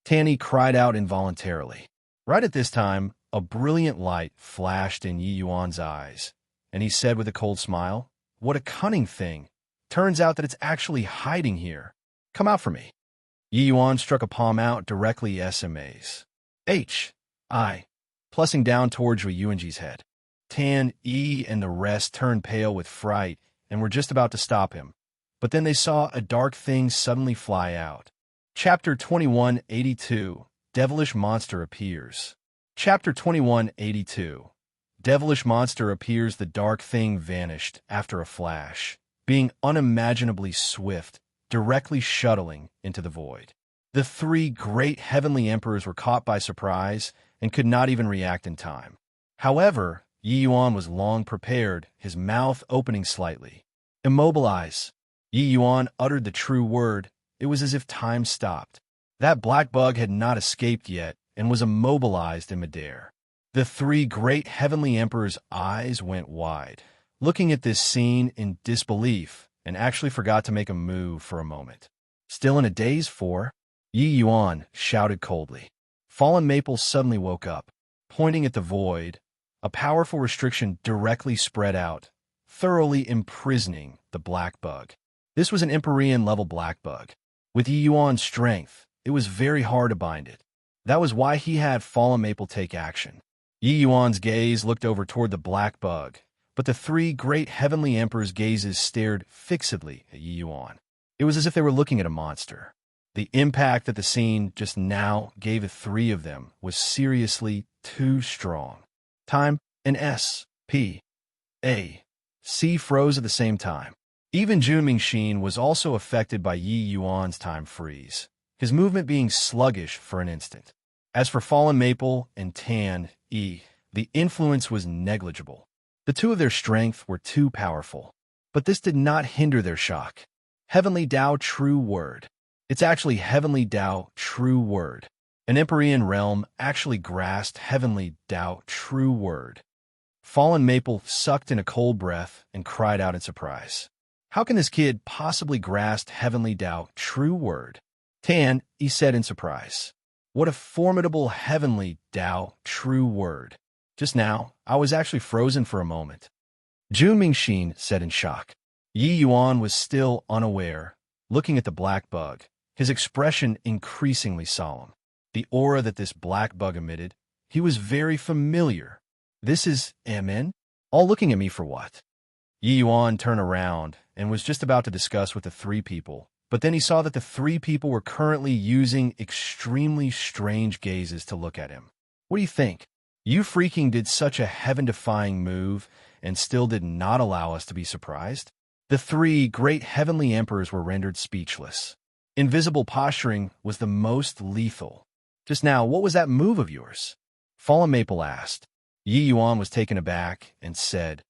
Tanny cried out involuntarily. Right at this time, a brilliant light flashed in Yi Yuan's eyes, and he said with a cold smile, "What a cunning thing. Turns out that it's actually hiding here. Come out for me." Yi Yuan struck a palm out directly SMA's. Plussing down towards Zhuo Yuanji's head. Tan Yi and the rest turned pale with fright and were just about to stop him, but then they saw a dark thing suddenly fly out. Chapter 2182, Devilish Monster Appears. Chapter 2182, Devilish Monster Appears. The dark thing vanished after a flash, being unimaginably swift, directly shuttling into the void. The 3 great heavenly emperors were caught by surprise and could not even react in time. However, Yi Yuan was long prepared, his mouth opening slightly. "Immobilize." Yi Yuan uttered the true word. It was as if time stopped. That black bug had not escaped yet and was immobilized in midair. The 3 great heavenly emperors' eyes went wide, looking at this scene in disbelief, and actually forgot to make a move for a moment. "Still in a daze for?" Yi Yuan shouted coldly. Fallen Maple suddenly woke up, pointing at the void. A powerful restriction directly spread out, thoroughly imprisoning the black bug. This was an Empyrean-level black bug. With Yi Yuan's strength, it was very hard to bind it. That was why he had Fallen Maple take action. Yi Yuan's gaze looked over toward the black bug, but the 3 great heavenly emperors' gazes stared fixedly at Yi Yuan. It was as if they were looking at a monster. The impact that the scene just now gave the 3 of them was seriously too strong. Time and S, P, A, C froze at the same time. Even Junmingxin was also affected by Yi Yuan's time freeze, his movement being sluggish for an instant. As for Fallen Maple and Tan Yi, the influence was negligible. The two of their strength were too powerful. But this did not hinder their shock. Heavenly Tao True Word. It's actually Heavenly Tao True Word. An Empyrean realm actually grasped Heavenly Tao True Word. Fallen Maple sucked in a cold breath and cried out in surprise. How can this kid possibly grasp Heavenly Tao True Word? Tan, he said in surprise. What a formidable Heavenly Tao True Word. Just now, I was actually frozen for a moment. Junmingxin said in shock. Yi Yuan was still unaware, looking at the black bug, his expression increasingly solemn. The aura that this black bug emitted, he was very familiar. This is MN? All looking at me for what? Yi Yuan turned around and was just about to discuss with the three people, but then he saw that the three people were currently using extremely strange gazes to look at him. What do you think? You freaking did such a heaven-defying move and still did not allow us to be surprised? The three great heavenly emperors were rendered speechless. Invisible posturing was the most lethal. Just now, what was that move of yours? Fallen Maple asked. Yi Yuan was taken aback and said,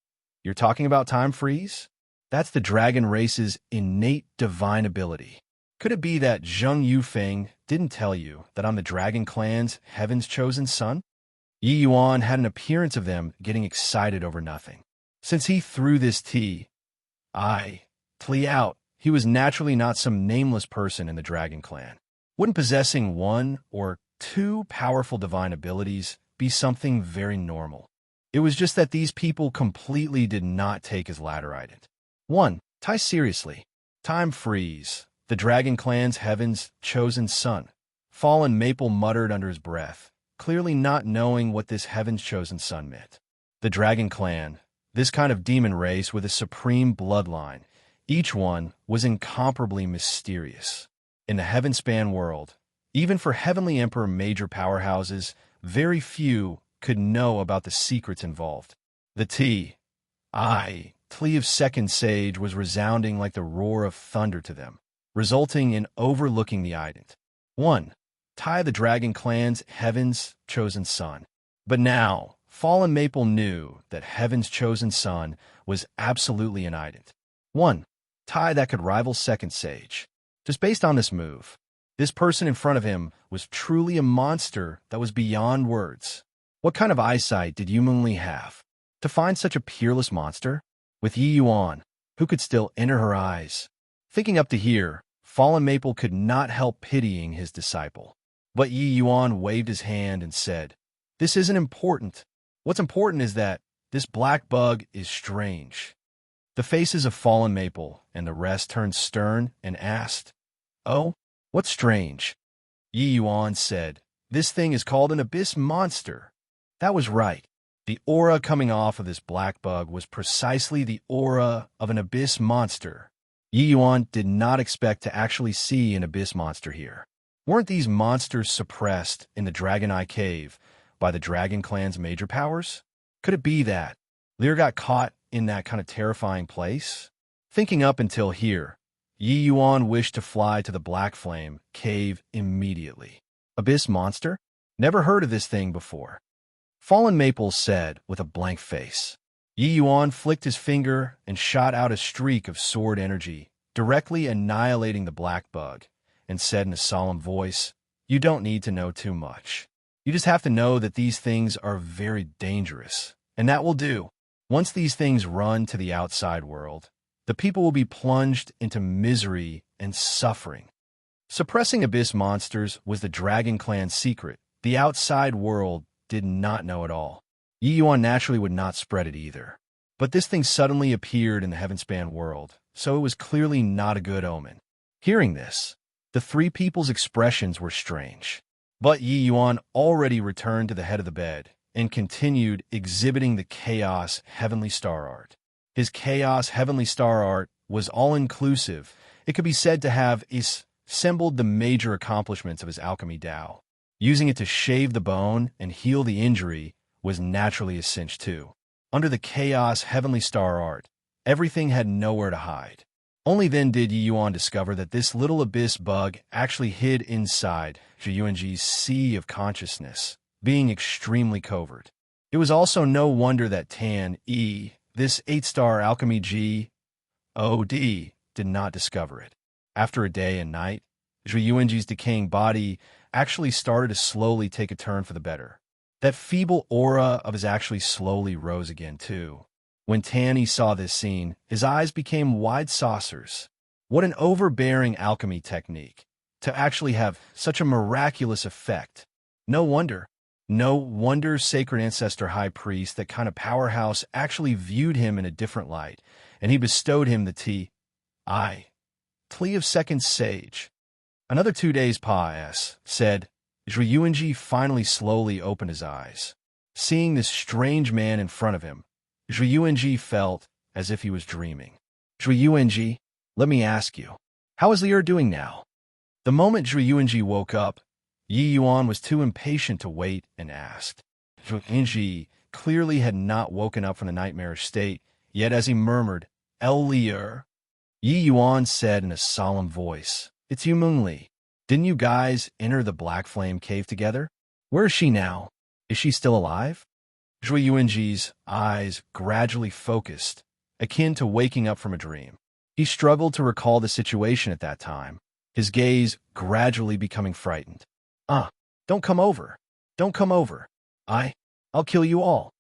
You're talking about time freeze? That's the dragon race's innate divine ability. Could it be that Zheng Yufeng didn't tell you that I'm the dragon clan's heaven's chosen son? Yi Yuan had an appearance of them getting excited over nothing. Since he threw this tea out, he was naturally not some nameless person in the dragon clan. Wouldn't possessing one or two powerful divine abilities be something very normal? It was just that these people completely did not take his laterite. 1. Tai seriously. Time freeze. The dragon clan's heaven's chosen son. Fallen Maple muttered under his breath, clearly not knowing what this heaven's chosen son meant. The dragon clan, this kind of demon race with a supreme bloodline, each one was incomparably mysterious. In the heaven-span world, even for Heavenly Emperor major powerhouses, very few could know about the secrets involved. The plea of second sage was resounding like the roar of thunder to them, resulting in overlooking the ident. 1. Tai the Dragon Clan's Heaven's chosen son. But now, Fallen Maple knew that Heaven's chosen son was absolutely an ident. 1. Tai that could rival second sage. Just based on this move, this person in front of him was truly a monster that was beyond words. What kind of eyesight did Yumengli have to find such a peerless monster? With Yi Yuan, who could still enter her eyes. Thinking up to here, Fallen Maple could not help pitying his disciple. But Yi Yuan waved his hand and said, This isn't important. What's important is that this black bug is strange. The faces of Fallen Maple and the rest turned stern and asked, Oh, what's strange? Yi Yuan said, This thing is called an abyss monster. That was right. The aura coming off of this black bug was precisely the aura of an abyss monster. Yi Yuan did not expect to actually see an abyss monster here. Weren't these monsters suppressed in the Dragon Eye Cave by the Dragon Clan's major powers? Could it be that Lear got caught in that kind of terrifying place? Thinking up until here, Yi Yuan wished to fly to the Black Flame cave immediately. Abyss monster? Never heard of this thing before. Fallen Maple said with a blank face. Yi Yuan flicked his finger and shot out a streak of sword energy, directly annihilating the black bug, and said in a solemn voice, You don't need to know too much. You just have to know that these things are very dangerous, and that will do. Once these things run to the outside world, the people will be plunged into misery and suffering. Suppressing abyss monsters was the Dragon Clan's secret. The outside world did not know at all. Yi Yuan naturally would not spread it either. But this thing suddenly appeared in the Heavenspan world, so it was clearly not a good omen. Hearing this, the three people's expressions were strange. But Yi Yuan already returned to the head of the bed and continued exhibiting the Chaos Heavenly Star Art. His Chaos Heavenly Star Art was all-inclusive. It could be said to have assembled the major accomplishments of his alchemy Tao. Using it to shave the bone and heal the injury was naturally a cinch too. Under the Chaos Heavenly Star Art, everything had nowhere to hide. Only then did Yi Yuan discover that this little abyss bug actually hid inside Zhu Yuanji's sea of consciousness, being extremely covert. It was also no wonder that Tan E, this 8-star alchemy God, did not discover it. After a day and night, Zhu Yuanji's decaying body actually started to slowly take a turn for the better. That feeble aura of his actually slowly rose again, too. When Tanny saw this scene, his eyes became wide saucers. What an overbearing alchemy technique, to actually have such a miraculous effect. No wonder Sacred Ancestor High Priest, that kind of powerhouse, actually viewed him in a different light, and he bestowed him the Tlea of Second Sage. Another 2 days said, Zhu Yuanji finally slowly opened his eyes. Seeing this strange man in front of him, Zhu Yuanji felt as if he was dreaming. Zhu Yuanji, let me ask you, how is Lier doing now? The moment Zhu Yuanji woke up, Yi Yuan was too impatient to wait and asked. Zhu Yuanji clearly had not woken up from the nightmarish state, yet as he murmured, El Lier, Yi Yuan said in a solemn voice, It's you, Mengli. Didn't you guys enter the Black Flame Cave together? Where is she now? Is she still alive? Zhu Yuanji's eyes gradually focused, akin to waking up from a dream. He struggled to recall the situation at that time, his gaze gradually becoming frightened. Don't come over. Don't come over. I'll kill you all.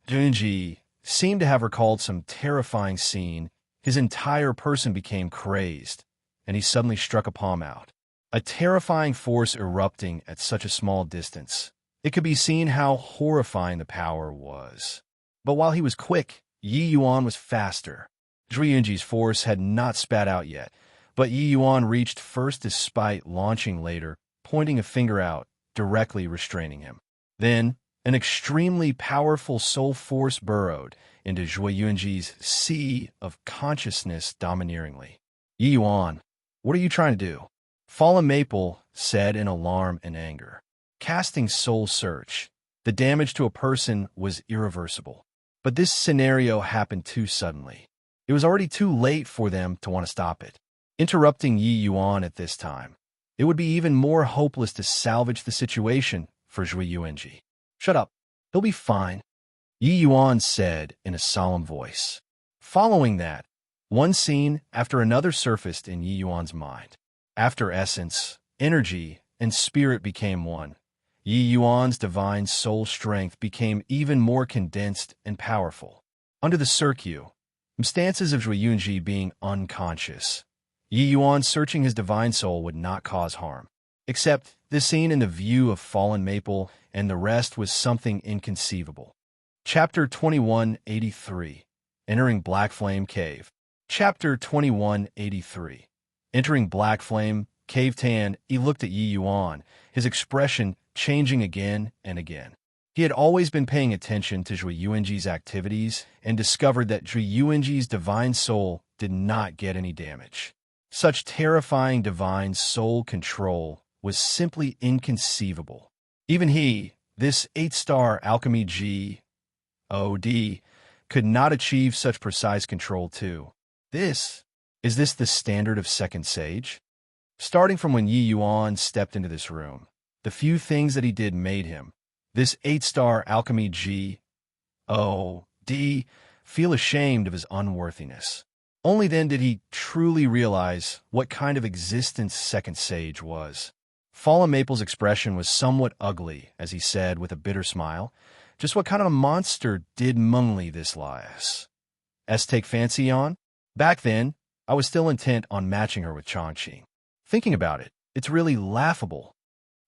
Zhu seemed to have recalled some terrifying scene. His entire person became crazed, and he suddenly struck a palm out. A terrifying force erupting at such a small distance. It could be seen how horrifying the power was. But while he was quick, Yi Yuan was faster. Zhu Yuanji's force had not spat out yet, but Yi Yuan reached first despite launching later, pointing a finger out, directly restraining him. Then, an extremely powerful soul force burrowed into Zhu Yuanji's sea of consciousness domineeringly. Yi Yuan, what are you trying to do? Fallen Maple said in alarm and anger. Casting Soul Search, the damage to a person was irreversible. But this scenario happened too suddenly. It was already too late for them to want to stop it. Interrupting Yi Yuan at this time, it would be even more hopeless to salvage the situation for Zhu Yuanji. Shut up. He'll be fine, Yi Yuan said in a solemn voice. Following that, one scene after another surfaced in Yi Yuan's mind. After essence, energy, and spirit became one, Yi Yuan's divine soul strength became even more condensed and powerful. Under the circumstances of Zhu Yuanji being unconscious, Yi Yuan searching his divine soul would not cause harm. Except this scene in the view of Fallen Maple, and the rest was something inconceivable. Chapter 2183, Entering Black Flame Cave. Chapter 2183. Entering Black Flame Cave. Tan, he looked at Yi Yuan, his expression changing again and again. He had always been paying attention to Zhu Yuanji's activities and discovered that Zhu Yuanji's divine soul did not get any damage. Such terrifying divine soul control was simply inconceivable. Even he, this 8-star alchemy God, could not achieve such precise control too. Is this the standard of Second Sage? Starting from when Yi Yuan stepped into this room, the few things that he did made him, this 8-star alchemy God, feel ashamed of his unworthiness. Only then did he truly realize what kind of existence Second Sage was. Fallen Maple's expression was somewhat ugly as he said with a bitter smile, just what kind of a monster did Mengli this lias? Take fancy on? Back then, I was still intent on matching her with Chongqing. Thinking about it, it's really laughable.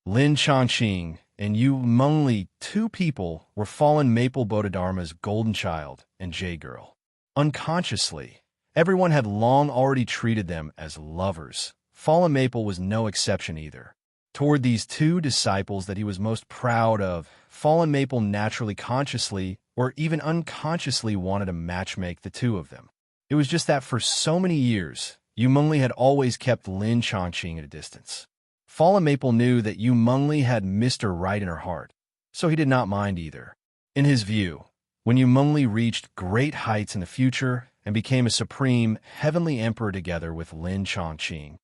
Lin Chongqing and you Mengli, 2 people, were Fallen Maple Bodhidharma's golden child and Jade Girl. Unconsciously, everyone had long already treated them as lovers. Fallen Maple was no exception either. Toward these 2 disciples that he was most proud of, Fallen Maple naturally consciously or even unconsciously wanted to matchmake the 2 of them. It was just that for so many years, Yu Mengli had always kept Lin Chongqing at a distance. Fallen Maple knew that Yu Mengli had Mr. Right in her heart, so he did not mind either. In his view, when Yu Mengli reached great heights in the future and became a supreme heavenly emperor together with Lin Chongqing.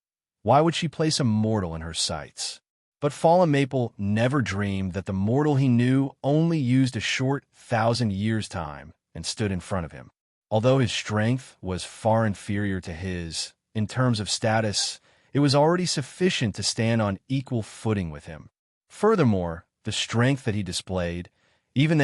Why would she place a mortal in her sights? But Fallen Maple never dreamed that the mortal he knew only used a short 1,000 years' time and stood in front of him. Although his strength was far inferior to his, in terms of status, it was already sufficient to stand on equal footing with him. Furthermore, the strength that he displayed, even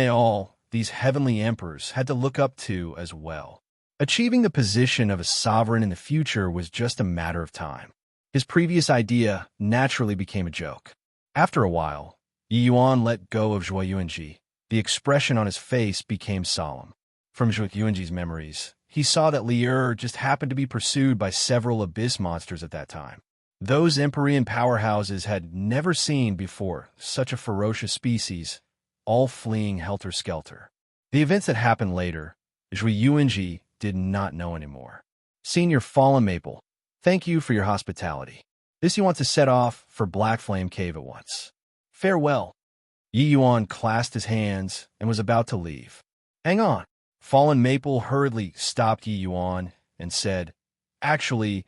these heavenly emperors, had to look up to as well. Achieving the position of a sovereign in the future was just a matter of time. His previous idea naturally became a joke. After a while, Yi Yuan let go of Zhuo Yuanji. The expression on his face became solemn. From Zhuo Yuanji's memories, he saw that Li Er just happened to be pursued by several abyss monsters at that time. Those Empyrean powerhouses had never seen before such a ferocious species, all fleeing helter-skelter. The events that happened later, Zhuo Yuanji did not know anymore. Senior Fallen Maple, thank you for your hospitality. This you want to set off for Black Flame Cave at once. Farewell. Yi Yuan clasped his hands and was about to leave. Hang on. Fallen Maple hurriedly stopped Yi Yuan and said, Actually,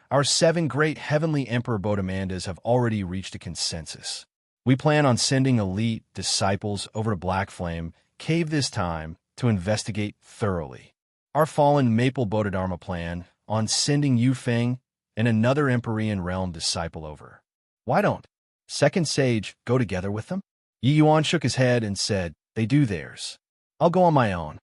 our 7 great heavenly Emperor Bodemandas have already reached a consensus. We plan on sending elite disciples over to Black Flame Cave this time to investigate thoroughly. Our Fallen Maple Bodhidharma plan on sending Yu Feng and another Empyrean realm disciple over. Why don't Second Sage go together with them? Yi Yuan shook his head and said, They do theirs. I'll go on my own.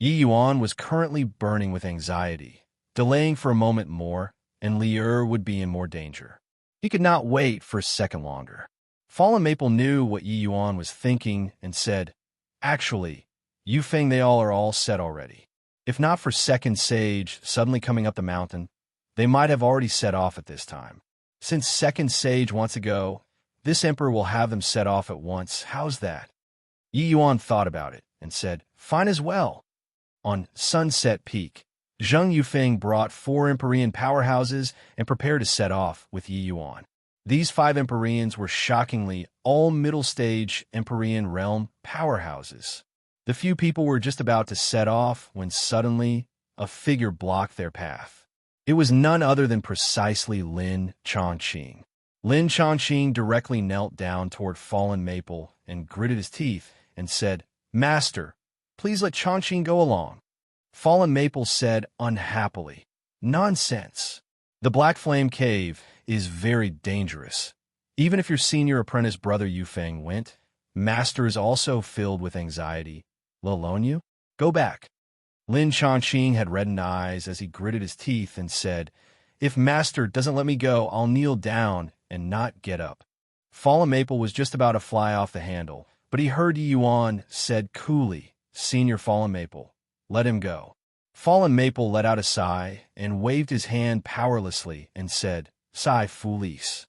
Yi Yuan was currently burning with anxiety. Delaying for a moment more, and Li Er would be in more danger. He could not wait for a second longer. Fallen Maple knew what Yi Yuan was thinking and said, Actually, Yu Feng, they are all set already. If not for Second Sage suddenly coming up the mountain, they might have already set off at this time. Since Second Sage wants to go, this emperor will have them set off at once. How's that? Yi Yuan thought about it and said, Fine as well. On Sunset Peak, Zheng Yufeng brought 4 Empyrean powerhouses and prepared to set off with Yi Yuan. These 5 Empyreans were shockingly all middle-stage Empyrean realm powerhouses. The few people were just about to set off when suddenly a figure blocked their path. It was none other than precisely Lin Chongqing. Lin Chongqing directly knelt down toward Fallen Maple and gritted his teeth and said, Master, please let Chongqing go along. Fallen Maple said unhappily, Nonsense. The Black Flame Cave is very dangerous. Even if your senior apprentice brother Yufeng went, Master is also filled with anxiety. Will alone you? Go back. Lin Chongqing had reddened eyes as he gritted his teeth and said, If Master doesn't let me go, I'll kneel down and not get up. Fallen Maple was just about to fly off the handle, but he heard Yi Yuan said coolly, Senior Fallen Maple, let him go. Fallen Maple let out a sigh and waved his hand powerlessly and said, Sigh foolies.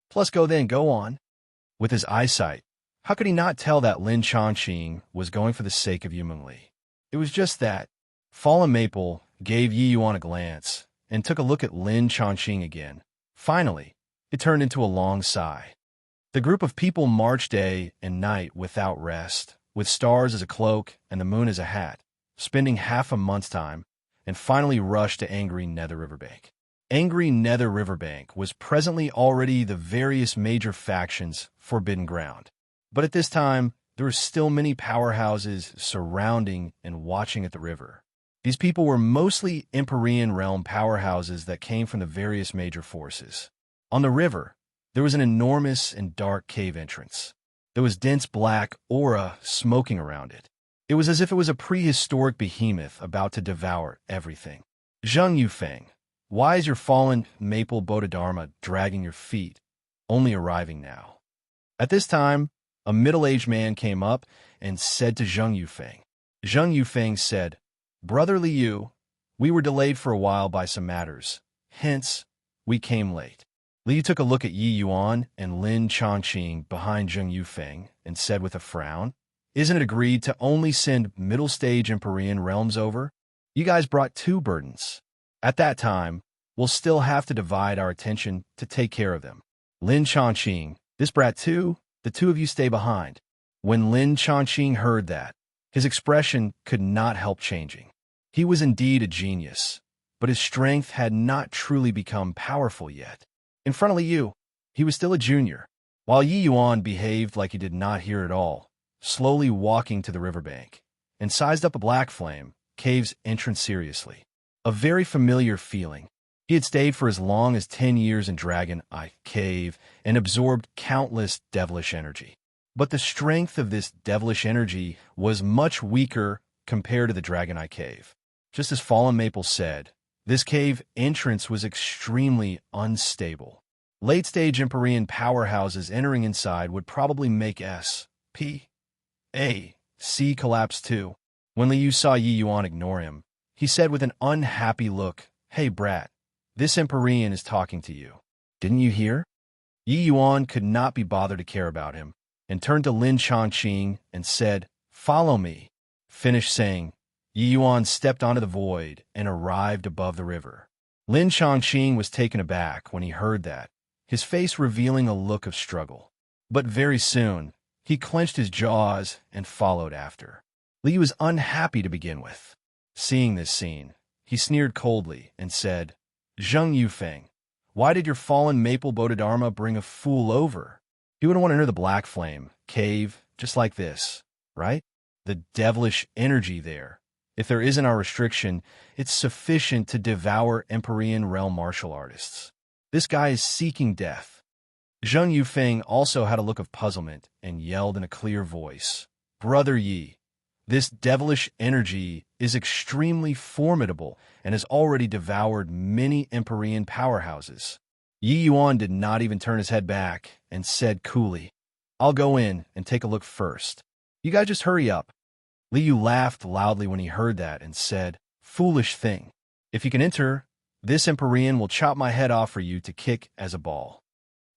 Plus go then, go on. With his eyesight, how could he not tell that Lin Chongqing was going for the sake of Yumeng Li? It was just that. Fallen Maple gave Yi Yuan a glance and took a look at Lin Chongqing again. Finally, it turned into a long sigh. The group of people marched day and night without rest, with stars as a cloak and the moon as a hat, spending half a month's time, and finally rushed to Angry Nether Riverbank. Angry Nether Riverbank was presently already the various major factions' forbidden ground. But at this time, there were still many powerhouses surrounding and watching at the river. These people were mostly Empyrean realm powerhouses that came from the various major forces. On the river, there was an enormous and dark cave entrance. There was dense black aura smoking around it. It was as if it was a prehistoric behemoth about to devour everything. Zheng Yufeng, why is your Fallen Maple Bodhidharma dragging your feet, only arriving now? At this time, a middle-aged man came up and said to Zheng Yufeng. Zheng Yufeng said, Brother Liu, we were delayed for a while by some matters. Hence, we came late. Liu took a look at Yi Yuan and Lin Chongqing behind Zheng Yufeng and said with a frown, Isn't it agreed to only send middle-stage Empyrean realms over? You guys brought 2 burdens. At that time, we'll still have to divide our attention to take care of them. Lin Chongqing, this brat too? The 2 of you stay behind. When Lin Chongqing heard that, his expression could not help changing. He was indeed a genius, but his strength had not truly become powerful yet. In front of Liu, he was still a junior, while Yi Yuan behaved like he did not hear it all, slowly walking to the riverbank, and sized up a black flame cave's entrance seriously. A very familiar feeling. He had stayed for as long as 10 years in Dragon Eye Cave and absorbed countless devilish energy. But the strength of this devilish energy was much weaker compared to the Dragon Eye Cave. Just as Fallen Maple said, this cave entrance was extremely unstable. Late-stage Empyrean powerhouses entering inside would probably make S.P.A.C. collapse too. When Liu saw Yi Yuan ignore him, he said with an unhappy look, "Hey, brat, this Empyrean is talking to you. Didn't you hear?" Yi Yuan could not be bothered to care about him, and turned to Lin Chongqing and said, "Follow me." Finished saying, Yi Yuan stepped onto the void and arrived above the river. Lin Chongqing was taken aback when he heard that, his face revealing a look of struggle. But very soon, he clenched his jaws and followed after. Li was unhappy to begin with. Seeing this scene, he sneered coldly and said, "Zheng Yufeng, why did your fallen maple Bodhidharma bring a fool over? He wouldn't want to enter the Black Flame cave just like this, right? The devilish energy there. If there isn't our restriction, it's sufficient to devour Empyrean realm martial artists. This guy is seeking death." Zheng Yufeng also had a look of puzzlement and yelled in a clear voice, "Brother Yi, this devilish energy is extremely formidable and has already devoured many Empyrean powerhouses." Yi Yuan did not even turn his head back and said coolly, "I'll go in and take a look first. You guys just hurry up." Liu laughed loudly when he heard that and said, "Foolish thing. If you can enter, this Empyrean will chop my head off for you to kick as a ball."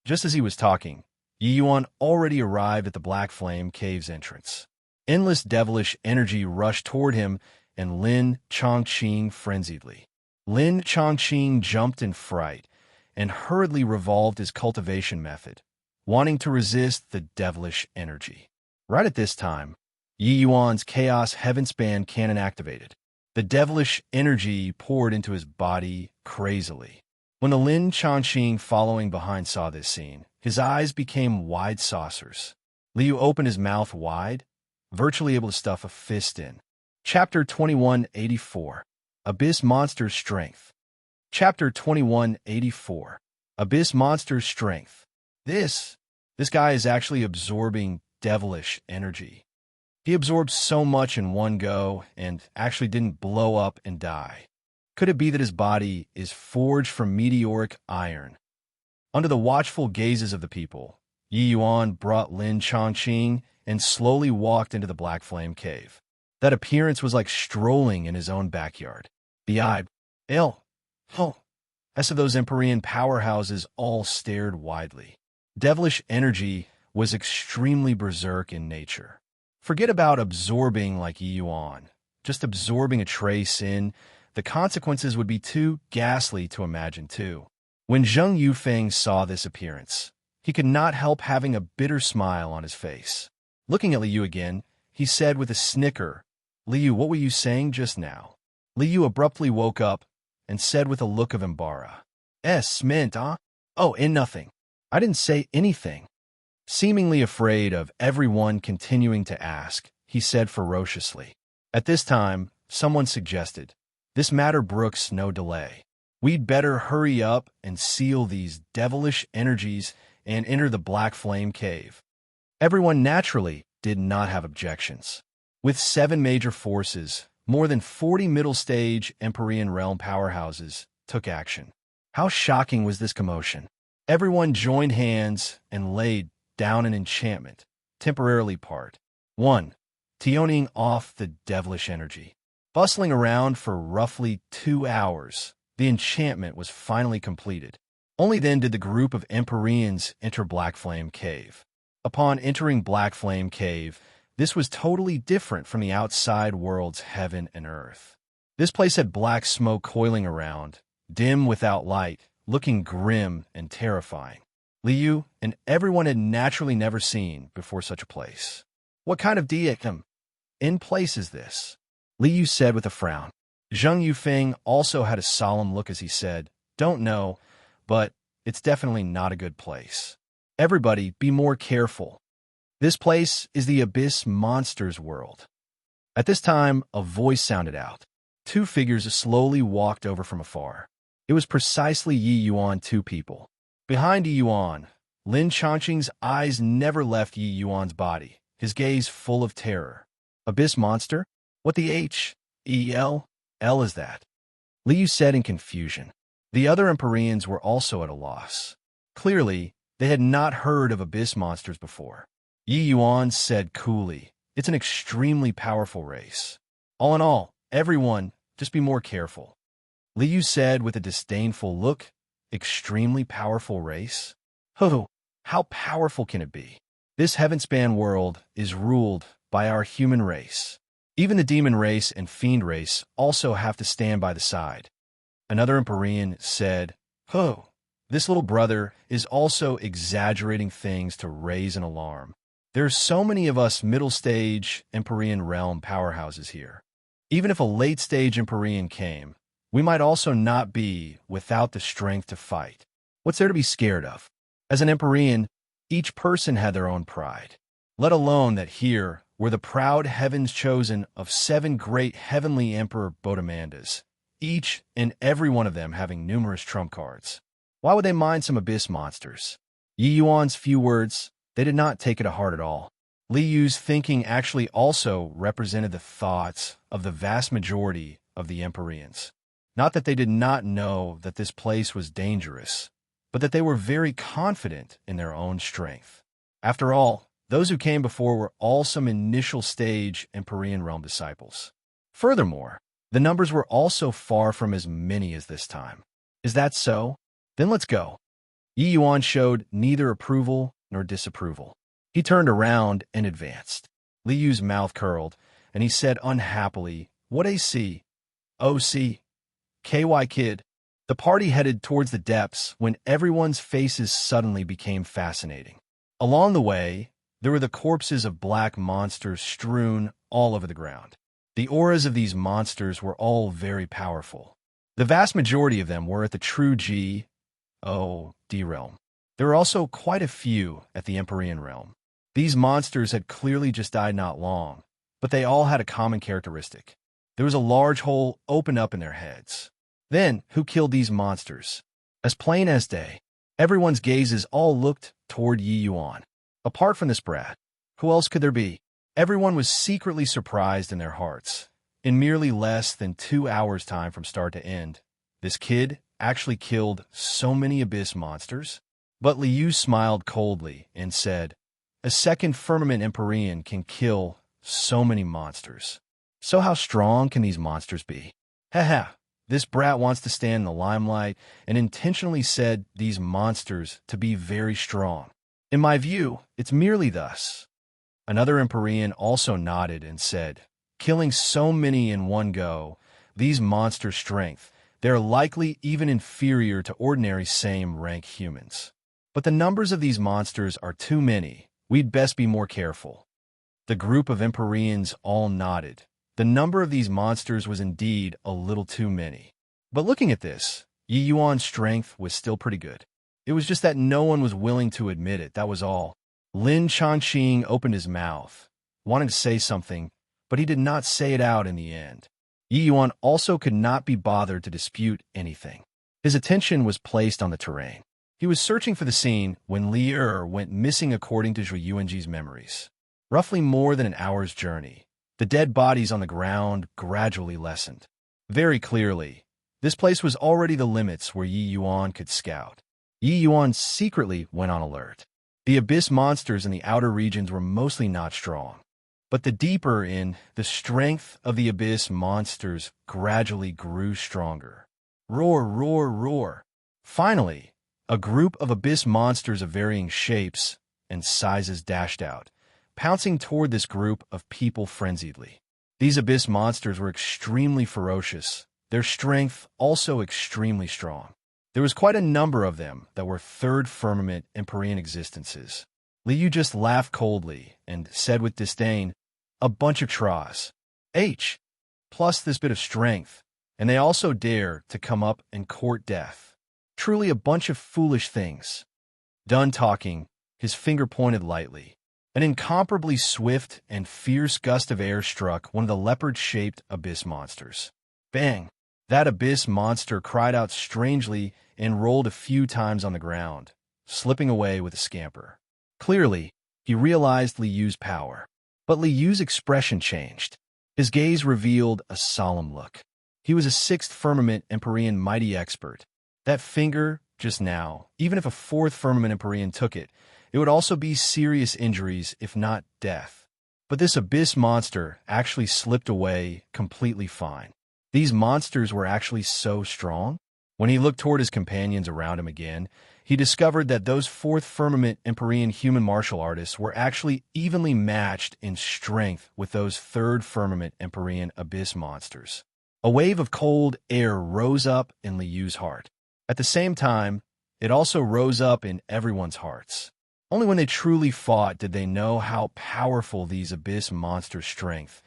Just as he was talking, Yi Yuan already arrived at the Black Flame cave's entrance. Endless devilish energy rushed toward him and Lin Chongqing frenziedly. Lin Chongqing jumped in fright and hurriedly revolved his cultivation method, wanting to resist the devilish energy. Right at this time, Yi Yuan's Chaos Heavenspan cannon activated. The devilish energy poured into his body crazily. When the Lin Chongqing following behind saw this scene, his eyes became wide saucers. Liu opened his mouth wide, virtually able to stuff a fist in. Chapter 2184, Abyss Monster's Strength. Chapter 2184, Abyss Monster's Strength. This guy is actually absorbing devilish energy. He absorbed so much in one go and actually didn't blow up and die. Could it be that his body is forged from meteoric iron? Under the watchful gazes of the people, Yi Yuan brought Lin Chongqing and slowly walked into the Black Flame cave. That appearance was like strolling in his own backyard. The S of those Empyrean powerhouses all stared widely. Devilish energy was extremely berserk in nature. Forget about absorbing like Yi Yuan. Just absorbing a trace in, the consequences would be too ghastly to imagine too. When Zheng Yufeng saw this appearance, he could not help having a bitter smile on his face. Looking at Liu again, he said with a snicker, "Liu, what were you saying just now?" Liu abruptly woke up and said with a look of embarrassment, "Oh, in nothing. I didn't say anything." Seemingly afraid of everyone continuing to ask, he said ferociously. At this time, someone suggested, "This matter brooks no delay. We'd better hurry up and seal these devilish energies and enter the Black Flame cave." Everyone naturally did not have objections. With 7 major forces, more than 40 middle-stage Empyrean realm powerhouses took action. How shocking was this commotion? Everyone joined hands and laid down an enchantment. Temporarily Part 1. Teoning off the devilish energy. Bustling around for roughly 2 hours, the enchantment was finally completed. Only then did the group of Empyreans enter Black Flame Cave. Upon entering Black Flame Cave, this was totally different from the outside world's heaven and earth. This place had black smoke coiling around, dim without light, looking grim and terrifying. Liu and everyone had naturally never seen before such a place. "What kind of deity in place is this?" Liu said with a frown. Zheng Yufeng also had a solemn look as he said, "Don't know, but it's definitely not a good place. Everybody be more careful. This place is the Abyss Monsters world." At this time, a voice sounded out. Two figures slowly walked over from afar. It was precisely Yi Yuan, two people. Behind Yi Yuan, Lin Changqing's eyes never left Yi Yuan's body, his gaze full of terror. Abyss monster? What the L is that? Li Yu said in confusion. The other Empyreans were also at a loss. Clearly, they had not heard of abyss monsters before. Yi Yuan said coolly, "It's an extremely powerful race. All in all, everyone, just be more careful." Li Yu said with a disdainful look, "Extremely powerful race? Oh, how powerful can it be? This heaven-span world is ruled by our human race. Even the demon race and fiend race also have to stand by the side." Another Empyrean said, "Oh, this little brother is also exaggerating things to raise an alarm. There are so many of us middle-stage Empyrean realm powerhouses here. Even if a late-stage Empyrean came, we might also not be without the strength to fight. What's there to be scared of?" As an Empyrean, each person had their own pride, let alone that here were the proud heavens chosen of 7 great heavenly Emperor Bodemandas, each and every one of them having numerous trump cards. Why would they mind some abyss monsters? Yi Yuan's few words, they did not take it to heart at all. Li Yu's thinking actually also represented the thoughts of the vast majority of the Empyreans. Not that they did not know that this place was dangerous, but that they were very confident in their own strength. After all, those who came before were all some initial stage Empyrean realm disciples. Furthermore, the numbers were also far from as many as this time. Is that so? Then let's go. Yi Yuan showed neither approval nor disapproval. He turned around and advanced. Li Yu's mouth curled, and he said unhappily, "What AC? OC? KY kid?" The party headed towards the depths when everyone's faces suddenly became fascinating. Along the way, there were the corpses of black monsters strewn all over the ground. The auras of these monsters were all very powerful. The vast majority of them were at the true D realm. There were also quite a few at the Empyrean realm. These monsters had clearly just died not long, but they all had a common characteristic. There was a large hole opened up in their heads. Then, who killed these monsters? As plain as day, everyone's gazes all looked toward Yi Yuan. Apart from this brat, who else could there be? Everyone was secretly surprised in their hearts. In merely less than 2 hours' time from start to end, this kid actually killed so many abyss monsters. But Li Yu smiled coldly and said, "A second firmament Empyrean can kill so many monsters. So how strong can these monsters be?" Haha, this brat wants to stand in the limelight and intentionally said these monsters to be very strong. In my view, it's merely thus. Another Empyrean also nodded and said, "Killing so many in one go, these monsters' strength, they are likely even inferior to ordinary same-rank humans. But the numbers of these monsters are too many. We'd best be more careful." The group of Empyreans all nodded. The number of these monsters was indeed a little too many. But looking at this, Yi Yuan's strength was still pretty good. It was just that no one was willing to admit it, that was all. Lin Changqing opened his mouth, wanting to say something, but he did not say it out in the end. Yi Yuan also could not be bothered to dispute anything. His attention was placed on the terrain. He was searching for the scene when Li Er went missing according to Zhu Yuanji's memories. Roughly more than an hour's journey, the dead bodies on the ground gradually lessened. Very clearly, this place was already the limits where Yi Yuan could scout. Yi Yuan secretly went on alert. The abyss monsters in the outer regions were mostly not strong, but the deeper in, the strength of the abyss monsters gradually grew stronger. Roar, roar, roar. Finally, a group of abyss monsters of varying shapes and sizes dashed out, pouncing toward this group of people frenziedly. These abyss monsters were extremely ferocious, their strength also extremely strong. There was quite a number of them that were third firmament Empyrean existences. Li Yu just laughed coldly and said with disdain, "A bunch of traws. Plus this bit of strength. and they also dare to come up and court death. Truly a bunch of foolish things. Done talking, his finger pointed lightly. An incomparably swift and fierce gust of air struck one of the leopard-shaped abyss monsters. Bang! That abyss monster cried out strangely and rolled a few times on the ground, slipping away with a scamper. Clearly, he realized Liyu's power. But Liyu's expression changed. His gaze revealed a solemn look. He was a sixth firmament Empyrean mighty expert. That finger, just now, even if a fourth firmament Empyrean took it, it would also be serious injuries, if not death. But this abyss monster actually slipped away completely fine. These monsters were actually so strong. When he looked toward his companions around him again, he discovered that those fourth firmament Empyrean human martial artists were actually evenly matched in strength with those third firmament Empyrean abyss monsters. A wave of cold air rose up in Liyu's heart. At the same time, it also rose up in everyone's hearts. Only when they truly fought did they know how powerful these abyss monsters' strength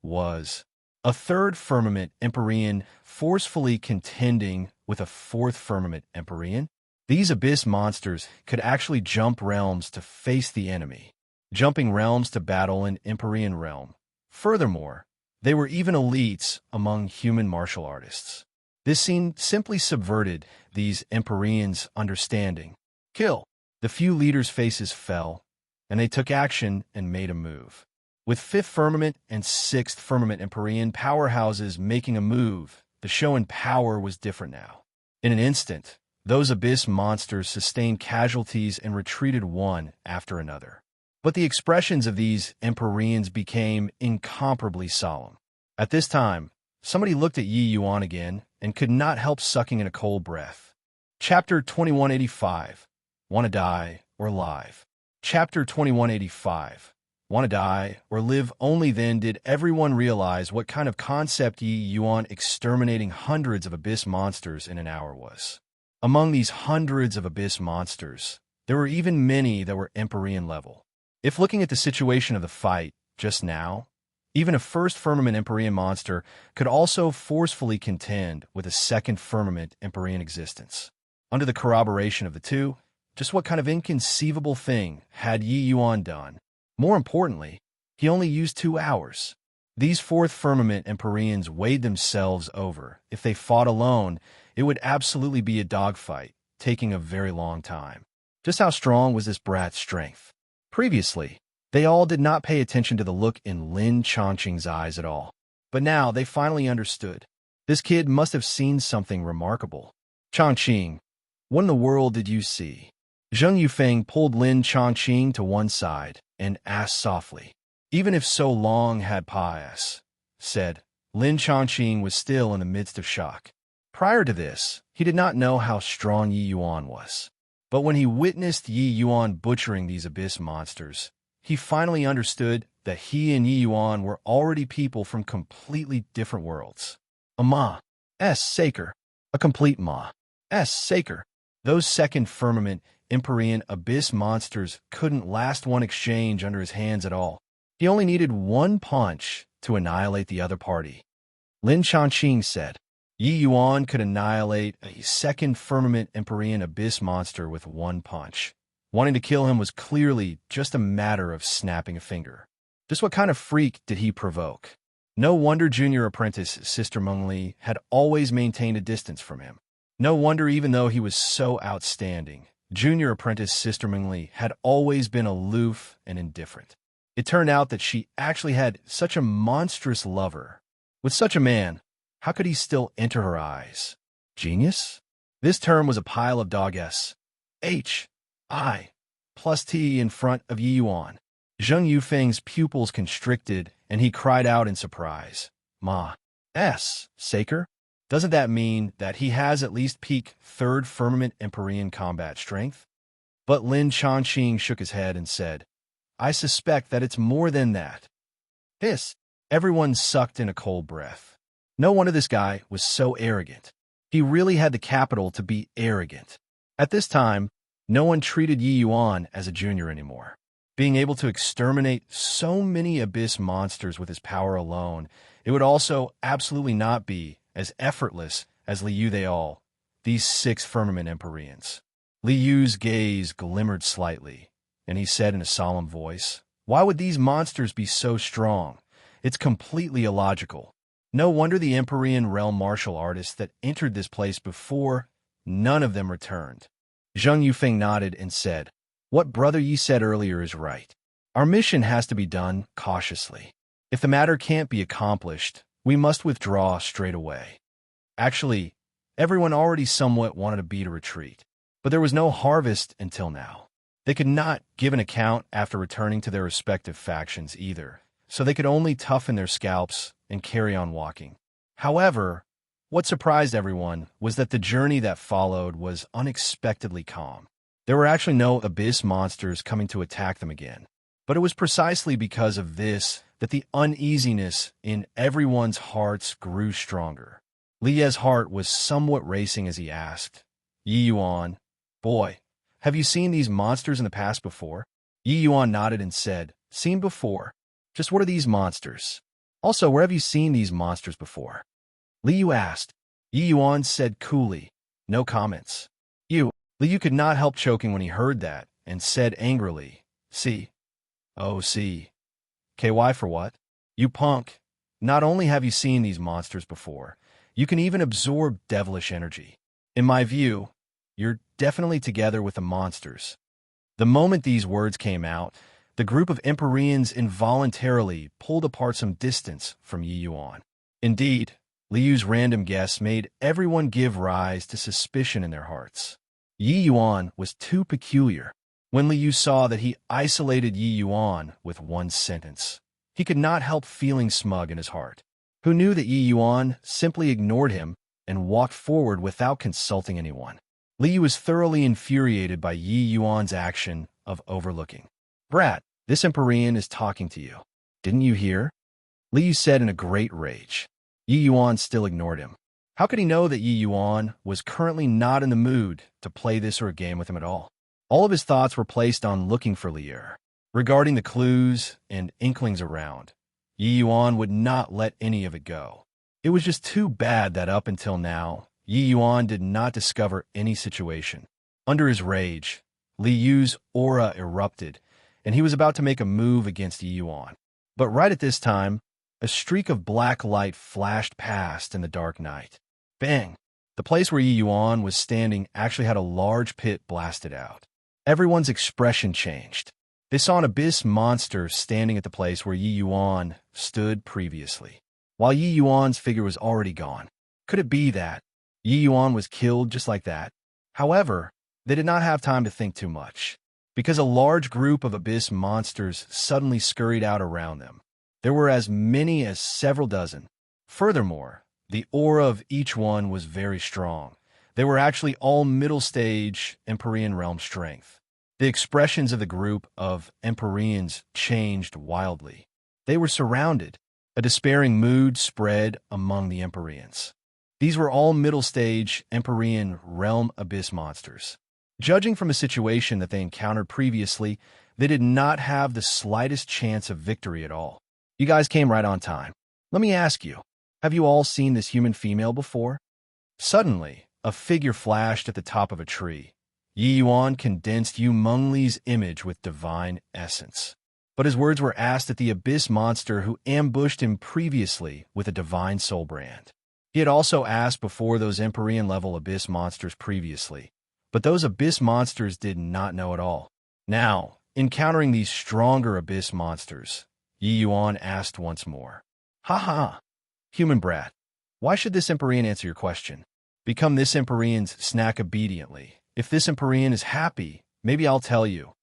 was. A third firmament Empyrean forcefully contending with a fourth firmament Empyrean. These abyss monsters could actually jump realms to face the enemy, jumping realms to battle an Empyrean realm. Furthermore, they were even elites among human martial artists. This scene simply subverted these Empyreans' understanding. Kill! The few leaders' faces fell, and they took action and made a move. With fifth firmament and sixth firmament Empyrean powerhouses making a move, the show in power was different now. In an instant, those abyss monsters sustained casualties and retreated one after another. But the expressions of these Empyreans became incomparably solemn. At this time, somebody looked at Yi Yuan again and could not help sucking in a cold breath. Chapter 2185. Want to die or live? Chapter 2185. Want to die or live? Only then did everyone realize what kind of concept Yi Yuan exterminating hundreds of abyss monsters in an hour was. Among these hundreds of abyss monsters, there were even many that were Empyrean level. If looking at the situation of the fight just now, even a first firmament Empyrean monster could also forcefully contend with a second firmament Empyrean existence. Under the corroboration of the two, just what kind of inconceivable thing had Yi Yuan done? More importantly, he only used 2 hours. These fourth firmament Empyreans weighed themselves over. If they fought alone, it would absolutely be a dogfight, taking a very long time. Just how strong was this brat's strength? Previously, they all did not pay attention to the look in Lin Chongqing's eyes at all. But now they finally understood. This kid must have seen something remarkable. Chongqing, what in the world did you see? Zheng Yufeng pulled Lin Chongqing to one side and asked softly. Even if so long had passed, said. Lin Chongqing was still in the midst of shock. Prior to this, he did not know how strong Yi Yuan was. But when he witnessed Yi Yuan butchering these abyss monsters, he finally understood that he and Yi Yuan were already people from completely different worlds. A Ma-S Saker. A complete Ma-S Saker. Those second firmament Empyrean abyss monsters couldn't last one exchange under his hands at all. He only needed one punch to annihilate the other party. Lin Chongqing said. Yi Yuan could annihilate a second firmament Empyrean abyss monster with one punch. Wanting to kill him was clearly just a matter of snapping a finger. Just what kind of freak did he provoke? No wonder junior apprentice Sister Mengli had always maintained a distance from him. No wonder, even though he was so outstanding, junior apprentice Sister Mengli had always been aloof and indifferent. It turned out that she actually had such a monstrous lover. With such a man, how could he still enter her eyes? Genius? This term was a pile of dog S. H. I. plus T in front of Yi Yuan. Zheng Yufeng's pupils constricted, and he cried out in surprise. Ma-S Saker? Doesn't that mean that he has at least peak third firmament Empyrean combat strength? But Lin Chongqing shook his head and said, I suspect that it's more than that. Hiss! Everyone sucked in a cold breath. No wonder this guy was so arrogant. He really had the capital to be arrogant. At this time, no one treated Yi Yuan as a junior anymore. Being able to exterminate so many abyss monsters with his power alone, it would also absolutely not be as effortless as Liu they all, these 6 firmament Empyreans. Liu's gaze glimmered slightly, and he said in a solemn voice, "Why would these monsters be so strong? It's completely illogical. No wonder the Empyrean realm martial artists that entered this place before, none of them returned." Zheng Yufeng nodded and said, "What Brother Yi said earlier is right. Our mission has to be done cautiously. If the matter can't be accomplished, we must withdraw straight away." Actually, everyone already somewhat wanted to beat a retreat, but there was no harvest until now. They could not give an account after returning to their respective factions either, so they could only toughen their scalps and carry on walking. However, what surprised everyone was that the journey that followed was unexpectedly calm. There were actually no abyss monsters coming to attack them again. But it was precisely because of this that the uneasiness in everyone's hearts grew stronger. Lie's heart was somewhat racing as he asked, "Yi Yuan, boy, have you seen these monsters in the past before?" Yi Yuan nodded and said, "Seen before? Just what are these monsters? Also, where have you seen these monsters before?" Liu asked. Yi Yuan said coolly, "No comments." Liu could not help choking when he heard that, and said angrily, "See? Oh, see. KY for what? You punk. Not only have you seen these monsters before, you can even absorb devilish energy. In my view, you're definitely together with the monsters." The moment these words came out, the group of Empyreans involuntarily pulled apart some distance from Yi Yuan. Indeed, Liu's random guess made everyone give rise to suspicion in their hearts. Yi Yuan was too peculiar. When Liu saw that he isolated Yi Yuan with one sentence, he could not help feeling smug in his heart. Who knew that Yi Yuan simply ignored him and walked forward without consulting anyone? Liu was thoroughly infuriated by Yi Yuan's action of overlooking. "Brat, this Empyrean is talking to you. Didn't you hear?" Liu said in a great rage. Yi Yuan still ignored him. How could he know that Yi Yuan was currently not in the mood to play this or a game with him at all? All of his thoughts were placed on looking for Liu. Regarding the clues and inklings around, Yi Yuan would not let any of it go. It was just too bad that up until now, Yi Yuan did not discover any situation. Under his rage, Liu's aura erupted, and he was about to make a move against Yi Yuan. But right at this time, a streak of black light flashed past in the dark night. Bang! The place where Yi Yuan was standing actually had a large pit blasted out. Everyone's expression changed. They saw an abyss monster standing at the place where Yi Yuan stood previously, while Yi Yuan's figure was already gone. Could it be that Yi Yuan was killed just like that? However, they did not have time to think too much, because a large group of abyss monsters suddenly scurried out around them. There were as many as several dozen. Furthermore, the aura of each one was very strong. They were actually all middle-stage Empyrean realm strength. The expressions of the group of Empyreans changed wildly. They were surrounded. A despairing mood spread among the Empyreans. These were all middle-stage Empyrean realm abyss monsters. Judging from a situation that they encountered previously, they did not have the slightest chance of victory at all. You guys came right on time. Let me ask you, have you all seen this human female before? Suddenly, a figure flashed at the top of a tree. Yi Yuan condensed Yu Mengli's image with divine essence. But his words were asked at the abyss monster who ambushed him previously with a divine soul brand. He had also asked before those Empyrean-level abyss monsters previously, but those abyss monsters did not know at all. Now, encountering these stronger abyss monsters, Yi Yuan asked once more. "Ha ha! Human brat, why should this Empyrean answer your question? Become this Empyrean's snack obediently. If this Empyrean is happy, maybe I'll tell you."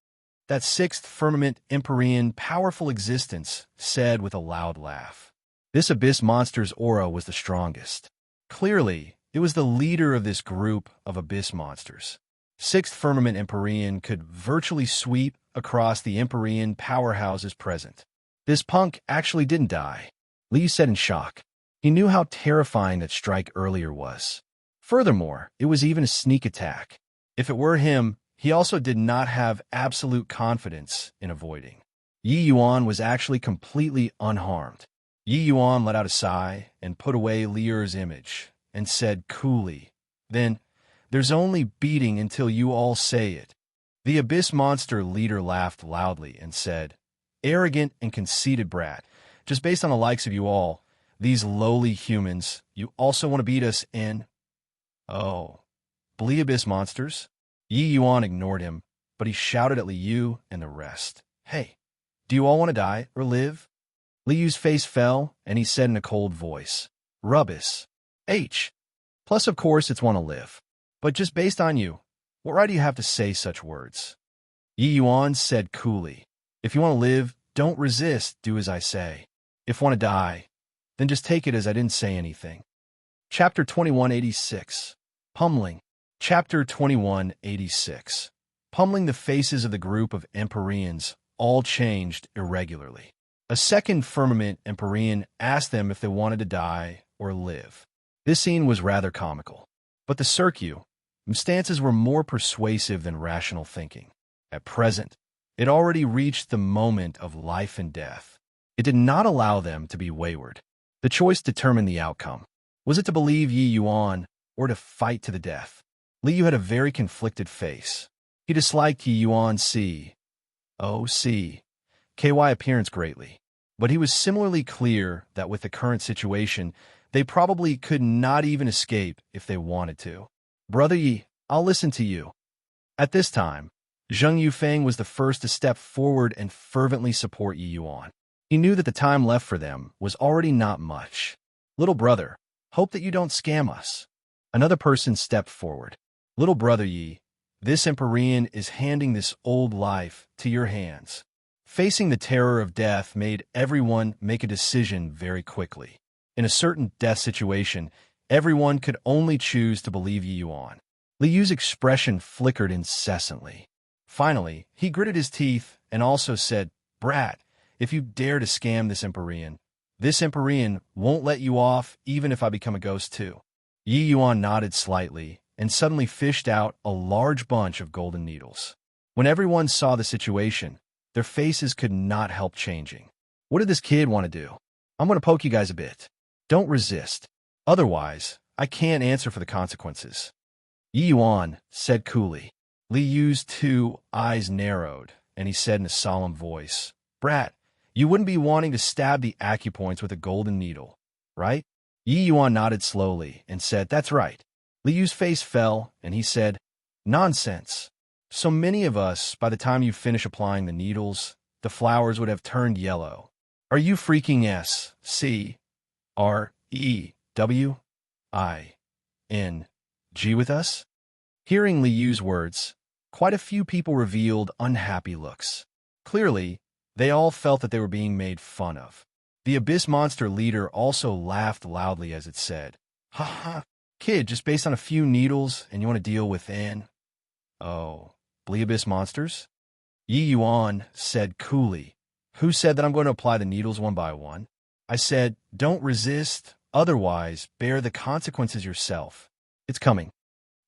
That 6th firmament Empyrean powerful existence said with a loud laugh. This abyss monster's aura was the strongest. Clearly, it was the leader of this group of abyss monsters. 6th firmament Empyrean could virtually sweep across the Empyrean powerhouses present. This punk actually didn't die, Liu said in shock. He knew how terrifying that strike earlier was. Furthermore, it was even a sneak attack. If it were him, he also did not have absolute confidence in avoiding. Yi Yuan was actually completely unharmed. Yi Yuan let out a sigh and put away Liur's image and said coolly, "Then, there's only beating until you all say it." The Abyss Monster leader laughed loudly and said, "Arrogant and conceited brat, just based on the likes of you all, these lowly humans, you also want to beat us in?" "Oh, Blee Abyss Monsters?" Yi Yuan ignored him, but he shouted at Liu and the rest, "Hey, do you all want to die or live?" Liu's face fell, and he said in a cold voice, "Rubbish. H. Plus, of course, it's want to live. But just based on you, what right do you have to say such words?" Yi Yuan said coolly, "If you want to live, don't resist, do as I say. If want to die, then just take it as I didn't say anything." Chapter 2186. Pummeling. Chapter 2186. Pummeling. The faces of the group of Empyreans all changed irregularly. A second firmament Empyrean asked them if they wanted to die or live. This scene was rather comical, but the circumstances were more persuasive than rational thinking. At present, it already reached the moment of life and death. It did not allow them to be wayward. The choice determined the outcome. Was it to believe Yi Yuan or to fight to the death? Liu had a very conflicted face. He disliked Yi Yuan's KY appearance greatly, but he was similarly clear that with the current situation, they probably could not even escape if they wanted to. "Brother Yi, I'll listen to you." At this time, Zheng Yufeng was the first to step forward and fervently support Yi Yuan. He knew that the time left for them was already not much. "Little brother, hope that you don't scam us." Another person stepped forward. "Little brother Yi, this Empyrean is handing this old life to your hands." Facing the terror of death made everyone make a decision very quickly. In a certain death situation, everyone could only choose to believe Yi Yuan. Liu's expression flickered incessantly. Finally, he gritted his teeth and also said, "Brat, if you dare to scam this Empyrean won't let you off even if I become a ghost too." Yi Yuan nodded slightly and suddenly fished out a large bunch of golden needles. When everyone saw the situation, their faces could not help changing. "What did this kid want to do? I'm going to poke you guys a bit. Don't resist. Otherwise, I can't answer for the consequences." Yi Yuan said coolly. Liu's two eyes narrowed, and he said in a solemn voice, "Brat, you wouldn't be wanting to stab the acupoints with a golden needle, right?" Yi Yuan nodded slowly and said, "That's right." Liu's face fell, and he said, "Nonsense. So many of us, by the time you finish applying the needles, the flowers would have turned yellow. Are you freaking SCREWING with us?" Hearing Liu's words, quite a few people revealed unhappy looks. Clearly, they all felt that they were being made fun of. The Abyss Monster leader also laughed loudly as it said, "Ha ha, kid, just based on a few needles and you want to deal with Blee Abyss Monsters?" Yi Yuan said coolly, "Who said that I'm going to apply the needles one by one? I said, don't resist, otherwise bear the consequences yourself. It's coming."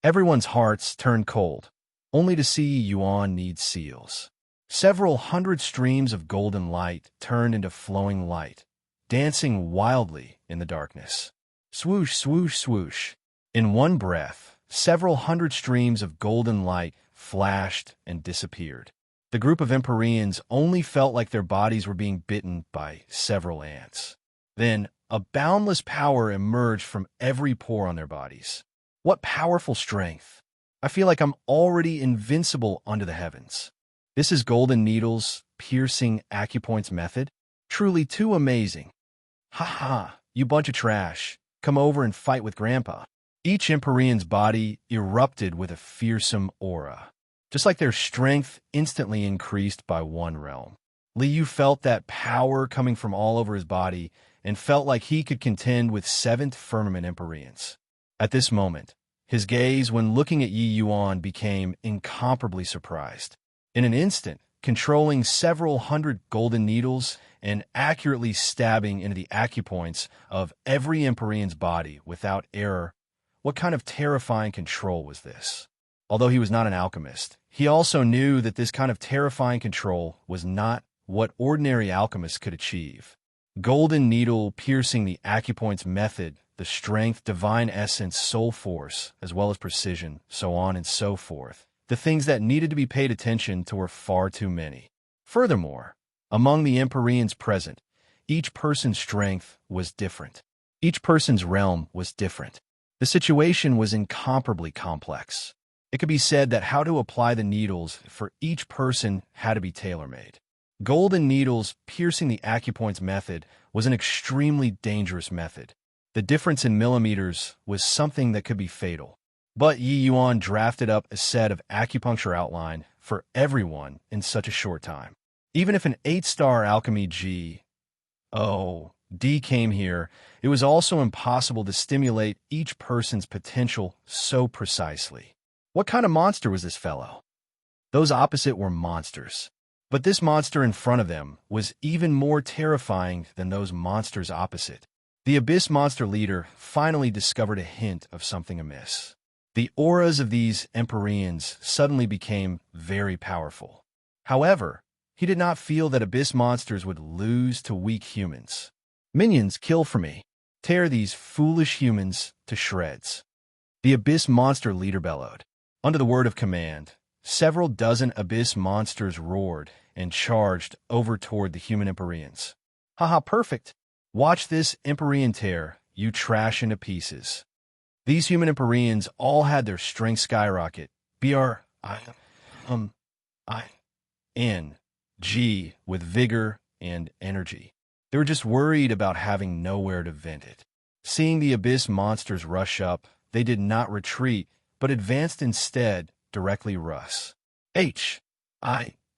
Everyone's hearts turned cold, only to see Yi Yuan need seals. Several hundred streams of golden light turned into flowing light, dancing wildly in the darkness. Swoosh, swoosh, swoosh. In one breath, several hundred streams of golden light flashed and disappeared. The group of Empyreans only felt like their bodies were being bitten by several ants. Then, a boundless power emerged from every pore on their bodies. What powerful strength! I feel like I'm already invincible under the heavens. This is Golden Needle's piercing acupoints method? Truly too amazing. Ha ha, you bunch of trash. Come over and fight with Grandpa. Each Empyrean's body erupted with a fearsome aura. Just like their strength instantly increased by one realm. Liu felt that power coming from all over his body and felt like he could contend with 7th Firmament Empyreans. At this moment, his gaze when looking at Yi Yuan became incomparably surprised. In an instant, controlling several hundred golden needles and accurately stabbing into the acupoints of every Empyrean's body without error, what kind of terrifying control was this? Although he was not an alchemist, he also knew that this kind of terrifying control was not what ordinary alchemists could achieve. Golden needle piercing the acupoint's method, the strength, divine essence, soul force, as well as precision, so on and so forth. The things that needed to be paid attention to were far too many. Furthermore, among the Empyreans present, each person's strength was different. Each person's realm was different. The situation was incomparably complex. It could be said that how to apply the needles for each person had to be tailor-made. Golden needles piercing the acupoint's method was an extremely dangerous method. The difference in millimeters was something that could be fatal. But Yi Yuan drafted up a set of acupuncture outline for everyone in such a short time. Even if an 8-star alchemy D came here, it was also impossible to stimulate each person's potential so precisely. What kind of monster was this fellow? Those opposite were monsters. But this monster in front of them was even more terrifying than those monsters opposite. The Abyss Monster leader finally discovered a hint of something amiss. The auras of these Empyreans suddenly became very powerful. However, he did not feel that Abyss monsters would lose to weak humans. Minions, kill for me. Tear these foolish humans to shreds. The Abyss Monster leader bellowed. Under the word of command, several dozen Abyss monsters roared and charged over toward the human Empyreans. Haha, perfect. Watch this Empyrean tear you trash into pieces. These human Empyreans all had their strength skyrocket. B-R-I-N-G with vigor and energy. They were just worried about having nowhere to vent it. Seeing the Abyss monsters rush up, they did not retreat, but advanced instead directly Russ.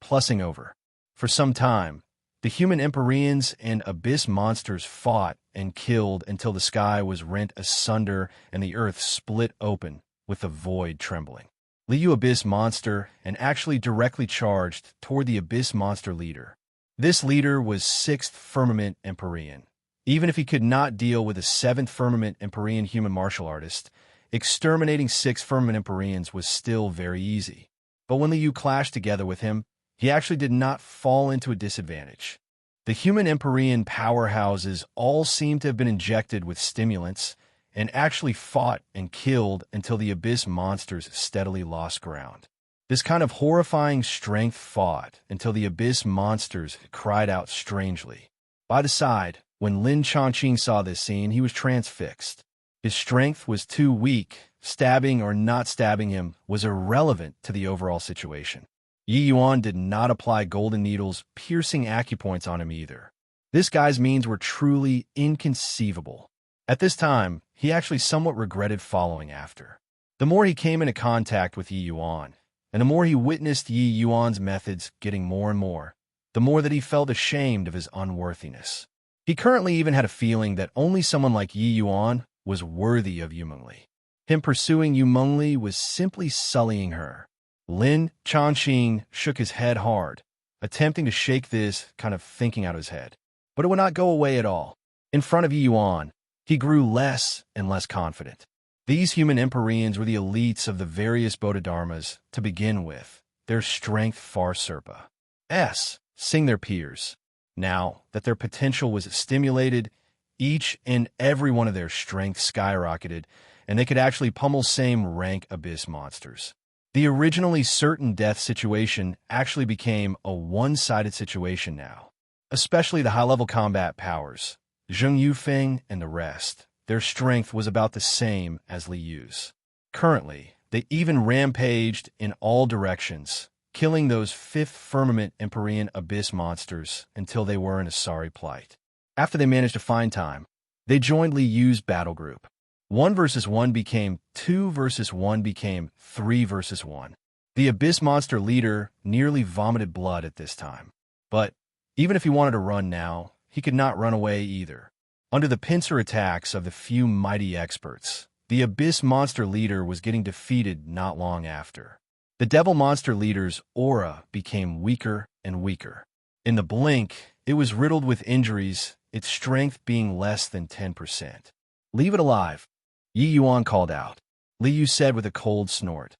Plussing over. For some time, the human Empyreans and Abyss monsters fought and killed until the sky was rent asunder and the earth split open with the void trembling. Liu Abyss monster and actually directly charged toward the Abyss monster leader. This leader was 6th Firmament Empyrean. Even if he could not deal with a 7th Firmament Empyrean human martial artist, exterminating 6 Firmament Empyreans was still very easy. But when Liu clashed together with him, he actually did not fall into a disadvantage. The human Empyrean powerhouses all seemed to have been injected with stimulants and actually fought and killed until the Abyss monsters steadily lost ground. This kind of horrifying strength fought until the Abyss monsters cried out strangely. By the side, when Lin Chongqing saw this scene, he was transfixed. His strength was too weak. Stabbing or not stabbing him was irrelevant to the overall situation. Yi Yuan did not apply golden needles piercing acupoints on him either. This guy's means were truly inconceivable. At this time, he actually somewhat regretted following after. The more he came into contact with Yi Yuan, and the more he witnessed Yi Yuan's methods getting more and more, the more that he felt ashamed of his unworthiness. He currently even had a feeling that only someone like Yi Yuan was worthy of Yu Mengli. Him pursuing Yu Mengli was simply sullying her. Lin Chongqing shook his head hard, attempting to shake this kind of thinking out of his head. But it would not go away at all. In front of Yi Yuan, he grew less and less confident. These human Empyreans were the elites of the various Bodhidharmas to begin with. Their strength far sing their peers. Now that their potential was stimulated, each and every one of their strength skyrocketed, and they could actually pummel same rank Abyss monsters. The originally certain death situation actually became a one-sided situation now. Especially the high-level combat powers, Zheng Yufeng and the rest. Their strength was about the same as Li Yu's. Currently, they even rampaged in all directions, killing those 5th Firmament Empyrean Abyss monsters until they were in a sorry plight. After they managed to find time, they joined Li Yu's battle group. 1 versus 1 became 2 versus 1 became 3 versus 1. The Abyss monster leader nearly vomited blood at this time. But even if he wanted to run now, he could not run away either. Under the pincer attacks of the few mighty experts, the Abyss monster leader was getting defeated not long after. The devil monster leader's aura became weaker and weaker. In the blink, it was riddled with injuries, its strength being less than 10%. Leave it alive, Yi Yuan called out. Li Yu said with a cold snort.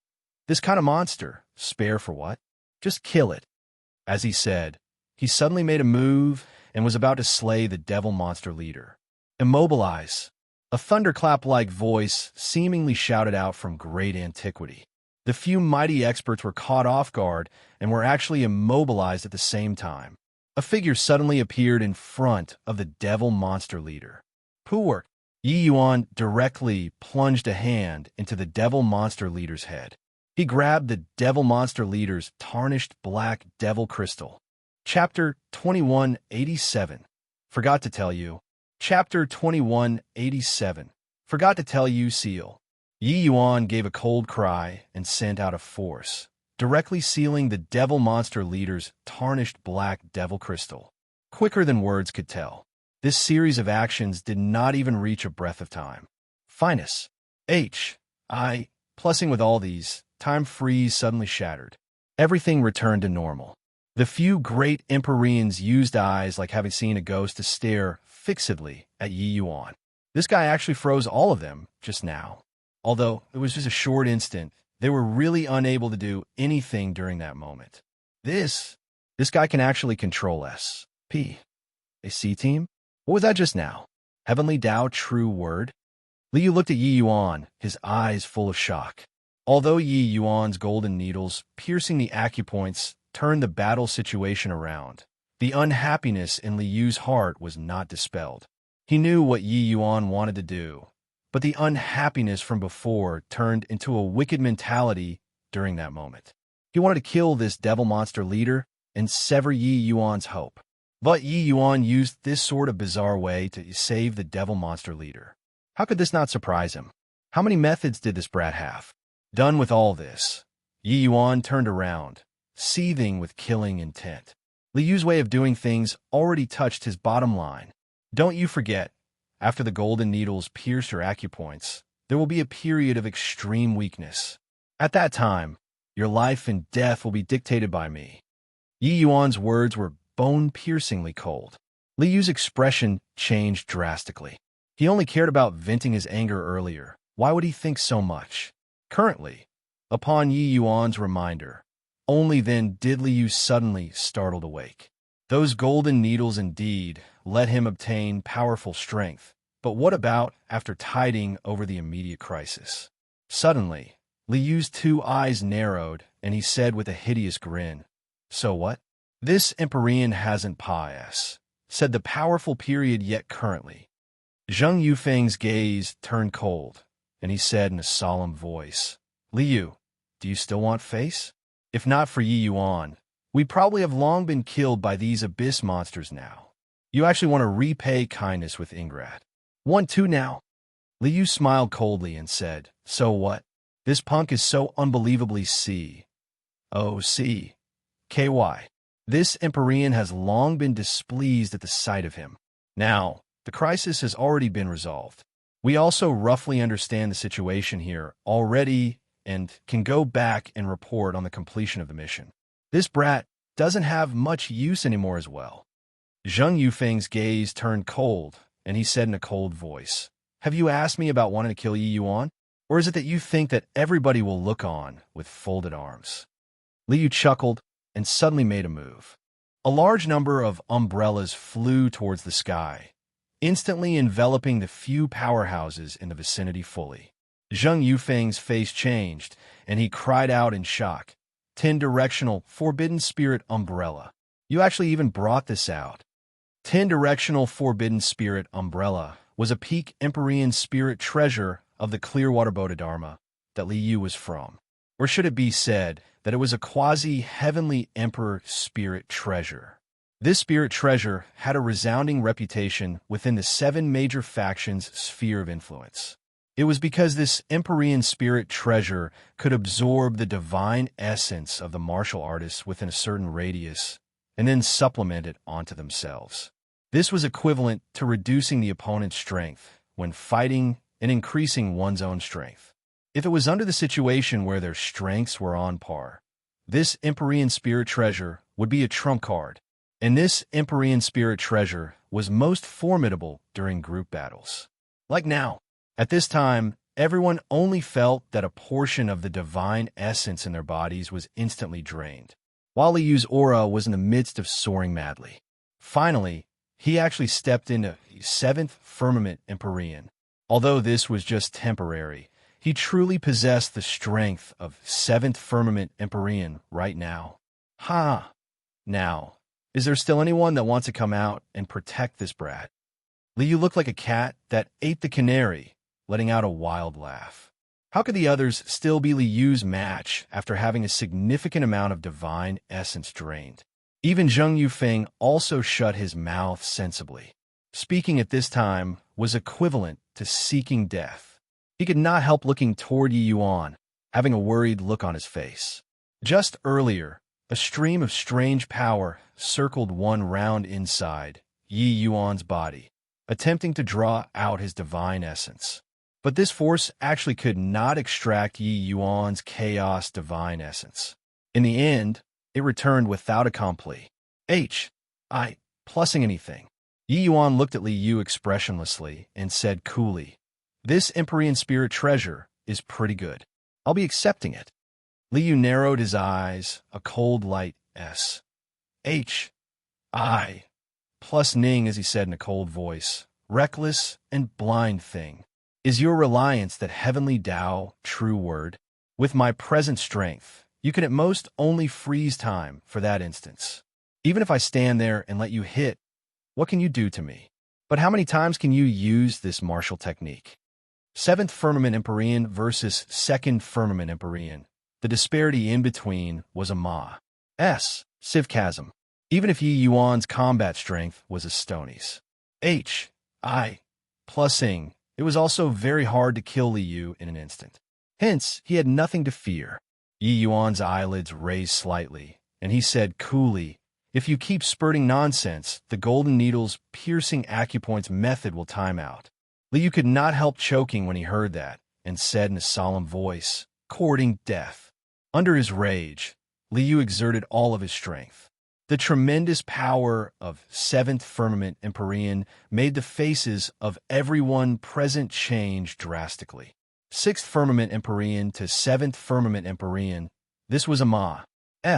This kind of monster, spare for what? Just kill it. As he said, he suddenly made a move and was about to slay the devil monster leader. Immobilize! A thunderclap-like voice seemingly shouted out from great antiquity. The few mighty experts were caught off guard and were actually immobilized at the same time. A figure suddenly appeared in front of the devil monster leader. Pu'er! Yi Yuan directly plunged a hand into the devil monster leader's head. He grabbed the devil monster leader's tarnished black devil crystal. Chapter 2187. Forgot to tell you. Chapter 2187. Forgot to tell you, seal. Yi Yuan gave a cold cry and sent out a force, directly sealing the devil monster leader's tarnished black devil crystal. Quicker than words could tell. This series of actions did not even reach a breath of time. Finus. Plussing with all these, time freeze suddenly shattered. Everything returned to normal. The few great Empyreans used eyes like having seen a ghost to stare fixedly at Yi Yuan. This guy actually froze all of them just now. Although it was just a short instant, they were really unable to do anything during that moment. This guy can actually control SP. A C-team? What was that just now? Heavenly Tao true word? Liu looked at Yi Yuan, his eyes full of shock. Although Yi Yuan's golden needles piercing the acupoints turned the battle situation around, the unhappiness in Liu's heart was not dispelled. He knew what Yi Yuan wanted to do, but the unhappiness from before turned into a wicked mentality during that moment. He wanted to kill this devil monster leader and sever Yi Yuan's hope. But Yi Yuan used this sort of bizarre way to save the devil monster leader. How could this not surprise him? How many methods did this brat have? Done with all this, Yi Yuan turned around, seething with killing intent. Liu's way of doing things already touched his bottom line. Don't you forget, after the golden needles pierce your acupoints, there will be a period of extreme weakness. At that time, your life and death will be dictated by me. Yi Yuan's words were bone-piercingly cold. Liu's expression changed drastically. He only cared about venting his anger earlier. Why would he think so much? Currently, upon Yi Yuan's reminder, only then did Liu suddenly startled awake. Those golden needles indeed let him obtain powerful strength, but what about after tiding over the immediate crisis? Suddenly, Liu's two eyes narrowed, and he said with a hideous grin, "So what? This Empyrean hasn't pious," said the powerful period yet currently. Zheng Yufeng's gaze turned cold, and he said in a solemn voice, "Liu, do you still want face? If not for Yi Yuan, we'd probably have long been killed by these abyss monsters now. You actually want to repay kindness with Ingrat. Want to now?" Liu smiled coldly and said, "So what? This punk is so unbelievably KY. This Empyrean has long been displeased at the sight of him. Now, the crisis has already been resolved. We also roughly understand the situation here already and can go back and report on the completion of the mission. This brat doesn't have much use anymore as well." Zheng Yufeng's gaze turned cold, and he said in a cold voice, "Have you asked me about wanting to kill Yi Yuan? Or is it that you think that everybody will look on with folded arms?" Liu chuckled and suddenly made a move. A large number of umbrellas flew towards the sky, instantly enveloping the few powerhouses in the vicinity fully. Zheng Yufeng's face changed, and he cried out in shock, 10-directional forbidden spirit umbrella. You actually even brought this out." 10-directional forbidden spirit umbrella was a peak Empyrean spirit treasure of the Clearwater Bodhidharma that Liu was from. Or should it be said that it was a quasi-heavenly emperor spirit treasure. This spirit treasure had a resounding reputation within the 7 major factions' sphere of influence. It was because this Empyrean spirit treasure could absorb the divine essence of the martial artists within a certain radius and then supplement it onto themselves. This was equivalent to reducing the opponent's strength when fighting and increasing one's own strength. If it was under the situation where their strengths were on par, this Empyrean spirit treasure would be a trump card, and this Empyrean spirit treasure was most formidable during group battles. Like now, at this time, everyone only felt that a portion of the divine essence in their bodies was instantly drained, while Liu's aura was in the midst of soaring madly. Finally, he actually stepped into 7th Firmament Empyrean. Although this was just temporary, he truly possessed the strength of 7th Firmament Empyrean right now. Ha! Now, is there still anyone that wants to come out and protect this brat? Liu looked like a cat that ate the canary, letting out a wild laugh. How could the others still be Liu's match after having a significant amount of divine essence drained? Even Zheng Yufeng also shut his mouth sensibly. Speaking at this time was equivalent to seeking death. He could not help looking toward Yi Yuan, having a worried look on his face. Just earlier, a stream of strange power circled one round inside Yi Yuan's body, attempting to draw out his divine essence. But this force actually could not extract Yi Yuan's chaos divine essence. In the end, it returned without a compli. Plussing anything. Yi Yuan looked at Liu expressionlessly and said coolly, "This Empyrean spirit treasure is pretty good. I'll be accepting it." Liu narrowed his eyes, a cold light plus Ning as he said in a cold voice, "Reckless and blind thing. Is your reliance that heavenly Tao true word? With my present strength, you can at most only freeze time for that instance. Even if I stand there and let you hit, what can you do to me? But how many times can you use this martial technique?" 7th Firmament Empyrean versus 2nd Firmament Empyrean. The disparity in between was a Sivchasm. Even if Yi Yuan's combat strength was a Stony's. Plussing, it was also very hard to kill Liu in an instant. Hence, he had nothing to fear. Yi Yuan's eyelids raised slightly, and he said coolly, "If you keep spurting nonsense, the Golden Needle's piercing acupoints method will time out." Liu could not help choking when he heard that, and said in a solemn voice, "Courting death." Under his rage, Liu exerted all of his strength. The tremendous power of 7th Firmament Empyrean made the faces of everyone present change drastically. 6th Firmament Empyrean to 7th Firmament Empyrean, this was a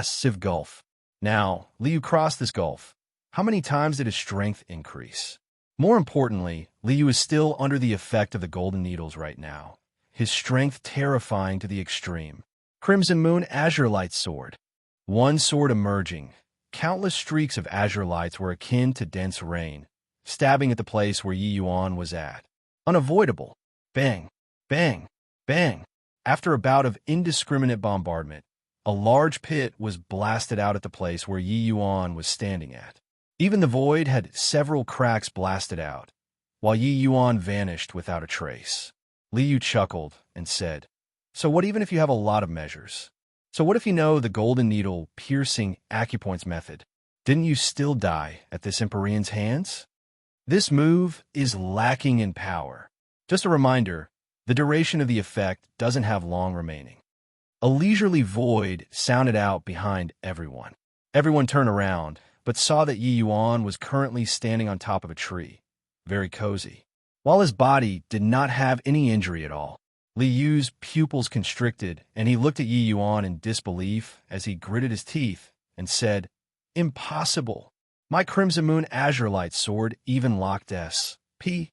Civ gulf. Now, Liu crossed this gulf. How many times did his strength increase? More importantly, Liu is still under the effect of the Golden Needles right now, his strength terrifying to the extreme. Crimson Moon Azure Light Sword. One sword emerging. Countless streaks of azure lights were akin to dense rain, stabbing at the place where Yi Yuan was at. Unavoidable. Bang, bang, bang. After a bout of indiscriminate bombardment, a large pit was blasted out at the place where Yi Yuan was standing at. Even the void had several cracks blasted out, while Yi Yuan vanished without a trace. Liu chuckled and said, "So what even if you have a lot of measures? So what if you know the Golden Needle piercing acupoints method? Didn't you still die at this Empyrean's hands? This move is lacking in power." Just a reminder, the duration of the effect doesn't have long remaining. A leisurely void sounded out behind everyone. Everyone turned around, but saw that Yi Yuan was currently standing on top of a tree, very cozy. While his body did not have any injury at all, Liu's pupils constricted, and he looked at Yi Yuan in disbelief as he gritted his teeth and said, "Impossible. My Crimson Moon Azure Light Sword even locked S.P.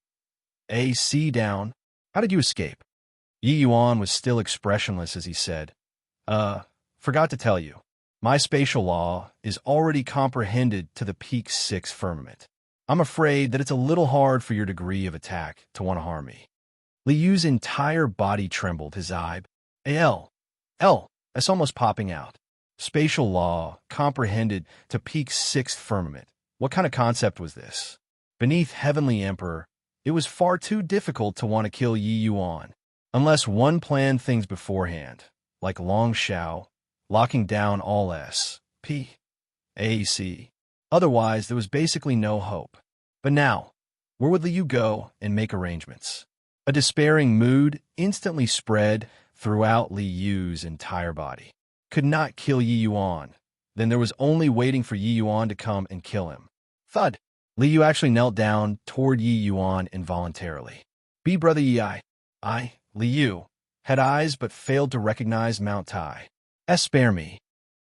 A.C. down. How did you escape?" Yi Yuan was still expressionless as he said, Forgot to tell you. My spatial law is already comprehended to the peak 6 firmament. I'm afraid that it's a little hard for your degree of attack to want to harm me." Liu's entire body trembled, his eyes almost popping out. Spatial law comprehended to peak 6th firmament. What kind of concept was this? Beneath Heavenly Emperor, it was far too difficult to want to kill Yi Yuan, unless one planned things beforehand, like Long Shao, locking down all S.P. A.C. Otherwise, there was basically no hope. But now, where would Liu go and make arrangements? A despairing mood instantly spread throughout Liu's entire body. Could not kill Yi Yuan. Then there was only waiting for Yi Yuan to come and kill him. Thud. Liu actually knelt down toward Yi Yuan involuntarily. "Be brother Yi." Liu had eyes but failed to recognize Mount Tai. Spare me.